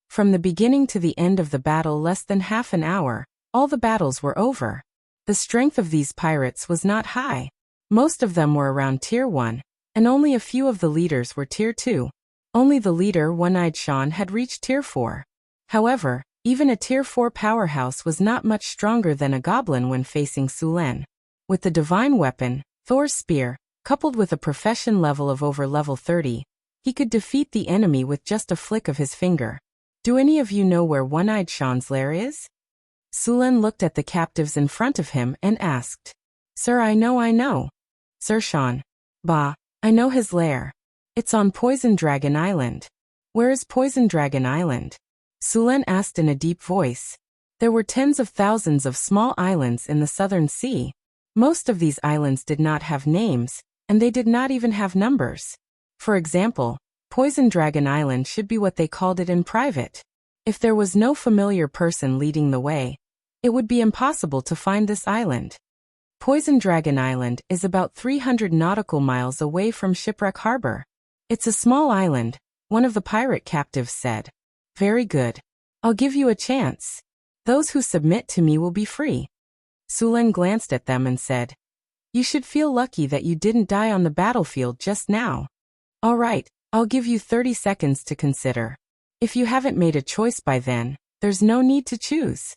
From the beginning to the end of the battle, less than half an hour, all the battles were over. The strength of these pirates was not high. Most of them were around Tier 1, and only a few of the leaders were Tier 2. Only the leader, One-Eyed Sean, had reached Tier 4. However, even a Tier 4 powerhouse was not much stronger than a goblin when facing Sulen. With the divine weapon, Thor's spear, coupled with a profession level of over level 30, he could defeat the enemy with just a flick of his finger. "Do any of you know where One-Eyed Sean's lair is?" Sulen looked at the captives in front of him and asked. "Sir, I know. Sir Sean. Bah, I know his lair. It's on Poison Dragon Island." "Where is Poison Dragon Island?" Sulen asked in a deep voice. There were tens of thousands of small islands in the southern sea. Most of these islands did not have names, and they did not even have numbers. For example, Poison Dragon Island should be what they called it in private. If there was no familiar person leading the way, it would be impossible to find this island. Poison Dragon Island is about 300 nautical miles away from Shipwreck Harbor. "It's a small island," one of the pirate captives said. "Very good. I'll give you a chance. Those who submit to me will be free." Sulen glanced at them and said, "You should feel lucky that you didn't die on the battlefield just now. All right, I'll give you 30 seconds to consider. If you haven't made a choice by then, there's no need to choose."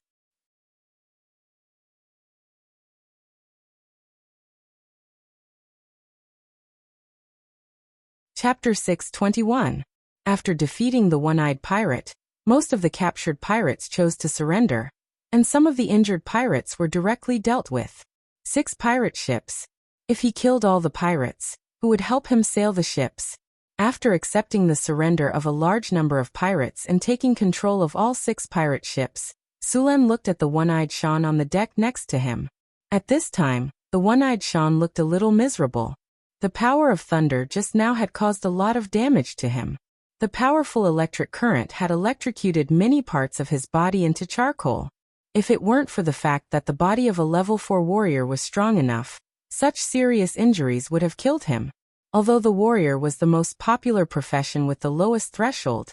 Chapter 621. After defeating the one-eyed pirate, most of the captured pirates chose to surrender, and some of the injured pirates were directly dealt with. 6 pirate ships. If he killed all the pirates, who would help him sail the ships? After accepting the surrender of a large number of pirates and taking control of all 6 pirate ships, Sulen looked at the one-eyed Shan on the deck next to him. At this time, the one-eyed Shan looked a little miserable. The power of thunder just now had caused a lot of damage to him. The powerful electric current had electrocuted many parts of his body into charcoal. If it weren't for the fact that the body of a level 4 warrior was strong enough, such serious injuries would have killed him. Although the warrior was the most popular profession with the lowest threshold,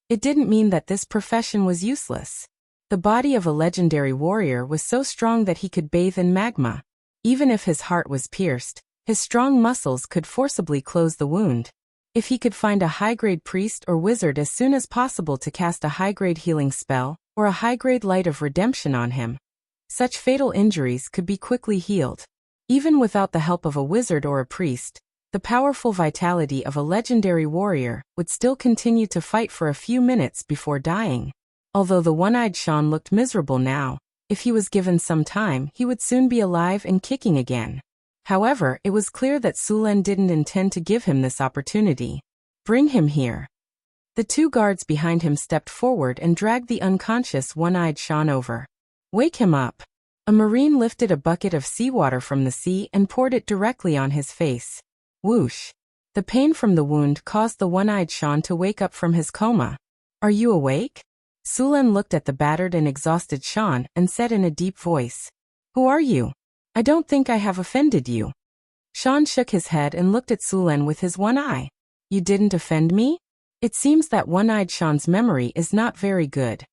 it didn't mean that this profession was useless. The body of a legendary warrior was so strong that he could bathe in magma. Even if his heart was pierced, his strong muscles could forcibly close the wound. If he could find a high-grade priest or wizard as soon as possible to cast a high-grade healing spell, or a high-grade light of redemption on him, such fatal injuries could be quickly healed. Even without the help of a wizard or a priest, the powerful vitality of a legendary warrior would still continue to fight for a few minutes before dying. Although the one-eyed Shan looked miserable now, if he was given some time, he would soon be alive and kicking again. However, it was clear that Sulen didn't intend to give him this opportunity. "Bring him here." The 2 guards behind him stepped forward and dragged the unconscious one-eyed Shan over. "Wake him up." A marine lifted a bucket of seawater from the sea and poured it directly on his face. Whoosh! The pain from the wound caused the one-eyed Shan to wake up from his coma. "Are you awake?" Sulen looked at the battered and exhausted Shan and said in a deep voice, "Who are you? I don't think I have offended you." Shan shook his head and looked at Sulen with his one eye. "You didn't offend me?" It seems that one-eyed Shan's memory is not very good.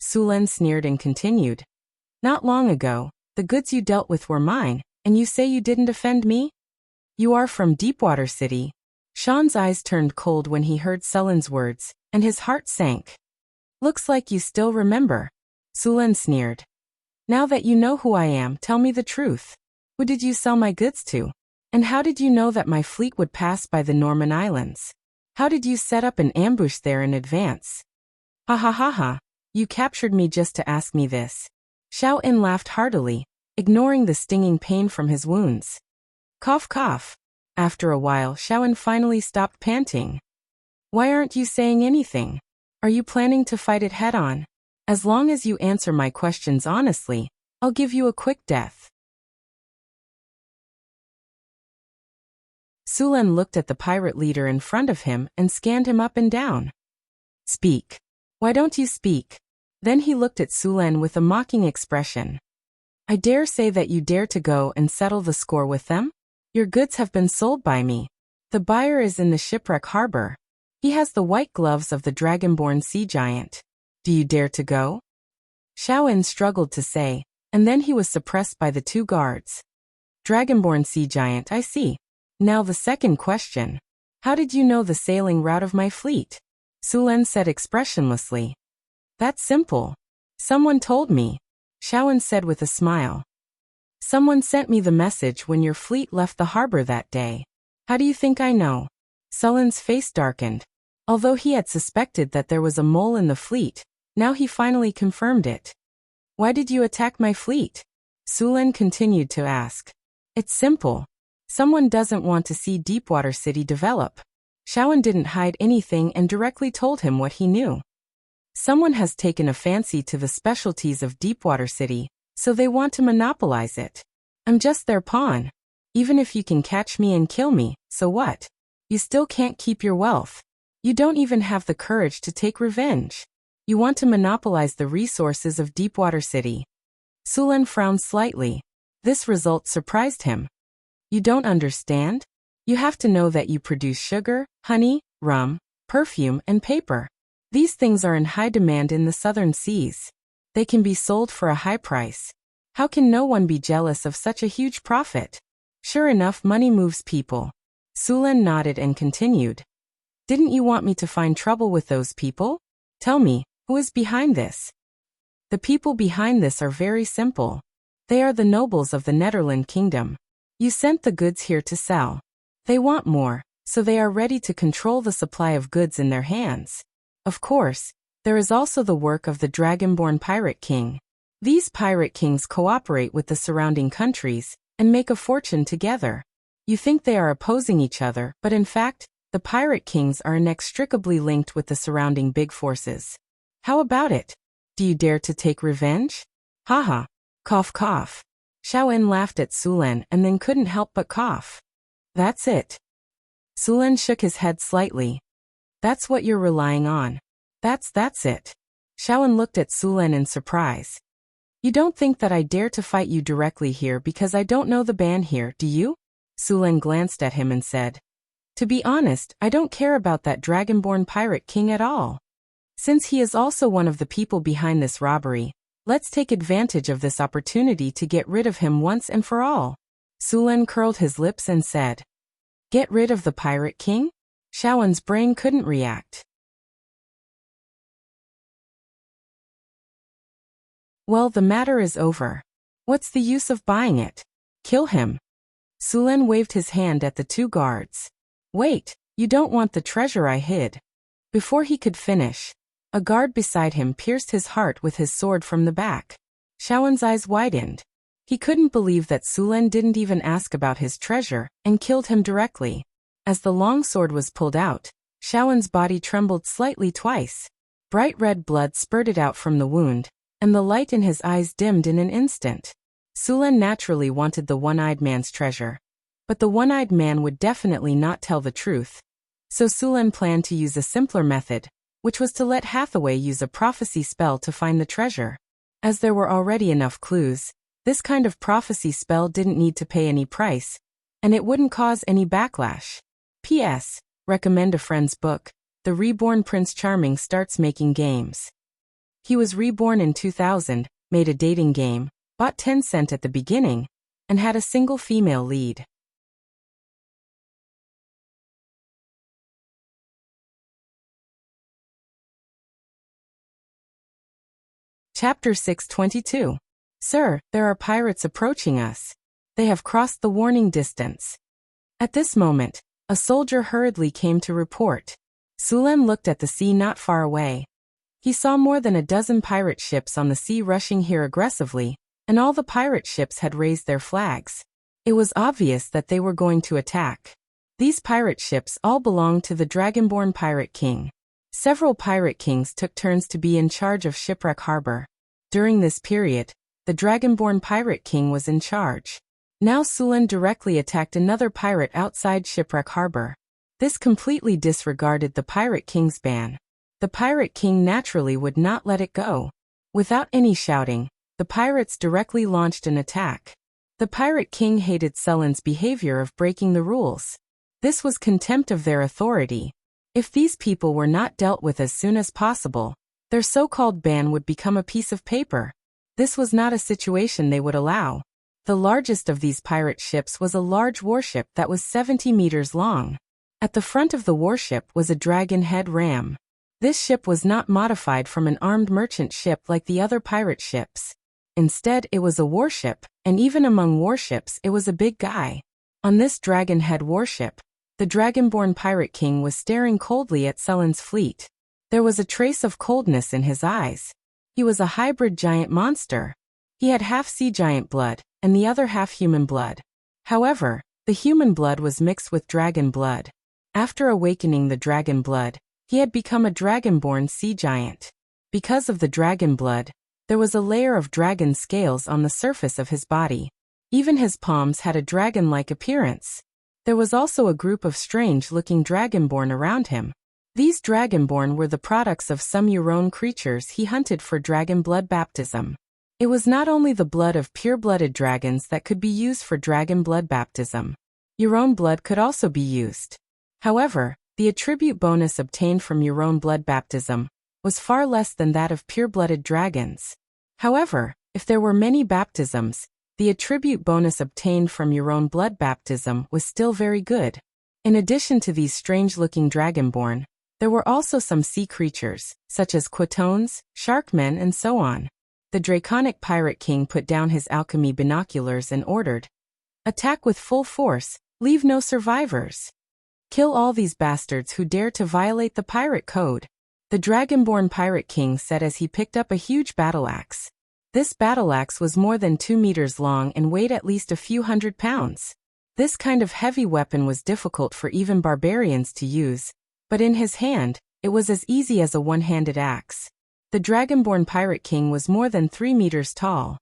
Sulen sneered and continued, "Not long ago, the goods you dealt with were mine, and you say you didn't offend me? You are from Deepwater City." Shan's eyes turned cold when he heard Sulen's words, and his heart sank. "Looks like you still remember." Sulen sneered. "Now that you know who I am, tell me the truth. Who did you sell my goods to? And how did you know that my fleet would pass by the Norman Islands? How did you set up an ambush there in advance?" "Ha ha ha ha, you captured me just to ask me this." Xiao-In laughed heartily, ignoring the stinging pain from his wounds. Cough cough. After a while, Xiao-In finally stopped panting. "Why aren't you saying anything? Are you planning to fight it head-on? As long as you answer my questions honestly, I'll give you a quick death." Sulen looked at the pirate leader in front of him and scanned him up and down. "Speak. Why don't you speak?" Then he looked at Sulen with a mocking expression. "I dare say that you dare to go and settle the score with them? Your goods have been sold by me. The buyer is in the shipwreck harbor. He has the white gloves of the dragonborn sea giant. Do you dare to go?" Xiao-In struggled to say, and then he was suppressed by the 2 guards. "Dragonborn sea giant, I see. Now the second question. How did you know the sailing route of my fleet?" Sulen said expressionlessly. "That's simple. Someone told me," Xiao-In said with a smile. "Someone sent me the message when your fleet left the harbor that day. How do you think I know?" Sulen's face darkened. Although he had suspected that there was a mole in the fleet, now he finally confirmed it. "Why did you attack my fleet?" Sulen continued to ask. "It's simple. Someone doesn't want to see Deepwater City develop." Xiao-In didn't hide anything and directly told him what he knew. "Someone has taken a fancy to the specialties of Deepwater City, so they want to monopolize it. I'm just their pawn. Even if you can catch me and kill me, so what? You still can't keep your wealth. You don't even have the courage to take revenge. You want to monopolize the resources of Deepwater City." Sulen frowned slightly. This result surprised him. "You don't understand? You have to know that you produce sugar, honey, rum, perfume, and paper. These things are in high demand in the southern seas. They can be sold for a high price. How can no one be jealous of such a huge profit? Sure enough, money moves people. Sulan nodded and continued. Didn't you want me to find trouble with those people? Tell me, who is behind this? The people behind this are very simple. They are the nobles of the Netherland Kingdom. You sent the goods here to sell. They want more, so they are ready to control the supply of goods in their hands. Of course, there is also the work of the Dragonborn Pirate King. These pirate kings cooperate with the surrounding countries and make a fortune together. You think they are opposing each other, but in fact, the pirate kings are inextricably linked with the surrounding big forces. How about it? Do you dare to take revenge? Haha. Cough cough. Xiaoen laughed at Sulan and then couldn't help but cough. That's it. Sulan shook his head slightly. That's what you're relying on. That's it. Xiaoen looked at Sulan in surprise. You don't think that I dare to fight you directly here because I don't know the ban here, do you? Sulan glanced at him and said. To be honest, I don't care about that Dragonborn Pirate King at all. Since he is also one of the people behind this robbery, let's take advantage of this opportunity to get rid of him once and for all. Sulan curled his lips and said. Get rid of the Pirate King? Xiaoen's brain couldn't react. Well, the matter is over. What's the use of buying it? Kill him. Sulan waved his hand at the two guards. Wait, you don't want the treasure I hid. Before he could finish, a guard beside him pierced his heart with his sword from the back. Xiaoen's eyes widened. He couldn't believe that Sulan didn't even ask about his treasure and killed him directly. As the long sword was pulled out, Xiaoen's body trembled slightly twice. Bright red blood spurted out from the wound, and the light in his eyes dimmed in an instant. Sulan naturally wanted the one-eyed man's treasure. But the one-eyed man would definitely not tell the truth. So Sulan planned to use a simpler method, which was to let Hathaway use a prophecy spell to find the treasure. As there were already enough clues, this kind of prophecy spell didn't need to pay any price, and it wouldn't cause any backlash. P.S. Recommend a friend's book, The Reborn Prince Charming Starts Making Games. He was reborn in 2000, made a dating game, bought Tencent at the beginning, and had a single female lead. Chapter 622. Sir, there are pirates approaching us. They have crossed the warning distance. At this moment, a soldier hurriedly came to report. Sulan looked at the sea not far away. He saw more than a dozen pirate ships on the sea rushing here aggressively, and all the pirate ships had raised their flags. It was obvious that they were going to attack. These pirate ships all belonged to the Dragonborn Pirate King. Several pirate kings took turns to be in charge of Shipwreck Harbor. During this period, the Dragonborn Pirate King was in charge. Now Sulan directly attacked another pirate outside Shipwreck Harbor. This completely disregarded the Pirate King's ban. The Pirate King naturally would not let it go. Without any shouting, the pirates directly launched an attack. The Pirate King hated Sulan's behavior of breaking the rules. This was contempt of their authority. If these people were not dealt with as soon as possible, their so-called ban would become a piece of paper. This was not a situation they would allow. The largest of these pirate ships was a large warship that was 70 meters long. At the front of the warship was a dragon-head ram. This ship was not modified from an armed merchant ship like the other pirate ships. Instead, it was a warship, and even among warships it was a big guy. On this dragon-head warship, the Dragonborn Pirate King was staring coldly at Sulan's fleet. There was a trace of coldness in his eyes. He was a hybrid giant monster. He had half sea giant blood, and the other half human blood. However, the human blood was mixed with dragon blood. After awakening the dragon blood, he had become a dragonborn sea giant. Because of the dragon blood, there was a layer of dragon scales on the surface of his body. Even his palms had a dragon-like appearance. There was also a group of strange-looking dragonborn around him. These dragonborn were the products of some Euron creatures he hunted for dragon blood baptism. It was not only the blood of pure-blooded dragons that could be used for dragon blood baptism. Euron blood could also be used. However, the attribute bonus obtained from Euron blood baptism was far less than that of pure-blooded dragons. However, If there were many baptisms, the attribute bonus obtained from your own blood baptism was still very good. In addition to these strange-looking dragonborn, there were also some sea creatures, such as quatones, sharkmen and so on. The draconic pirate king put down his alchemy binoculars and ordered, "Attack with full force, leave no survivors. Kill all these bastards who dare to violate the pirate code." The dragonborn pirate king said as he picked up a huge battle axe. This battle axe was more than 2 meters long and weighed at least a few hundred pounds. This kind of heavy weapon was difficult for even barbarians to use, but in his hand, it was as easy as a one-handed axe. The dragonborn pirate king was more than 3 meters tall.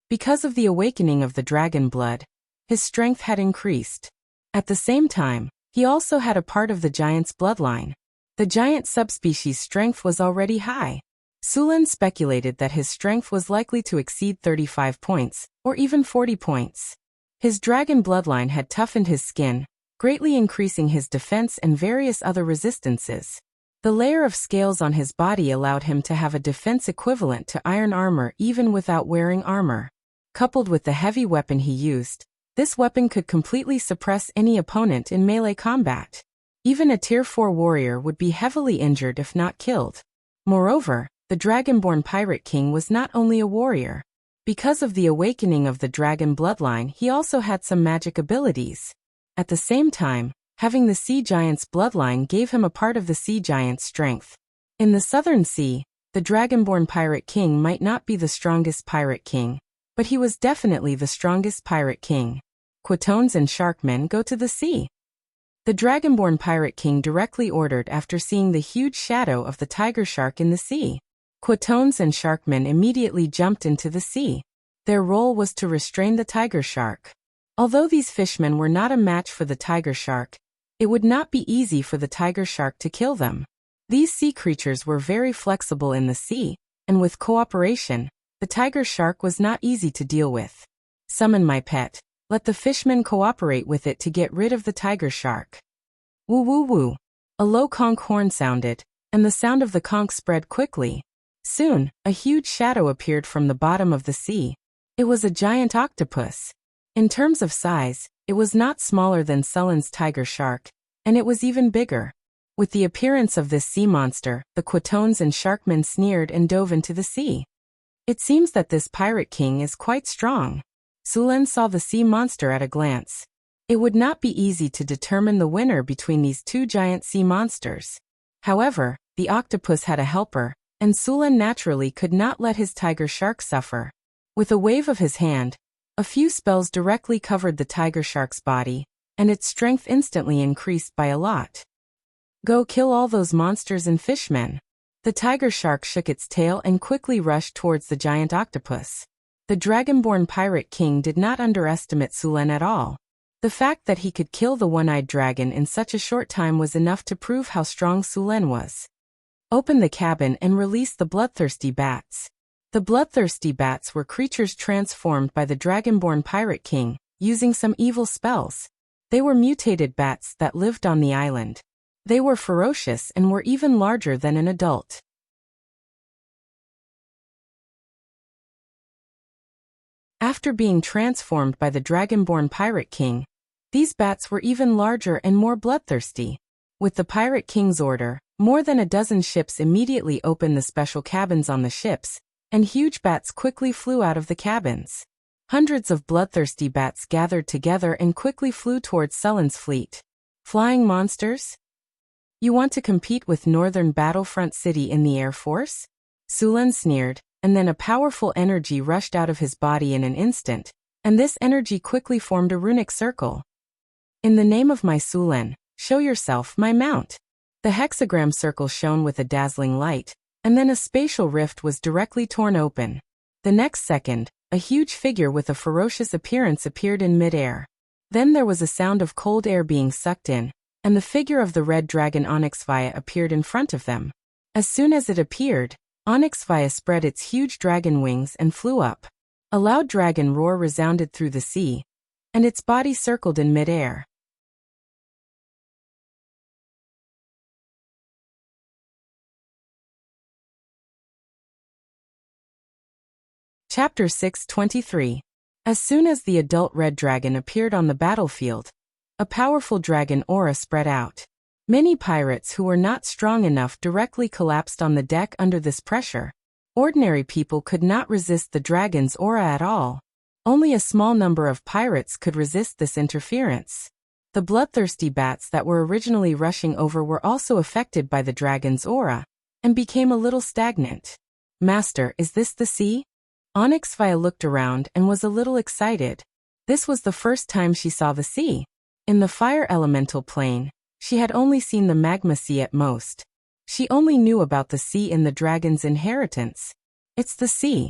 Because of the awakening of the dragon blood, his strength had increased. At the same time, he also had a part of the giant's bloodline. The giant subspecies' strength was already high. Sulan speculated that his strength was likely to exceed 35 points, or even 40 points. His dragon bloodline had toughened his skin, greatly increasing his defense and various other resistances. The layer of scales on his body allowed him to have a defense equivalent to iron armor even without wearing armor. Coupled with the heavy weapon he used, this weapon could completely suppress any opponent in melee combat. Even a Tier 4 warrior would be heavily injured if not killed. Moreover, the dragonborn pirate king was not only a warrior. Because of the awakening of the dragon bloodline, he also had some magic abilities. At the same time, having the sea giant's bloodline gave him a part of the sea giant's strength. In the southern sea, the dragonborn pirate king might not be the strongest pirate king, but he was definitely the strongest pirate king. Quatones and sharkmen go to the sea. The dragonborn pirate king directly ordered after seeing the huge shadow of the tiger shark in the sea. Quatones and sharkmen immediately jumped into the sea. Their role was to restrain the tiger shark. Although these fishmen were not a match for the tiger shark, it would not be easy for the tiger shark to kill them. These sea creatures were very flexible in the sea, and with cooperation, the tiger shark was not easy to deal with. "Summon my pet. Let the fishmen cooperate with it to get rid of the tiger shark." Woo woo woo. A low conch horn sounded, and the sound of the conch spread quickly. Soon, a huge shadow appeared from the bottom of the sea. It was a giant octopus. In terms of size, it was not smaller than Sullen's tiger shark, and it was even bigger. With the appearance of this sea monster, the quatones and sharkmen sneered and dove into the sea. It seems that this pirate king is quite strong. Sulan saw the sea monster at a glance. It would not be easy to determine the winner between these two giant sea monsters. However, the octopus had a helper, and Sulan naturally could not let his tiger shark suffer. With a wave of his hand, a few spells directly covered the tiger shark's body, and its strength instantly increased by a lot. "Go kill all those monsters and fishmen." The tiger shark shook its tail and quickly rushed towards the giant octopus. The dragonborn pirate king did not underestimate Sulan at all. The fact that he could kill the one-eyed dragon in such a short time was enough to prove how strong Sulan was. Open the cabin and release the bloodthirsty bats. The bloodthirsty bats were creatures transformed by the dragonborn pirate king, using some evil spells. They were mutated bats that lived on the island. They were ferocious and were even larger than an adult. After being transformed by the dragonborn pirate king, these bats were even larger and more bloodthirsty. With the pirate king's order, more than a dozen ships immediately opened the special cabins on the ships, and huge bats quickly flew out of the cabins. Hundreds of bloodthirsty bats gathered together and quickly flew towards Sullen's fleet. Flying monsters? You want to compete with Northern Battlefront City in the Air Force? Sulan sneered, and then a powerful energy rushed out of his body in an instant, and this energy quickly formed a runic circle. "In the name of my Sulan, show yourself, my mount." The hexagram circle shone with a dazzling light, and then a spatial rift was directly torn open. The next second, a huge figure with a ferocious appearance appeared in midair. Then there was a sound of cold air being sucked in, and the figure of the red dragon Onyxvia appeared in front of them. As soon as it appeared, Onyxvia spread its huge dragon wings and flew up. A loud dragon roar resounded through the sea, and its body circled in midair. Chapter 623. As soon as the adult red dragon appeared on the battlefield, a powerful dragon aura spread out. Many pirates who were not strong enough directly collapsed on the deck under this pressure. Ordinary people could not resist the dragon's aura at all. Only a small number of pirates could resist this interference. The bloodthirsty bats that were originally rushing over were also affected by the dragon's aura, and became a little stagnant. Master, is this the sea? Onyxvia looked around and was a little excited. This was the first time she saw the sea. In the fire elemental plane, she had only seen the magma sea at most. She only knew about the sea in the dragon's inheritance. It's the sea.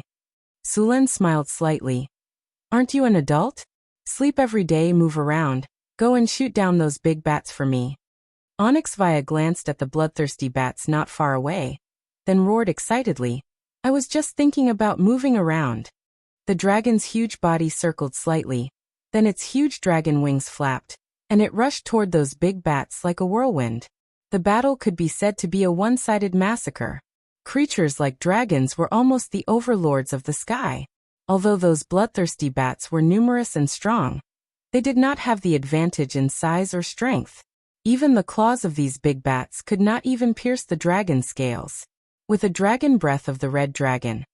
Sulen smiled slightly. Aren't you an adult? Sleep every day, move around, go and shoot down those big bats for me. Onyxvia glanced at the bloodthirsty bats not far away, then roared excitedly. I was just thinking about moving around. The dragon's huge body circled slightly, then its huge dragon wings flapped, and it rushed toward those big bats like a whirlwind. The battle could be said to be a one-sided massacre. Creatures like dragons were almost the overlords of the sky. Although those bloodthirsty bats were numerous and strong, they did not have the advantage in size or strength. Even the claws of these big bats could not even pierce the dragon's scales. With a dragon breath of the red dragon,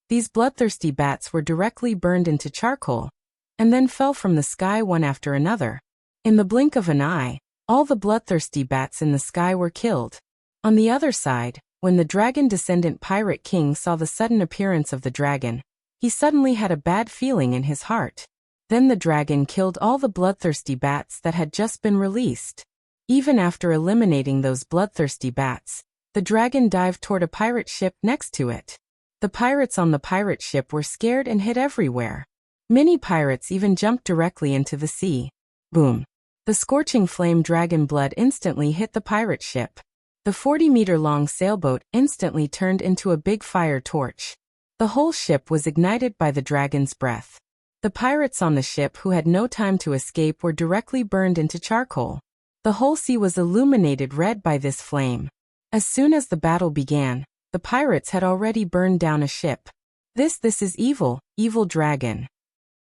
these bloodthirsty bats were directly burned into charcoal, and then fell from the sky one after another. In the blink of an eye, all the bloodthirsty bats in the sky were killed. On the other side, when the dragon descendant pirate king saw the sudden appearance of the dragon, he suddenly had a bad feeling in his heart. Then the dragon killed all the bloodthirsty bats that had just been released. Even after eliminating those bloodthirsty bats, the dragon dived toward a pirate ship next to it. The pirates on the pirate ship were scared and hid everywhere. Many pirates even jumped directly into the sea. Boom! The scorching flame dragon blood instantly hit the pirate ship. The 40-meter-long sailboat instantly turned into a big fire torch. The whole ship was ignited by the dragon's breath. The pirates on the ship who had no time to escape were directly burned into charcoal. The whole sea was illuminated red by this flame. As soon as the battle began, the pirates had already burned down a ship. This is evil, evil dragon.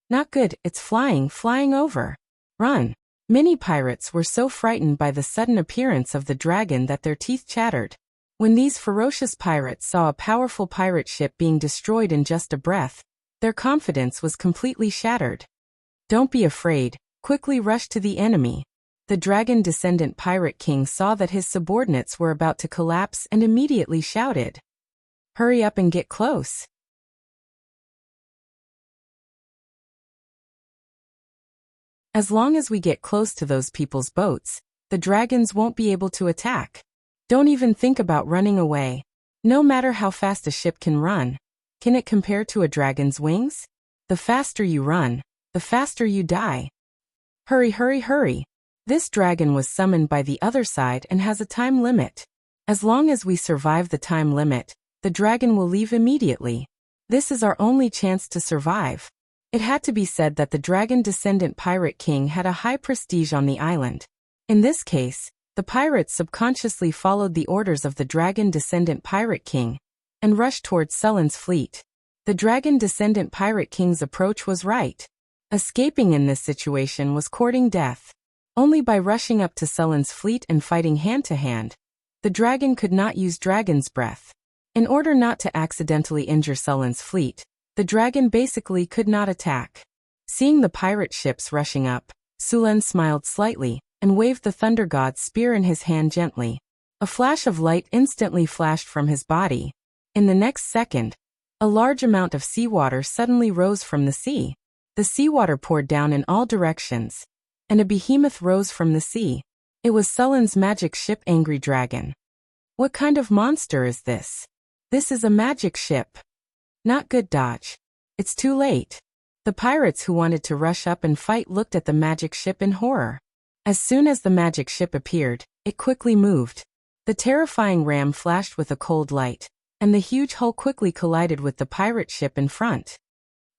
Not good, it's flying over. Run. Many pirates were so frightened by the sudden appearance of the dragon that their teeth chattered. When these ferocious pirates saw a powerful pirate ship being destroyed in just a breath, their confidence was completely shattered. Don't be afraid, quickly rush to the enemy. The dragon descendant pirate king saw that his subordinates were about to collapse and immediately shouted, "Hurry up and get close." As long as we get close to those people's boats, the dragons won't be able to attack. Don't even think about running away. No matter how fast a ship can run, can it compare to a dragon's wings? The faster you run, the faster you die. Hurry, hurry, hurry. This dragon was summoned by the other side and has a time limit. As long as we survive the time limit, the dragon will leave immediately. This is our only chance to survive. It had to be said that the dragon descendant pirate king had a high prestige on the island. In this case, the pirates subconsciously followed the orders of the dragon descendant pirate king and rushed towards Sullen's fleet. The dragon descendant pirate king's approach was right. Escaping in this situation was courting death. Only by rushing up to Sullen's fleet and fighting hand-to-hand, the dragon could not use dragon's breath. In order not to accidentally injure Sullen's fleet, the dragon basically could not attack. Seeing the pirate ships rushing up, Sulen smiled slightly and waved the thunder god's spear in his hand gently. A flash of light instantly flashed from his body. In the next second, a large amount of seawater suddenly rose from the sea. The seawater poured down in all directions, and a behemoth rose from the sea. It was Sullen's magic ship Angry Dragon. What kind of monster is this? This is a magic ship. Not good, Dodge. It's too late. The pirates who wanted to rush up and fight looked at the magic ship in horror. As soon as the magic ship appeared, it quickly moved. The terrifying ram flashed with a cold light, and the huge hull quickly collided with the pirate ship in front.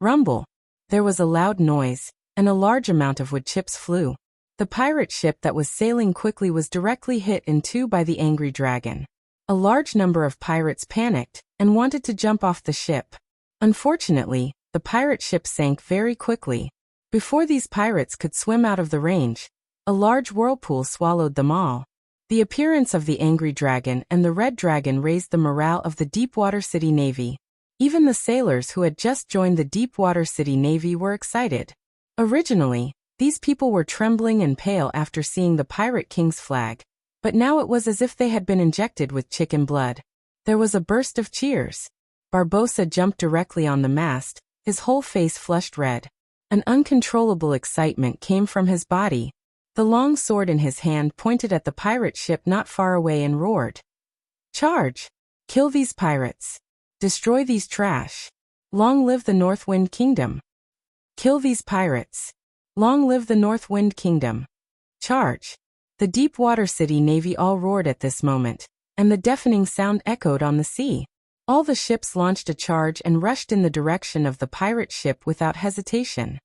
Rumble. There was a loud noise, and a large amount of wood chips flew. The pirate ship that was sailing quickly was directly hit in two by the angry dragon. A large number of pirates panicked and wanted to jump off the ship. Unfortunately, the pirate ship sank very quickly. Before these pirates could swim out of the range, a large whirlpool swallowed them all. The appearance of the angry dragon and the red dragon raised the morale of the Deepwater City Navy. Even the sailors who had just joined the Deepwater City Navy were excited. Originally, these people were trembling and pale after seeing the Pirate King's flag, but now it was as if they had been injected with chicken blood. There was a burst of cheers. Barbossa jumped directly on the mast, his whole face flushed red. An uncontrollable excitement came from his body. The long sword in his hand pointed at the pirate ship not far away and roared. "Charge! Kill these pirates! Destroy these trash! Long live the North Wind Kingdom! Kill these pirates! Long live the North Wind Kingdom! Charge!" The Deepwater City Navy all roared at this moment, and the deafening sound echoed on the sea. All the ships launched a charge and rushed in the direction of the pirate ship without hesitation.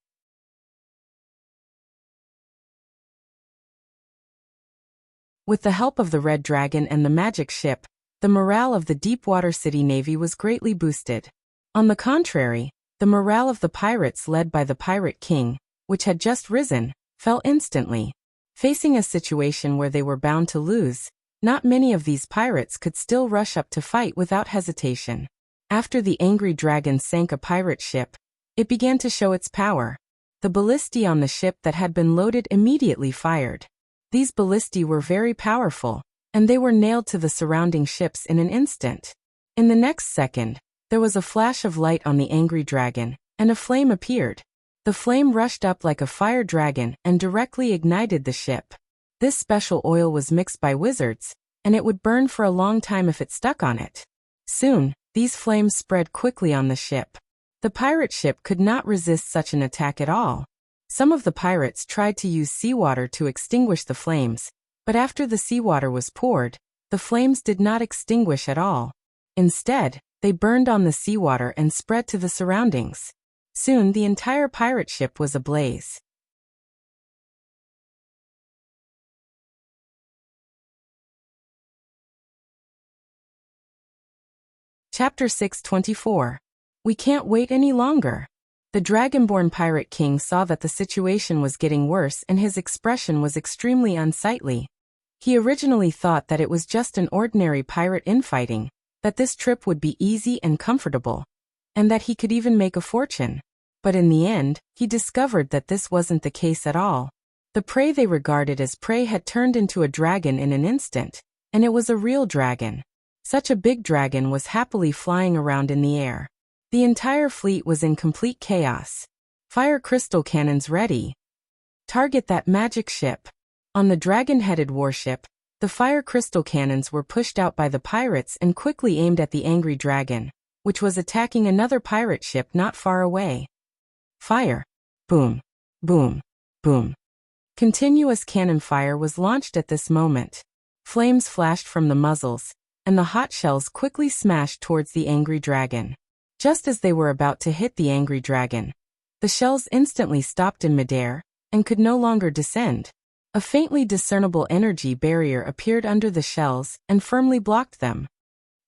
With the help of the Red Dragon and the magic ship, the morale of the Deepwater City Navy was greatly boosted. On the contrary, the morale of the pirates led by the Pirate King, which had just risen, fell instantly. Facing a situation where they were bound to lose, not many of these pirates could still rush up to fight without hesitation. After the angry dragon sank a pirate ship, it began to show its power. The ballistae on the ship that had been loaded immediately fired. These ballistae were very powerful, and they were nailed to the surrounding ships in an instant. In the next second, there was a flash of light on the angry dragon, and a flame appeared. The flame rushed up like a fire dragon and directly ignited the ship. This special oil was mixed by wizards, and it would burn for a long time if it stuck on it. Soon, these flames spread quickly on the ship. The pirate ship could not resist such an attack at all. Some of the pirates tried to use seawater to extinguish the flames, but after the seawater was poured, the flames did not extinguish at all. Instead, they burned on the seawater and spread to the surroundings. Soon the entire pirate ship was ablaze. Chapter 624. We can't wait any longer. The Dragonborn Pirate King saw that the situation was getting worse and his expression was extremely unsightly. He originally thought that it was just an ordinary pirate infighting, that this trip would be easy and comfortable, and that he could even make a fortune. But in the end, he discovered that this wasn't the case at all. The prey they regarded as prey had turned into a dragon in an instant, and it was a real dragon. Such a big dragon was happily flying around in the air. The entire fleet was in complete chaos. Fire crystal cannons ready. Target that magic ship. On the dragon-headed warship, the fire crystal cannons were pushed out by the pirates and quickly aimed at the angry dragon, which was attacking another pirate ship not far away. Fire. Boom. Boom. Boom. Continuous cannon fire was launched at this moment. Flames flashed from the muzzles, and the hot shells quickly smashed towards the angry dragon. Just as they were about to hit the angry dragon, the shells instantly stopped in midair and could no longer descend. A faintly discernible energy barrier appeared under the shells and firmly blocked them.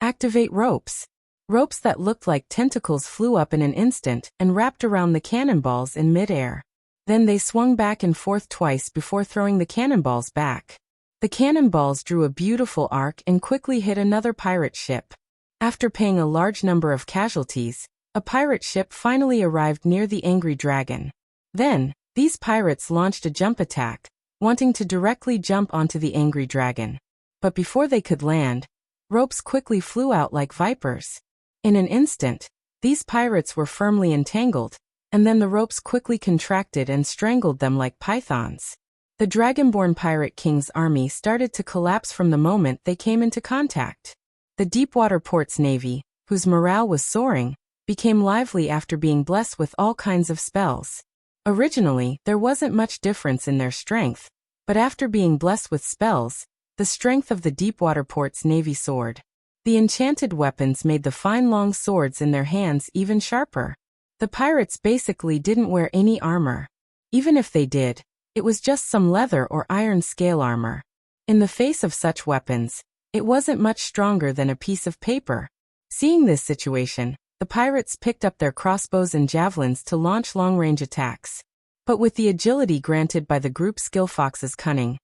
Activate ropes. Ropes that looked like tentacles flew up in an instant and wrapped around the cannonballs in midair. Then they swung back and forth twice before throwing the cannonballs back. The cannonballs drew a beautiful arc and quickly hit another pirate ship. After paying a large number of casualties, a pirate ship finally arrived near the angry dragon. Then, these pirates launched a jump attack, wanting to directly jump onto the angry dragon. But before they could land, ropes quickly flew out like vipers. In an instant, these pirates were firmly entangled, and then the ropes quickly contracted and strangled them like pythons. The Dragonborn Pirate King's army started to collapse from the moment they came into contact. The Deepwater Port's navy, whose morale was soaring, became lively after being blessed with all kinds of spells. Originally, there wasn't much difference in their strength, but after being blessed with spells, the strength of the Deepwater Port's navy soared. The enchanted weapons made the fine long swords in their hands even sharper. The pirates basically didn't wear any armor. Even if they did, it was just some leather or iron scale armor. In the face of such weapons, it wasn't much stronger than a piece of paper. Seeing this situation, the pirates picked up their crossbows and javelins to launch long-range attacks. But with the agility granted by the group skill Fox's cunning,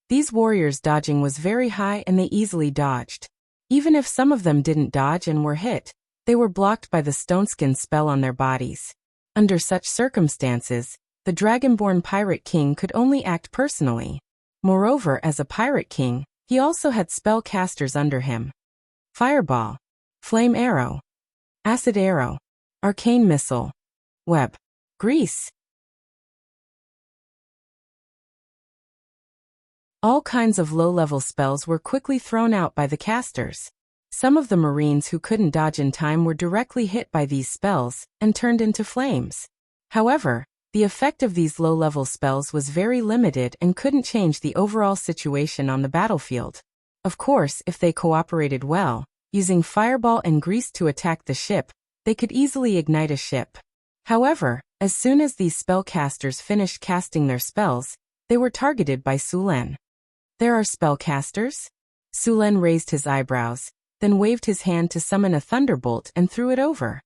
these warriors' dodging was very high and they easily dodged. Even if some of them didn't dodge and were hit, they were blocked by the stoneskin spell on their bodies. Under such circumstances, the Dragonborn Pirate King could only act personally. Moreover, as a Pirate King, he also had spellcasters under him. Fireball, Flame Arrow, Acid Arrow, Arcane Missile, Web, Grease. All kinds of low-level spells were quickly thrown out by the casters. Some of the Marines who couldn't dodge in time were directly hit by these spells and turned into flames. However, the effect of these low-level spells was very limited and couldn't change the overall situation on the battlefield. Of course, if they cooperated well, using Fireball and Grease to attack the ship, they could easily ignite a ship. However, as soon as these spellcasters finished casting their spells, they were targeted by Sulen. There are spellcasters? Sulen raised his eyebrows, then waved his hand to summon a thunderbolt and threw it over.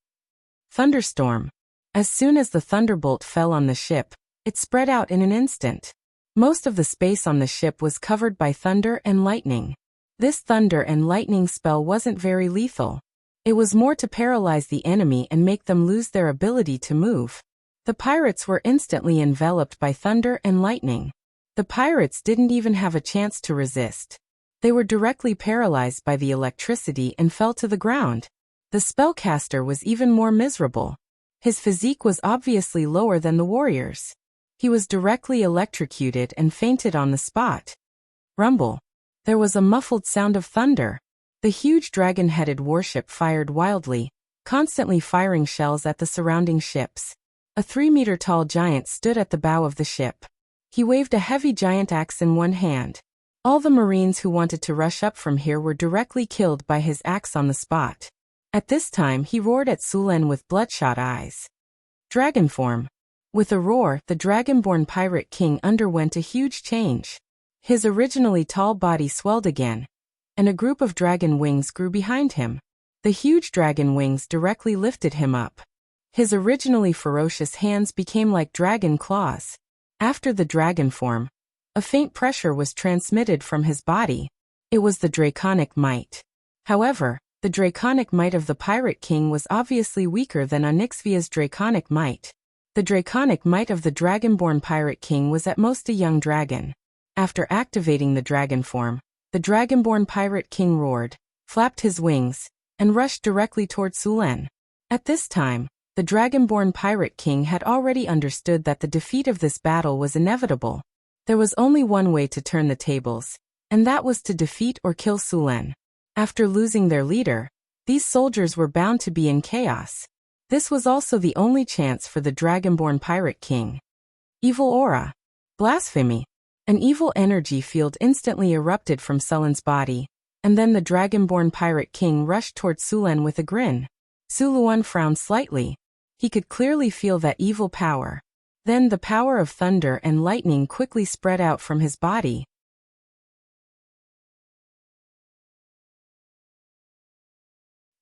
Thunderstorm. As soon as the thunderbolt fell on the ship, it spread out in an instant. Most of the space on the ship was covered by thunder and lightning. This thunder and lightning spell wasn't very lethal. It was more to paralyze the enemy and make them lose their ability to move. The pirates were instantly enveloped by thunder and lightning. The pirates didn't even have a chance to resist. They were directly paralyzed by the electricity and fell to the ground. The spellcaster was even more miserable. His physique was obviously lower than the warriors. He was directly electrocuted and fainted on the spot. Rumble. There was a muffled sound of thunder. The huge dragon-headed warship fired wildly, constantly firing shells at the surrounding ships. A 3-meter-tall giant stood at the bow of the ship. He waved a heavy giant axe in one hand. All the Marines who wanted to rush up from here were directly killed by his axe on the spot. At this time he roared at Sulen with bloodshot eyes. Dragon form. With a roar, the Dragonborn Pirate King underwent a huge change. His originally tall body swelled again, and a group of dragon wings grew behind him. The huge dragon wings directly lifted him up. His originally ferocious hands became like dragon claws. After the dragon form, a faint pressure was transmitted from his body. It was the draconic might. However, the draconic might of the Pirate King was obviously weaker than Onyxia's draconic might. The draconic might of the Dragonborn Pirate King was at most a young dragon. After activating the dragon form, the Dragonborn Pirate King roared, flapped his wings, and rushed directly toward Sulen. At this time, the Dragonborn Pirate King had already understood that the defeat of this battle was inevitable. There was only one way to turn the tables, and that was to defeat or kill Sulen. After losing their leader, these soldiers were bound to be in chaos. This was also the only chance for the Dragonborn Pirate King. Evil Aura. Blasphemy. An evil energy field instantly erupted from Sulen's body, and then the Dragonborn Pirate King rushed toward Sulen with a grin. Suluan frowned slightly. He could clearly feel that evil power. Then the power of thunder and lightning quickly spread out from his body.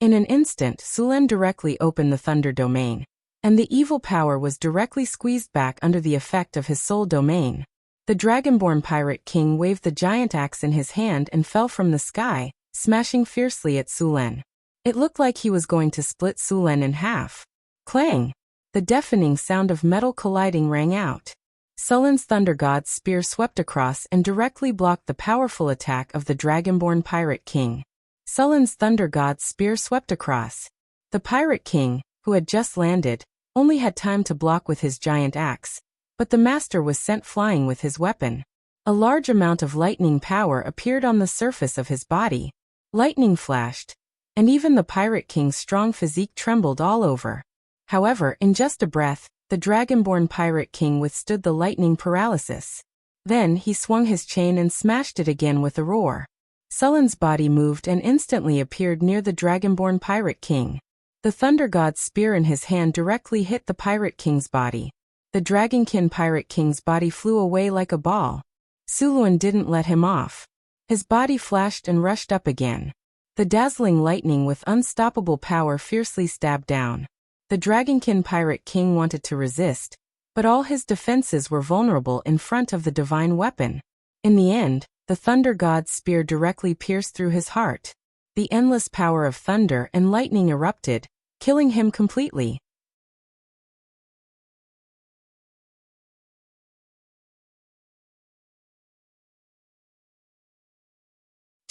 In an instant, Sulen directly opened the thunder domain, and the evil power was directly squeezed back under the effect of his soul domain. The Dragonborn Pirate King waved the giant axe in his hand and fell from the sky, smashing fiercely at Sulen. It looked like he was going to split Sulen in half. Clang! The deafening sound of metal colliding rang out. Sulen's Thunder God's spear swept across and directly blocked the powerful attack of the Dragonborn Pirate King. Sulen's Thunder God's spear swept across. The Pirate King, who had just landed, only had time to block with his giant axe, but the master was sent flying with his weapon. A large amount of lightning power appeared on the surface of his body. Lightning flashed, and even the Pirate King's strong physique trembled all over. However, in just a breath, the Dragonborn Pirate King withstood the lightning paralysis. Then he swung his chain and smashed it again with a roar. Sulen's body moved and instantly appeared near the Dragonborn Pirate King. The Thunder God's spear in his hand directly hit the Pirate King's body. The Dragonkin Pirate King's body flew away like a ball. Suluan didn't let him off. His body flashed and rushed up again. The dazzling lightning with unstoppable power fiercely stabbed down. The Dragonkin Pirate King wanted to resist, but all his defenses were vulnerable in front of the divine weapon. In the end, the Thunder God's spear directly pierced through his heart. The endless power of thunder and lightning erupted, killing him completely.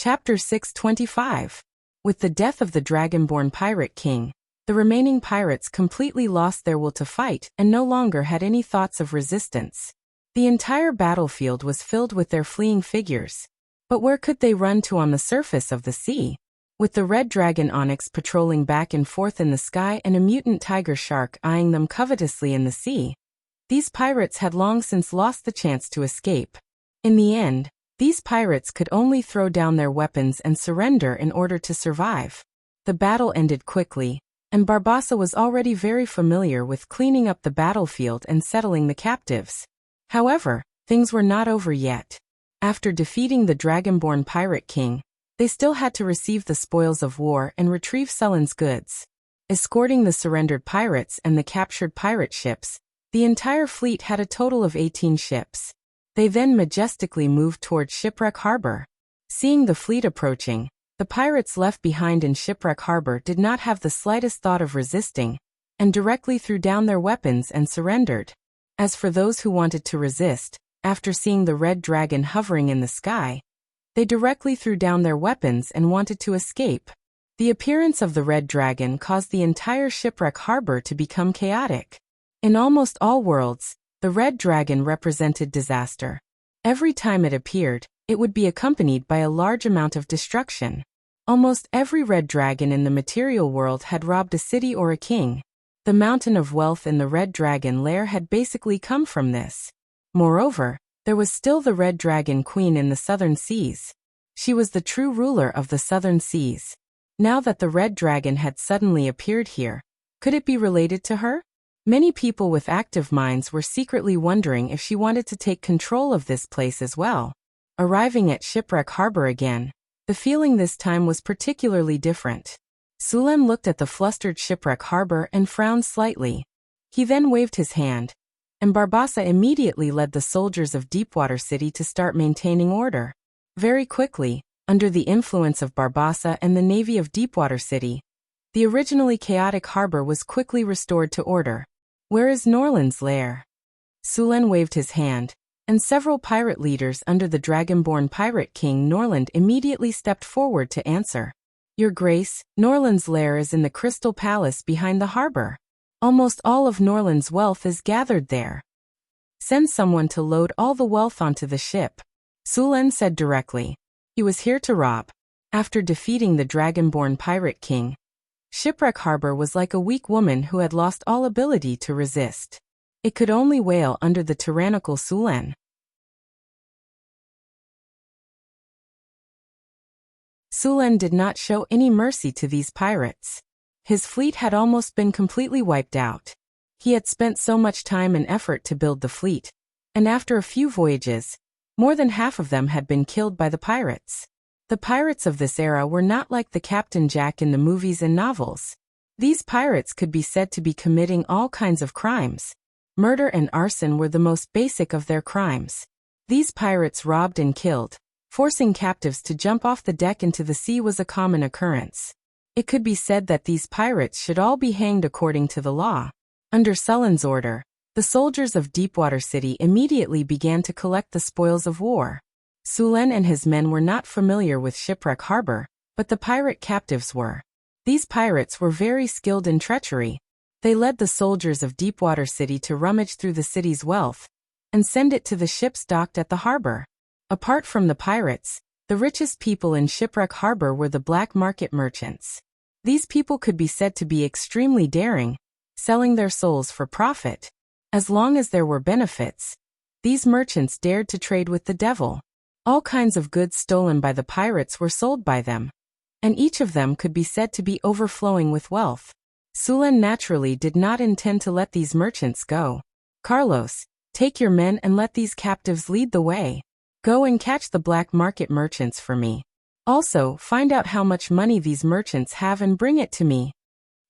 Chapter 625. With the death of the Dragonborn Pirate King, the remaining pirates completely lost their will to fight and no longer had any thoughts of resistance. The entire battlefield was filled with their fleeing figures. But where could they run to on the surface of the sea? With the red dragon Onyx patrolling back and forth in the sky and a mutant tiger shark eyeing them covetously in the sea, these pirates had long since lost the chance to escape. In the end, these pirates could only throw down their weapons and surrender in order to survive. The battle ended quickly, and Barbassa was already very familiar with cleaning up the battlefield and settling the captives. However, things were not over yet. After defeating the Dragonborn Pirate King, they still had to receive the spoils of war and retrieve Sullen's goods. Escorting the surrendered pirates and the captured pirate ships, the entire fleet had a total of 18 ships. They then majestically moved toward Shipwreck Harbor. Seeing the fleet approaching, the pirates left behind in Shipwreck Harbor did not have the slightest thought of resisting, and directly threw down their weapons and surrendered. As for those who wanted to resist, after seeing the red dragon hovering in the sky, they directly threw down their weapons and wanted to escape. The appearance of the red dragon caused the entire Shipwreck Harbor to become chaotic. In almost all worlds, the red dragon represented disaster. Every time it appeared, it would be accompanied by a large amount of destruction. Almost every red dragon in the material world had robbed a city or a king. The mountain of wealth in the red dragon lair had basically come from this. Moreover, there was still the red dragon queen in the southern seas. She was the true ruler of the southern seas. Now that the red dragon had suddenly appeared here, could it be related to her? Many people with active minds were secretly wondering if she wanted to take control of this place as well. Arriving at Shipwreck Harbor again, the feeling this time was particularly different. Sulen looked at the flustered Shipwreck Harbor and frowned slightly. He then waved his hand, and Barbassa immediately led the soldiers of Deepwater City to start maintaining order. Very quickly, under the influence of Barbassa and the Navy of Deepwater City, the originally chaotic harbor was quickly restored to order. Where is Norland's lair? Sulen waved his hand, and several pirate leaders under the Dragonborn Pirate King Norland immediately stepped forward to answer. Your Grace, Norland's lair is in the Crystal Palace behind the harbor. Almost all of Norland's wealth is gathered there. Send someone to load all the wealth onto the ship, Sulen said directly. He was here to rob. After defeating the Dragonborn Pirate King, Shipwreck Harbor was like a weak woman who had lost all ability to resist. It could only wail under the tyrannical Sulen. Sulen did not show any mercy to these pirates. His fleet had almost been completely wiped out. He had spent so much time and effort to build the fleet, and after a few voyages, more than half of them had been killed by the pirates. The pirates of this era were not like the Captain Jack in the movies and novels. These pirates could be said to be committing all kinds of crimes. Murder and arson were the most basic of their crimes. These pirates robbed and killed. Forcing captives to jump off the deck into the sea was a common occurrence. It could be said that these pirates should all be hanged according to the law. Under Sullen's order, the soldiers of Deepwater City immediately began to collect the spoils of war. Sulen and his men were not familiar with Shipwreck Harbor, but the pirate captives were. These pirates were very skilled in treachery. They led the soldiers of Deepwater City to rummage through the city's wealth and send it to the ships docked at the harbor. Apart from the pirates, the richest people in Shipwreck Harbor were the black market merchants. These people could be said to be extremely daring, selling their souls for profit. As long as there were benefits, these merchants dared to trade with the devil. All kinds of goods stolen by the pirates were sold by them, and each of them could be said to be overflowing with wealth. Sulen naturally did not intend to let these merchants go. Carlos, take your men and let these captives lead the way. Go and catch the black market merchants for me. Also, find out how much money these merchants have and bring it to me.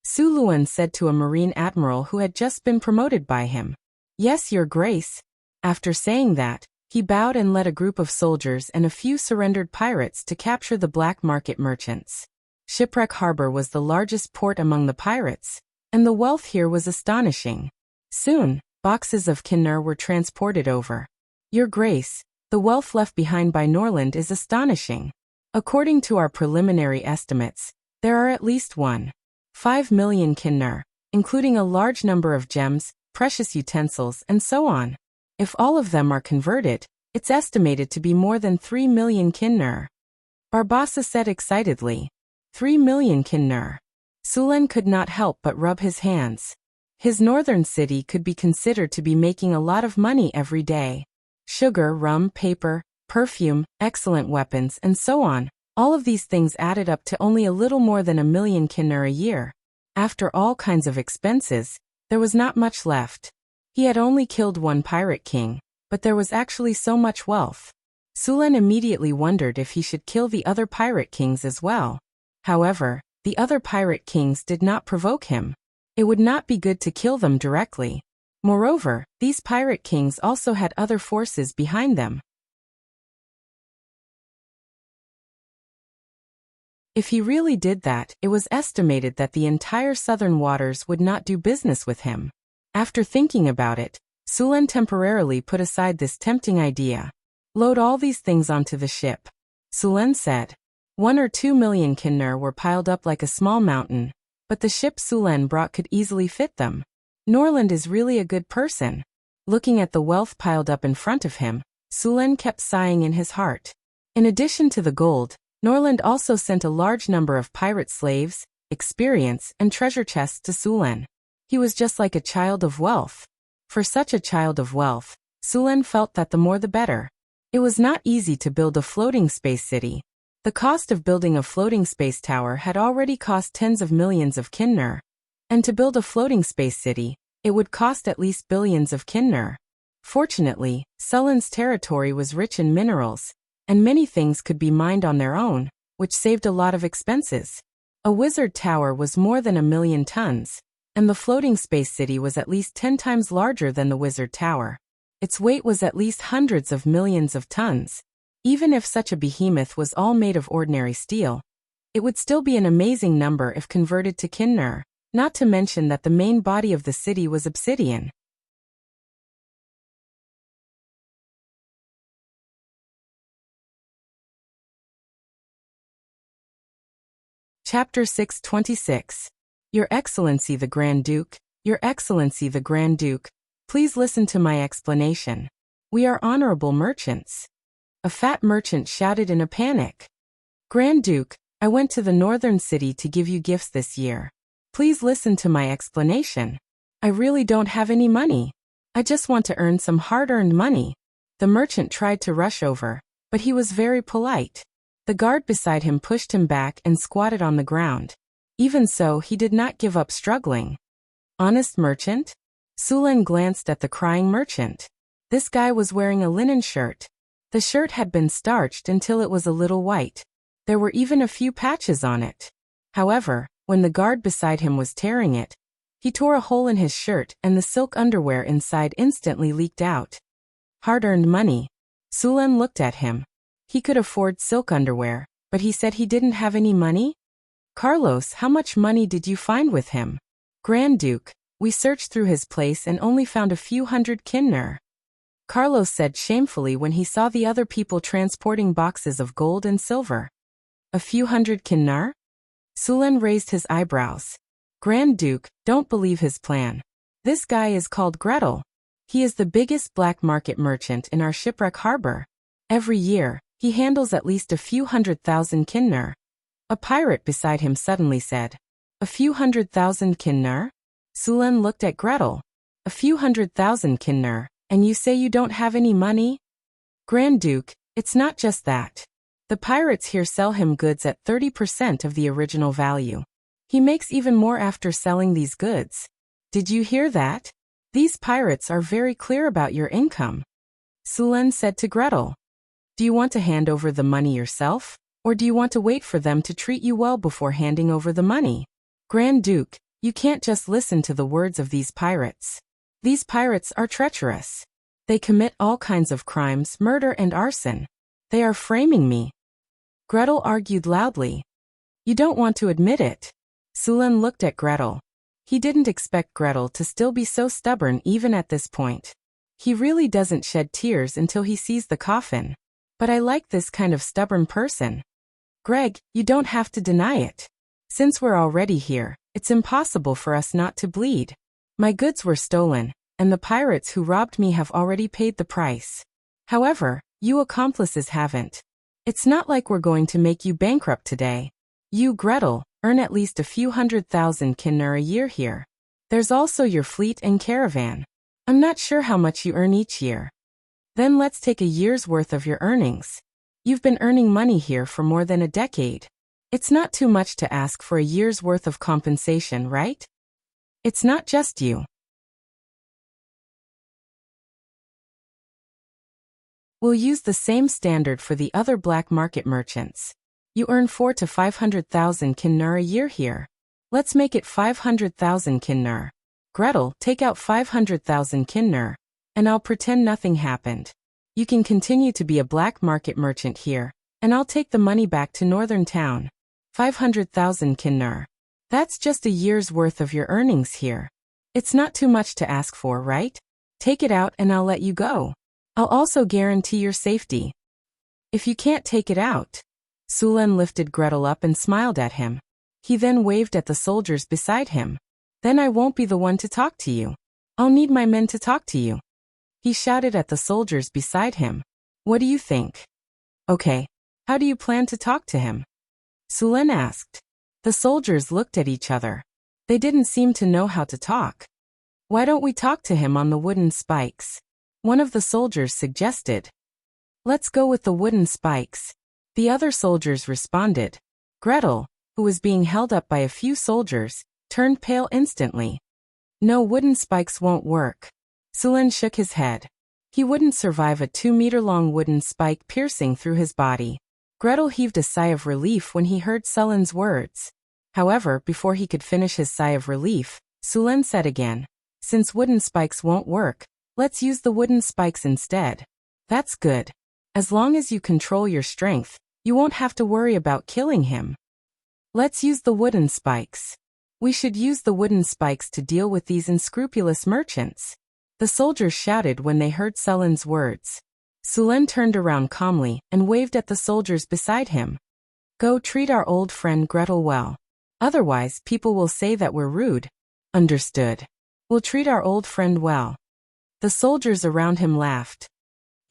Su Luan said to a marine admiral who had just been promoted by him. Yes, Your Grace. After saying that, he bowed and led a group of soldiers and a few surrendered pirates to capture the black market merchants. Shipwreck Harbor was the largest port among the pirates, and the wealth here was astonishing. Soon, boxes of kinner were transported over. Your Grace, the wealth left behind by Norland is astonishing. According to our preliminary estimates, there are at least 1.5 million kinner, including a large number of gems, precious utensils, and so on. If all of them are converted, it's estimated to be more than 3 million kinner. Barbassa said excitedly. 3 million kinner. Sulen could not help but rub his hands. His northern city could be considered to be making a lot of money every day. Sugar, rum, paper, perfume, excellent weapons, and so on. All of these things added up to only a little more than 1 million kinner a year. After all kinds of expenses, there was not much left. He had only killed one pirate king, but there was actually so much wealth. Sulen immediately wondered if he should kill the other pirate kings as well. However, the other pirate kings did not provoke him. It would not be good to kill them directly. Moreover, these pirate kings also had other forces behind them. If he really did that, it was estimated that the entire southern waters would not do business with him. After thinking about it, Sulen temporarily put aside this tempting idea. Load all these things onto the ship. Sulen said. 1 or 2 million kinner were piled up like a small mountain, but the ship Sulen brought could easily fit them. Norland is really a good person. Looking at the wealth piled up in front of him, Sulen kept sighing in his heart. In addition to the gold, Norland also sent a large number of pirate slaves, experience, and treasure chests to Sulen. He was just like a child of wealth. For such a child of wealth, Sulen felt that the more the better. It was not easy to build a floating space city. The cost of building a floating space tower had already cost tens of millions of kinner. And to build a floating space city, it would cost at least billions of kinner. Fortunately, Sulen's territory was rich in minerals, and many things could be mined on their own, which saved a lot of expenses. A wizard tower was more than 1 million tons, and the floating space city was at least 10 times larger than the wizard tower. Its weight was at least hundreds of millions of tons. Even if such a behemoth was all made of ordinary steel, it would still be an amazing number if converted to kinner, not to mention that the main body of the city was obsidian. Chapter 626. Your Excellency the Grand Duke, Your Excellency the Grand Duke, please listen to my explanation. We are honorable merchants. A fat merchant shouted in a panic. Grand Duke, I went to the northern city to give you gifts this year. Please listen to my explanation. I really don't have any money. I just want to earn some hard-earned money. The merchant tried to rush over, but he was very polite. The guard beside him pushed him back and squatted on the ground. Even so, he did not give up struggling. Honest merchant? Sulen glanced at the crying merchant. This guy was wearing a linen shirt. The shirt had been starched until it was a little white. There were even a few patches on it. However, when the guard beside him was tearing it, he tore a hole in his shirt and the silk underwear inside instantly leaked out. Hard-earned money. Sulen looked at him. He could afford silk underwear, but he said he didn't have any money? Carlos, how much money did you find with him? Grand Duke, we searched through his place and only found a few hundred kinner. Carlos said shamefully when he saw the other people transporting boxes of gold and silver. A few hundred kinner? Sulen raised his eyebrows. Grand Duke, don't believe his plan. This guy is called Gretel. He is the biggest black market merchant in our shipwreck harbor. Every year, he handles at least a few 100,000 kinner. A pirate beside him suddenly said. A few 100,000 kinner? Sulen looked at Gretel. A few 100,000 kinner, and you say you don't have any money? Grand Duke, it's not just that. The pirates here sell him goods at 30% of the original value. He makes even more after selling these goods. Did you hear that? These pirates are very clear about your income. Sulen said to Gretel. Do you want to hand over the money yourself, Or do you want to wait for them to treat you well before handing over the money? Grand Duke, you can't just listen to the words of these pirates. These pirates are treacherous. They commit all kinds of crimes, murder and arson. They are framing me. Gretel argued loudly. You don't want to admit it. Sulen looked at Gretel. He didn't expect Gretel to still be so stubborn even at this point. He really doesn't shed tears until he sees the coffin. But I like this kind of stubborn person. Greg, you don't have to deny it. Since we're already here, it's impossible for us not to bleed. My goods were stolen, and the pirates who robbed me have already paid the price. However, you accomplices haven't. It's not like we're going to make you bankrupt today. You, Gretel, earn at least a few 100,000 kinner a year here. There's also your fleet and caravan. I'm not sure how much you earn each year. Then let's take a year's worth of your earnings. You've been earning money here for more than a decade. It's not too much to ask for a year's worth of compensation, right? It's not just you. We'll use the same standard for the other black market merchants. You earn 400 to 500,000 kinner a year here. Let's make it 500,000 kinner. Gretel, take out 500,000 kinner, and I'll pretend nothing happened. You can continue to be a black market merchant here, and I'll take the money back to Northern Town. 500,000 kinner. That's just a year's worth of your earnings here. It's not too much to ask for, right? Take it out and I'll let you go. I'll also guarantee your safety. If you can't take it out. Sulen lifted Gretel up and smiled at him. He then waved at the soldiers beside him. Then I won't be the one to talk to you. I'll need my men to talk to you. He shouted at the soldiers beside him. What do you think? Okay. How do you plan to talk to him? Sulen asked. The soldiers looked at each other. They didn't seem to know how to talk. Why don't we talk to him on the wooden spikes? One of the soldiers suggested. Let's go with the wooden spikes. The other soldiers responded. Gretel, who was being held up by a few soldiers, turned pale instantly. No, wooden spikes won't work. Sulen shook his head. He wouldn't survive a 2-meter-long wooden spike piercing through his body. Gretel heaved a sigh of relief when he heard Sulen's words. However, before he could finish his sigh of relief, Sulen said again, since wooden spikes won't work, let's use the wooden spikes instead. That's good. As long as you control your strength, you won't have to worry about killing him. Let's use the wooden spikes. We should use the wooden spikes to deal with these unscrupulous merchants. The soldiers shouted when they heard Sulen's words. Sulen turned around calmly and waved at the soldiers beside him. Go treat our old friend Gretel well. Otherwise, people will say that we're rude. Understood. We'll treat our old friend well. The soldiers around him laughed.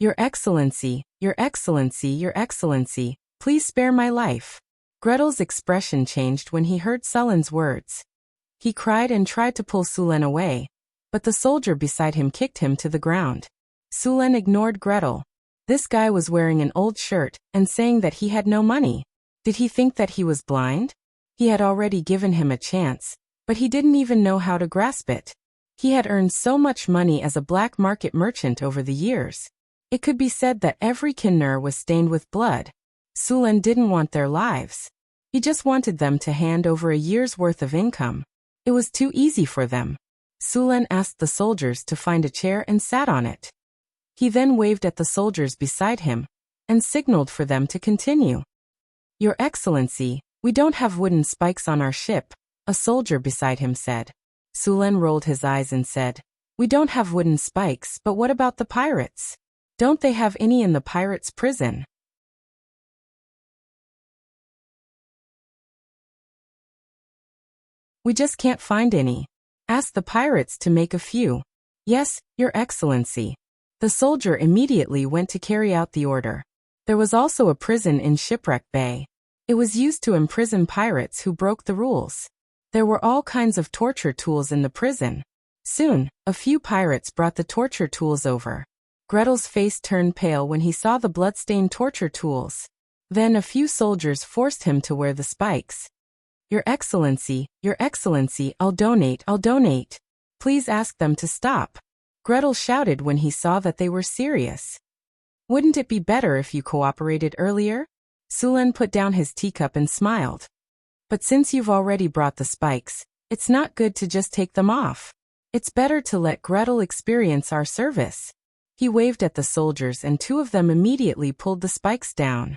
Your Excellency, Your Excellency, Your Excellency, please spare my life. Gretel's expression changed when he heard Sulen's words. He cried and tried to pull Sulen away, but the soldier beside him kicked him to the ground. Sulen ignored Gretel. This guy was wearing an old shirt and saying that he had no money. Did he think that he was blind? He had already given him a chance, but he didn't even know how to grasp it. He had earned so much money as a black market merchant over the years. It could be said that every kinner was stained with blood. Sulen didn't want their lives. He just wanted them to hand over a year's worth of income. It was too easy for them. Sulen asked the soldiers to find a chair and sat on it. He then waved at the soldiers beside him and signaled for them to continue. Your Excellency, we don't have wooden spikes on our ship, a soldier beside him said. Sulen rolled his eyes and said, we don't have wooden spikes, but what about the pirates? Don't they have any in the pirates' prison? We just can't find any. Ask the pirates to make a few. Yes, Your Excellency. The soldier immediately went to carry out the order. There was also a prison in Shipwreck Bay. It was used to imprison pirates who broke the rules. There were all kinds of torture tools in the prison. Soon, a few pirates brought the torture tools over. Gretel's face turned pale when he saw the bloodstained torture tools. Then a few soldiers forced him to wear the spikes. Your Excellency, I'll donate. Please ask them to stop. Gretel shouted when he saw that they were serious. Wouldn't it be better if you cooperated earlier? Sulen put down his teacup and smiled. But since you've already brought the spikes, it's not good to just take them off. It's better to let Gretel experience our service. He waved at the soldiers and 2 of them immediately pulled the spikes down.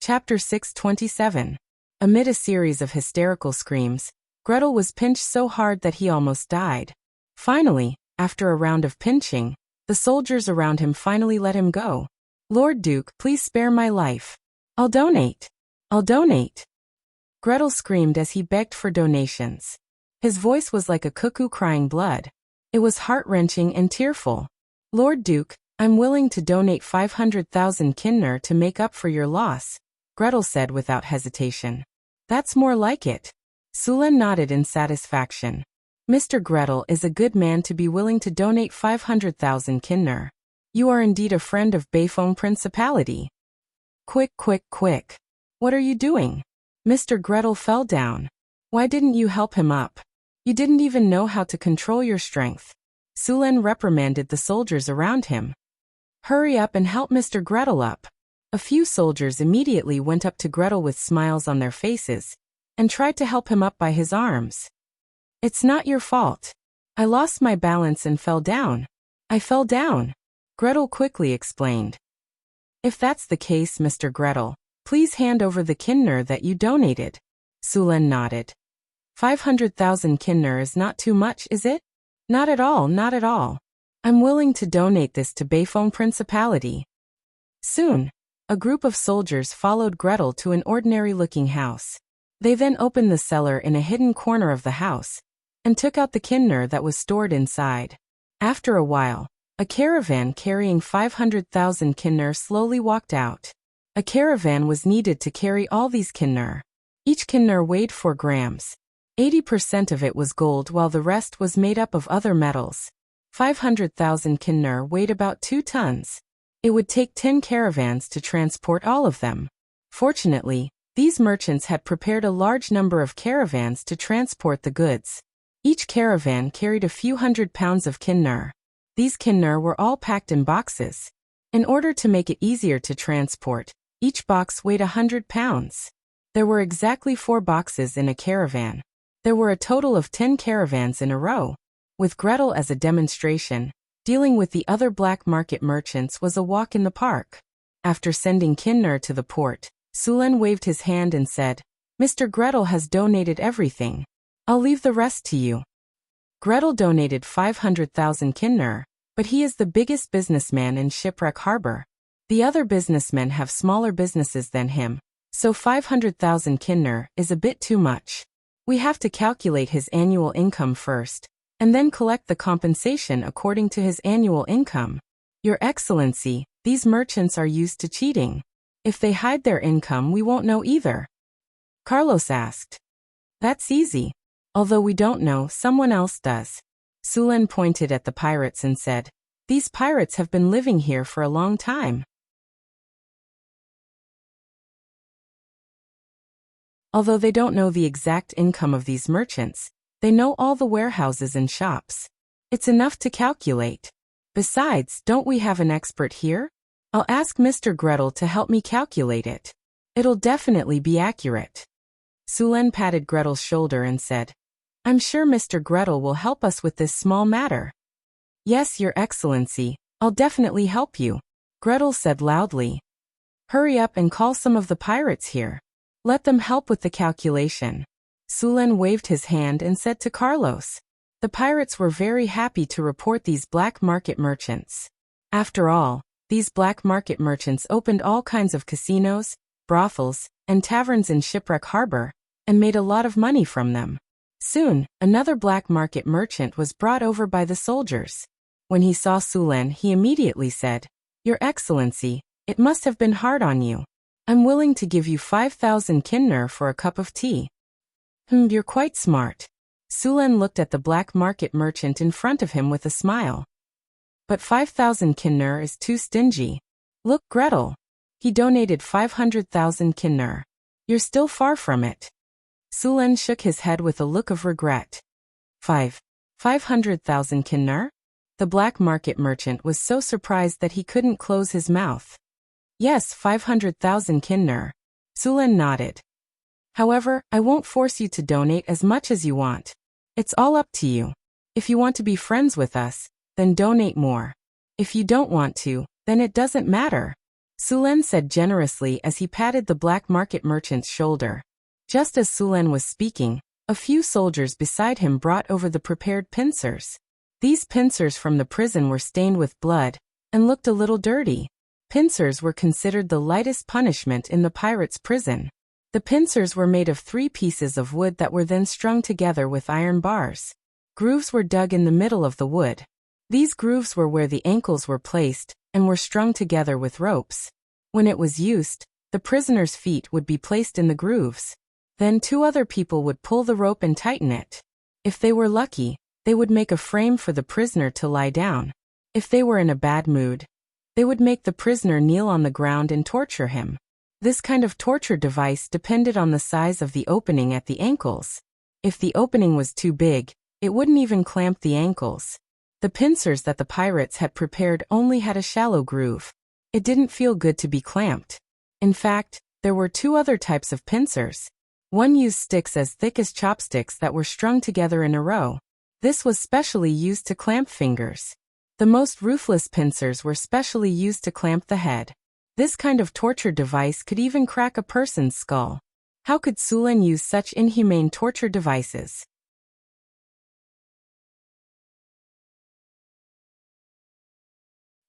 Chapter 627. Amid a series of hysterical screams, Gretel was pinched so hard that he almost died. Finally, after a round of pinching, the soldiers around him finally let him go. Lord Duke, please spare my life. I'll donate. I'll donate. Gretel screamed as he begged for donations. His voice was like a cuckoo crying blood. It was heart-wrenching and tearful. Lord Duke, I'm willing to donate 500,000 kinner to make up for your loss, Gretel said without hesitation. That's more like it. Sulen nodded in satisfaction. Mr. Gretel is a good man to be willing to donate 500,000 kinner. You are indeed a friend of Beifeng Principality. Quick, quick, quick. What are you doing? Mr. Gretel fell down. Why didn't you help him up? You didn't even know how to control your strength. Sulen reprimanded the soldiers around him. Hurry up and help Mr. Gretel up. A few soldiers immediately went up to Gretel with smiles on their faces and tried to help him up by his arms. It's not your fault. I lost my balance and fell down. I fell down, Gretel quickly explained. If that's the case, Mr. Gretel, please hand over the kinner that you donated. Sulen nodded. 500,000 kinner is not too much, is it? Not at all, not at all. I'm willing to donate this to Beifeng Principality. Soon, a group of soldiers followed Gretel to an ordinary-looking house. They then opened the cellar in a hidden corner of the house and took out the kinner that was stored inside. After a while, a caravan carrying 500,000 kinner slowly walked out. A caravan was needed to carry all these kinner. Each kinner weighed 4 grams. 80% of it was gold while the rest was made up of other metals. 500,000 kinner weighed about 2 tons. It would take 10 caravans to transport all of them. Fortunately, these merchants had prepared a large number of caravans to transport the goods. Each caravan carried a few hundred pounds of kinner. These kinner were all packed in boxes. In order to make it easier to transport, each box weighed 100 pounds. There were exactly 4 boxes in a caravan. There were a total of 10 caravans in a row. With Gretel as a demonstration, dealing with the other black market merchants was a walk in the park. After sending kinner to the port, Sulen waved his hand and said, Mr. Gretel has donated everything. I'll leave the rest to you. Gretel donated 500,000 kinner, but he is the biggest businessman in Shipwreck Harbor. The other businessmen have smaller businesses than him, so 500,000 kinner is a bit too much. We have to calculate his annual income first, and then collect the compensation according to his annual income. Your Excellency, these merchants are used to cheating. If they hide their income, we won't know either. Carlos asked. That's easy. Although we don't know, someone else does. Sulen pointed at the pirates and said, These pirates have been living here for a long time. Although they don't know the exact income of these merchants, they know all the warehouses and shops. It's enough to calculate. Besides, don't we have an expert here? I'll ask Mr. Gretel to help me calculate it. It'll definitely be accurate. Sulen patted Gretel's shoulder and said, I'm sure Mr. Gretel will help us with this small matter. Yes, Your Excellency, I'll definitely help you, Gretel said loudly. Hurry up and call some of the pirates here. Let them help with the calculation. Sulen waved his hand and said to Carlos. The pirates were very happy to report these black market merchants. After all, these black market merchants opened all kinds of casinos, brothels, and taverns in Shipwreck Harbor, and made a lot of money from them. Soon, another black market merchant was brought over by the soldiers. When he saw Sulen, he immediately said, Your Excellency, it must have been hard on you. I'm willing to give you 5,000 kinner for a cup of tea. You're quite smart. Sulen looked at the black market merchant in front of him with a smile. But 5,000 kinner is too stingy. Look, Gretel. He donated 500,000 kinner. You're still far from it. Sulen shook his head with a look of regret. 5 500,000 kinner? The black market merchant was so surprised that he couldn't close his mouth. Yes, 500,000 kinner. Sulen nodded. However, I won't force you to donate as much as you want. It's all up to you. If you want to be friends with us, then donate more. If you don't want to, then it doesn't matter. Sulen said generously as he patted the black market merchant's shoulder. Just as Sulen was speaking, a few soldiers beside him brought over the prepared pincers. These pincers from the prison were stained with blood and looked a little dirty. Pincers were considered the lightest punishment in the pirates' prison. The pincers were made of 3 pieces of wood that were then strung together with iron bars. Grooves were dug in the middle of the wood. These grooves were where the ankles were placed and were strung together with ropes. When it was used, the prisoner's feet would be placed in the grooves. Then 2 other people would pull the rope and tighten it. If they were lucky, they would make a frame for the prisoner to lie down. If they were in a bad mood, they would make the prisoner kneel on the ground and torture him. This kind of torture device depended on the size of the opening at the ankles. If the opening was too big, it wouldn't even clamp the ankles. The pincers that the pirates had prepared only had a shallow groove. It didn't feel good to be clamped. In fact, there were 2 other types of pincers. One used sticks as thick as chopsticks that were strung together in a row. This was specially used to clamp fingers. The most ruthless pincers were specially used to clamp the head. This kind of torture device could even crack a person's skull. How could Sulen use such inhumane torture devices?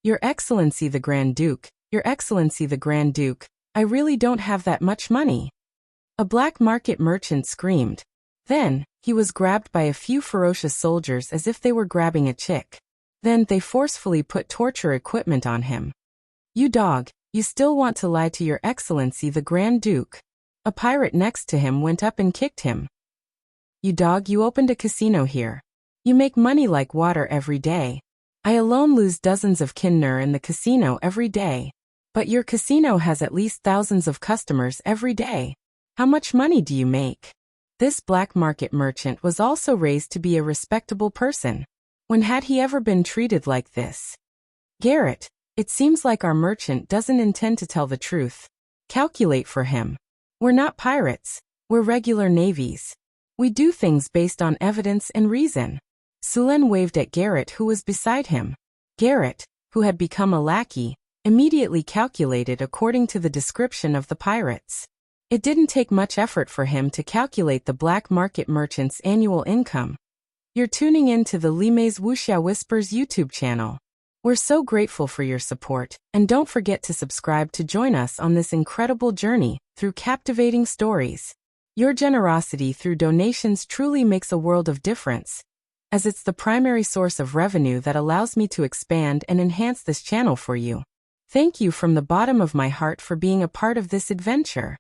Your Excellency the Grand Duke, Your Excellency the Grand Duke, I really don't have that much money. A black market merchant screamed. Then, he was grabbed by a few ferocious soldiers as if they were grabbing a chick. Then they forcefully put torture equipment on him. You dog, you still want to lie to Your Excellency the Grand Duke. A pirate next to him went up and kicked him. You dog, you opened a casino here. You make money like water every day. I alone lose dozens of kinner in the casino every day. But your casino has at least thousands of customers every day. How much money do you make? This black market merchant was also raised to be a respectable person. When had he ever been treated like this? Garrett, it seems like our merchant doesn't intend to tell the truth. Calculate for him. We're not pirates. We're regular navies. We do things based on evidence and reason. Sulen waved at Garrett, who was beside him. Garrett, who had become a lackey, immediately calculated according to the description of the pirates. It didn't take much effort for him to calculate the black market merchant's annual income. You're tuning in to the Lime's Wuxia Whispers YouTube channel. We're so grateful for your support, and don't forget to subscribe to join us on this incredible journey through captivating stories. Your generosity through donations truly makes a world of difference, as it's the primary source of revenue that allows me to expand and enhance this channel for you. Thank you from the bottom of my heart for being a part of this adventure.